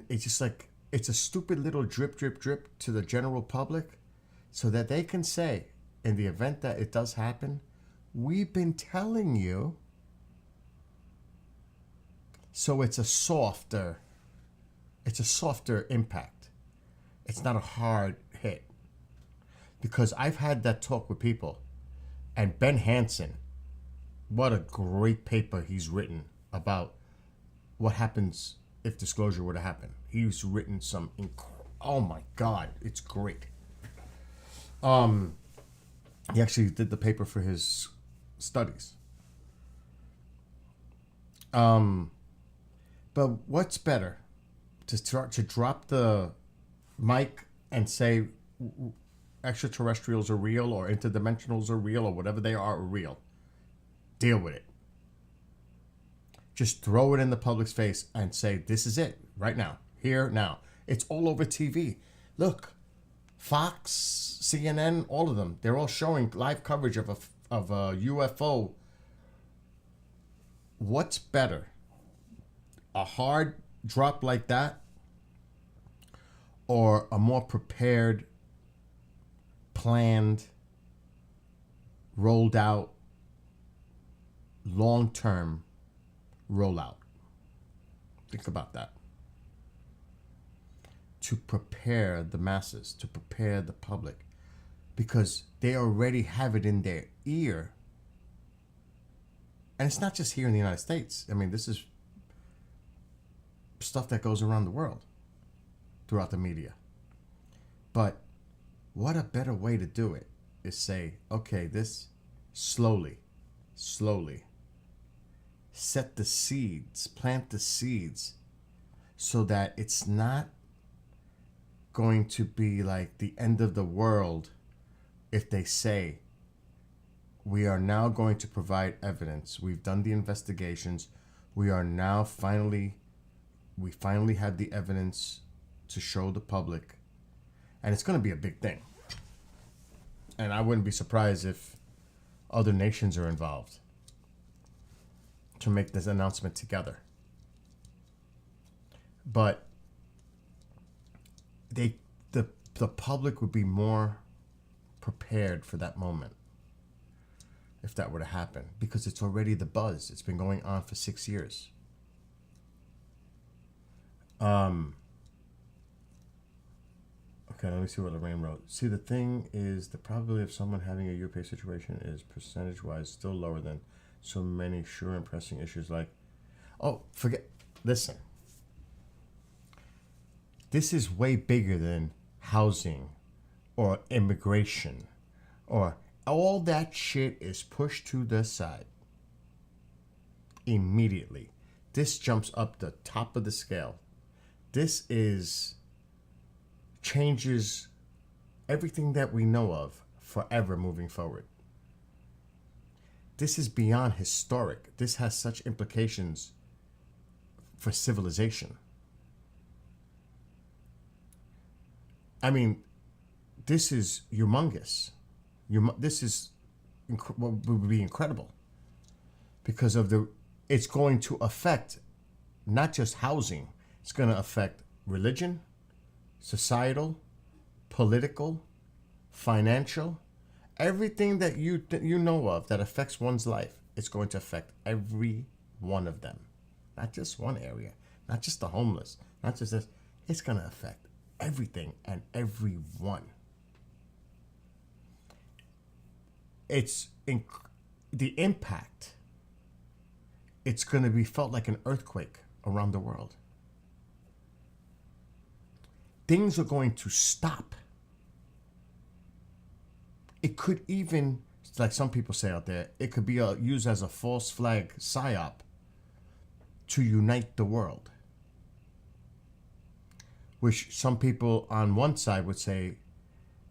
Speaker 1: it's just like, it's a stupid little drip, drip, drip to the general public so that they can say, in the event that it does happen, we've been telling you. So it's a softer impact. It's not a hard hit. Because I've had that talk with people, and Ben Hansen, what a great paper he's written about what happens if disclosure were to happen. He's written some, oh my God, it's great. He actually did the paper for his studies. But what's better, to drop the mic and say extraterrestrials are real or interdimensionals are real or whatever they are real? Deal with it. Just throw it in the public's face and say, this is it, right now, here, now. It's all over TV. Look, Fox, CNN, all of them, they're all showing live coverage of a UFO. What's better? A hard drop like that, or a more prepared, planned, rolled out, long-term rollout? Think about that. To prepare the masses, to prepare the public, because they already have it in their ear. And it's not just here in the United States. I mean, this is stuff that goes around the world throughout the media. But what a better way to do it is say, okay, this slowly set the seeds, plant the seeds, so that it's not going to be like the end of the world if they say, we are now going to provide evidence. We've done the investigations. We are now finally have the evidence to show the public. And it's going to be a big thing. And I wouldn't be surprised if other nations are involved to make this announcement together. But the public would be more prepared for that moment if that were to happen, because it's already the buzz. It's been going on for 6 years. Okay, let me see what Lorraine wrote. See, the thing is, the probability of someone having a UFO situation is percentage-wise still lower than so many sure and pressing issues like, listen. This is way bigger than housing or immigration, or all that shit is pushed to the side immediately. This jumps up the top of the scale. This changes everything that we know of forever moving forward. This is beyond historic. This has such implications for civilization. I mean, this is humongous. This is would be incredible because of it's going to affect not just housing. It's going to affect religion, societal, political, financial, everything that you know of that affects one's life. It's going to affect every one of them, not just one area, not just the homeless, not just this. It's going to affect everything and everyone. It's the impact. It's going to be felt like an earthquake around the world. Things are going to stop. It could even, like some people say out there, it could be used as a false flag psyop to unite the world. Which some people on one side would say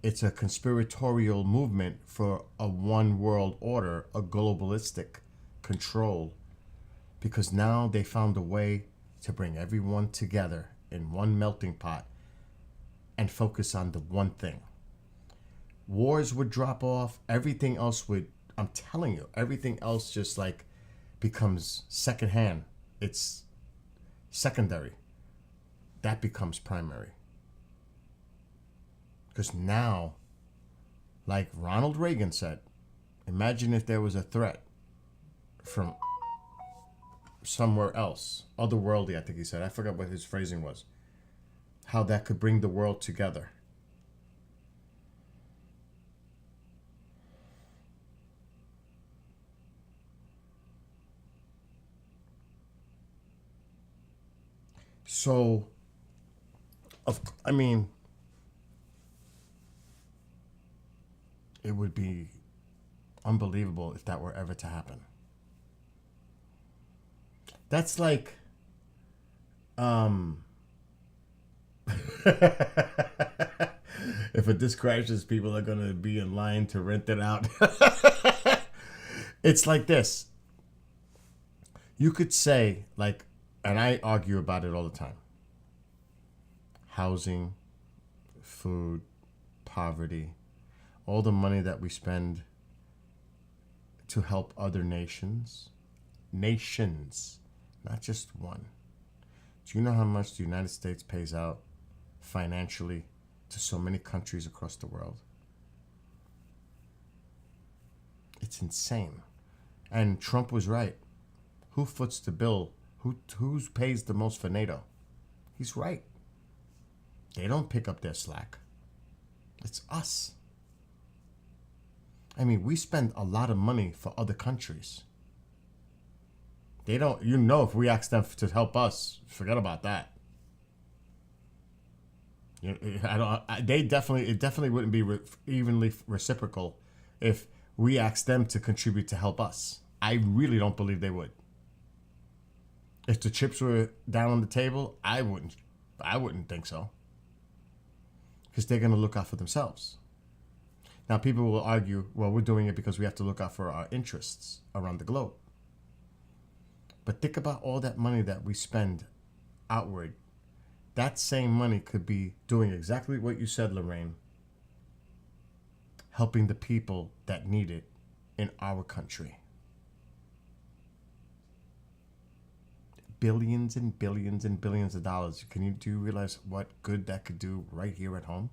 Speaker 1: it's a conspiratorial movement for a one world order, a globalistic control, because now they found a way to bring everyone together in one melting pot and focus on the one thing. Wars would drop off, everything else would, I'm telling you, everything else just like becomes secondhand. It's secondary. That becomes primary. Because now, like Ronald Reagan said, imagine if there was a threat from somewhere else, otherworldly, I think he said. I forgot what his phrasing was. How that could bring the world together. So, I mean, it would be unbelievable if that were ever to happen. That's like, if a disc crashes, people are going to be in line to rent it out. It's like this. You could say, like, and I argue about it all the time. Housing, food, poverty, all the money that we spend to help other nations, not just one. Do you know how much the United States pays out financially to so many countries across the world? It's insane. And Trump was right. Who foots the bill? Who pays the most for NATO? He's right. They don't pick up their slack. It's us. I mean, we spend a lot of money for other countries. They don't, if we ask them to help us, forget about that. It definitely wouldn't be evenly reciprocal if we asked them to contribute to help us. I really don't believe they would. If the chips were down on the table, I wouldn't think so. Because they're going to look out for themselves. Now, people will argue, well, we're doing it because we have to look out for our interests around the globe. But think about all that money that we spend outward. That same money could be doing exactly what you said, Lorraine. Helping the people that need it in our country. Billions and billions and billions of dollars. Do you realize what good that could do right here at home?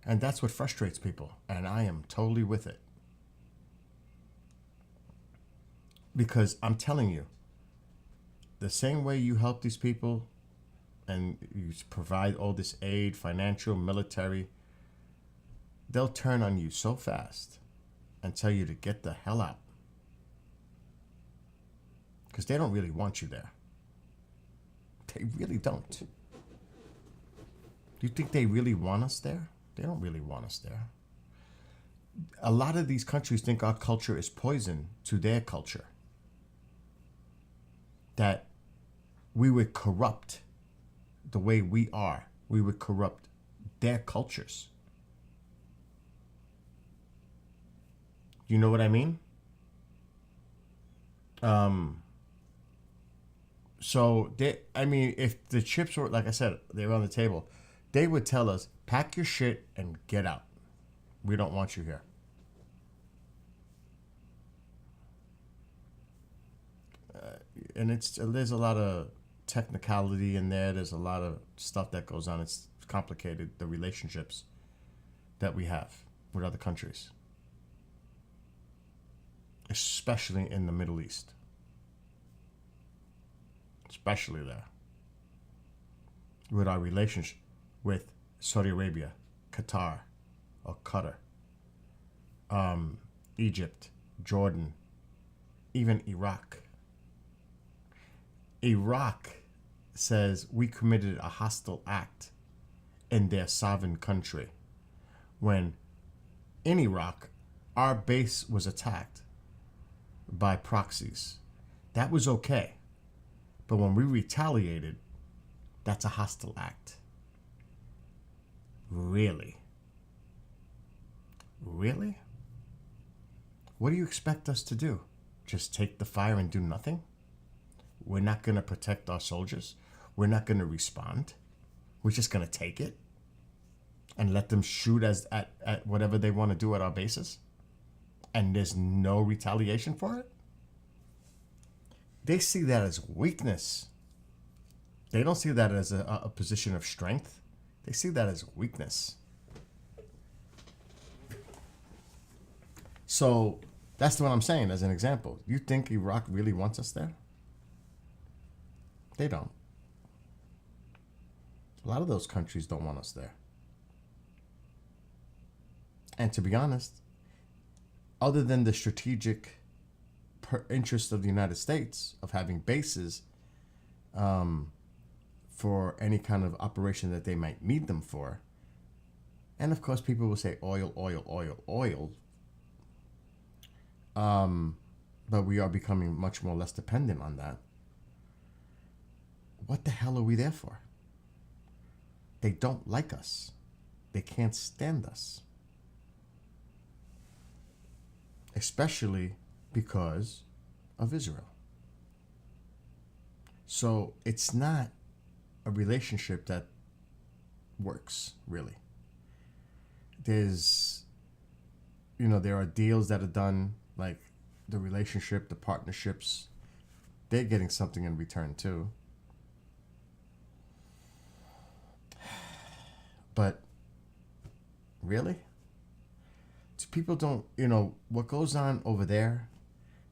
Speaker 1: And that's what frustrates people. And I am totally with it. Because I'm telling you, the same way you help these people and you provide all this aid, financial, military, they'll turn on you so fast and tell you to get the hell out. Because they don't really want you there. They really don't. Do you think they really want us there? They don't really want us there. A lot of these countries think our culture is poison to their culture. That we would corrupt the way we are. We would corrupt their cultures. You know what I mean? So if the chips were, like I said, they were on the table, they would tell us, pack your shit and get out. We don't want you here. And there's a lot of technicality in there. There's a lot of stuff that goes on. It's complicated, the relationships that we have with other countries, especially in the Middle East. Especially there. With our relationship with Saudi Arabia, Qatar, or Qatar, Egypt, Jordan, even Iraq. Iraq says we committed a hostile act in their sovereign country when in Iraq our base was attacked by proxies. That was okay. But when we retaliated, That's a hostile act. Really? Really? What do you expect us to do? Just take the fire and do nothing? We're not going to protect our soldiers. We're not going to respond. We're just going to take it and let them shoot at whatever they want to do at our bases? And there's no retaliation for it? They see that as weakness. They don't see that as a position of strength. They see that as weakness. So that's what I'm saying as an example. You think Iraq really wants us there? They don't. A lot of those countries don't want us there. And to be honest, other than the strategic interest of the United States of having bases for any kind of operation that they might need them for, and of course people will say oil, oil, oil, oil, but we are becoming much more less dependent on that. What the hell are we there for? They don't like us. They can't stand us. Especially because of Israel. So it's not a relationship that works, really. There are deals that are done, like the relationship, the partnerships. They're getting something in return too. But really? People don't, what goes on over there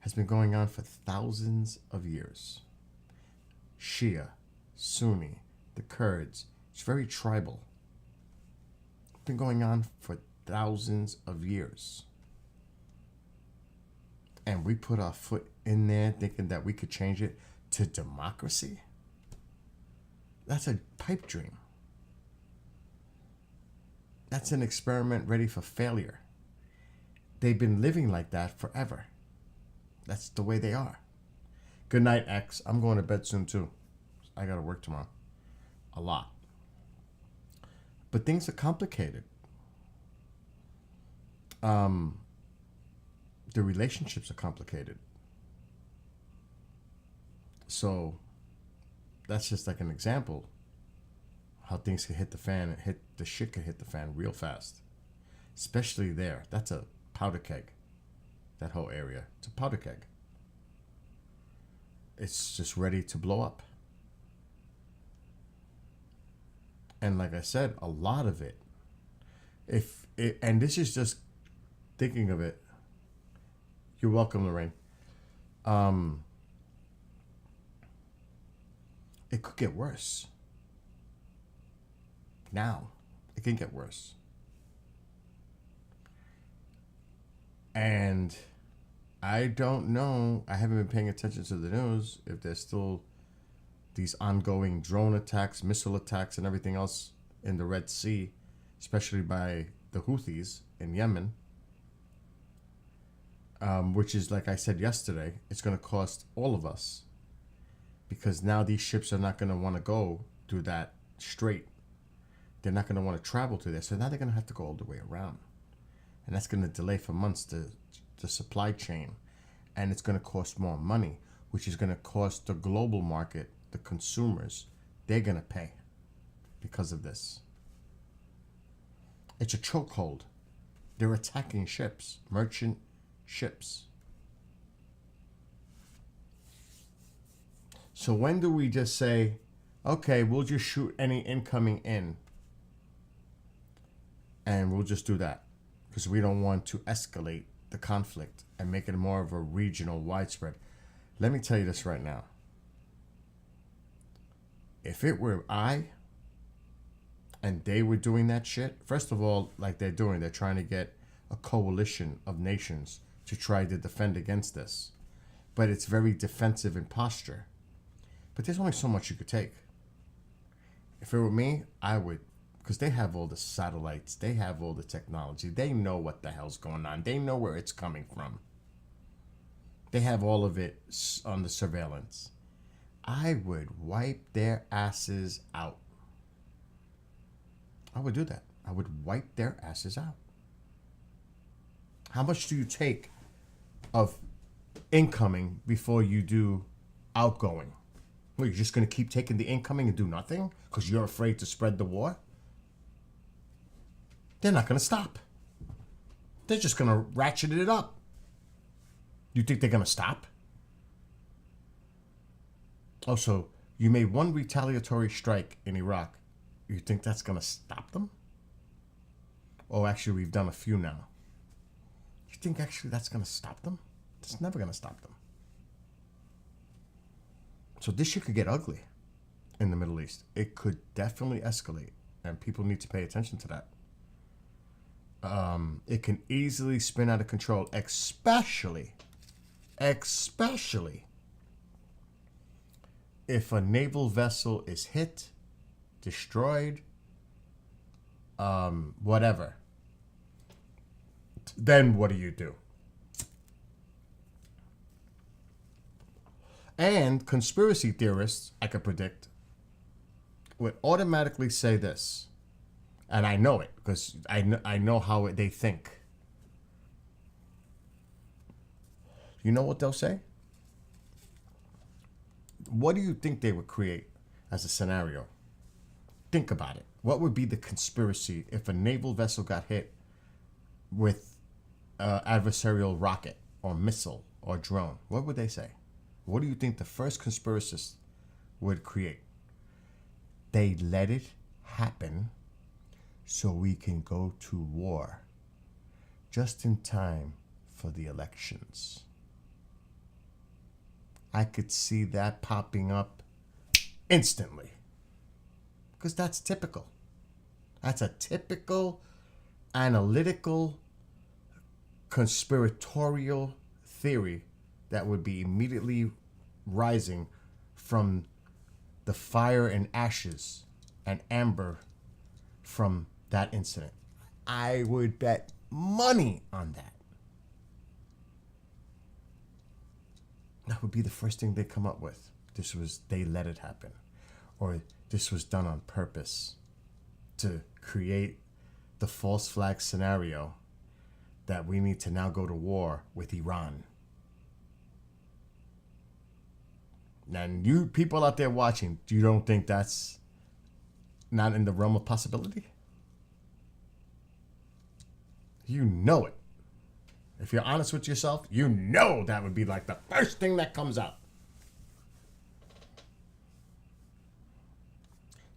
Speaker 1: has been going on for thousands of years. Shia, Sunni, the Kurds, it's very tribal. It's been going on for thousands of years. And we put our foot in there thinking that we could change it to democracy? That's a pipe dream. That's an experiment ready for failure. They've been living like that forever. That's the way they are. Good night, X. I'm going to bed soon, too. I got to work tomorrow. A lot. But things are complicated. The relationships are complicated. So that's just like an example how things can hit the fan and the shit can hit the fan real fast. Especially there. That's a powder keg. That whole area. It's a powder keg. It's just ready to blow up. And like I said, a lot of it, and this is just thinking of it. You're welcome, Lorraine. It could get worse. Now, it can get worse. And I don't know, I haven't been paying attention to the news, if there's still these ongoing drone attacks, missile attacks, and everything else in the Red Sea, especially by the Houthis in Yemen, which is, like I said yesterday, it's going to cost all of us, because now these ships are not going to want to go through that strait. They're not going to want to travel through there, so now they're going to have to go all the way around. And that's going to delay for months the supply chain. And it's going to cost more money, which is going to cost the global market, the consumers. They're going to pay because of this. It's a chokehold. They're attacking ships, merchant ships. So when do we just say, okay, we'll just shoot any incoming in, and we'll just do that? Because we don't want to escalate the conflict and make it more of a regional widespread. Let me tell you this right now. If it were I and they were doing that shit, first of all, like they're trying to get a coalition of nations to try to defend against this. But it's very defensive in posture. But there's only so much you could take. If it were me, I would. Because they have all the satellites. They have all the technology. They know what the hell's going on. They know where it's coming from. They have all of it on the surveillance. I would wipe their asses out. I would do that. I would wipe their asses out. How much do you take of incoming before you do outgoing? Well, you're just going to keep taking the incoming and do nothing because you're afraid to spread the war? They're not going to stop. They're just going to ratchet it up. You think they're going to stop? Also, you made one retaliatory strike in Iraq. You think that's going to stop them? Oh, actually, we've done a few now. You think actually that's going to stop them? It's never going to stop them. So this shit could get ugly in the Middle East. It could definitely escalate, and people need to pay attention to that. It can easily spin out of control, especially if a naval vessel is hit, destroyed, whatever. Then what do you do? And conspiracy theorists, I could predict, would automatically say this. And I know it because I know how they think. You know what they'll say? What do you think they would create as a scenario? Think about it. What would be the conspiracy if a naval vessel got hit with an adversarial rocket or missile or drone? What would they say? What do you think the first conspiracist would create? They let it happen so we can go to war just in time for the elections. I could see that popping up instantly. Because that's typical. That's a typical analytical conspiratorial theory that would be immediately rising from the fire and ashes and amber from that incident. I would bet money on that. That would be the first thing they come up with. They let it happen. Or this was done on purpose to create the false flag scenario that we need to now go to war with Iran. And you people out there watching, you don't think that's not in the realm of possibility? You know it. If you're honest with yourself, you know that would be like the first thing that comes out.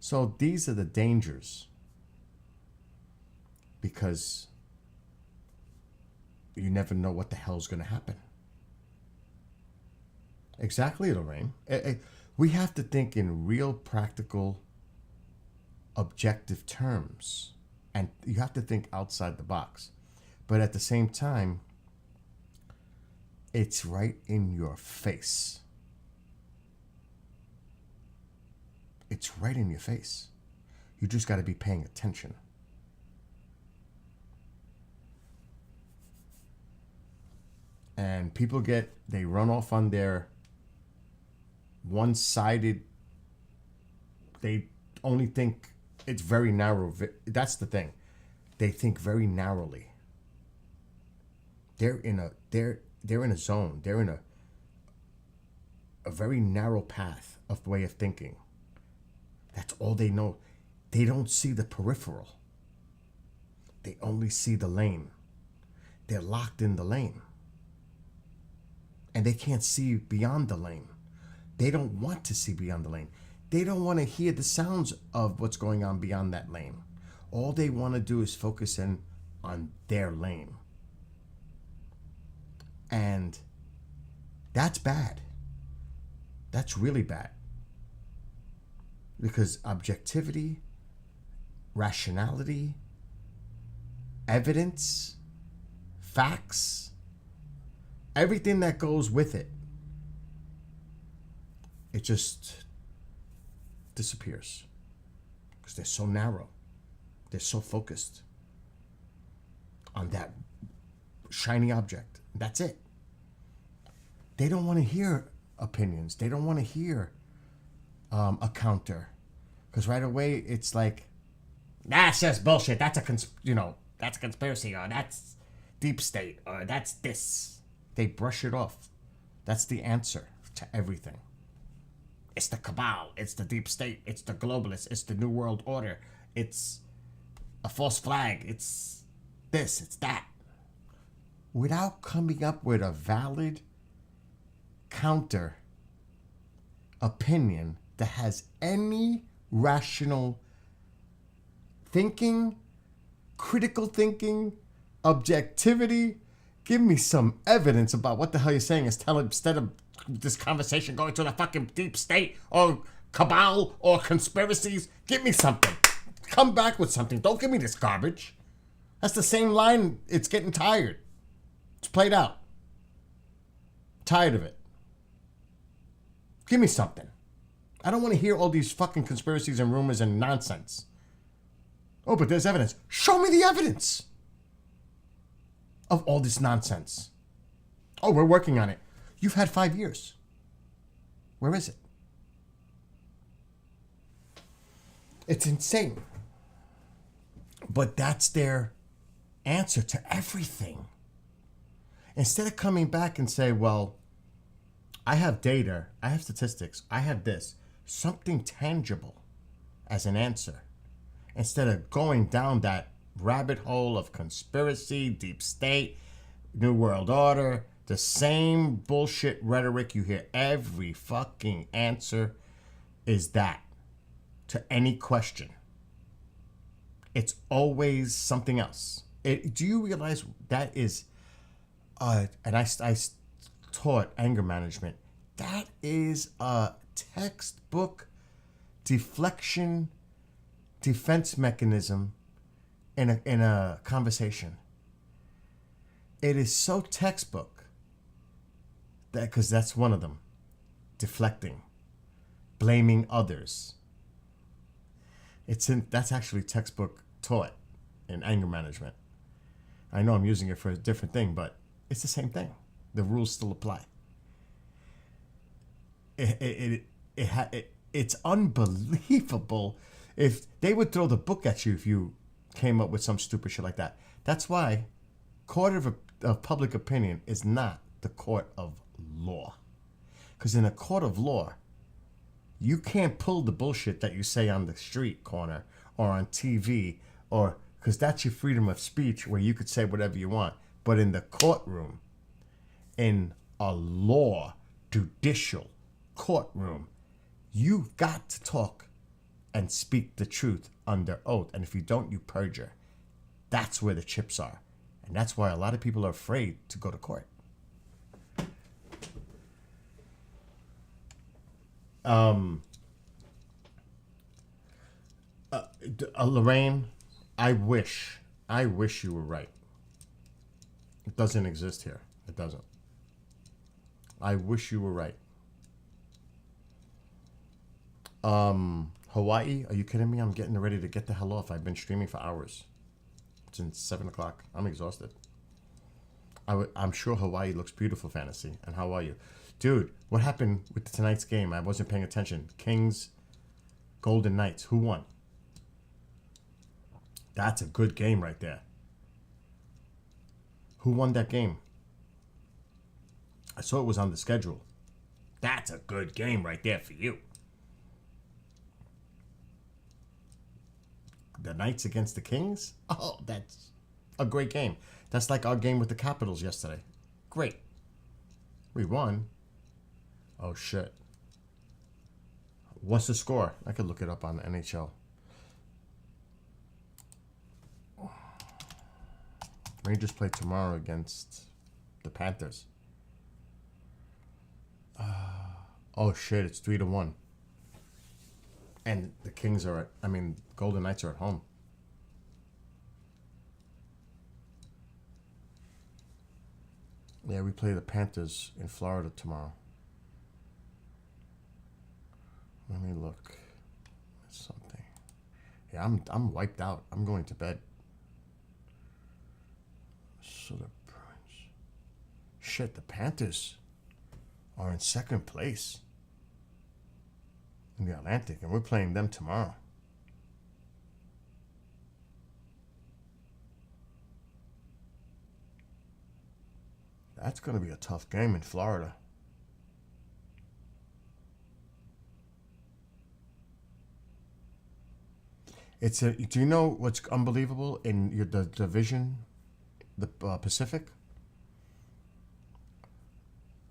Speaker 1: So these are the dangers. Because you never know what the hell's going to happen. Exactly, Lorraine. We have to think in real practical, objective terms. And you have to think outside the box. But at the same time, it's right in your face. It's right in your face. You just got to be paying attention. And people they run off on their one-sided, they only think it's very narrow. That's the thing. They think very narrowly. They're in a zone. They're in a very narrow path of way of thinking. That's all they know. They don't see the peripheral. They only see the lane. They're locked in the lane. And they can't see beyond the lane. They don't want to see beyond the lane. They don't want to hear the sounds of what's going on beyond that lane. All they want to do is focus in on their lane. And that's bad. That's really bad. Because objectivity, rationality, evidence, facts, everything that goes with it, it just disappears. Because they're so narrow. They're so focused on that shiny object. That's it. They don't want to hear opinions. They don't want to hear a counter, because right away it's like, that's just bullshit. That's that's a conspiracy, or that's deep state, or that's this. They brush it off. That's the answer to everything. It's the cabal. It's the deep state. It's the globalists. It's the New World Order. It's a false flag. It's this. It's that. Without coming up with a valid counter opinion that has any rational thinking, critical thinking, objectivity. Give me some evidence about what the hell you're saying instead of this conversation going to the fucking deep state or cabal or conspiracies. Give me something. Come back with something. Don't give me this garbage. That's the same line. It's getting tired. It's played out. Tired of it. Give me something. I don't want to hear all these fucking conspiracies and rumors and nonsense. Oh, but there's evidence. Show me the evidence of all this nonsense. Oh, we're working on it. You've had 5 years. Where is it? It's insane. But that's their answer to everything. Instead of coming back and say, well, I have data, I have statistics, I have this, something tangible as an answer. Instead of going down that rabbit hole of conspiracy, deep state, New World Order, the same bullshit rhetoric you hear. Every fucking answer is that to any question. It's always something else. Do you realize that is, and I taught anger management, that is a textbook deflection defense mechanism in a conversation. It is so textbook that, because that's one of them, deflecting, blaming others. That's actually textbook taught in anger management. I know I'm using it for a different thing, but it's the same thing. The rules still apply. It's unbelievable. If they would throw the book at you if you came up with some stupid shit like that. That's why court of public opinion is not the court of law. Because in a court of law, you can't pull the bullshit that you say on the street corner or on TV, or because that's your freedom of speech where you could say whatever you want. But in the courtroom, in a law, judicial courtroom, you've got to talk and speak the truth under oath. And if you don't, you perjure. That's where the chips are. And that's why a lot of people are afraid to go to court. Lorraine, I wish you were right. It doesn't exist here. It doesn't. I wish you were right. Hawaii, are you kidding me? I'm getting ready to get the hell off. I've been streaming for hours. Since 7 o'clock. I'm exhausted. I'm sure Hawaii looks beautiful, Fantasy. And how are you? Dude, what happened with tonight's game? I wasn't paying attention. Kings, Golden Knights. Who won? That's a good game right there. Who won that game? I saw it was on the schedule. That's a good game right there for you. The Knights against the Kings? Oh, that's a great game. That's like our game with the Capitals yesterday. Great. We won. Oh, shit. What's the score? I could look it up on the NHL. Rangers play tomorrow against the Panthers. Oh, shit. It's 3-1. And the Kings are Golden Knights are at home. Yeah, we play the Panthers in Florida tomorrow. Let me look at something. Yeah, I'm wiped out. I'm going to bed. So the Bruins. Shit, the Panthers are in second place. in the Atlantic, and we're playing them tomorrow. That's going to be a tough game in Florida. Do you know what's unbelievable in the division, the Pacific?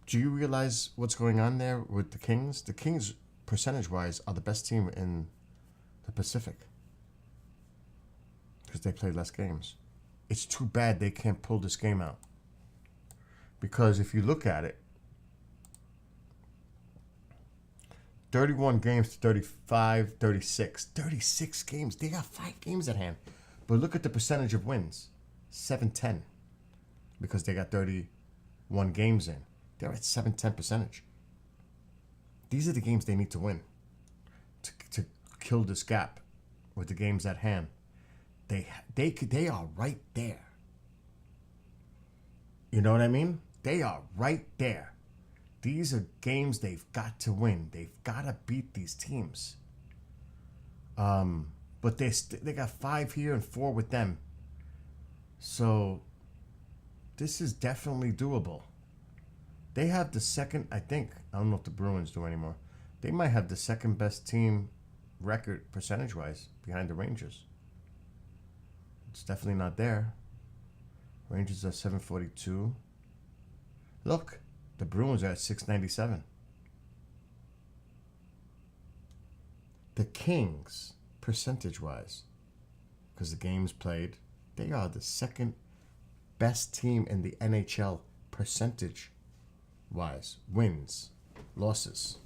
Speaker 1: Do you realize what's going on there with the Kings? The Kings, percentage-wise, are the best team in the Pacific because they play less games. It's too bad they can't pull this game out. Because if you look at it, 31 games to 35, 36. 36 games. They got 5 games at hand. But look at the percentage of wins. 7-10. Because they got 31 games in. They're at 7-10 percentage. These are the games they need to win to kill this gap with the games at hand. They are right there. You know what I mean? They are right there. These are games they've got to win. They've got to beat these teams. But they got 5 here and 4 with them. So this is definitely doable. They have the second, I think, I don't know if the Bruins do anymore. They might have the second best team record percentage-wise behind the Rangers. It's definitely not there. Rangers are 742. Look, the Bruins are at 697. The Kings, percentage-wise, because the games played, they are the second best team in the NHL percentage-wise. Wins, losses.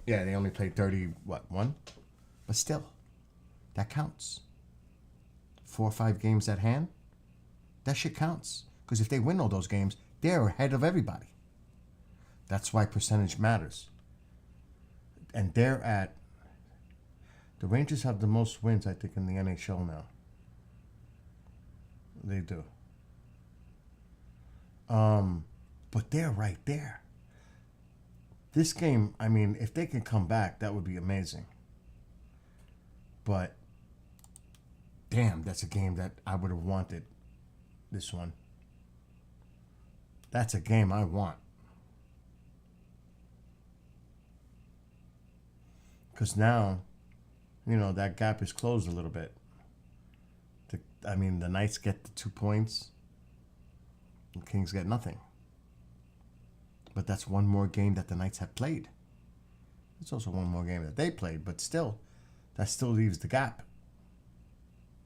Speaker 1: Yeah, they only played 1? But still, that counts. 4 or 5 games at hand, that shit counts. Because if they win all those games, they're ahead of everybody. That's why percentage matters. And the Rangers have the most wins, I think, in the NHL now. They do. But they're right there. This game, I mean, if they can come back, that would be amazing. But, damn, that's a game that I would have wanted. This one. That's a game I want. Because now, you know, that gap is closed a little bit. The Knights get the 2 points. The Kings get nothing. But that's one more game that the Knights have played. It's also one more game that they played, but still, that still leaves the gap.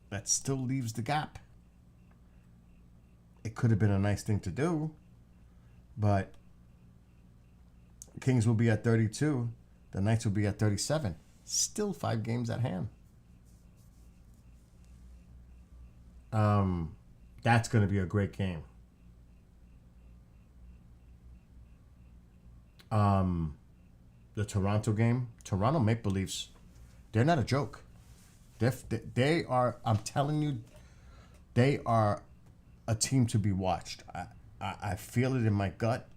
Speaker 1: That still leaves the gap. It could have been a nice thing to do, but Kings will be at 32. The Knights will be at 37. Still 5 games at hand. That's going to be a great game. The Toronto game, Toronto Maple Leafs, they're not a joke. They are, I'm telling you, they are a team to be watched. I feel it in my gut.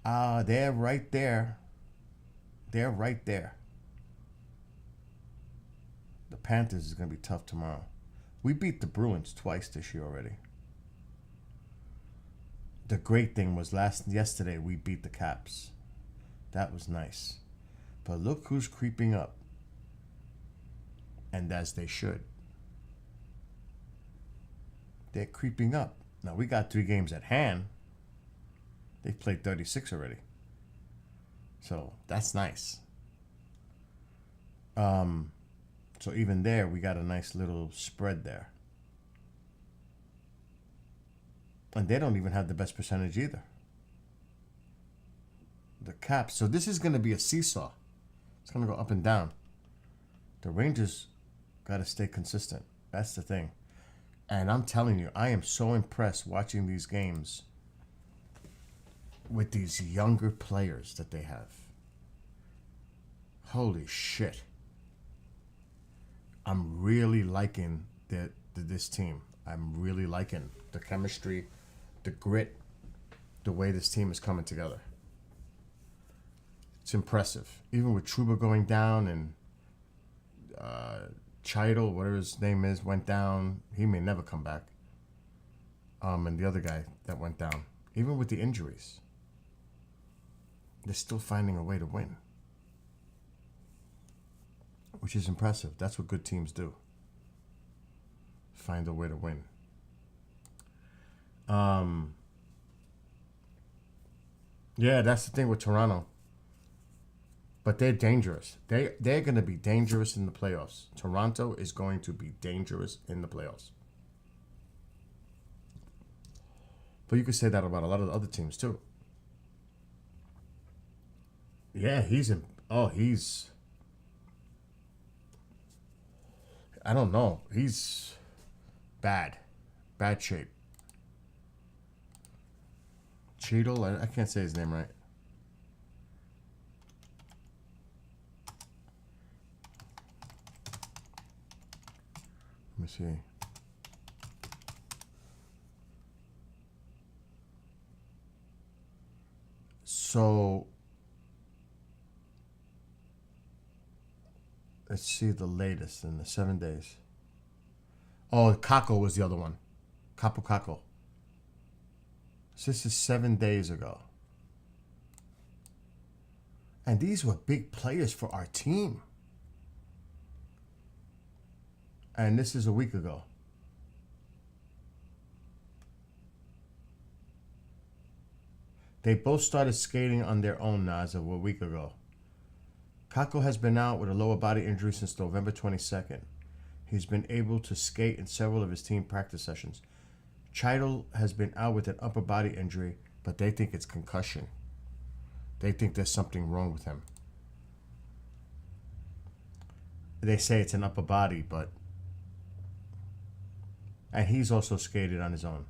Speaker 1: They're right there. They're right there. The Panthers is going to be tough tomorrow. We beat the Bruins twice this year already. The great thing was yesterday we beat the Caps. That was nice. But look who's creeping up. And as they should. They're creeping up. Now we got 3 games at hand. They've played 36 already. So that's nice. So even there, we got a nice little spread there. And they don't even have the best percentage either. The Caps. So this is going to be a seesaw. It's going to go up and down. The Rangers got to stay consistent. That's the thing. And I'm telling you, I am so impressed watching these games with these younger players that they have. Holy shit. I'm really liking this team. I'm really liking the chemistry, the grit, the way this team is coming together. It's impressive. Even with Truba going down and Cheidel, whatever his name is, went down. He may never come back. And the other guy that went down. Even with the injuries, they're still finding a way to win. Which is impressive. That's what good teams do. Find a way to win. Yeah, that's the thing with Toronto. But they're dangerous. They're going to be dangerous in the playoffs. Toronto is going to be dangerous in the playoffs. But you could say that about a lot of the other teams too. Yeah, he's in. Oh, he's. I don't know. He's bad shape. Cheadle, I can't say his name right. Let me see. So let's see the latest in the 7 days. Oh, Kako was the other one. Capo Kako. So this is 7 days ago. And these were big players for our team. And this is a week ago. They both started skating on their own now as of a week ago. Kako has been out with a lower body injury since November 22nd. He's been able to skate in several of his team practice sessions. Cheidel has been out with an upper body injury, but they think it's concussion. They think there's something wrong with him. They say it's an upper body, but... And he's also skated on his own.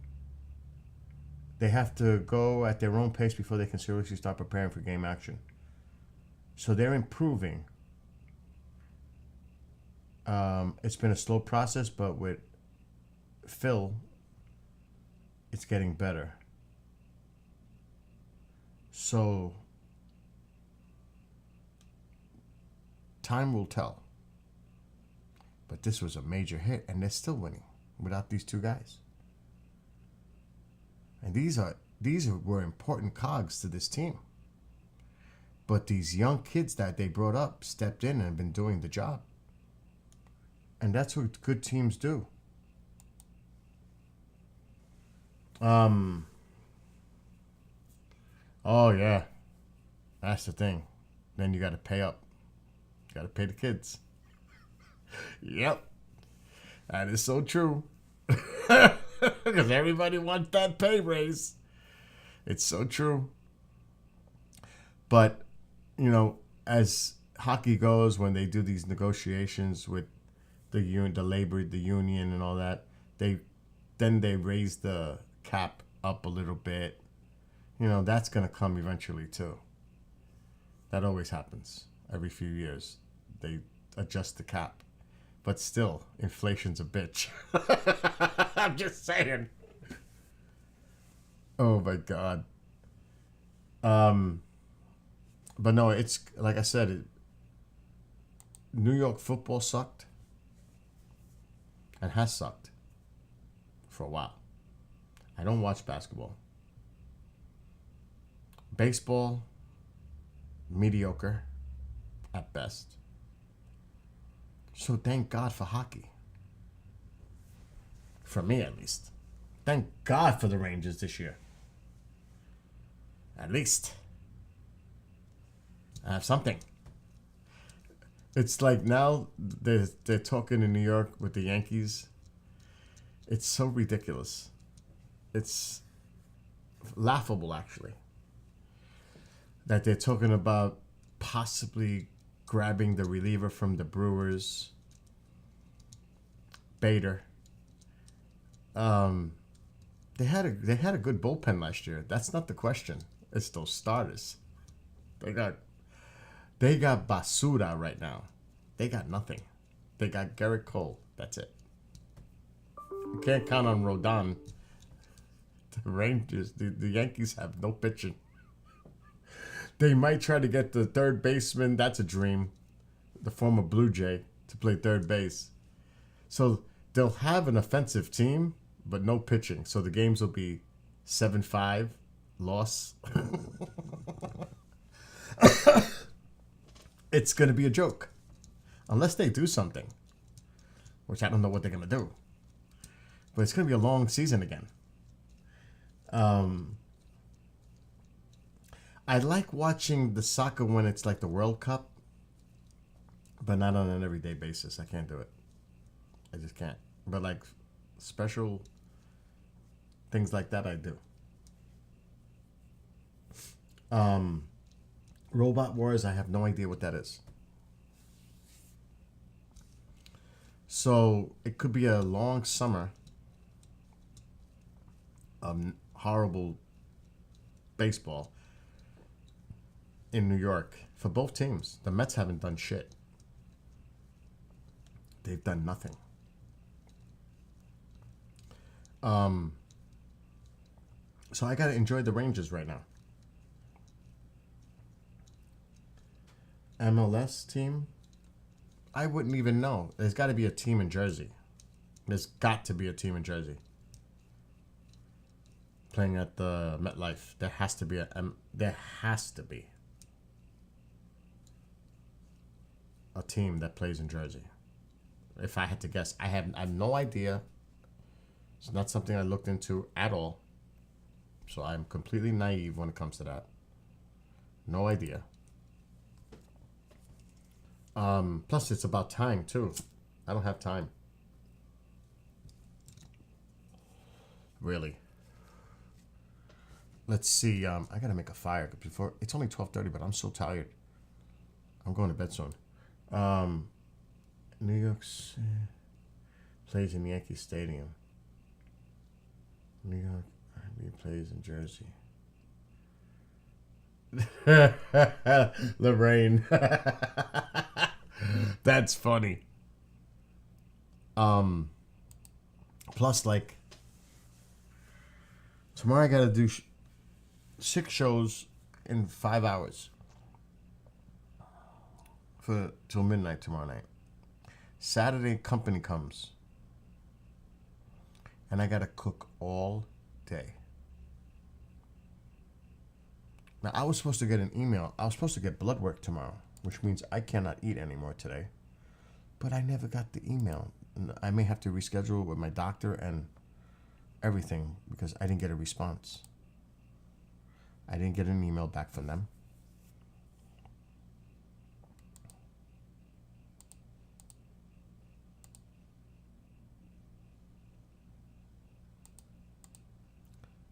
Speaker 1: They have to go at their own pace before they can seriously start preparing for game action. So they're improving. It's been a slow process, but with Phil, it's getting better. So time will tell. But this was a major hit, and they're still winning without these two guys. And these were important cogs to this team. But these young kids that they brought up stepped in and have been doing the job. And that's what good teams do. Oh yeah. That's the thing. Then you got to pay up. You got to pay the kids. Yep. That is so true. Because everybody wants that pay raise. It's so true. But, you know, as hockey goes, when they do these negotiations with the labor, the union and all that, they raise the cap up a little bit. You know, that's going to come eventually too. That always happens every few years. They adjust the cap. But still, inflation's a bitch. I'm just saying. Oh my God. But no, it's like I said, New York football sucked and has sucked for a while. I don't watch basketball. Baseball, mediocre at best. So thank God for hockey. For me, at least. Thank God for the Rangers this year. At least. I have something. It's like now they're talking in New York with the Yankees. It's so ridiculous. It's laughable, actually. That they're talking about possibly grabbing the reliever from the Brewers, Bader. They had a good bullpen last year. That's not the question. It's those starters. They got basura right now. They got nothing. They got Garrett Cole. That's it. You can't count on Rodon. The Rangers, the Yankees have no pitching. They might try to get the third baseman. That's a dream. The former Blue Jay to play third base. So they'll have an offensive team, but no pitching. So the games will be 7-5 loss. It's going to be a joke. Unless they do something. Which I don't know what they're going to do. But it's going to be a long season again. I like watching the soccer when it's like the World Cup. But not on an everyday basis. I can't do it. I just can't. But like special things like that I do. Robot Wars, I have no idea what that is. So it could be a long summer of horrible baseball in New York for both teams. The Mets haven't done shit. They've done nothing. So I gotta enjoy the Rangers right now. MLS team? I wouldn't even know. There's got to be a team in Jersey. There's got to be a team in Jersey playing at the MetLife. There has to be a team that plays in Jersey. If I had to guess, I have no idea. It's not something I looked into at all. So I'm completely naive when it comes to that. No idea. Plus, it's about time, too. I don't have time. Really. Let's see. I got to make a fire. Before it's only 12:30, but I'm so tired. I'm going to bed soon. New York City plays in Yankee Stadium. New York plays in Jersey. Lorraine. That's funny. Plus, like, tomorrow I gotta do 6 shows in 5 hours till midnight tomorrow night. Saturday, company comes, and I gotta cook all day. Now, I was supposed to get an email. I was supposed to get blood work tomorrow, which means I cannot eat anymore today. But I never got the email. I may have to reschedule with my doctor and everything because I didn't get a response. I didn't get an email back from them.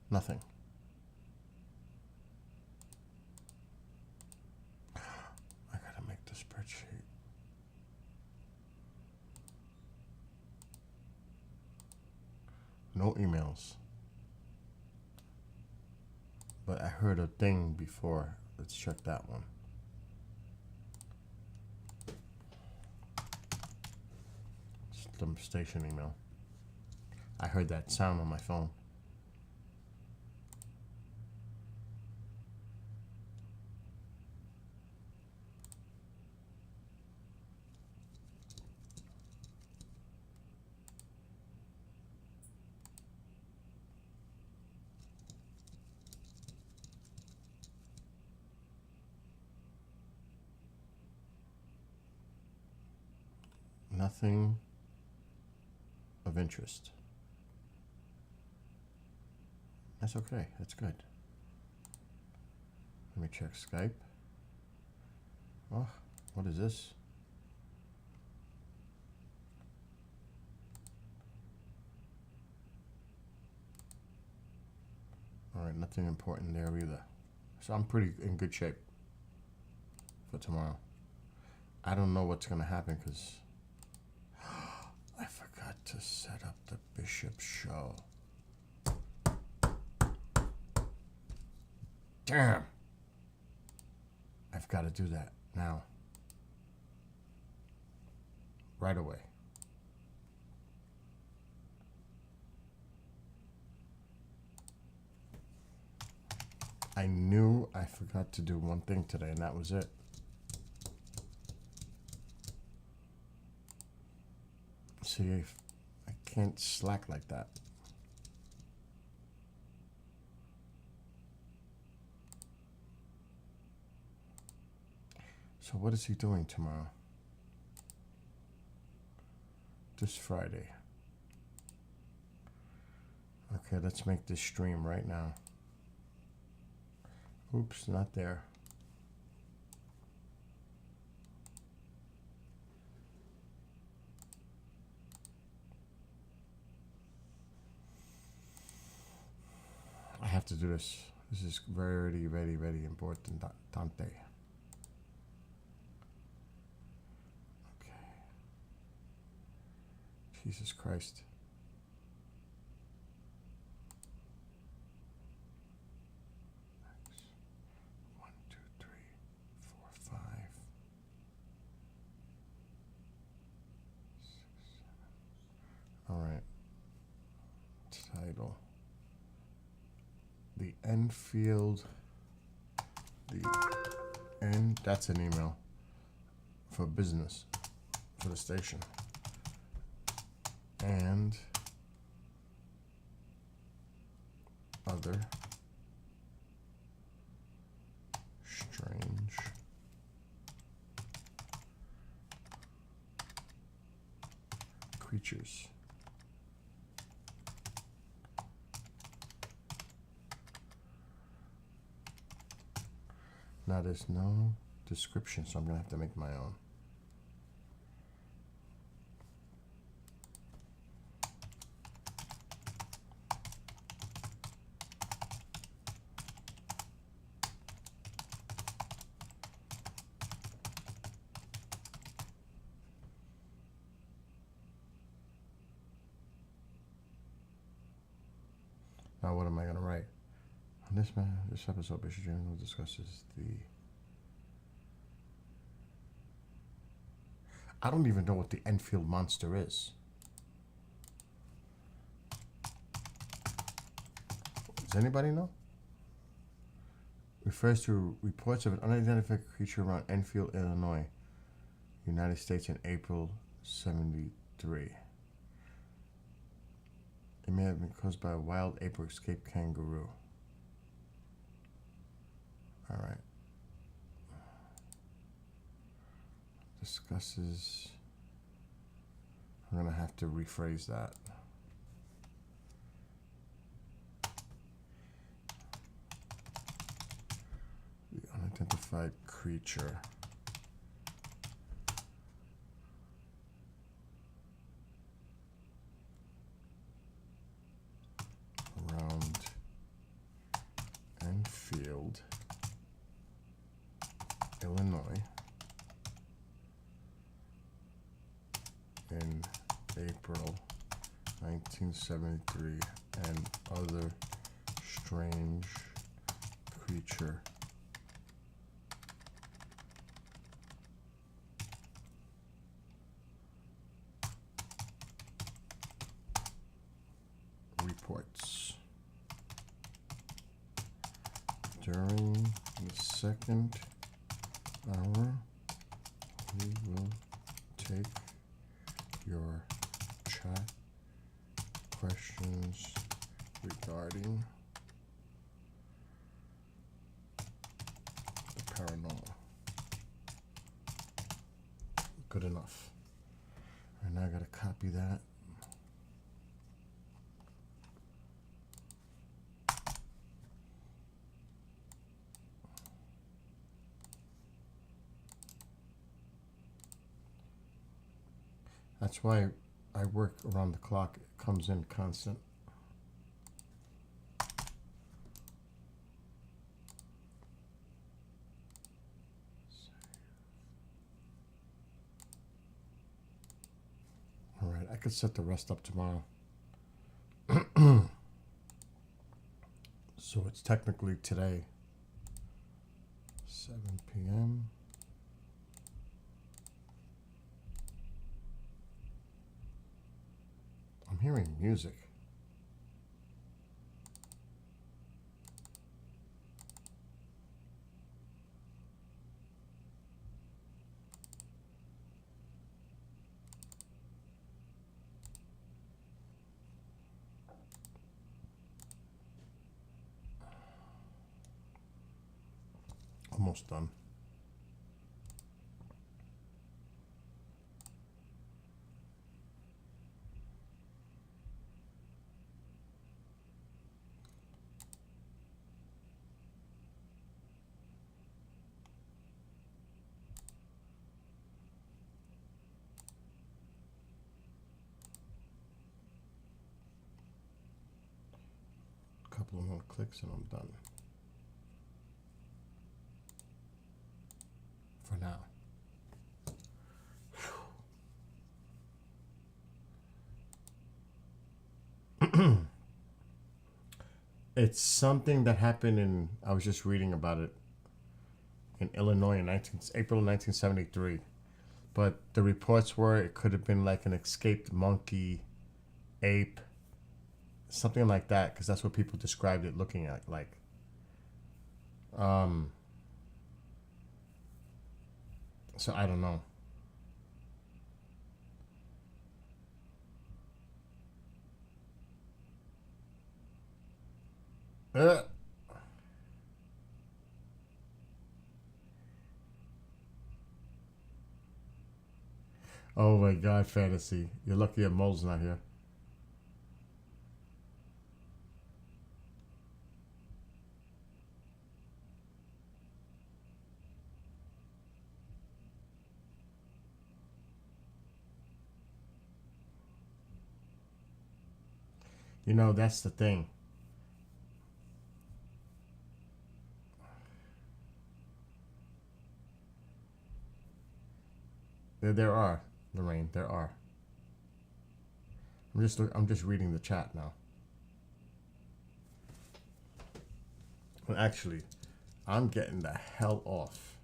Speaker 1: Nothing. I gotta make the spreadsheet. No emails. But I heard a thing before. Let's check that one. It's the station email. I heard that sound on my phone. Nothing of interest. That's okay. That's good. Let me check Skype. Oh, what is this? All right, nothing important there either. So I'm pretty in good shape for tomorrow. I don't know what's going to happen because I forgot to set up the Bishop show. Damn. I've got to do that now. Right away. I knew I forgot to do one thing today, and that was it. See, if I can't slack like that. So what is he doing tomorrow? This Friday. Okay, let's make this stream right now. Oops, not there. I have to do this. This is very, very, very important. Tante. Okay. Jesus Christ. One, two, three, four, five, 6, 7. All right. Title. The Enfield, that's an email for business, for the station. And other strange creatures. Now there's no description, so I'm gonna have to make my own. Now what am I gonna write? On this episode, Bishop General discusses the. I don't even know what the Enfield monster is. Does anybody know? Refers to reports of an unidentified creature around Enfield, Illinois, United States in April '73. It may have been caused by a wild ape or escaped kangaroo. All right. Discusses. I'm going to have to rephrase that. The unidentified creature. Around Enfield, Illinois, in April 1973, and other strange creature reports. During the second hour, we will take your chat questions regarding the paranormal. Good enough. And now I gotta copy that. That's why I work around the clock. It comes in constant. All right, I could set the rest up tomorrow. So it's technically today, 7 p.m. I'm hearing music. almost done. Couple more clicks and I'm done. For now. It's something that happened in, I was just reading about it, in Illinois in April 1973. But the reports were it could have been like an escaped monkey, ape, something like that, because that's what people described it looking at like. So I don't know. Oh my God, fantasy! You're lucky your mole's not here. You know, that's the thing. There are, Lorraine. There are. I'm just reading the chat now. Well, actually, I'm getting the hell off.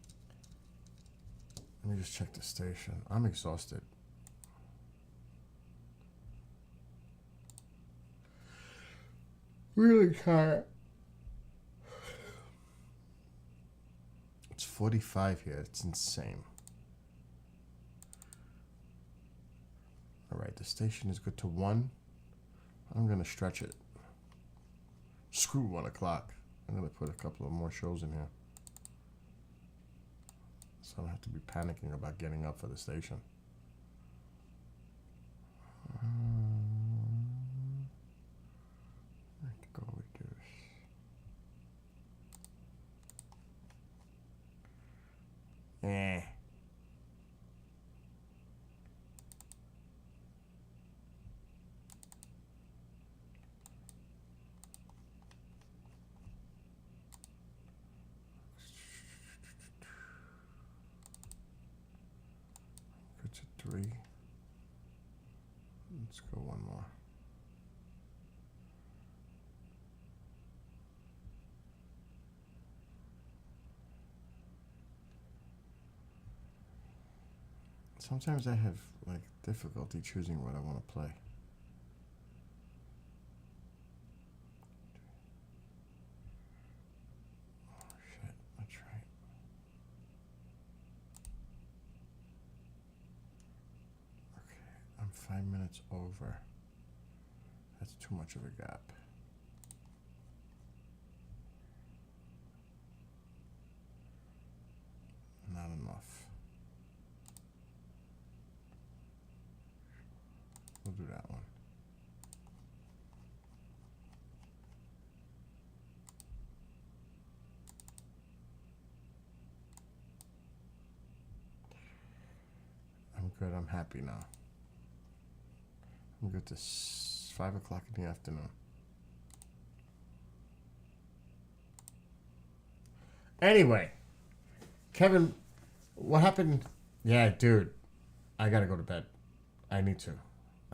Speaker 1: Let me just check the station. I'm exhausted. Really tired. It's 45 here. It's insane. All right, the station is good to 1. I'm gonna stretch it. Screw 1 o'clock. I'm gonna put a couple of more shows in here, so I don't have to be panicking about getting up for the station. Let's go with this. Eh. Go to 3. Let's go one more. Sometimes I have like difficulty choosing what I want to play. Oh shit, that's right. Okay, I'm 5 minutes over. That's too much of a gap. Not enough. We'll do that one. I'm good. I'm happy now. I'm good to 5 o'clock in the afternoon. Anyway, Kevin, what happened? Yeah, dude, I gotta go to bed. I need to.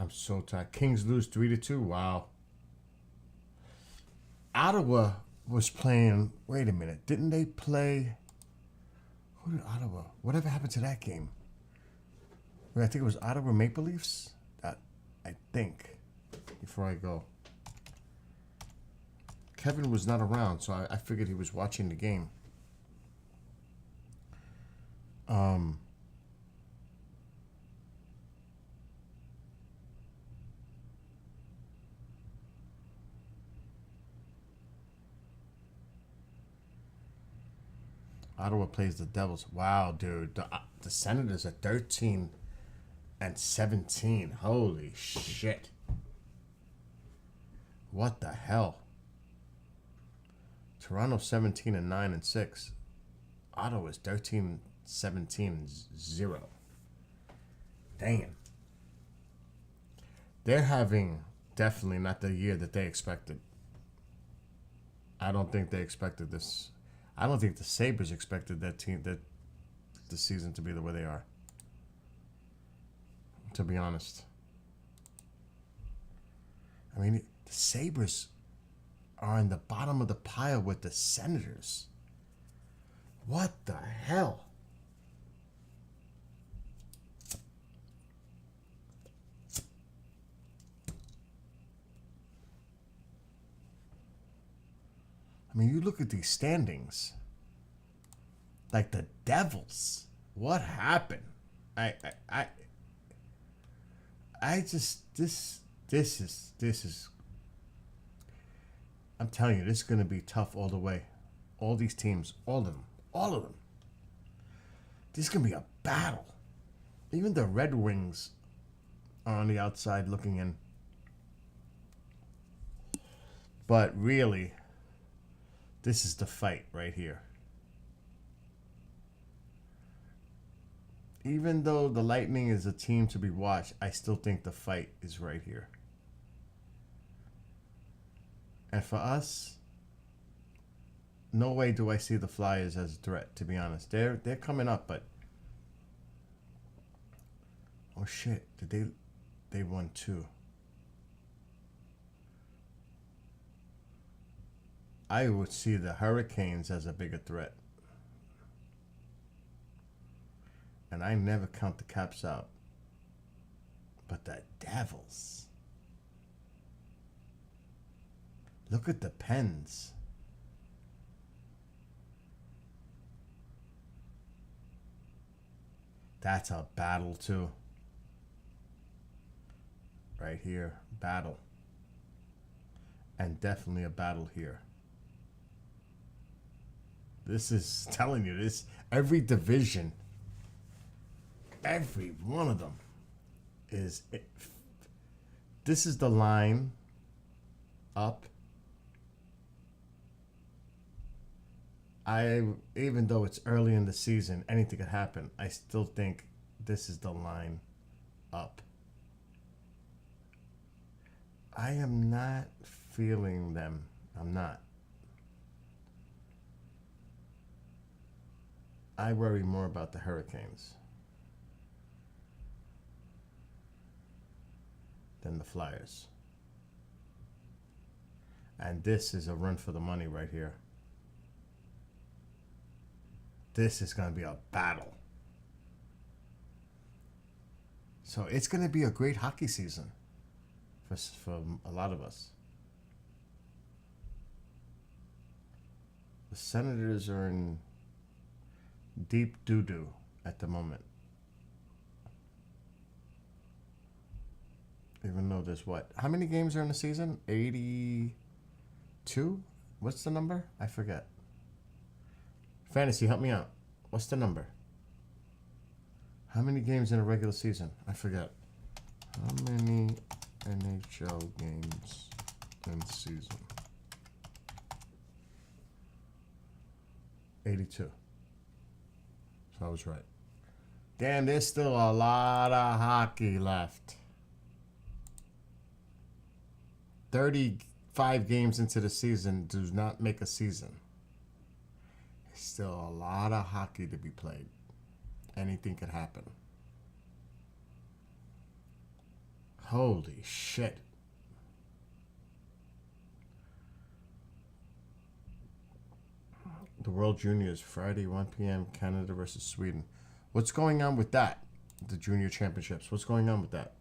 Speaker 1: I'm so tired. Kings lose 3-2. Wow. Ottawa was playing. Wait a minute. Didn't they play? Who did Ottawa? Whatever happened to that game? I think it was Ottawa Maple Leafs. That I think. Before I go, Kevin was not around, so I figured he was watching the game. Ottawa plays the Devils. Wow, dude. The Senators are 13 and 17. Holy shit. What the hell? Toronto 17 and 9 and 6. Ottawa is 13, 17, 0. Damn. They're having definitely not the year that they expected. I don't think they expected this. I don't think the Sabres expected that the season to be the way they are. To be honest. I mean, the Sabres are in the bottom of the pile with the Senators. What the hell? I mean, you look at these standings. Like the Devils. What happened? I just this is I'm telling you, this is going to be tough all the way. All these teams, all of them. This is going to be a battle. Even the Red Wings are on the outside looking in. But really, this is the fight right here. Even though the Lightning is a team to be watched, I still think the fight is right here. And for us, no way do I see the Flyers as a threat, to be honest. They're coming up, but oh shit, they won 2. I would see the Hurricanes as a bigger threat. And I never count the Caps out. But the Devils. Look at the Pens. That's a battle too. Right here, battle. And definitely a battle here. This is telling you this. Every division, every one of them is. This is the line up. Even though it's early in the season, anything could happen. I still think this is the line up. I am not feeling them. I'm not. I worry more about the Hurricanes than the Flyers. And this is a run for the money right here. This is going to be a battle. So it's going to be a great hockey season for a lot of us. The Senators are in deep doo-doo at the moment. Even though there's what? How many games are in the season? 82? What's the number? I forget. Fantasy, help me out. What's the number? How many games in a regular season? I forget. How many NHL games in season? 82. So I was right. Damn, there's still a lot of hockey left. 35 games into the season does not make a season. There's still a lot of hockey to be played. Anything could happen. Holy shit. The World Juniors, Friday, 1 p.m., Canada versus Sweden. What's going on with that? The Junior Championships. What's going on with that?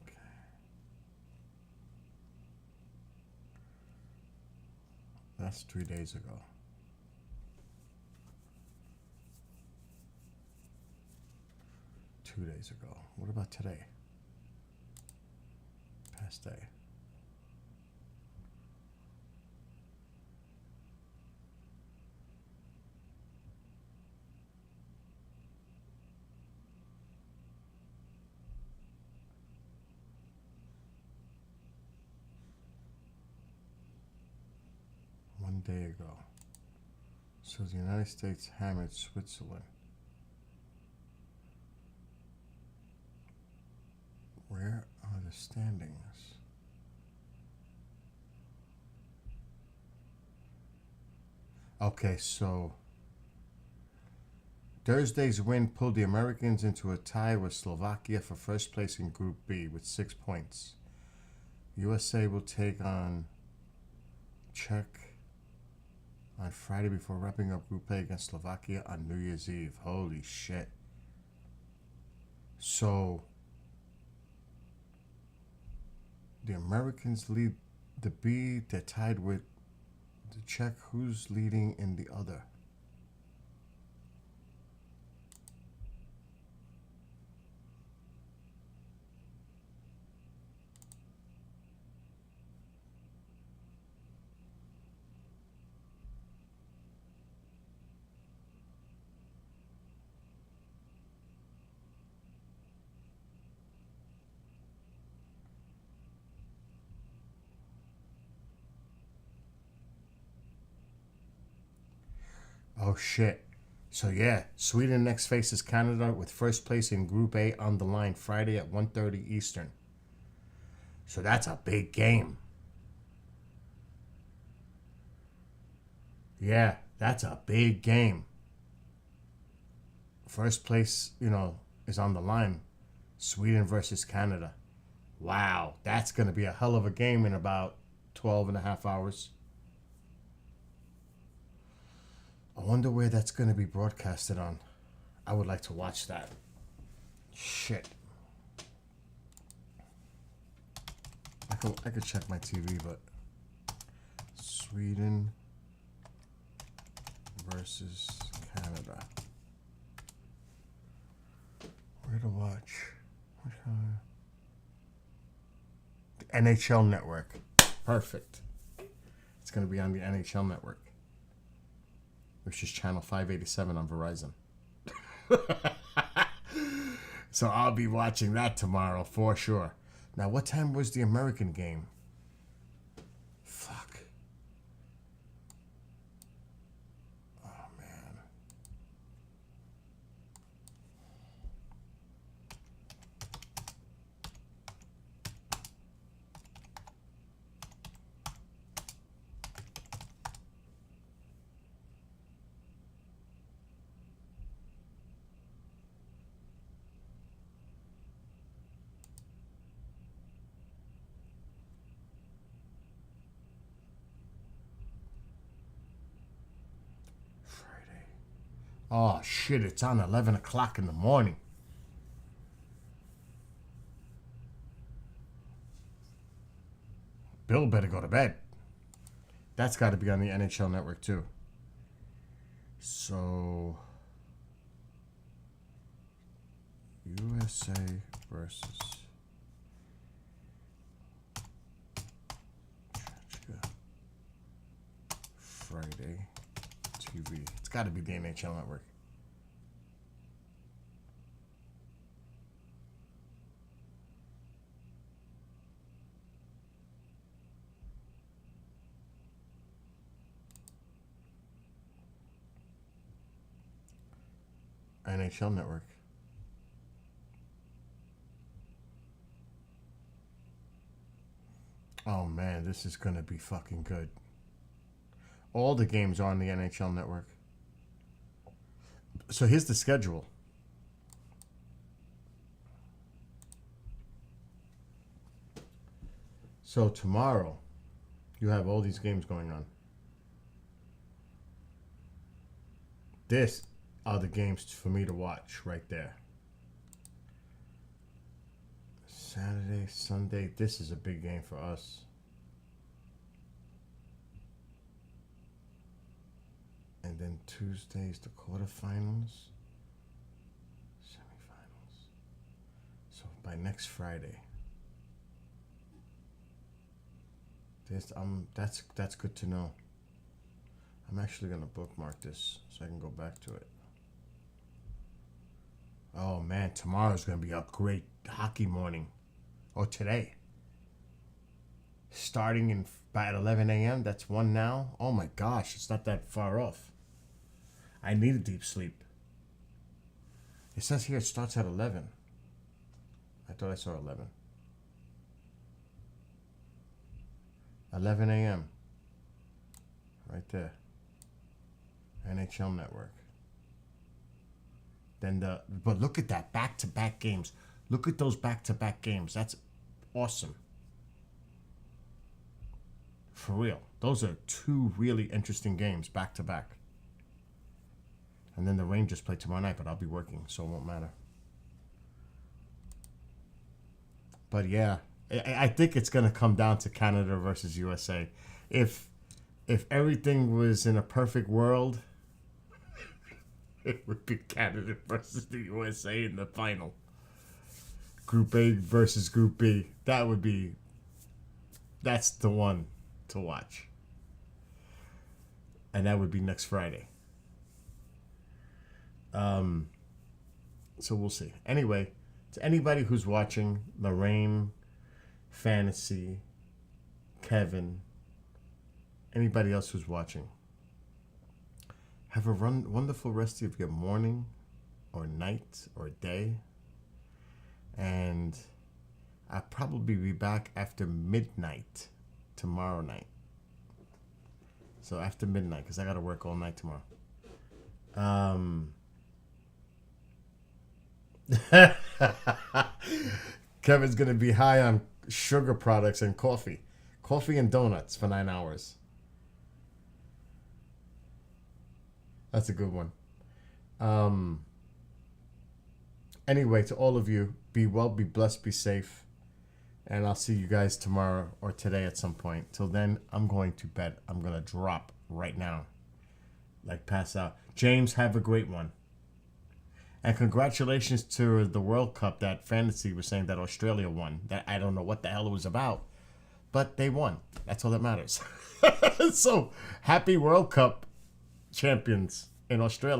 Speaker 1: Okay. That's 3 days ago. 2 days ago. What about today? Past day. One day ago. So the United States hammered Switzerland. Where are the standings? Okay, so Thursday's win pulled the Americans into a tie with Slovakia for first place in Group B with 6 points. USA will take on Czech on Friday before wrapping up Group A against Slovakia on New Year's Eve. Holy shit. So the Americans lead the B. They're tied with the Czech. Who's leading in the other? Oh shit. So yeah, Sweden next faces Canada with first place in Group A on the line Friday at 1:30 Eastern. So that's a big game. Yeah, that's a big game. First place, is on the line. Sweden versus Canada. Wow, that's going to be a hell of a game in about 12 and a half hours. I wonder where that's going to be broadcasted on. I would like to watch that. Shit. I could check my TV, but Sweden versus Canada. Where to watch? The NHL Network. Perfect. It's going to be on the NHL Network, which is channel 587 on Verizon. So I'll be watching that tomorrow for sure. Now, what time was the American game? Fuck. Oh, man. Oh, shit, it's on 11 o'clock in the morning. Bill better go to bed. That's got to be on the NHL Network, too. So, USA versus Friday TV. It's got to be the NHL Network. NHL Network. Oh man, this is gonna be fucking good. All the games are on the NHL Network. So here's the schedule. So tomorrow, you have all these games going on. This are the games for me to watch right there. Saturday, Sunday, this is a big game for us. And then Tuesday's the quarterfinals, semifinals. by next Friday. That's good to know. I'm actually gonna bookmark this so I can go back to it. Oh man, tomorrow's gonna be a great hockey morning, or today. Starting by at 11 a.m. That's 1 now. Oh my gosh, it's not that far off. I need a deep sleep. It says here it starts at 11. I thought I saw 11. 11 a.m. Right there. NHL Network. Then but look at that, back-to-back games. Look at those back-to-back games. That's awesome. For real. Those are two really interesting games back-to-back. And then the Rangers play tomorrow night, but I'll be working, so it won't matter. But yeah, I think it's going to come down to Canada versus USA. If everything was in a perfect world, it would be Canada versus the USA in the final. Group A versus Group B. That's the one to watch. And that would be next Friday. So we'll see. Anyway, to anybody who's watching, Lorraine, Fantasy, Kevin, anybody else who's watching, have a wonderful rest of your morning or night or day. And I'll probably be back after midnight tomorrow night. So after midnight, because I got to work all night tomorrow. Kevin's going to be high on sugar products and coffee. Coffee and donuts for 9 hours. That's a good one. Anyway, to all of you, be well, be blessed, be safe. And I'll see you guys tomorrow or today at some point. Till then, I'm going to bed. I'm going to drop right now. Like pass out. James, have a great one. And congratulations to the World Cup that Fantasy was saying that Australia won. That I don't know what the hell it was about. But they won. That's all that matters. So, happy World Cup champions in Australia.